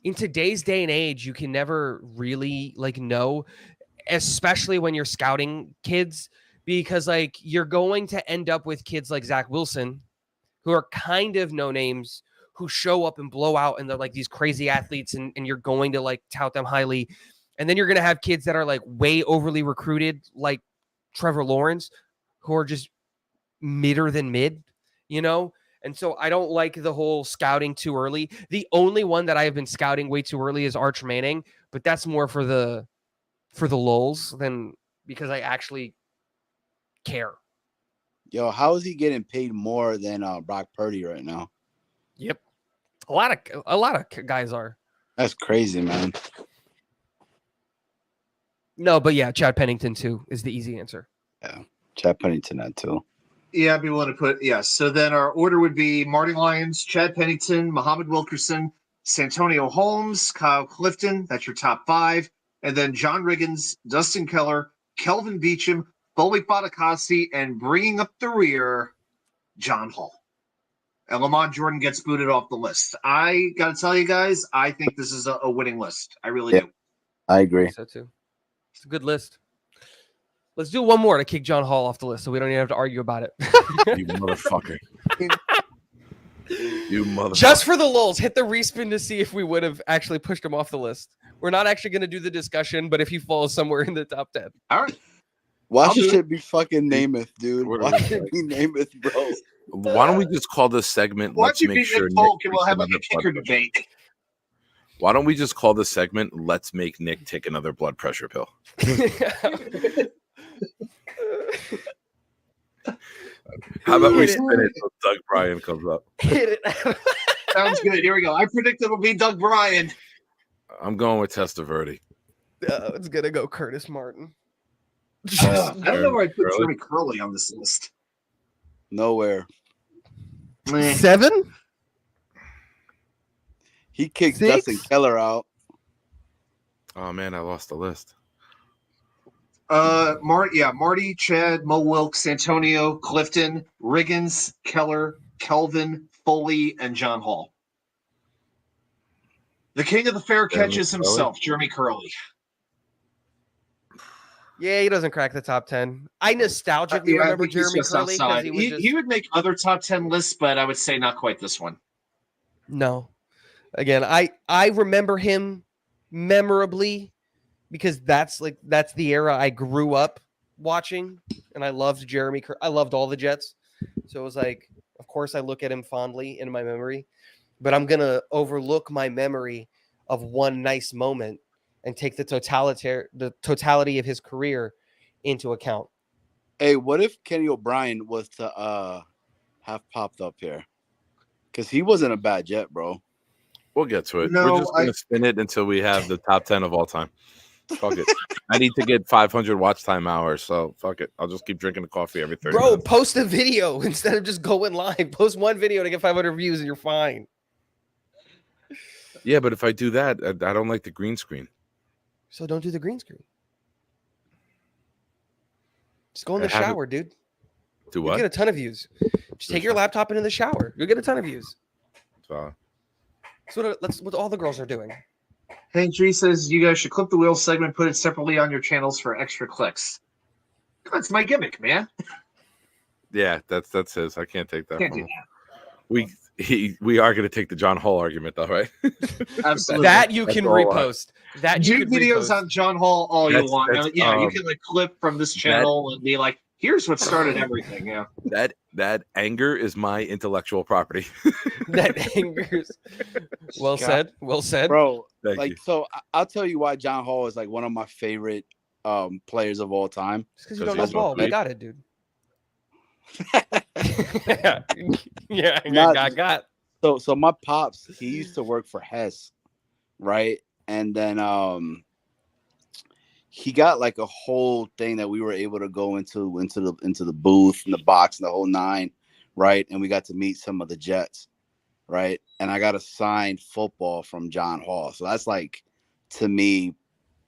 in today's day and age, you can never really know, especially when you're scouting kids, because like you're going to end up with kids like Zach Wilson, who are kind of no names, who show up and blow out, and they're like these crazy athletes, and you're going to like tout them highly. And then you're going to have kids that are like way overly recruited, like Trevor Lawrence, who are just midder than mid, And so I don't like the whole scouting too early. The only one that I have been scouting way too early is Arch Manning, but that's more for the lulz than because I actually care. Yo, how is he getting paid more than Brock Purdy right now? Yep. A lot of guys are. That's crazy, man. No, but yeah, Chad Pennington too is the easy answer. Yeah, Chad Pennington that too. Yeah, I'd be willing to put yes. So then our order would be Marty Lyons, Chad Pennington, Muhammad Wilkerson, Santonio Holmes, Kyle Clifton. That's your top 5. And then John Riggins, Dustin Keller, Kelvin Beachum, Bowick Bodakasi, and bringing up the rear, John Hall. And Lamont Jordan gets booted off the list. I got to tell you guys, I think this is a winning list. I really do. I agree. So too. It's a good list. Let's do one more to kick John Hall off the list so we don't even have to argue about it. You motherfucker. You motherfucker. Just for the lulz, hit the respin to see if we would have actually pushed him off the list. We're not actually going to do the discussion, but if he falls somewhere in the top 10. All right. Why should it be fucking Namath, dude? Why should it be Namath, bro? Why don't we just call this segment? Why Let's don't you make beat sure Nick Polk Nick and we'll have like takes a kicker another blood pressure. debate. Why don't we just call this segment? Let's make Nick take another blood pressure pill. How about we spin it till Doug Bryan comes up? Hit it. Sounds good. Here we go. I predict it'll be Doug Bryan. I'm going with Testaverde. It's going to go Curtis Martin. I don't know where I put Jeremy Curley on this list. Nowhere. 7? He kicked 6? Dustin Keller out. Oh man, I lost the list. Marty, Chad, Mo Wilkes, Antonio, Clifton, Riggins, Keller, Kelvin, Foley, and John Hall. The king of the fair catches himself, Jeremy Curley. Yeah, he doesn't crack the top 10. I nostalgically remember Jeremy Curley because he would make other top 10 lists, but I would say not quite this one. No. Again, I remember him memorably because that's the era I grew up watching, and I loved I loved all the Jets. So it was like, of course I look at him fondly in my memory, but I'm going to overlook my memory of one nice moment and take the totality of his career into account. Hey, what if Kenny O'Brien was to have popped up here? Because he wasn't a bad Jet, bro. We'll get to it. No, We're just going to spin it until we have the top 10 of all time. Fuck it. I need to get 500 watch time hours, so fuck it. I'll just keep drinking the coffee every 30 Bro, minutes. post a video instead of just going live. Post one video to get 500 views and you're fine. Yeah, but if I do that, I don't like the green screen. So don't do the green screen. Just go in the shower, dude. Do what? You get a ton of views. Just take your laptop into the shower. You'll get a ton of views. That's what all the girls are doing. Hank G says you guys should clip the wheel segment, put it separately on your channels for extra clicks. That's my gimmick, man. Yeah, that's his. I can't take that Can't from do him. that. We are going to take the John Hall argument, though, right? Absolutely. That you can repost. That you do videos on John Hall all you want. Yeah, you can like clip from this channel and be like, "Here's what started everything." Yeah, that anger is my intellectual property. That angers. Well said. Well said, bro. Thank you. So I'll tell you why John Hall is like one of my favorite players of all time. Because you don't know ball. I got it, dude. yeah, I got. So my pops, he used to work for Hess, right? And then he got like a whole thing that we were able to go into the booth and the box and the whole nine, right? And we got to meet some of the Jets, right? And I got a signed football from John Hall. So that's like, to me,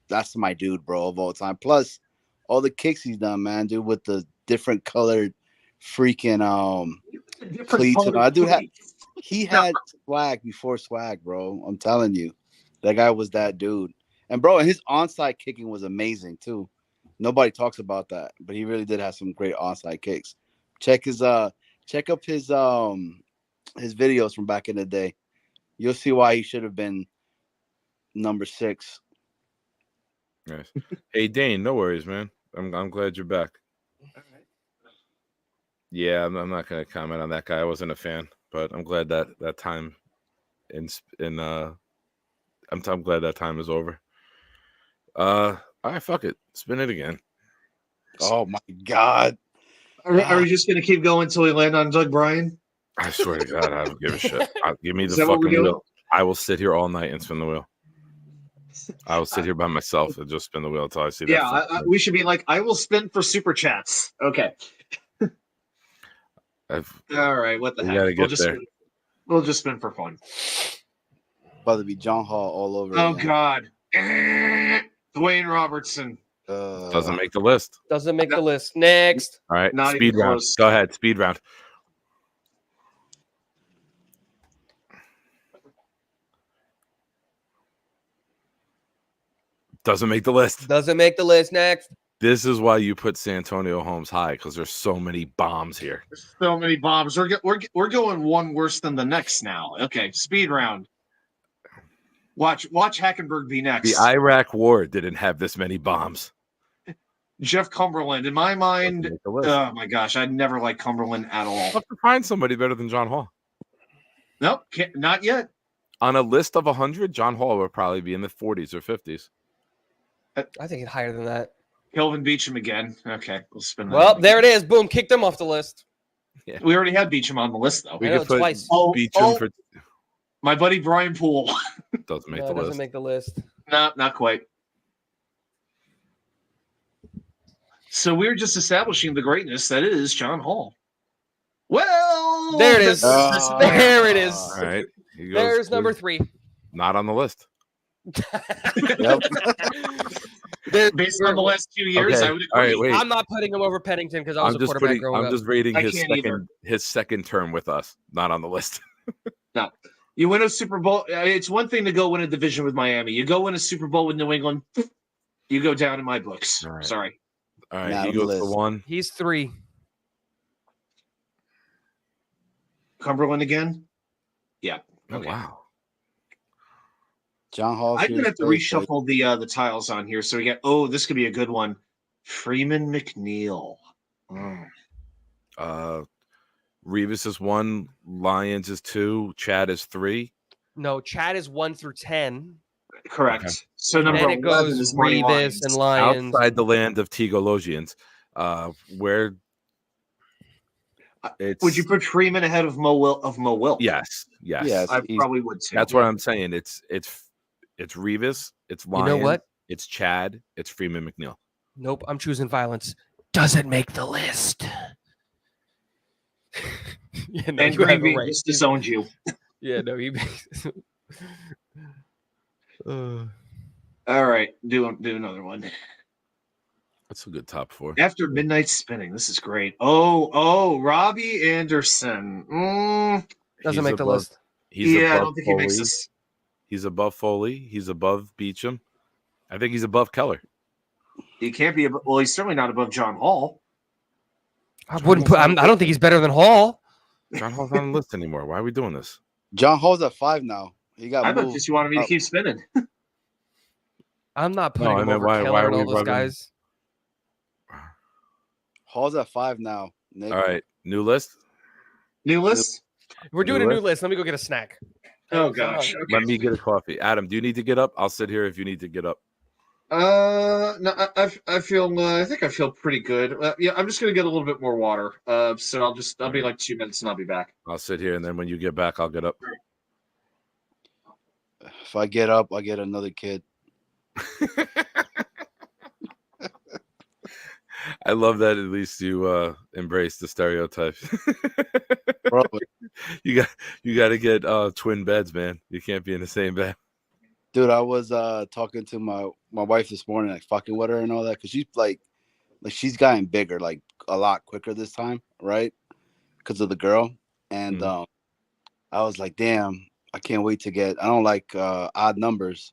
that's my dude, bro, of all time. Plus all the kicks he's done, man, dude, with the different colored freaking cleats. He had swag before swag, bro. I'm telling you, that guy was that dude. And bro, his onside kicking was amazing too. Nobody talks about that, but he really did have some great onside kicks. Check up his videos from back in the day. You'll see why he should have been number 6. Nice. Hey Dane, no worries, man. I'm glad you're back. Yeah, I'm not going to comment on that guy. I wasn't a fan, but I'm glad that time I'm glad that time is over. All right, fuck it. Spin it again. Oh my God. Are we just gonna keep going until we land on Doug Bryan? I swear to God, I don't give a shit. Give me the fucking wheel. I will sit here all night and spin the wheel. I will sit here by myself and just spin the wheel until I see that. Yeah, we should be like, I will spin for super chats. Okay. All right, what the heck? We'll just spin for fun. About to be John Hall all over. Oh God. Dwayne Robertson. Doesn't make the list. Doesn't make the list. Next. All right. Not speed round. close. Go ahead. Speed round. Doesn't make the list. Doesn't make the list. Next. This is why you put Santonio Holmes high, because there's so many bombs here. There's so many bombs. We're going one worse than the next now. Okay, speed round. Watch Hackenberg be next. The Iraq War didn't have this many bombs. Jeff Cumberland. In my mind, oh my gosh, I'd never like Cumberland at all. Have to find somebody better than John Hall. Nope, not yet. On a list of 100, John Hall would probably be in the 40s or 50s. I think it's higher than that. Kelvin Beacham again. Okay, we'll spin that. Well, there it is. Boom, kicked them off the list. Yeah. We already had Beacham on the list, though. We could put twice. Beacham for my buddy Brian Poole. Doesn't make the list. list. Make the list. No, not quite. So we're just establishing the greatness that is John Hall. Well, there it is. There it is. All right. There's number 3. Not on the list. Based on the last 2 years, okay. I would agree. All right, wait. I'm not putting him over Pennington because I was a quarterback growing up. I'm just rating his second term with us. Not on the list. No. You win a Super Bowl. It's one thing to go win a division with Miami. You go win a Super Bowl with New England, you go down in my books. Right. Sorry. All right, he goes for 1. He's 3. Cumberland again? Yeah. Okay. Oh, wow. John Hall. I'm gonna have to reshuffle the tiles on here. So we got. Oh, this could be a good one. Freeman McNeil. Revis is 1. Lyons is 2. Chad is 3. No, Chad is 1 through 10. Correct. Okay. So number 11 goes is Revis and Lyons. Outside the land of Tigologians, where it's. Would you put Freeman ahead of Mo Wilk? Yes. I probably would too. That's what I'm saying. It's Revis. It's Lyons. You know what? It's Chad. It's Freeman McNeil. Nope. I'm choosing violence. Doesn't make the list. Yeah, no, and Gravy right. Just disowned you. Yeah, no, he makes. All right, do another one. That's a good top 4. After midnight spinning, this is great. Oh, Robbie Anderson. Doesn't make the list. I don't think Foley. He makes this. He's above Foley. He's above Beacham. I think he's above Keller. He can't be. Well, he's certainly not above John Hall. I wouldn't put. I don't think he's better than Hall. John Hall's not on the list anymore. Why are we doing this? John Hall's at 5 now. He got. I thought just you wanted me to keep spinning. I'm not putting him over Keller and all those guys. Hall's at 5 now. Nick. All right, new list. New list. We're doing a new list. Let me go get a snack. Oh gosh. Okay. Let me get a coffee. Adam, do you need to get up? I'll sit here if you need to get up. No, I feel. I think I feel pretty good. Yeah, I'm just gonna get a little bit more water. So I'll be like 2 minutes and I'll be back. I'll sit here and then when you get back, I'll get up. If I get up, I get another kid. I love that at least you embrace the stereotype. You got to get twin beds, man. You can't be in the same bed. Dude, I was talking to my wife this morning, like fucking with her and all that, because she's like she's gotten bigger, like a lot quicker this time, right? Because of the girl. And I was like, damn, I can't wait to get. I don't like odd numbers.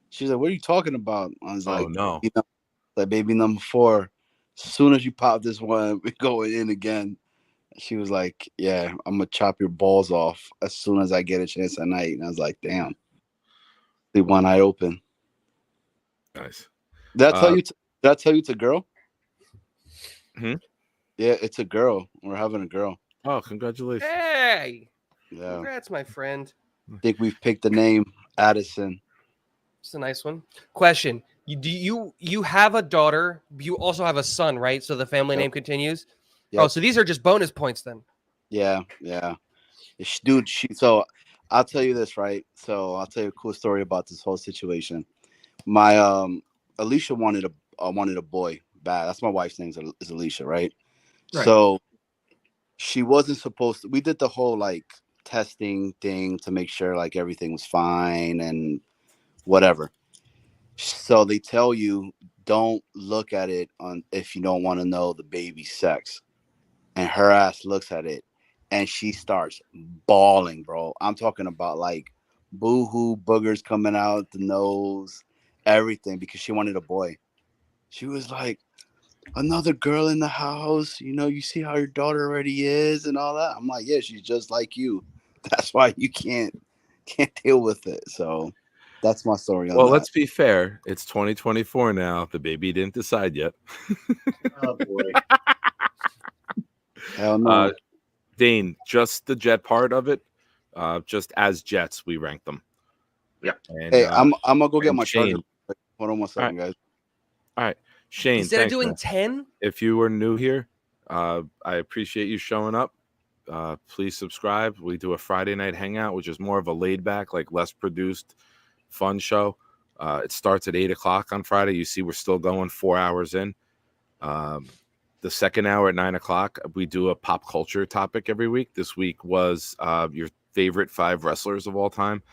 She's like, what are you talking about? I was like, no, like baby number 4. As soon as you pop this one, we're going in again. She was like, yeah, I'm gonna chop your balls off as soon as I get a chance at night. And I was like, damn. The one eye open. Nice. Did I tell you? Did I tell you it's a girl? Hmm? Yeah, it's a girl. We're having a girl. Oh, congratulations! Hey, yeah, congrats, my friend. I think we've picked the name Addison. It's a nice one. Question: You have a daughter? You also have a son, right? So the family name continues. Yep. Oh, so these are just bonus points then. Yeah. Dude, so I'll tell you this, right? So I'll tell you a cool story about this whole situation. My Alicia wanted a boy bad. That's my wife's name is Alicia, right? So she wasn't supposed to. We did the whole like testing thing to make sure like everything was fine and whatever. So they tell you don't look at it on if you don't want to know the baby's sex. And her ass looks at it and she starts bawling, bro. I'm talking about like boo-hoo boogers coming out the nose, everything because she wanted a boy. She was like, another girl in the house. You know, you see how your daughter already is and all that. I'm like, yeah, she's just like you. That's why you can't deal with it. So that's my story on that. Well, let's be fair. It's 2024 now. The baby didn't decide yet. Oh boy. Hell no. Dane, just the Jet part of it. Just as Jets, we rank them. Yeah. And, hey, I'm gonna go get my Shane, charger. Hold on one second, guys. All right, Shane. Instead thanks, of doing man. 10, If you were new here, I appreciate you showing up. Please subscribe. We do a Friday night hangout, which is more of a laid back, like less produced, fun show. It starts at 8:00 on Friday. You see, we're still going 4 hours in. The second hour at 9:00, we do a pop culture topic every week. This week was your favorite 5 wrestlers of all time.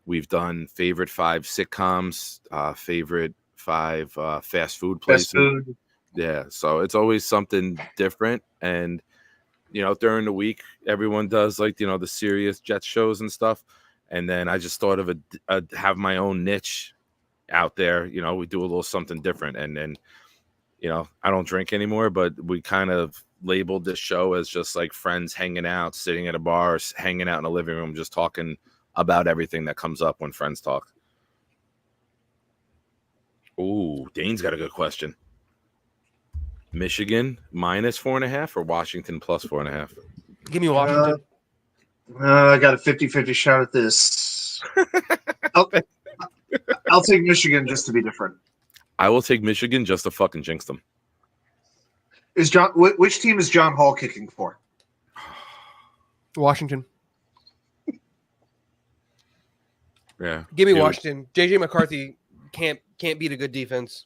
We've done favorite 5 sitcoms, favorite 5 fast food places. Fast food. Yeah, so it's always something different. And, you know, during the week, everyone does like, you know, the serious Jets shows and stuff. And then I just thought of have my own niche out there. You know, we do a little something different. And then, you know, I don't drink anymore, but we kind of labeled this show as just like friends hanging out, sitting at a bar, or hanging out in a living room, just talking about everything that comes up when friends talk. Ooh, Dane's got a good question. Michigan -4.5 or Washington +4.5? give me Washington. I got a 50-50 shot at this. I'll take Michigan just to be different. I will take Michigan just to fucking jinx them. Which team is John Hall kicking for? Washington. Yeah. Give me Washington. JJ McCarthy can't beat a good defense.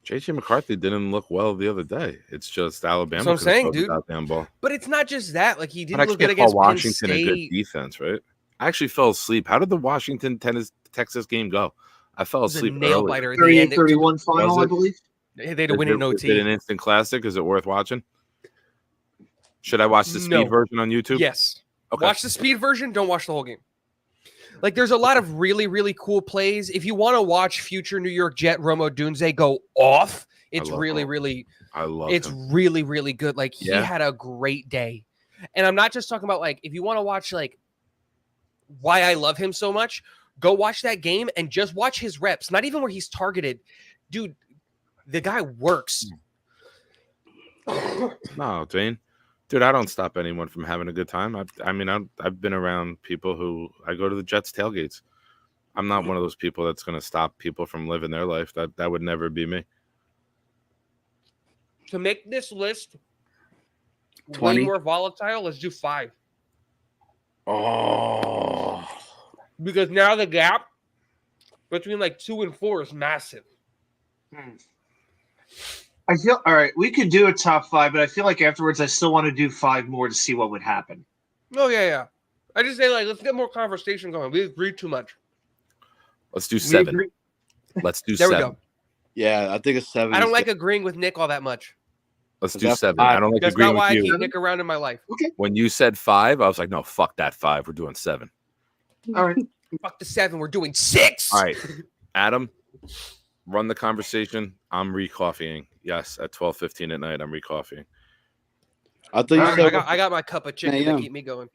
JJ McCarthy didn't look well the other day. It's just Alabama. That's what I'm saying, dude. Goddamn ball. But it's not just that. Like, he But didn't look good against Washington Penn State. A good defense, right? I actually fell asleep. How did the Washington Texas game go? I fell asleep. It was a nail early. biter. 38-31 final, I believe. They had to win in OT. Is it an instant classic? Is it worth watching? Should I watch the speed version on YouTube? Yes. Okay. Watch the speed version. Don't watch the whole game. Like, there's a lot of really, really cool plays. If you want to watch future New York Jet Romo Dunze go off, it's really, really, it's really, really good. Like, he had a great day. And I'm not just talking about, like, if you want to watch, like, why I love him so much, go watch that game and just watch his reps. Not even where he's targeted. Dude, the guy works. No, Dane. Dude, I don't stop anyone from having a good time. I've been around people who I go to the Jets tailgates. I'm not one of those people that's going to stop people from living their life. That would never be me. To make this list 20? way more volatile, let's do 5. Oh. Because now the gap between like 2 and 4 is massive. I feel all right. We could do a top 5, but I feel like afterwards I still want to do 5 more to see what would happen. Oh yeah. I just say, like, let's get more conversation going. We agree too much. Let's do 7. Let's do 7. There we go. Yeah, I think it's 7. I don't like agreeing with Nick all that much. Let's do 7. I don't like That's agreeing not why with I you. keep Nick around in my life. Okay. When you said 5, I was like, no, fuck that 5. We're doing 7. All right. Fuck the 7. We're doing 6. All right. Adam, run the conversation. I'm re-coffeeing. Yes, at 12:15 at night, I'm re-coffeeing. I thought you said I got my cup of chicken to keep me going.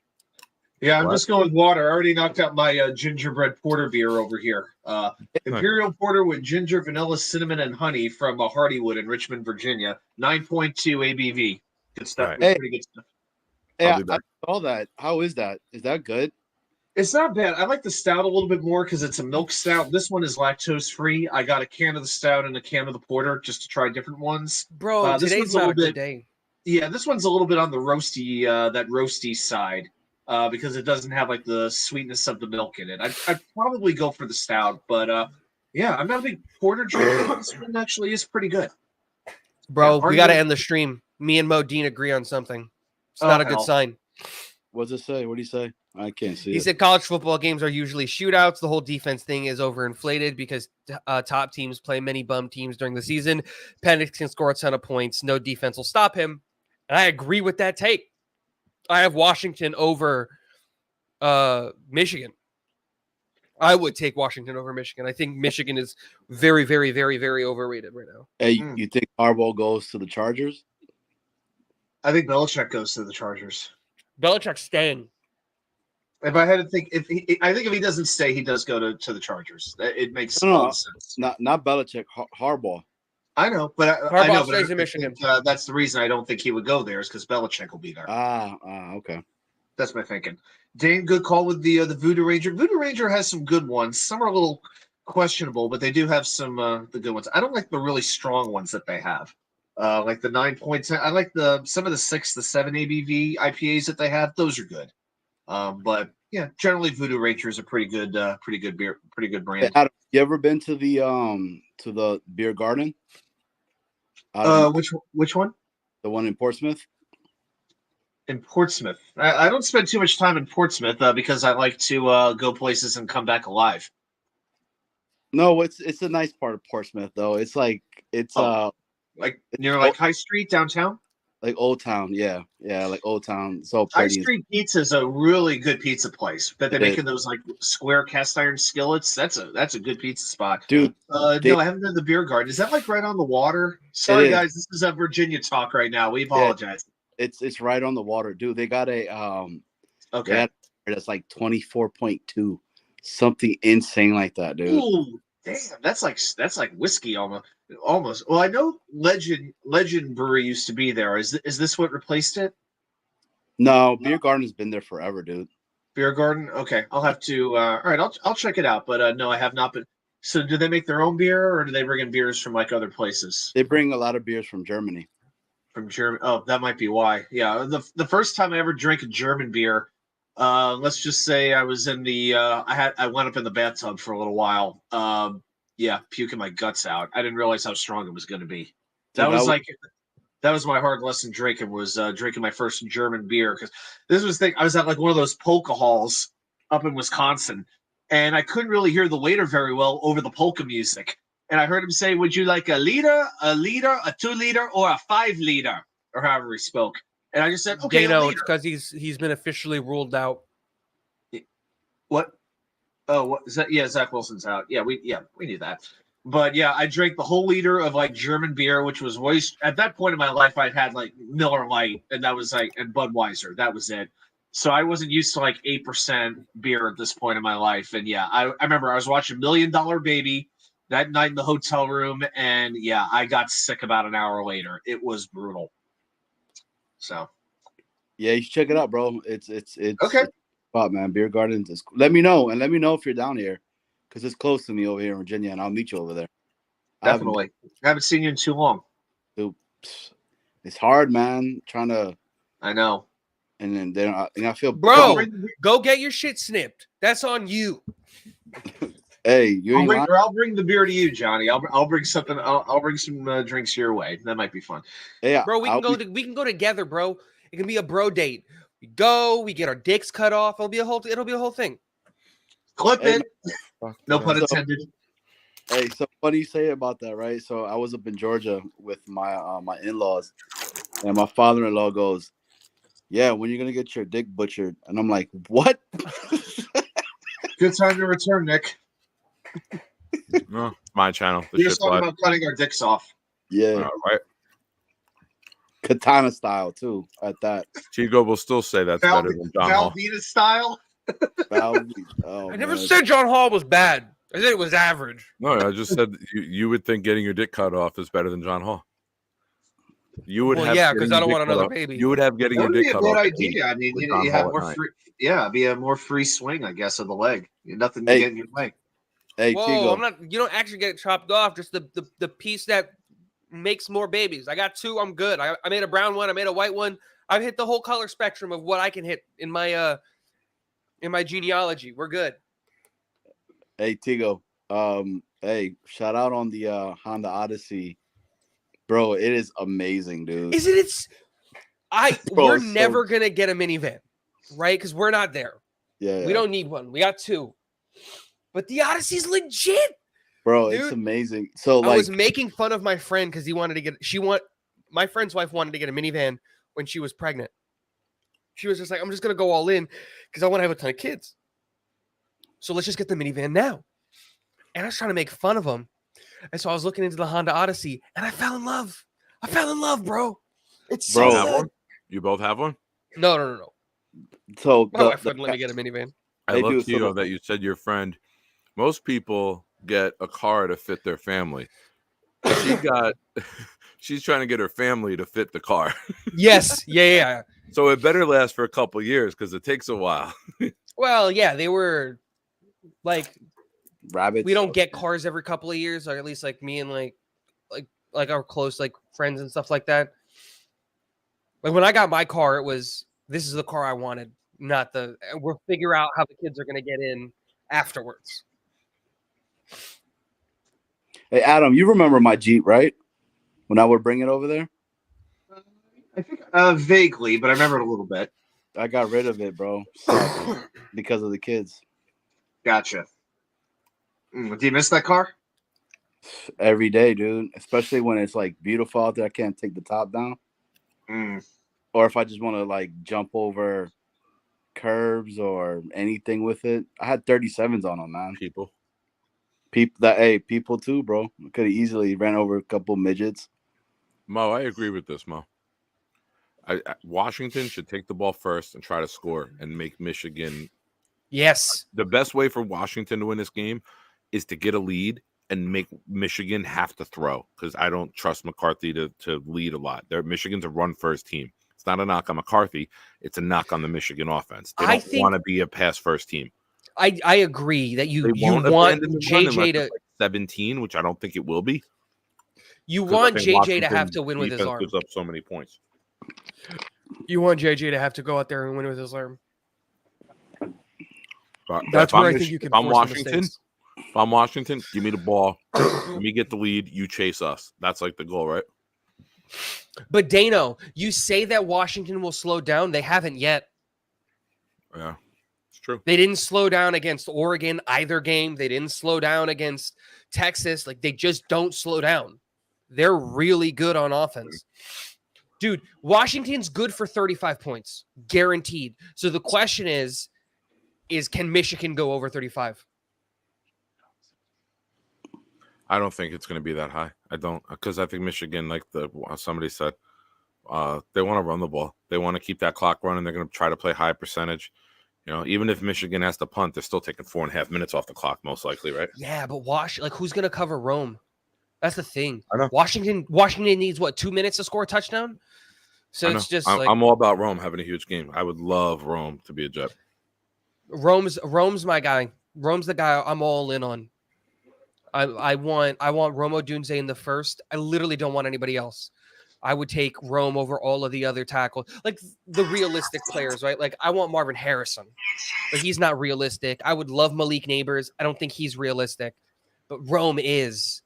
Yeah, I'm just going with water. I already knocked out my gingerbread porter beer over here. Imperial Porter with ginger, vanilla, cinnamon, and honey from Hardywood in Richmond, Virginia. 9.2 ABV. Good stuff. Right. Pretty good stuff. Hey, I saw that. How is that? Is that good? It's not bad. I like the stout a little bit more because it's a milk stout. This one is lactose free. I got a can of the stout and a can of the porter just to try different ones. Bro, today's not a good day. Yeah, this one's a little bit on the roasty, that roasty side, because it doesn't have like the sweetness of the milk in it. I'd probably go for the stout, but yeah, I'm not a big porter drinker. This one actually is pretty good. Bro, we got to end the stream. Me and Modine agree on something. It's not a good sign. What does it say? What do you say? I can't see. He said college football games are usually shootouts. The whole defense thing is overinflated because top teams play many bum teams during the season. Penix can score a ton of points. No defense will stop him. And I agree with that take. I have Washington over Michigan. I would take Washington over Michigan. I think Michigan is very, very, very, very overrated right now. Hey, you think Harbaugh goes to the Chargers? I think Belichick goes to the Chargers. Belichick's staying. If I had to think, if he doesn't stay, he does go to the Chargers. It makes all the sense. Not Belichick, Harbaugh. I know, but I know, Harbaugh stays in Michigan. That's the reason I don't think he would go there is because Belichick will be there. Okay. That's my thinking. Dane, good call with the Voodoo Ranger. Voodoo Ranger has some good ones. Some are a little questionable, but they do have some the good ones. I don't like the really strong ones that they have. Like the 9.10. I like some of the 6, the 7 ABV IPAs that they have. Those are good. But yeah, generally Voodoo Ranger is a pretty good beer, pretty good brand. Adam, you ever been to the beer garden? Which one? The one in Portsmouth. In Portsmouth, I don't spend too much time in Portsmouth because I like to go places and come back alive. No, it's a nice part of Portsmouth though. It's like like near like High Street downtown. Like Old Town, yeah, like Old Town. So High Street Pizza is a really good pizza place that they make in those like square cast iron skillets. That's a good pizza spot, dude. No, I haven't been to the beer garden. Is that like right on the water? Sorry, guys, this is a Virginia talk right now. We apologize. Yeah, it's right on the water, dude. They got a okay, that's like 24.2, something insane like that, dude. Ooh, damn, that's like whiskey almost. Almost. Well, I know Legend Brewery used to be there. Is this what replaced it? No, Beer Garden's been there forever, dude. Beer Garden. Okay, I'll have to. All right, I'll check it out. But no, I have not been. So, do they make their own beer, or do they bring in beers from like other places? They bring a lot of beers from Germany. From Germany. Oh, that might be why. Yeah, the first time I ever drank a German beer, let's just say I was in the. I went up in the bathtub for a little while. Yeah, puking my guts out. I didn't realize how strong it was going to be. That was my hard lesson drinking was drinking my first German beer because I was at like one of those polka halls up in Wisconsin, and I couldn't really hear the waiter very well over the polka music. And I heard him say, "Would you like a liter, a 2-liter, or a 5-liter?" Or however he spoke. And I just said, "Okay." Dano, it's because he's been officially ruled out. What? Oh, what is that? Yeah, Zach Wilson's out. Yeah, we knew that. But yeah, I drank the whole liter of like German beer, which was always at that point in my life I'd had like Miller Lite, and that was like and Budweiser. That was it. So I wasn't used to like 8% beer at this point in my life. And yeah, I remember I was watching $1 Million Baby that night in the hotel room, and yeah, I got sick about an hour later. It was brutal. So yeah, you should check it out, bro. It's okay. Man, Beer Gardens is let me know if you're down here because it's close to me over here in Virginia, and I'll meet you over there. Definitely. I haven't seen you in too long. Dude, it's hard, man. Trying to. I know. And then I feel. Bro, go get your shit snipped. That's on you. Hey, I'll bring the beer to you, Johnny. I'll bring something. I'll bring some drinks your way. That might be fun. Yeah, bro. We can go together, bro. It can be a bro date. We get our dicks cut off. It'll be a whole thing. Clip it. No pun intended. Hey, so funny you say about that, right? So I was up in Georgia with my my in-laws, and my father-in-law goes, "Yeah, when you're gonna get your dick butchered?" And I'm like, "What?" Good time to return, Nick. No, my channel. We're just talking about cutting our dicks off. Yeah, right. Katana style too. At that, Chico will still say that's better than John Hall. Velveeta style. I never said John Hall was bad. I said it was average. No, I just said you would think getting your dick cut off is better than John Hall. You would have, yeah, because I don't want another baby. You would have getting your dick cut off. That would be a good idea. I mean, you have more free. Yeah, be a more free swing, I guess, of the leg. Nothing to get in your leg. Hey, whoa, Tigo. I'm not. You don't actually get it chopped off. Just the piece that makes more babies. I got 2. I'm good. I made a brown one. I made a white one. I've hit the whole color spectrum of what I can hit in my genealogy. We're good. Hey, Tigo. Hey, shout out on the Honda Odyssey, bro. It is amazing, dude. Isn't it? We're never gonna get a minivan, right? Because we're not there. Yeah, we don't need one. We got 2, but the Odyssey's legit, bro. Dude, it's amazing. So I was making fun of my friend because he wanted to get. My friend's wife wanted to get a minivan when she was pregnant. She was just like, I'm just gonna go all in because I want to have a ton of kids. So let's just get the minivan now. And I was trying to make fun of him. And so I was looking into the Honda Odyssey, and I fell in love. I fell in love, bro. It's so You have good. one? You both have one? No. So my wife wouldn't let me get a minivan. I love Keto that you said your friend. Most people get a car to fit their family. She's trying to get her family to fit the car. Yes. Yeah. So it better last for a couple years because it takes a while. Well, yeah, they were like rabbits. We don't get cars every couple of years, or at least like me and like our close like friends and stuff like that. Like when I got my car, this is the car I wanted, not we'll figure out how the kids are going to get in afterwards. Hey, Adam, you remember my Jeep, right? When I would bring it over there? I think vaguely, but I remember it a little bit. I got rid of it, bro, because of the kids. Gotcha. Do you miss that car? Every day, dude. Especially when it's like beautiful out there. I can't take the top down. Or if I just want to like jump over curbs or anything with it. I had 37s on them, man. People too, bro. Could have easily ran over a couple midgets. Mo, I agree with this, Mo. Washington should take the ball first and try to score and make Michigan. Yes. The best way for Washington to win this game is to get a lead and make Michigan have to throw, because I don't trust McCarthy to lead a lot. Michigan's a run-first team. It's not a knock on McCarthy. It's a knock on the Michigan offense. They don't want to be a pass-first team. I agree that you want JJ to like 17, which I don't think it will be. You want JJ to have to win with his arm. Gives up so many points. You want JJ to have to go out there and win with his arm. That's where I think you can. If I'm Washington, give me the ball. Let me get the lead. You chase us. That's like the goal, right? But Dano, you say that Washington will slow down. They haven't yet. Yeah, it's true. They didn't slow down against Oregon either game. They didn't slow down against Texas. Like, they just don't slow down. They're really good on offense. Dude, Washington's good for 35 points. Guaranteed. So the question is can Michigan go over 35? I don't think it's going to be that high. I don't, because I think Michigan, like somebody said, they want to run the ball. They want to keep that clock running. They're going to try to play high percentage. You know, even if Michigan has to punt, they're still taking 4.5 minutes off the clock, most likely, right? Yeah, but who's going to cover Rome? That's the thing. I know. Washington needs 2 minutes to score a touchdown. So it's just I'm all about Rome having a huge game. I would love Rome to be a Jet. Rome's my guy. Rome's the guy I'm all in on. I want Rome Odunze in the first. I literally don't want anybody else. I would take Rome over all of the other tackles, like the realistic players, right? Like I want Marvin Harrison, but he's not realistic. I would love Malik Neighbors. I don't think he's realistic, but Rome is.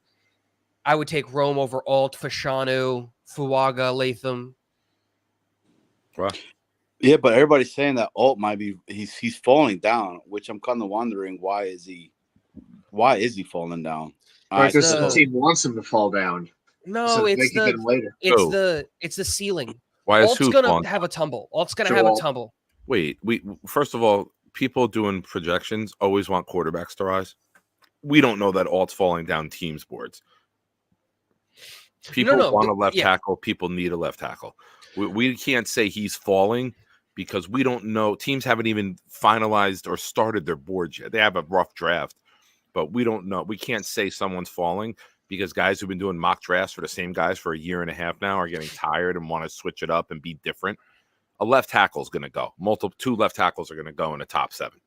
I would take Rome over Alt, Fashanu, Fuaga, Latham. Wow. Yeah, but everybody's saying that Alt might be he's falling down, which I'm kind of wondering why is he falling down? Because the team wants him to fall down. No, so it's the ceiling. Why is Alt's gonna have a tumble. Alt's gonna have a tumble. Wait, first of all, people doing projections always want quarterbacks to rise. We don't know that Alt's falling down teams boards. People want a left tackle. People need a left tackle. We can't say he's falling because we don't know. Teams haven't even finalized or started their boards yet. They have a rough draft, but we don't know. We can't say someone's falling because guys who've been doing mock drafts for the same guys for a year and a half now are getting tired and want to switch it up and be different. A left tackle is going to go. Two left tackles are going to go in the top 7.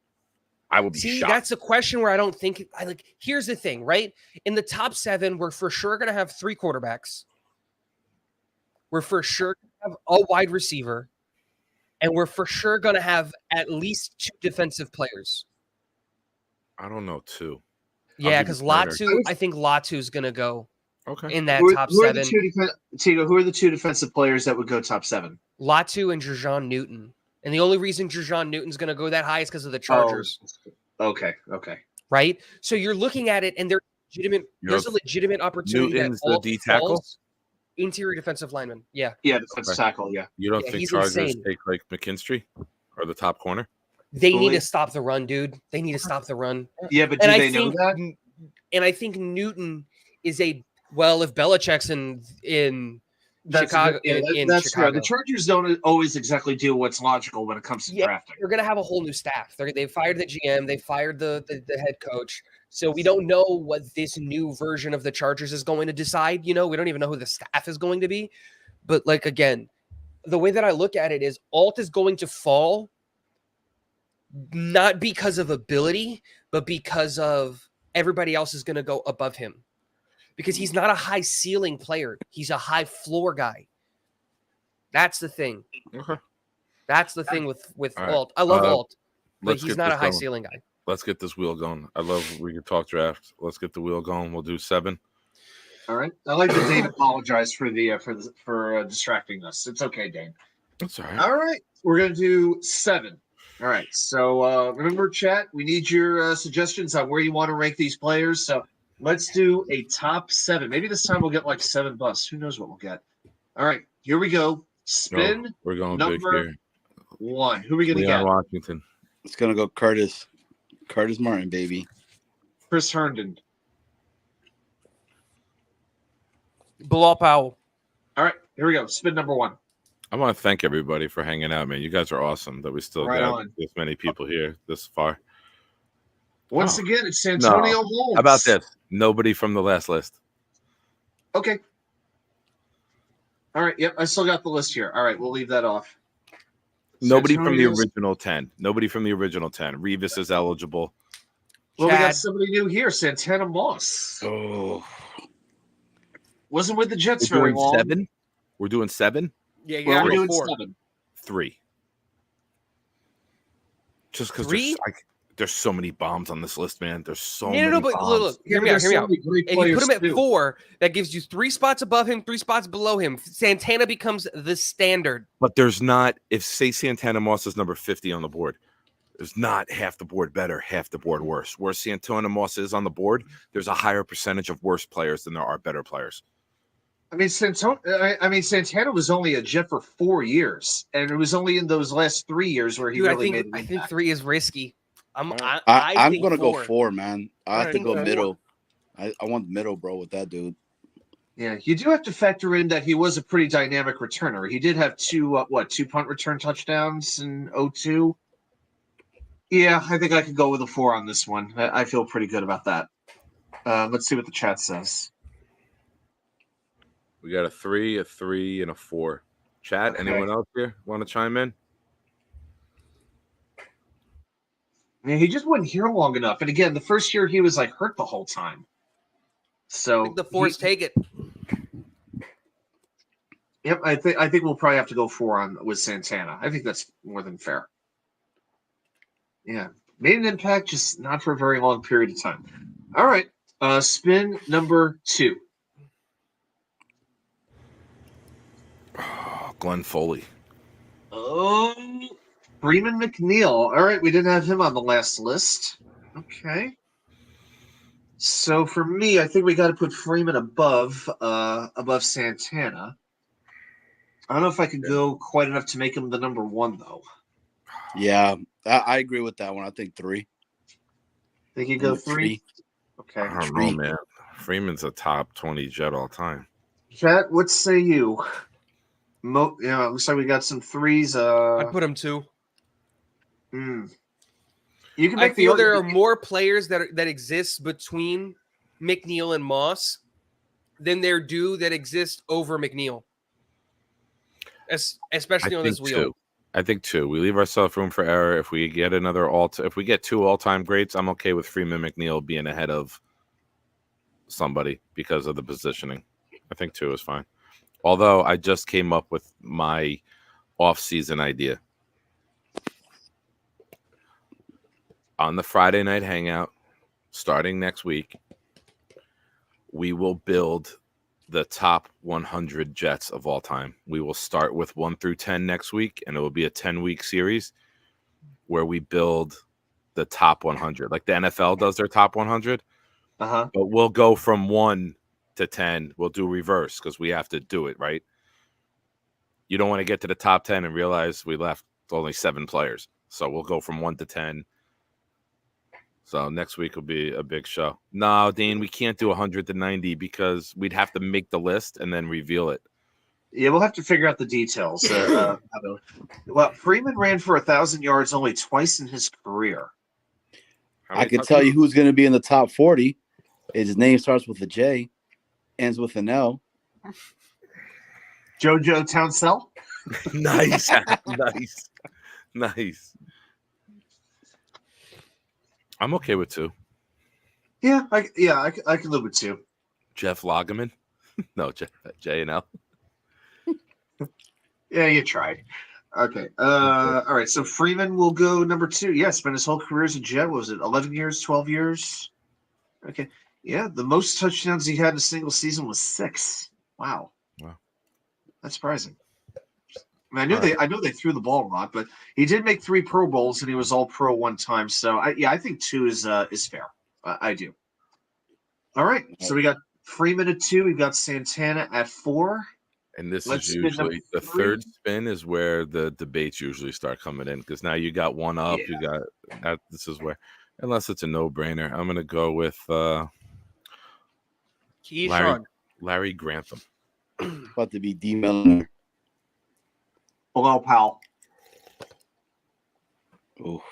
I would be shocked. That's a question where I don't think here's the thing, right? In the top 7, we're for sure going to have 3 quarterbacks. We're for sure going to have a wide receiver. And we're for sure going to have at least 2 defensive players. I don't know, 2. Yeah, because I think Latu is going to go in that top 7. Who are the 2 defensive players that would go top 7? Latu and Jerjon Newton. And the only reason Jerjon Newton's going to go that high is because of the Chargers. Oh, okay. Right? So you're looking at it, and there's a legitimate opportunity. Newton's the D tackle? Interior defensive lineman. Yeah. Yeah, defensive tackle, yeah. You don't think Chargers take like McKinstry or the top corner? They need to stop the run, dude. They need to stop the run. Yeah, but do they know that? And I think Newton is if Belichick's in Chicago, that's Chicago. right. The Chargers don't always exactly do what's logical when it comes to drafting. They're going to have a whole new staff. They fired the GM. They fired the head coach. So we don't know what this new version of the Chargers is going to decide. We don't even know who the staff is going to be. But again, the way that I look at it is Alt is going to fall not because of ability, but because of everybody else is going to go above him. Because he's not a high ceiling player. He's a high floor guy. That's the thing. Okay. That's the thing with right. Alt. I love Alt, but he's not a high ceiling guy. Let's get this wheel going. I love we can talk draft. Let's get the wheel going. We'll do 7. All right. I like that Dane apologized for distracting us. It's okay, Dane. That's all right. All right. We're gonna do 7. All right. So remember, chat. We need your suggestions on where you want to rank these players. So let's do a top 7. Maybe this time we'll get like 7 busts. Who knows what we'll get? All right. Here we go. Spin. We're going number big here. 1. Who are we gonna Leon get? Washington. It's gonna go Curtis Martin, baby. Chris Herndon. Bilal Powell. All right, here we go. Spin number 1. I want to thank everybody for hanging out, man. You guys are awesome that we still got this many people here this far. Once again, it's Santonio Holmes. How about this? Nobody from the last list. Okay. All right. Yep, I still got the list here. All right, we'll leave that off. Nobody from the original 10. Nobody from the original 10. Revis is eligible. Well, we got somebody new here, Santana Moss. Oh. Wasn't with the Jets very long. 7? We're doing 7? Yeah, we're doing 7. 3. Just because there's so many bombs on this list, man. There's so many bombs. But look, hear me out. If you put him at 4, that gives you 3 spots above him, 3 spots below him. Santana becomes the standard. But there's not, if say Santana Moss is number 50 on the board, there's not half the board better, half the board worse. Where Santana Moss is on the board, there's a higher percentage of worse players than there are better players. I mean, Santana was only a Jet for 4 years, and it was only in those last 3 years where he made an impact. I think 3 is risky. I'm gonna go 4, man. I have to go middle. I want the middle, bro, with that dude. Yeah, you do have to factor in that he was a pretty dynamic returner. He did have 2 punt return touchdowns in 02. Yeah, I think I could go with a 4 on this one. I feel pretty good about that. Let's see what the chat says. We got a 3, a 3, and a 4. Chat, okay. Anyone else here want to chime in? Man, he just wasn't here long enough. And again, the first year he was hurt the whole time. So I think the 4s take it. Yep, I think we'll probably have to go 4 with Santana. I think that's more than fair. Yeah, made an impact, just not for a very long period of time. All right, spin number 2. Oh, Glenn Foley. Oh, Freeman McNeil. All right, we didn't have him on the last list. Okay. So for me, I think we got to put Freeman above Santana. I don't know if I could go quite enough to make him the number 1, though. Yeah, I agree with that one. I think 3. Think you go 3? Okay. I don't know, man. Freeman's a top 20 Jet all time. Chat, what say you? Looks like we got some 3s. I'd put him 2. You can I feel there are more players that exist between McNeil and Moss than there do that exist over McNeil, especially on this wheel. 2. I think 2. We leave ourselves room for error. If we get if we get 2 all-time greats, I'm okay with Freeman McNeil being ahead of somebody because of the positioning. I think 2 is fine. Although I just came up with my off-season idea. On the Friday night hangout, starting next week, we will build the top 100 Jets of all time. We will start with 1 through 10 next week, and it will be a 10-week series where we build the top 100. Like the NFL does their top 100. But we'll go from 1 to 10. We'll do reverse because we have to do it, right? You don't want to get to the top 10 and realize we left only 7 players. So we'll go from 1 to 10. So next week will be a big show. No, Dane, we can't do 100 to 90 because we'd have to make the list and then reveal it. Yeah, we'll have to figure out the details. Well, Freeman ran for 1,000 yards only twice in his career. I can tell you who's going to be in the top 40. His name starts with a J, ends with an L. JoJo Townsell. Nice. Nice. I'm okay with 2. Yeah, I can live with 2. Jeff Lagerman? No, J and L. Yeah, you tried. Okay. All right. So Freeman will go number 2. Yeah, spent his whole career as a Jet. What was it 11 years, 12 years? Okay. Yeah, the most touchdowns he had in a single season was 6. Wow. That's surprising. I mean, I know they threw the ball a lot, but he did make 3 Pro Bowls and he was all pro one time. So I think 2 is fair. I do. All right. So we got Freeman at 2. We got Santana at 4. And this is usually the third spin is where the debates usually start coming in because now you got one up. You got that. This is where, unless it's a no-brainer, I'm gonna go with Larry Grantham. About to be D. Miller. Hello, pal. Ooh. All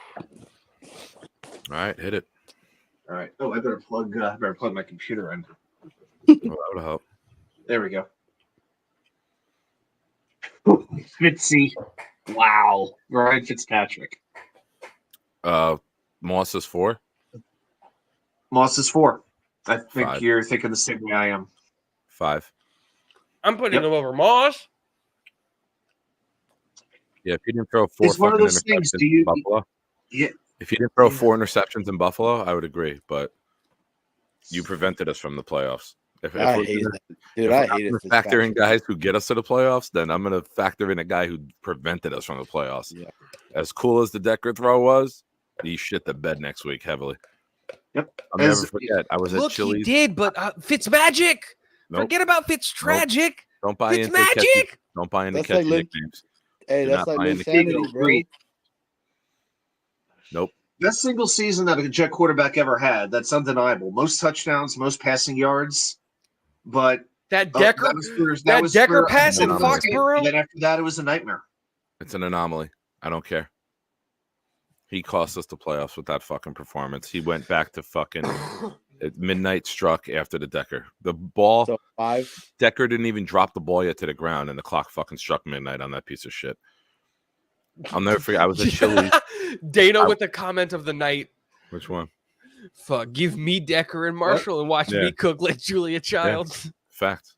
right, hit it. All right. Oh, I better plug my computer in. Well, that would help. There we go. Fitzy. Wow. Ryan Fitzpatrick. Moss is 4. Moss is 4. I think 5. You're thinking the same way I am. 5. I'm putting him over Moss. Yeah, if you didn't throw 4 it's one of those things. in Buffalo, yeah. If you didn't throw 4 interceptions in Buffalo, I would agree. But you prevented us from the playoffs. If I hate it. Factor in guys who get us to the playoffs, then I'm going to factor in a guy who prevented us from the playoffs. Yeah. As cool as the Decker throw was, he shit the bed next week heavily. Yep. I'll never forget. I was at Chili's. He did, but Fitzmagic. Nope. Forget about Fitztragic. Nope. Don't buy into Fitzmagic. Don't buy into That's catchy like nicknames. Hey, Do that's not like buy into insanity, bro. Nope. Best single season that a Jet quarterback ever had. That's undeniable. Most touchdowns, most passing yards. But that Decker, that was Decker pass in Foxborough. And then after that, it was a nightmare. It's an anomaly. I don't care. He cost us the playoffs with that fucking performance. He went back to fucking midnight struck after the Decker. The ball, so 5. Decker didn't even drop the ball yet to the ground, and the clock fucking struck midnight on that piece of shit. I'll never forget. I was at Chili's. Dana with the comment of the night. Which one? Fuck, give me Decker and Marshall and watch me cook like Julia Childs. Yeah. Facts.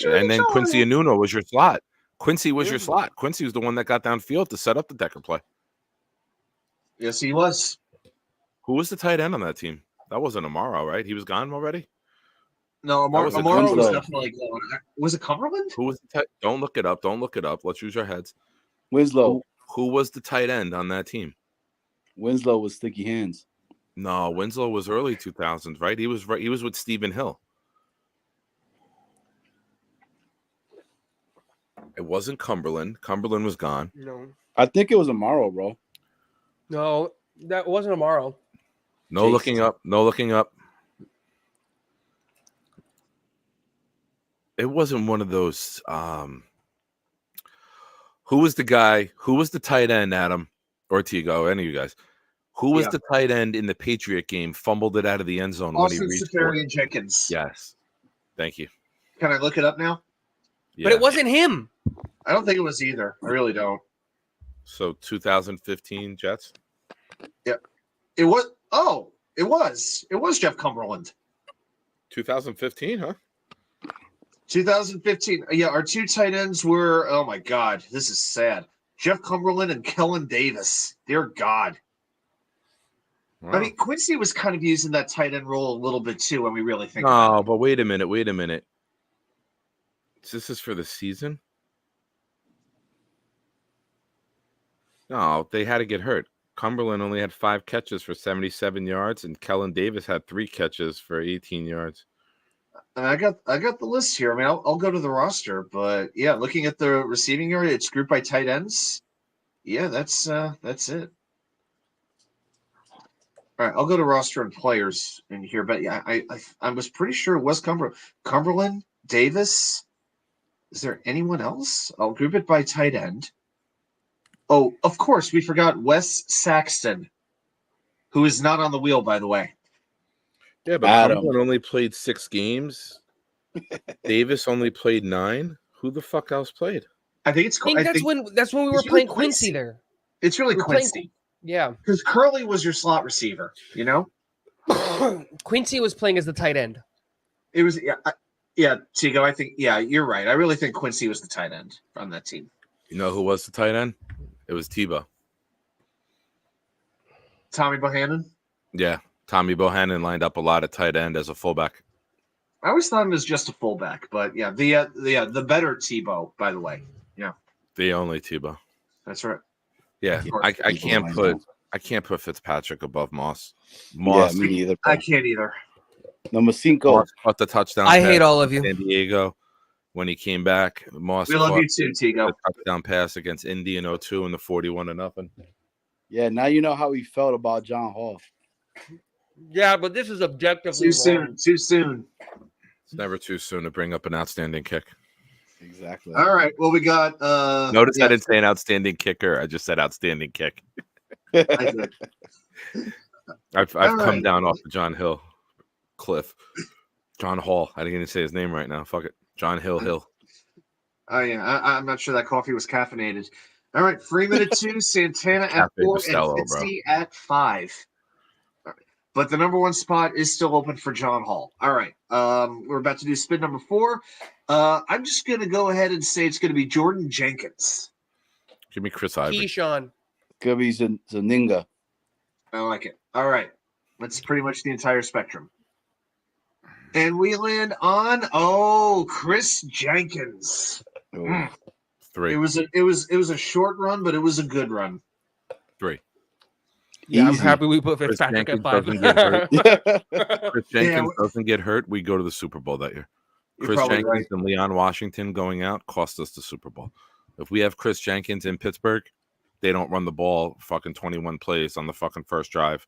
And then Quincy Anuno was your slot. Quincy was your slot. Quincy was the one that got downfield to set up the Decker play. Yes, he was. Who was the tight end on that team? That wasn't Amaro, right? He was gone already? No, Amaro was definitely gone. Was it Cumberland? Who was the tight? Don't look it up. Don't look it up. Let's use our heads. Winslow. Who was the tight end on that team? Winslow was Sticky Hands. No, Winslow was early 2000s, right? He was with Stephen Hill. It wasn't Cumberland. Cumberland was gone. No. I think it was Amaro, bro. No, that wasn't Amaro. No looking up. No looking up. It wasn't one of those. Who was the guy? Who was the tight end, Adam or Tigo? Any of you guys? Who was the tight end in the Patriot game? Fumbled it out of the end zone Austin when he reached Safarian Jenkins. Yes. Thank you. Can I look it up now? Yeah. But it wasn't him. I don't think it was either. I really don't. So 2015 Jets? Yep. It was. Oh, it was. It was Jeff Cumberland. 2015, huh? 2015. Yeah, our 2 tight ends were, oh my God, this is sad. Jeff Cumberland and Kellen Davis. Dear God. Wow. I mean, Quincy was kind of using that tight end role a little bit too when we really think about it. But wait a minute. This is for the season? No, they had to get hurt. Cumberland only had 5 catches for 77 yards, and Kellen Davis had 3 catches for 18 yards. And I got the list here. I mean, I'll go to the roster, but yeah, looking at the receiving area, it's grouped by tight ends. yeah, that's it. All right, I'll go to roster and players in here, but yeah, I was pretty sure it was Cumberland, Davis. Is there anyone else? I'll group it by tight end. Oh, of course, we forgot Wes Saxton, who is not on the wheel, by the way. Yeah, but Cumberland only played 6 games. Davis only played 9. Who the fuck else played? I think that's when we were playing Quincy there. It's really Quincy. Yeah, because Curly was your slot receiver. You know, Quincy was playing as the tight end. It was Tigo. I think you're right. I really think Quincy was the tight end on that team. You know who was the tight end? It was Tebow. Tommy Bohannon. Yeah, Tommy Bohannon lined up a lot at tight end as a fullback. I always thought him as just a fullback, but yeah, the better Tebow, by the way. Yeah, the only Tebow. That's right. Yeah, I can't put Fitzpatrick above Moss. Moss, me neither. I can't either. Number 5. Moss caught the touchdown. I hate all of you. San Diego when he came back. Moss. We love you too, Tigo. The touchdown pass against Indy in 02 and the 41-0. Yeah, now you know how he felt about John Hall. Yeah, but this is objectively too soon. Too soon. It's never too soon to bring up an outstanding kick. Exactly. All right. Well, we got. Notice I didn't say an outstanding kicker. I just said outstanding kick. I've come down off the John Hill cliff. John Hall. I didn't even say his name right now. Fuck it. John Hill. Oh yeah, I'm not sure that coffee was caffeinated. All right, Freeman at 2, Santana at 4, and Fitzy at 5. All right. But the number 1 spot is still open for John Hall. All right, we're about to do spin number 4. I'm just gonna go ahead and say it's gonna be Jordan Jenkins. Give me Chris Ivory. Keyshawn. Could be Zaninga. I like it. All right, that's pretty much the entire spectrum. And we land on Chris Jenkins. 3. It was a short run, but it was a good run. 3. Yeah, I'm happy we put Fitzpatrick at 5. Chris Jenkins doesn't get hurt. We go to the Super Bowl that year. Chris Jenkins and Leon Washington going out cost us the Super Bowl. If we have Chris Jenkins in Pittsburgh, they don't run the ball fucking 21 plays on the fucking first drive.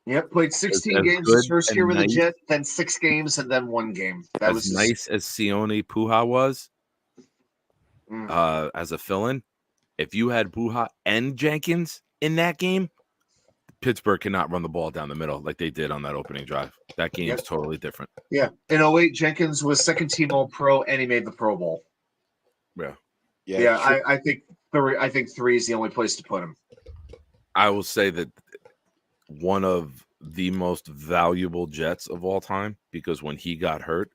Yep, played 16 games his first year with the Jets, then 6 games, and then 1 game. That was nice as Sione Puha was as a fill-in. If you had Puha and Jenkins in that game, Pittsburgh cannot run the ball down the middle like they did on that opening drive. That game is totally different. Yeah. In 08, Jenkins was second-team All-Pro, and he made the Pro Bowl. Yeah. I think 3 is the only place to put him. I will say that one of the most valuable Jets of all time, because when he got hurt,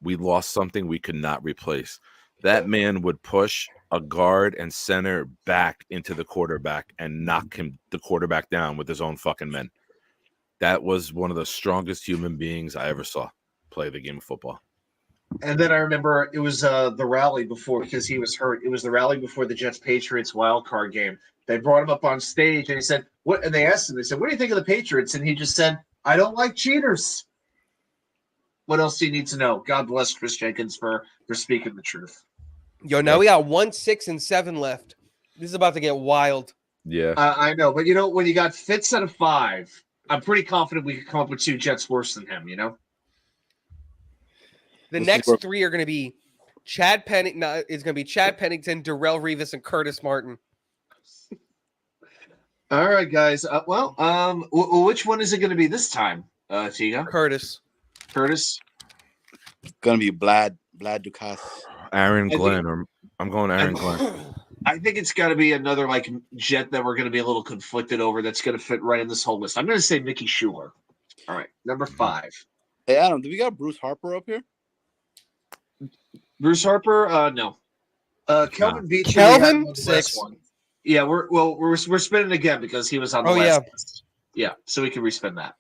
we lost something we could not replace. That man would push a guard and center back into the quarterback and knock the quarterback down with his own fucking men. That was one of the strongest human beings I ever saw play the game of football. And then I remember it was the rally before, because he was hurt. It was the rally before the Jets-Patriots wild card game. They brought him up on stage, and he said, "What?" And they asked him, they said, "What do you think of the Patriots?" And he just said, "I don't like cheaters." What else do you need to know? God bless Chris Jenkins for speaking the truth. Yo, now we got 1, 6, and 7 left. This is about to get wild. Yeah, I know, but when you got Fitz at a 5, I'm pretty confident we could come up with 2 Jets worse than him. The next 3 are going to be Chad Pennington. No, it's going to be Chad Pennington, Darrelle Revis, and Curtis Martin. All right, guys. Which one is it going to be this time, Tiga? Curtis. It's going to be Vlad Dukas. Aaron Glenn. I'm going Aaron Glenn. I think it's got to be another Jet that we're going to be a little conflicted over. That's going to fit right in this whole list. I'm going to say Mickey Schuler. All right, number 5. Hey, Adam, do we got Bruce Harper up here? Bruce Harper? No. Kelvin Beach. Kelvin 6. Yeah, we're spinning again because he was on the last list. Yeah, so we can respin that.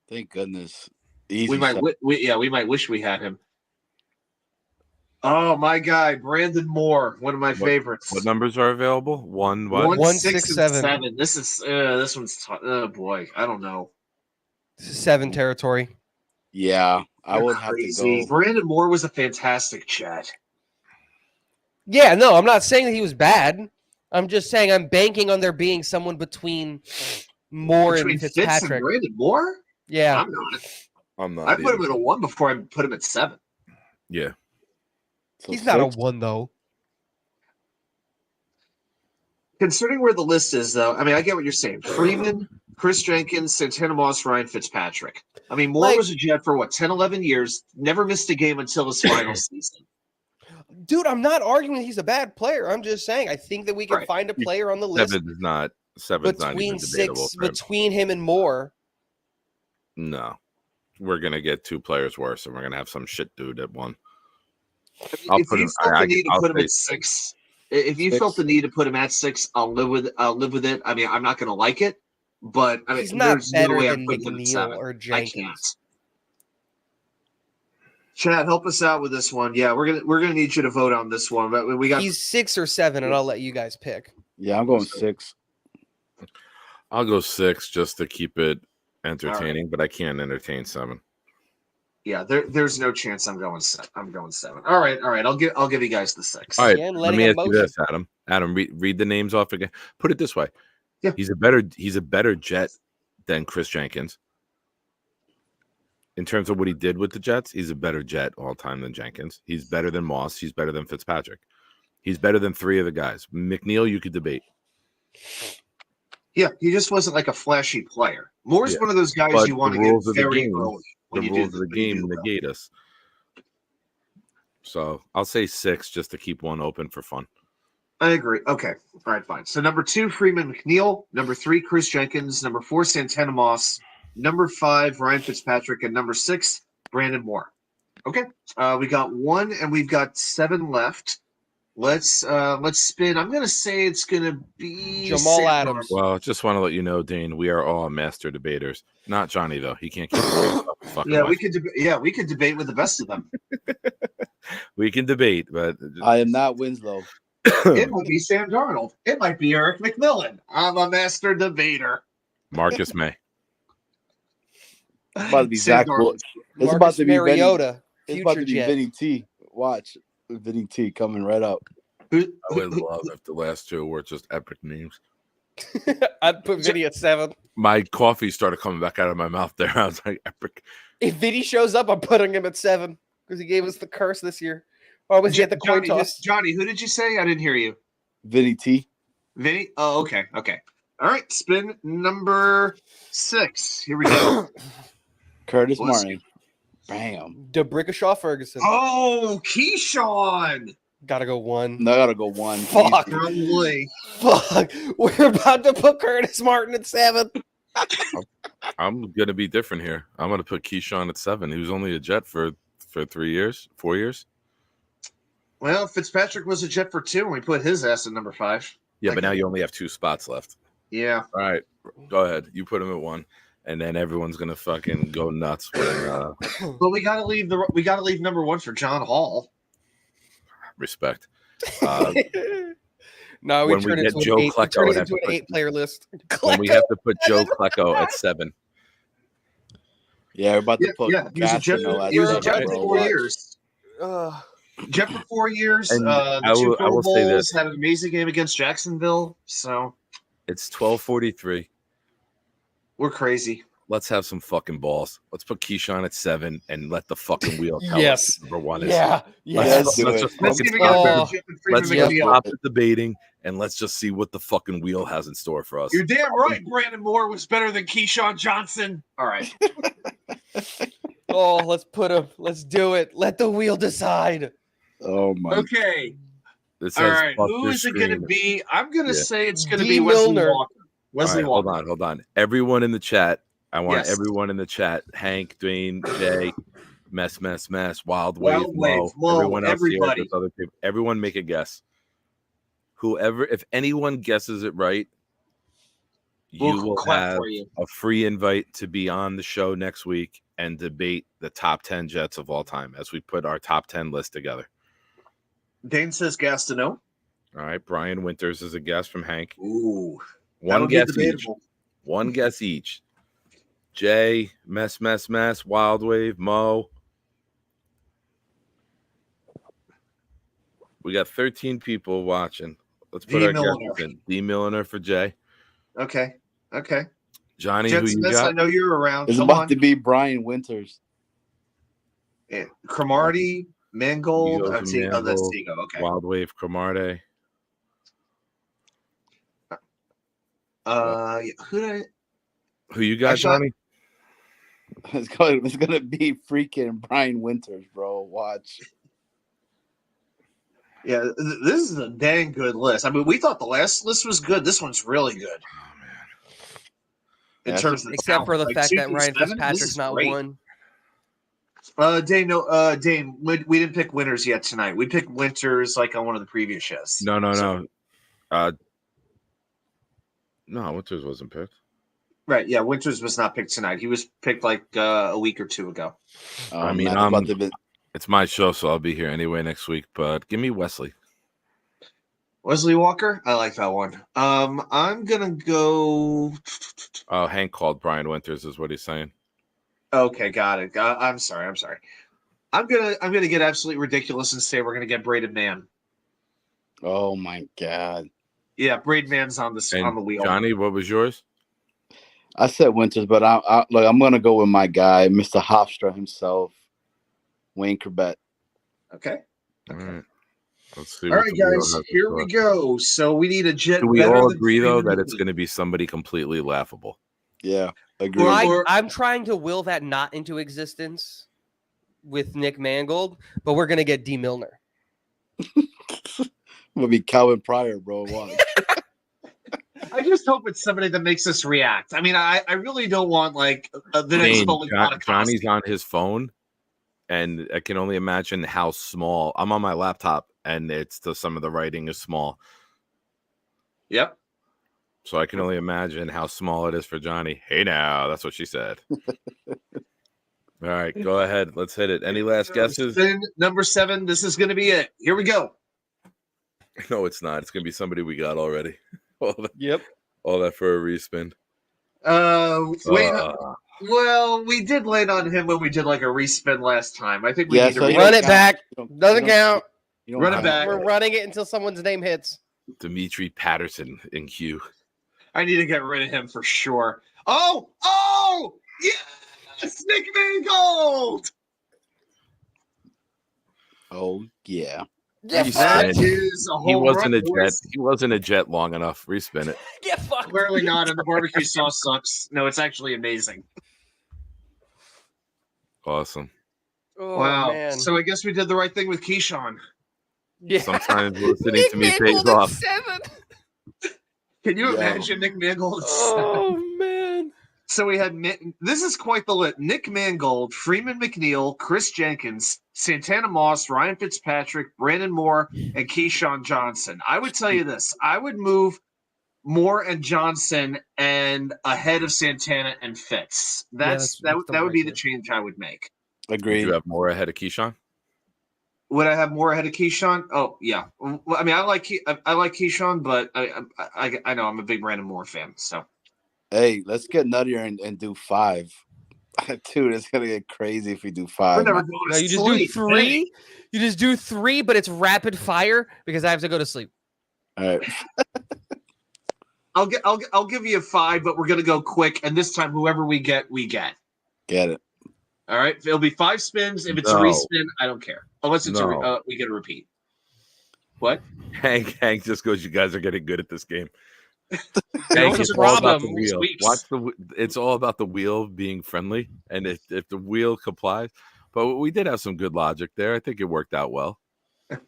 Thank goodness. We might wish we had him. Oh, my guy, Brandon Moore, one of my favorites. What numbers are available? 1, 6, and 7. This one's oh boy, I don't know. This is 7 territory. Yeah, I would have to go. Brandon Moore was a fantastic chat. Yeah, no, I'm not saying that he was bad. I'm just saying I'm banking on there being someone between Moore and Fitz and Fitzpatrick. Brandon Moore? Yeah. I'm not. I put him at a 1 before I put him at 7. Yeah. So he's not a 1, though. Considering where the list is, though, I mean, I get what you're saying. Freeman, Chris Jenkins, Santana Moss, Ryan Fitzpatrick. I mean, Moore was a Jet for, 10, 11 years, never missed a game until his final season. Dude, I'm not arguing he's a bad player. I'm just saying I think that we can find a player on the list. Seven's not even debatable. Between him and Moore. No. We're going to get 2 players worse, and we're going to have some shit dude at 1. If you felt the need to put him at 6, if you felt the need to put him at 6, I'll live with it. I mean, I'm not going to like it, but I mean, he's not there's better no way than I'm putting him at 7. or Jenkins. I can't. Chad, help us out with this one. Yeah, we're gonna need you to vote on this one. But he's 6 or 7, and I'll let you guys pick. Yeah, I'm going 6. I'll go 6 just to keep it entertaining, but I can't entertain 7. Yeah, there's no chance I'm going 7. All right. I'll give you guys the 6. All right, let me ask you this, Adam. Adam, read the names off again. Put it this way. Yeah, he's a better Jet than Chris Jenkins. In terms of what he did with the Jets, he's a better Jet all time than Jenkins. He's better than Moss. He's better than Fitzpatrick. He's better than 3 of the guys. McNeil, you could debate. Yeah, he just wasn't like a flashy player. Moore's one of those guys you want to get very early. The rules of the game negate us. So I'll say 6 just to keep one open for fun. I agree. Okay. All right, fine. So number 2, Freeman McNeil. Number 3, Chris Jenkins. Number 4, Santana Moss. Number 5, Ryan Fitzpatrick. And number 6, Brandon Moore. Okay. We got 1 and we've got 7 left. Let's spin. I'm gonna say it's gonna be Jamal Adams. Well, just want to let you know, Dane, we are all master debaters. Not Johnny though. He can't keep we could debate with the best of them. We can debate, but I am not Winslow. It might be Sam Darnold. It might be Eric McMillan. I'm a master debater. Marcus May. It's about to be Zach. It's about to be Mariota. It's about to be Vinny T. Watch. Vinny T coming right up. I would love if the last 2 were just epic names. I'd put Vinny at 7. My coffee started coming back out of my mouth there. I was like, epic. If Vinny shows up, I'm putting him at 7 because he gave us the curse this year. Or was he at the coin toss? Johnny, who did you say? I didn't hear you. Vinny T. Vinny? Oh, okay. All right, spin number 6. Here we go. Curtis Martin. Bam. DeBrickashaw Ferguson. Oh, Keyshawn. Gotta go 1. No, I gotta go 1. Fuck. Probably. Fuck. We're about to put Curtis Martin at 7. I'm gonna be different here. I'm gonna put Keyshawn at 7. He was only a Jet for 3 years, 4 years. Well, Fitzpatrick was a Jet for 2, and we put his ass at number 5. Yeah, but now you only have 2 spots left. Yeah. All right, go ahead. You put him at 1. And then everyone's gonna fucking go nuts. When, but we gotta leave number 1 for John Hall. Respect. No, we turn into Joe Klecko an 8-player list. When we have to put Joe Klecko at 7. Yeah, we're about to put. He was a Jet for 4 years. Jet for 4 years. The 2 Pro Bowls, had an amazing game against Jacksonville. So it's 12:43. We're crazy. Let's have some fucking balls. Let's put Keyshawn at 7 and let the fucking wheel tell us number 1 is. Let's stop the debating and let's just see what the fucking wheel has in store for us. You're damn right. Brandon Moore was better than Keyshawn Johnson. All right. Let's put him. Let's do it. Let the wheel decide. Oh my. Okay. All right. Who is it going to be? I'm going to say it's going to be Milner. Wesley Walker. Wesley Walker. Hold on. Everyone in the chat. I want everyone in the chat. Hank, Dwayne, Jay, Mess, Wild Wave, Mo, everyone else here. Other people. Everyone make a guess. Whoever, if anyone guesses it right, you will have a free invite to be on the show next week and debate the top 10 Jets of all time as we put our top 10 list together. Dane says Gastineau. All right. Brian Winters is a guess from Hank. Ooh. One guess each. One guess each. Jay, Mess, Wild Wave, Mo. We got 13 people watching. Let's put D. our Milliner. guesses in. D. Milliner for Jay. Okay. Johnny, Jet who you Smith, got? I know you're around. It's Come about on. to be Brian Winters. Yeah. Cromartie, Mangold. Egos and That's Mangold, Tego. Okay. Wild Wave, Cromartie. Who you got, Johnny? It's gonna be freaking Brian Winters, bro. Watch. Yeah, this is a dang good list. I mean, we thought the last list was good. This one's really good. Oh man. In terms of except for the like, fact that Ryan 2-7, Fitzpatrick's not great. one. Dane, we didn't pick winners yet tonight. We picked Winters like on one of the previous shows. No. No, Winters wasn't picked. Right, yeah, Winters was not picked tonight. He was picked like a week or two ago. I mean, it's my show, so I'll be here anyway next week. But give me Wesley. Wesley Walker, I like that one. I'm gonna go. Oh, Hank called Brian Winters, is what he's saying. Okay, got it. I'm sorry. I'm gonna get absolutely ridiculous and say we're gonna get Braden Mann. Oh my god. Yeah, Braden Mann's on the wheel. Johnny, what was yours? I said Winters, but I'm gonna go with my guy, Mr. Hofstra himself, Wayne Corbett. Okay. All right. Let's see. All right, guys, here we go. So we need a jet. Do we all agree though that it's going to be somebody completely laughable? Yeah, agree. Well, I'm trying to will that not into existence with Nick Mangold, but we're going to get D. Milner. We'll be Calvin Pryor, bro. I just hope it's somebody that makes us react. I mean, I really don't want like the next Johnny's on his phone, and I can only imagine how small. I'm on my laptop, and some of the writing is small. Yep. So I can only imagine how small it is for Johnny. Hey, now, that's what she said. All right, go ahead. Let's hit it. Any last guesses? Number 7. This is going to be it. Here we go. No, it's not. It's going to be somebody we got already. Yep. All that for a respin. Well, we did lay on him when we did like a respin last time. I think we need to run it back. Doesn't count. Run it back. We're running it until someone's name hits. Dimitri Patterson in queue. I need to get rid of him for sure. Oh, yes, Nick Mangold. Oh yeah. Yes, that is a whole he wasn't run, a jet. He wasn't a jet long enough. Respin it. Yeah, fuck. Clearly not. And the barbecue sauce sucks. No, it's actually amazing. Awesome. Oh, wow. Man. So I guess we did the right thing with Keyshawn. Yeah. Sometimes listening to me pays off. 7. Can you imagine Nick Mangold? Oh man. So we had this is quite the list. Nick Mangold, Freeman McNeil, Chris Jenkins, Santana Moss, Ryan Fitzpatrick, Brandon Moore, and Keyshawn Johnson. I would tell you this. I would move Moore and Johnson and ahead of Santana and Fitz. That would be the change I would make. Agreed. Would you have Moore ahead of Keyshawn? Would I have Moore ahead of Keyshawn? Oh yeah. Well, I mean, I like Keyshawn, but I know I'm a big Brandon Moore fan. So. Hey, let's get nuttier and do 5. Dude, it's gonna get crazy if we do 5. No, you just do 3. You just do 3, but it's rapid fire because I have to go to sleep. All right. I'll give you a 5, but we're gonna go quick, and this time whoever we get, we get. Get it. All right. It'll be 5 spins. If it's a respin, I don't care. Unless it's we get a repeat. What? Hank just goes, you guys are getting good at this game. Hank, it's all about the wheel. It's all about the wheel being friendly, and if the wheel complies. But we did have some good logic there. I think it worked out well.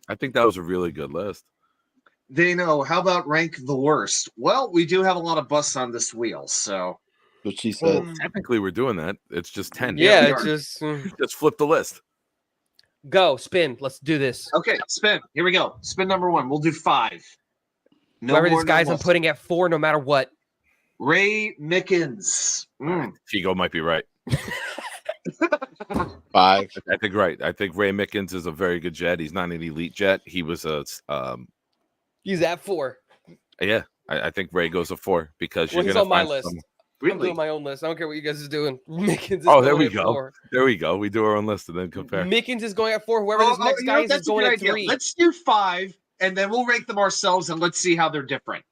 I think that was a really good list. Dano, how about rank the worst? Well, we do have a lot of busts on this wheel, so. What she said. Well, technically, we're doing that. It's just 10. Yeah, it's just flip the list. Go spin. Let's do this. Okay, spin. Here we go. Spin number 1. We'll do 5. No Whoever these guys I'm putting at 4, no matter what. Ray Mickens. Figo might be right. 5. I think right. I think Ray Mickens is a very good jet. He's not an elite jet. He was a. He's at 4. Yeah, I think Ray goes a 4 because you're going to find my list. I'm doing my own list. I don't care what you guys are doing. Mickens is there we at go. 4. There we go. We do our own list and then compare. Mickens is going at 4. Whoever this next guy is going at 3. Let's do 5, and then we'll rank them ourselves, and let's see how they're different.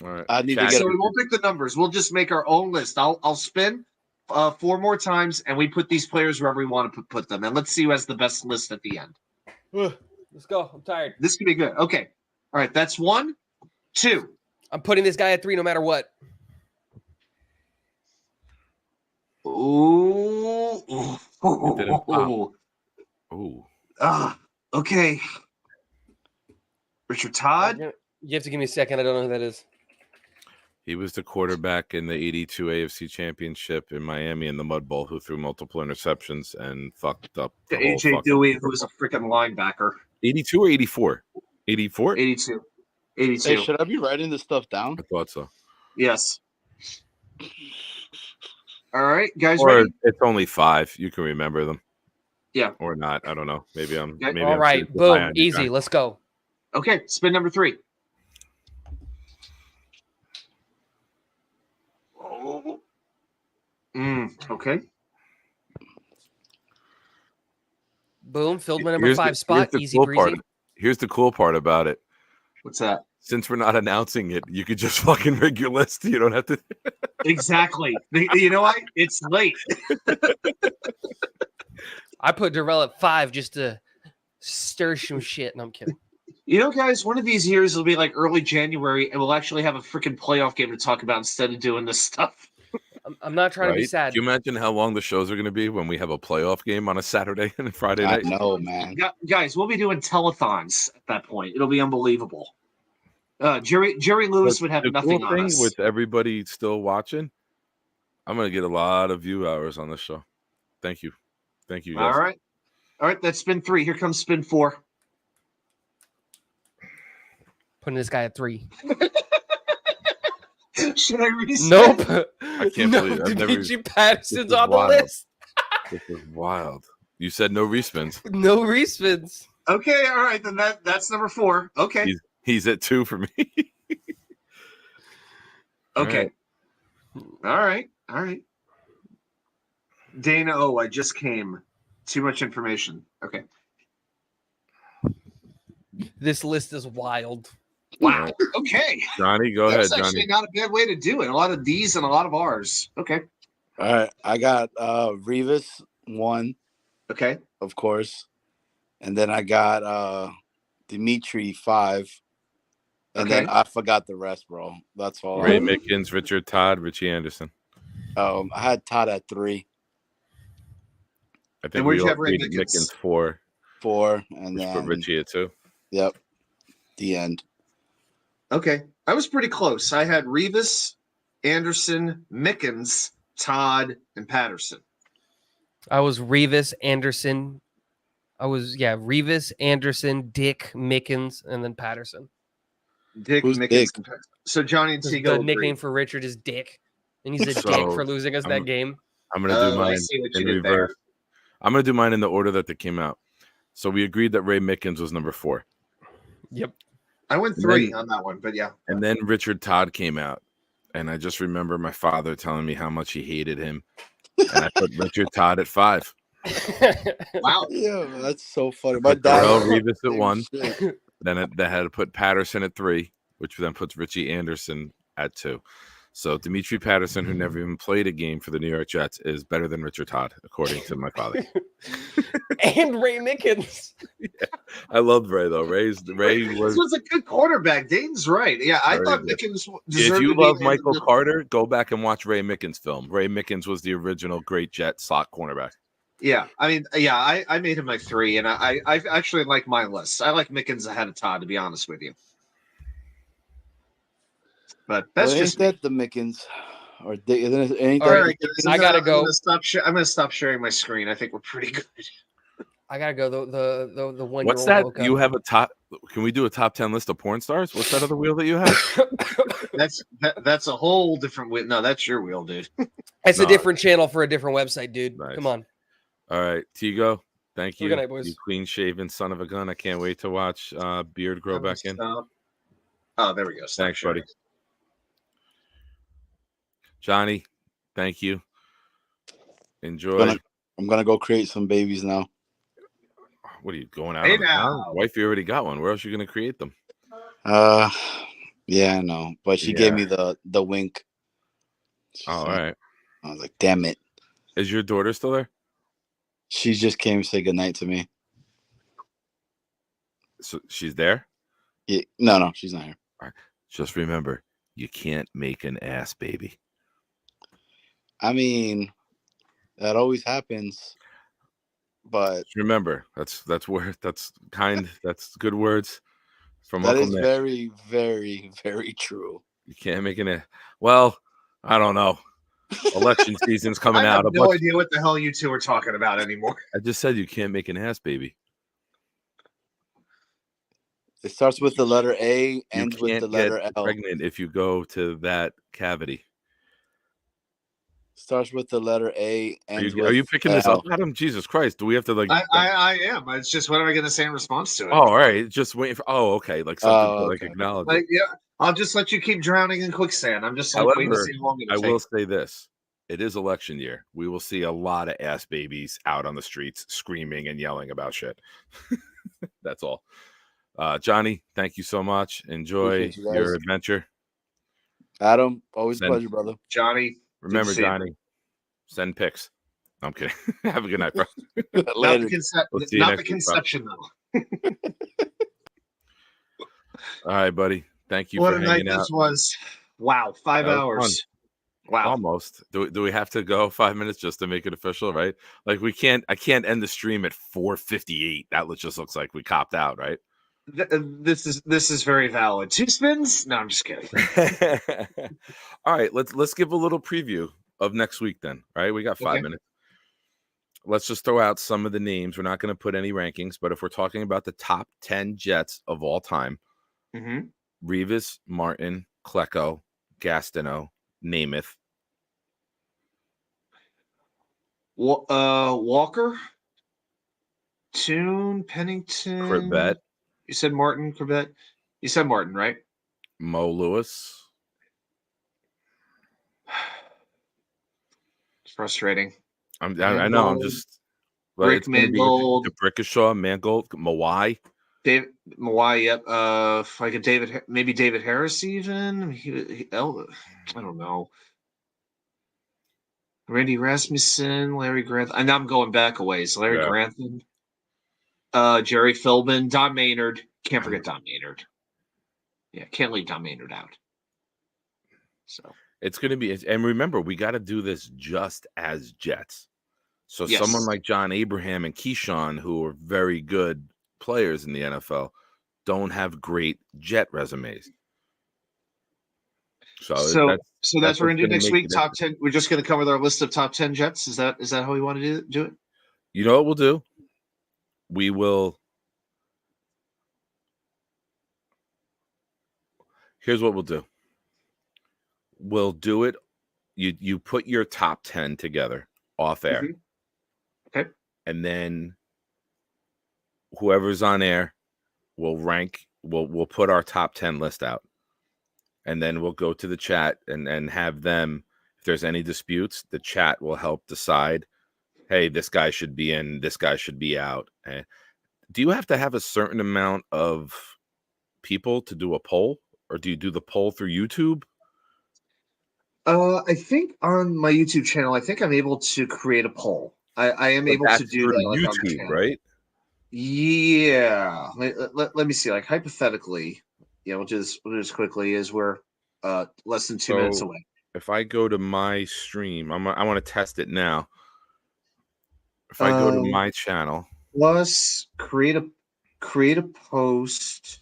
All right. So we won't pick the numbers. We'll just make our own list. I'll spin 4 more times, and we put these players wherever we want to put them. And let's see who has the best list at the end. Let's go. I'm tired. This could be good. Okay. All right. That's 1, 2. I'm putting this guy at 3 no matter what. Ooh. Okay. Richard Todd. You have to give me a second. I don't know who that is. He was the quarterback in the 82 AFC Championship in Miami in the Mud Bowl who threw multiple interceptions and fucked up. AJ Dewey, who was a freaking linebacker. 82 or 84? 84? 82. Hey, should I be writing this stuff down? I thought so. Yes. All right, guys. Or ready? it's only 5. You can remember them. Yeah. Or not. I don't know. Maybe I'm. Okay. Maybe All right. Boom. Easy. Let's go. Okay. Spin number 3. Okay. Boom. Filled my number 5 spot. Easy breezy. Here's the cool part about it. What's that? Since we're not announcing it, you could just fucking rig your list. You don't have to. Exactly. You know what? It's late. I put Darrell at 5 just to stir some shit. No, I'm kidding. You know, guys, one of these years will be like early January, and we'll actually have a freaking playoff game to talk about instead of doing this stuff. I'm not trying to be sad. Can you imagine how long the shows are going to be when we have a playoff game on a Saturday and a Friday night? No, man. Guys, we'll be doing telethons at that point. It'll be unbelievable. Jerry Lewis would have nothing cool on thing us. with everybody still watching, I'm going to get a lot of view hours on this show. Thank you. Thank you, guys. All right, that's spin 3. Here comes spin 4. Putting this guy at 3. Should I reset? Nope. I can't believe it. Dimitri Patterson's on the list. This is wild. You said no respins. No respins. Okay, all right, then that's number 4. Okay. He's at 2 for me. Okay. All right. Dana, I just came. Too much information. Okay. This list is wild. Wow. Okay. Johnny, go ahead, That's actually not a bad way to do it. A lot of D's and a lot of R's. Okay. All right. I got Revis 1. Okay. Of course. And then I got Dimitri 5. And then I forgot the rest, bro. That's all. Ray Mickens, Richard Todd, Richie Anderson. I had Todd at 3. I think we all agreed Mickens 4. 4. And then put Richie at 2. Yep. The end. Okay. I was pretty close. I had Revis, Anderson, Mickens, Todd, and Patterson. I was Revis, Anderson. Revis, Anderson, Dick, Mickens, and then Patterson. Dick, Who's Mickens. Dick? So Johnny and Seagull. The nickname for Richard is Dick, and he's a dick for losing us that game. I'm going to do mine in reverse. I'm going to do mine in the order that they came out. So we agreed that Ray Mickens was number 4. Yep. I went 3 on that one, but yeah. And then Richard Todd came out. And I just remember my father telling me how much he hated him. And I put Richard Todd at 5. Wow. Yeah, that's so funny. My dad Revis at 1. Then they had to put Patterson at 3, which then puts Richie Anderson at 2. So Dimitri Patterson, who never even played a game for the New York Jets, is better than Richard Todd, according to my father. And Ray Mickens. Yeah, I loved Ray though. Ray was a good quarterback. Dane's right. Yeah, I thought Mickens. If you love Michael Carter, go back and watch Ray Mickens' film. Ray Mickens was the original great Jet slot cornerback. Yeah, I mean, I made him my 3, and I actually like my list. I like Mickens ahead of Todd, to be honest with you. But that's just that the Mickens. Or all right, I gotta go. I'm gonna stop sharing my screen. I think we're pretty good. I gotta go. The one. What's that? You have a top? Can we do a top 10 list of porn stars? What's that other wheel that you have? That's a whole different wheel. No, that's your wheel, dude. It's a different channel for a different website, dude. Nice. Come on. All right, Tigo. Thank you. Good night, boys. You clean shaven son of a gun. I can't wait to watch beard grow back in. Oh, there we go. Thanks, buddy. Johnny, thank you. Enjoy. I'm gonna go create some babies now. What are you going out? Hey now. Wife, you already got one. Where else are you gonna create them? Yeah, I know, but she gave me the wink. All right. I was like, damn it. Is your daughter still there? She just came to say goodnight to me. So she's there? Yeah, no, she's not here. All right. Just remember, you can't make an ass baby. I mean, that always happens. But just remember, that's good words from that Uncle is Nick. very, very, very true. You can't make an ass. Well, I don't know. Election season's coming out. I have no idea what the hell you two are talking about anymore. I just said you can't make an ass baby. It starts with the letter A, ends with the letter L. Pregnant if you go to that cavity. Starts with the letter A, ends with Are you picking this up, Adam? Jesus Christ! Do we have to like? I am. It's just what am I going to say in response to it? Oh, all right. Just waiting for. Oh, okay. Like something to like acknowledge. Like, yeah, I'll just let you keep drowning in quicksand. I'm just like waiting to see how long I will say this: it is election year. We will see a lot of ass babies out on the streets screaming and yelling about shit. That's all. Johnny, thank you so much. Enjoy your adventure. Adam, always a pleasure, brother. Johnny, remember, Johnny, send pics. I'm kidding. Have a good night, bro. Not the conception, though. All right, buddy. Thank you for hanging out. What a night this was. Wow, 5 hours. Wow. Almost. Do we have to go 5 minutes just to make it official, right? Like I can't end the stream at 4:58. That just looks like we copped out, right? This is very valid. 2 spins? No, I'm just kidding. All right, let's give a little preview of next week then. All right, we got 5 minutes. Let's just throw out some of the names. We're not going to put any rankings, but if we're talking about the top 10 Jets of all time, Revis, Martin, Klecko, Gastineau, Namath, Walker, Toon, Pennington, Corbett. You said Martin, Corbett. You said Martin, right? Mo Lewis. It's frustrating. I know. I'm just. Rick Mangold, Brickishaw, Mangold, Mawai. David Mawai. Yep. Like maybe David Harris even. I don't know. Randy Rasmussen, Larry Grantham. And I'm going back a ways. Larry Grantham. Jerry Philbin, Don Maynard. Can't forget Don Maynard. Yeah, can't leave Don Maynard out. So it's going to be, and remember, we got to do this just as Jets. So someone like John Abraham and Keyshawn, who are very good players in the NFL, don't have great Jet resumes. So that's what we're going to do next week. Top 10. We're just going to cover our list of top 10 Jets. Is that how we want to do it? You know what we'll do? We will. Here's what we'll do. We'll do it. You put your top 10 together off air. Okay. And then whoever's on air will rank. We'll put our top 10 list out. And then we'll go to the chat and have them. If there's any disputes, the chat will help decide. Hey, this guy should be in. This guy should be out. Do you have to have a certain amount of people to do a poll, or do you do the poll through YouTube? I think on my YouTube channel, I think I'm able to create a poll. I am able to do that like YouTube, right? Yeah. Let me see. Like hypothetically, we'll do this quickly. Is we're less than 2 minutes away. If I go to my stream, I want to test it now. If I go to my channel, plus create a post.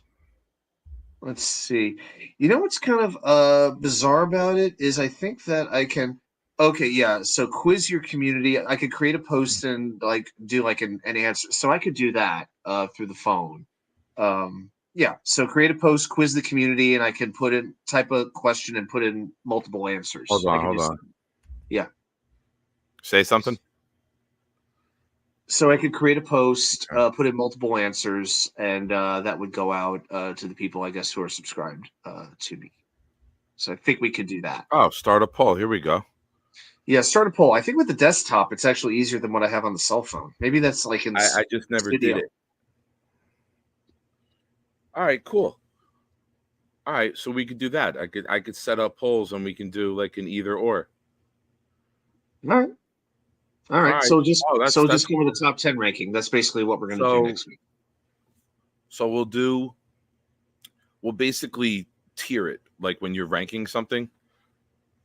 Let's see. You know what's kind of bizarre about it is I think that I can. Okay, yeah. So quiz your community. I could create a post and like do like an answer. So I could do that through the phone. Yeah. So create a post, quiz the community, and I can type a question and put in multiple answers. Hold on. Yeah. Say something. So I could create a post, put in multiple answers, and that would go out to the people, I guess, who are subscribed to me. So I think we could do that. Oh, start a poll. Here we go. Yeah, start a poll. I think with the desktop, it's actually easier than what I have on the cell phone. Maybe that's like in I just never did it. All right, cool. All right, so we could do that. I could set up polls and we can do like an either or. All right. So just go with the top 10 ranking. That's basically what we're going to do next week. So we'll basically tier it. Like when you're ranking something,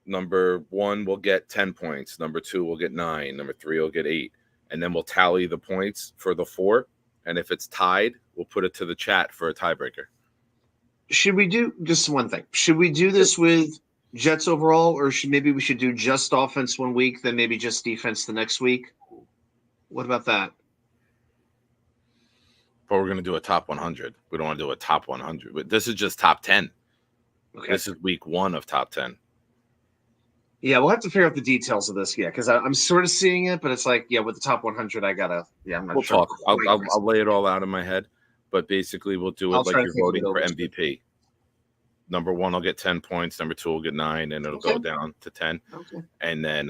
number 1 will get 10 points, number 2 will get 9, number 3 will get 8, and then we'll tally the points for the 4. And if it's tied, we'll put it to the chat for a tiebreaker. Should we do just one thing? Should we do this with Jets overall, or maybe we should do just offense one week, then maybe just defense the next week? What about that? But we're going to do a top 100. We don't want to do a top 100. But this is just top 10. Okay. This is week 1 of top 10. Yeah, we'll have to figure out the details of this. Yeah, because I'm sort of seeing it, but it's like, yeah, with the top 100, I gotta. Yeah, I'm not sure. Talk. I'll lay it all out in my head, but basically we'll do it like you're voting for MVP. Number 1 will get 10 points. Number 2 will get 9, and it'll go down to 10. Okay. And then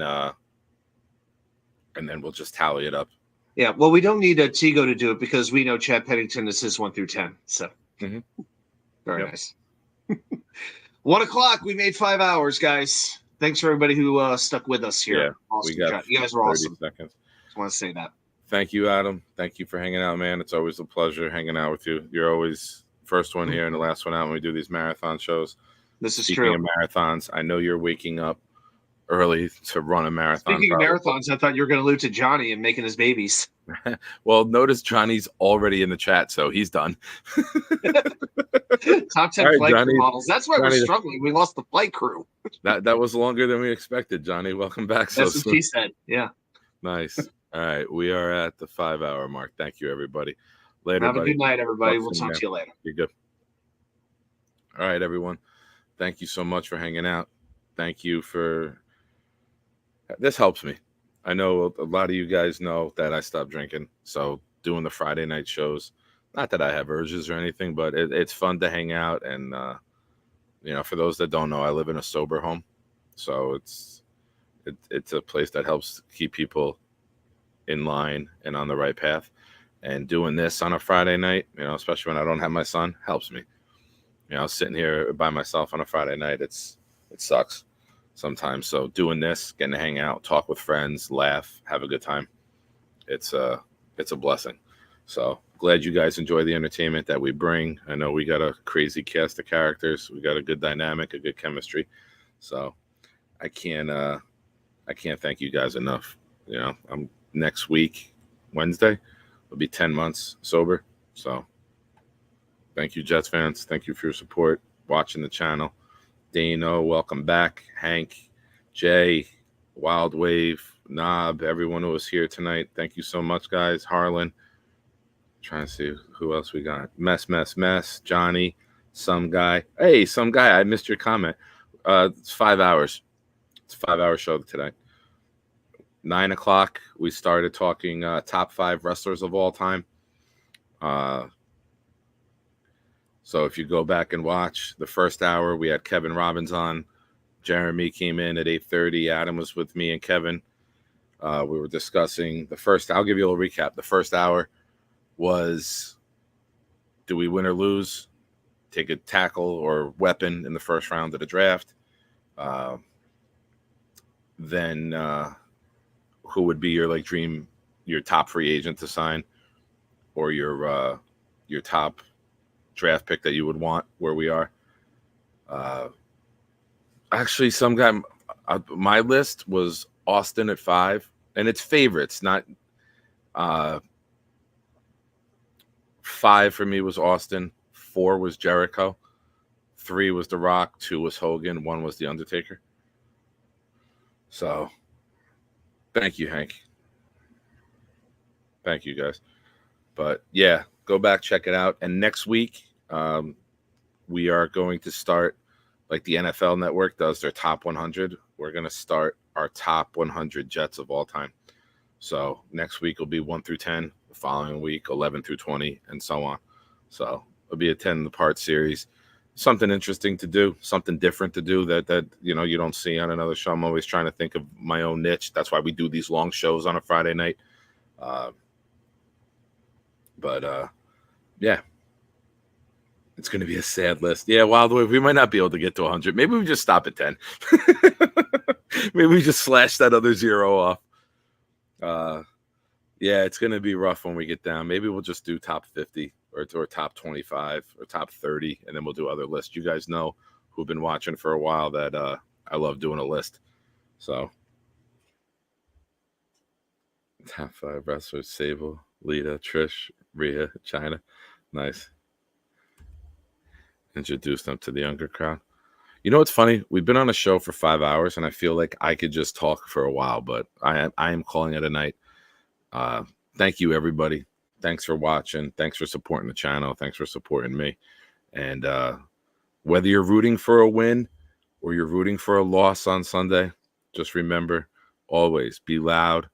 we'll just tally it up. Yeah. Well, we don't need a Tigo to do it because we know Chad Pennington is his 1 through 10. So very nice. 1 o'clock. We made 5 hours, guys. Thanks for everybody who stuck with us here. Yeah, awesome. You guys were awesome. Seconds. Just want to say that. Thank you, Adam. Thank you for hanging out, man. It's always a pleasure hanging out with you. You're always first one here and the last one out when we do these marathon shows. This is Speaking of marathons, I know you're waking up early to run a marathon. Speaking of marathons, I thought you were going to allude to Johnny and making his babies. Well, notice Johnny's already in the chat, so he's done. Top 10 flight crew models. That's why we're struggling. We lost the flight crew. That was longer than we expected, Johnny. Welcome back. That's what he said. Yeah. Nice. All right. We are at the 5-hour mark. Thank you, everybody. Later, Have a good night, everybody. We'll talk to you later. You're good. All right, everyone. Thank you so much for hanging out. Thank you for this. Helps me. I know a lot of you guys know that I stopped drinking. So doing the Friday night shows, not that I have urges or anything, but it's fun to hang out. And, for those that don't know, I live in a sober home. So it's a place that helps keep people in line and on the right path. And doing this on a Friday night, especially when I don't have my son, helps me. Sitting here by myself on a Friday night, it sucks sometimes. So doing this, getting to hang out, talk with friends, laugh, have a good time, it's a blessing. So glad you guys enjoy the entertainment that we bring. I know we got a crazy cast of characters. We got a good dynamic, a good chemistry. So I can't thank you guys enough. I'm next week, Wednesday, will be 10 months sober. So thank you, Jets fans. Thank you for your support, watching the channel. Dano, welcome back. Hank, Jay, Wild Wave, Knob, everyone who was here tonight. Thank you so much, guys. Harlan. Trying to see who else we got. Mess. Johnny, some guy. Hey, some guy. I missed your comment. It's 5 hours. It's a 5-hour show today. 9 o'clock, we started talking top 5 wrestlers of all time. So if you go back and watch the first hour, we had Kevin Robbins on. Jeremy came in at 8:30. Adam was with me and Kevin. We were discussing I'll give you a little recap. The first hour was, do we win or lose? Take a tackle or weapon in the first round of the draft. Then who would be your your top free agent to sign, or your top draft pick that you would want where we are. Actually, some guy, my list was Austin at 5, and it's favorites, not 5 for me was Austin, 4 was Jericho, 3 was The Rock, 2 was Hogan, 1 was The Undertaker. So thank you, Hank. Thank you, guys. But yeah, go back, check it out. And next week, we are going to start, like the NFL Network does their top 100. We're going to start our top 100 Jets of all time. So next week will be 1 through 10. The following week, 11 through 20, and so on. So it'll be a 10-part series. something interesting to do, something different to do that you don't see on another show. I'm always trying to think of my own niche. That's why we do these long shows on a Friday night. Yeah, it's going to be a sad list. Yeah, Wildwood, we might not be able to get to 100. Maybe we just stop at 10. Maybe we just slash that other 0 off. Yeah, it's going to be rough when we get down. Maybe we'll just do top 50 or top 25 or top 30, and then we'll do other lists. You guys know who've been watching for a while that I love doing a list. So, top 5 wrestlers: Sable, Lita, Trish, Rhea, China. Nice. Introduce them to the younger crowd. You know what's funny? We've been on a show for 5 hours, and I feel like I could just talk for a while, but I am calling it a night. Thank you, everybody. Thanks for watching. Thanks for supporting the channel. Thanks for supporting me. And whether you're rooting for a win or you're rooting for a loss on Sunday, just remember, always be loud,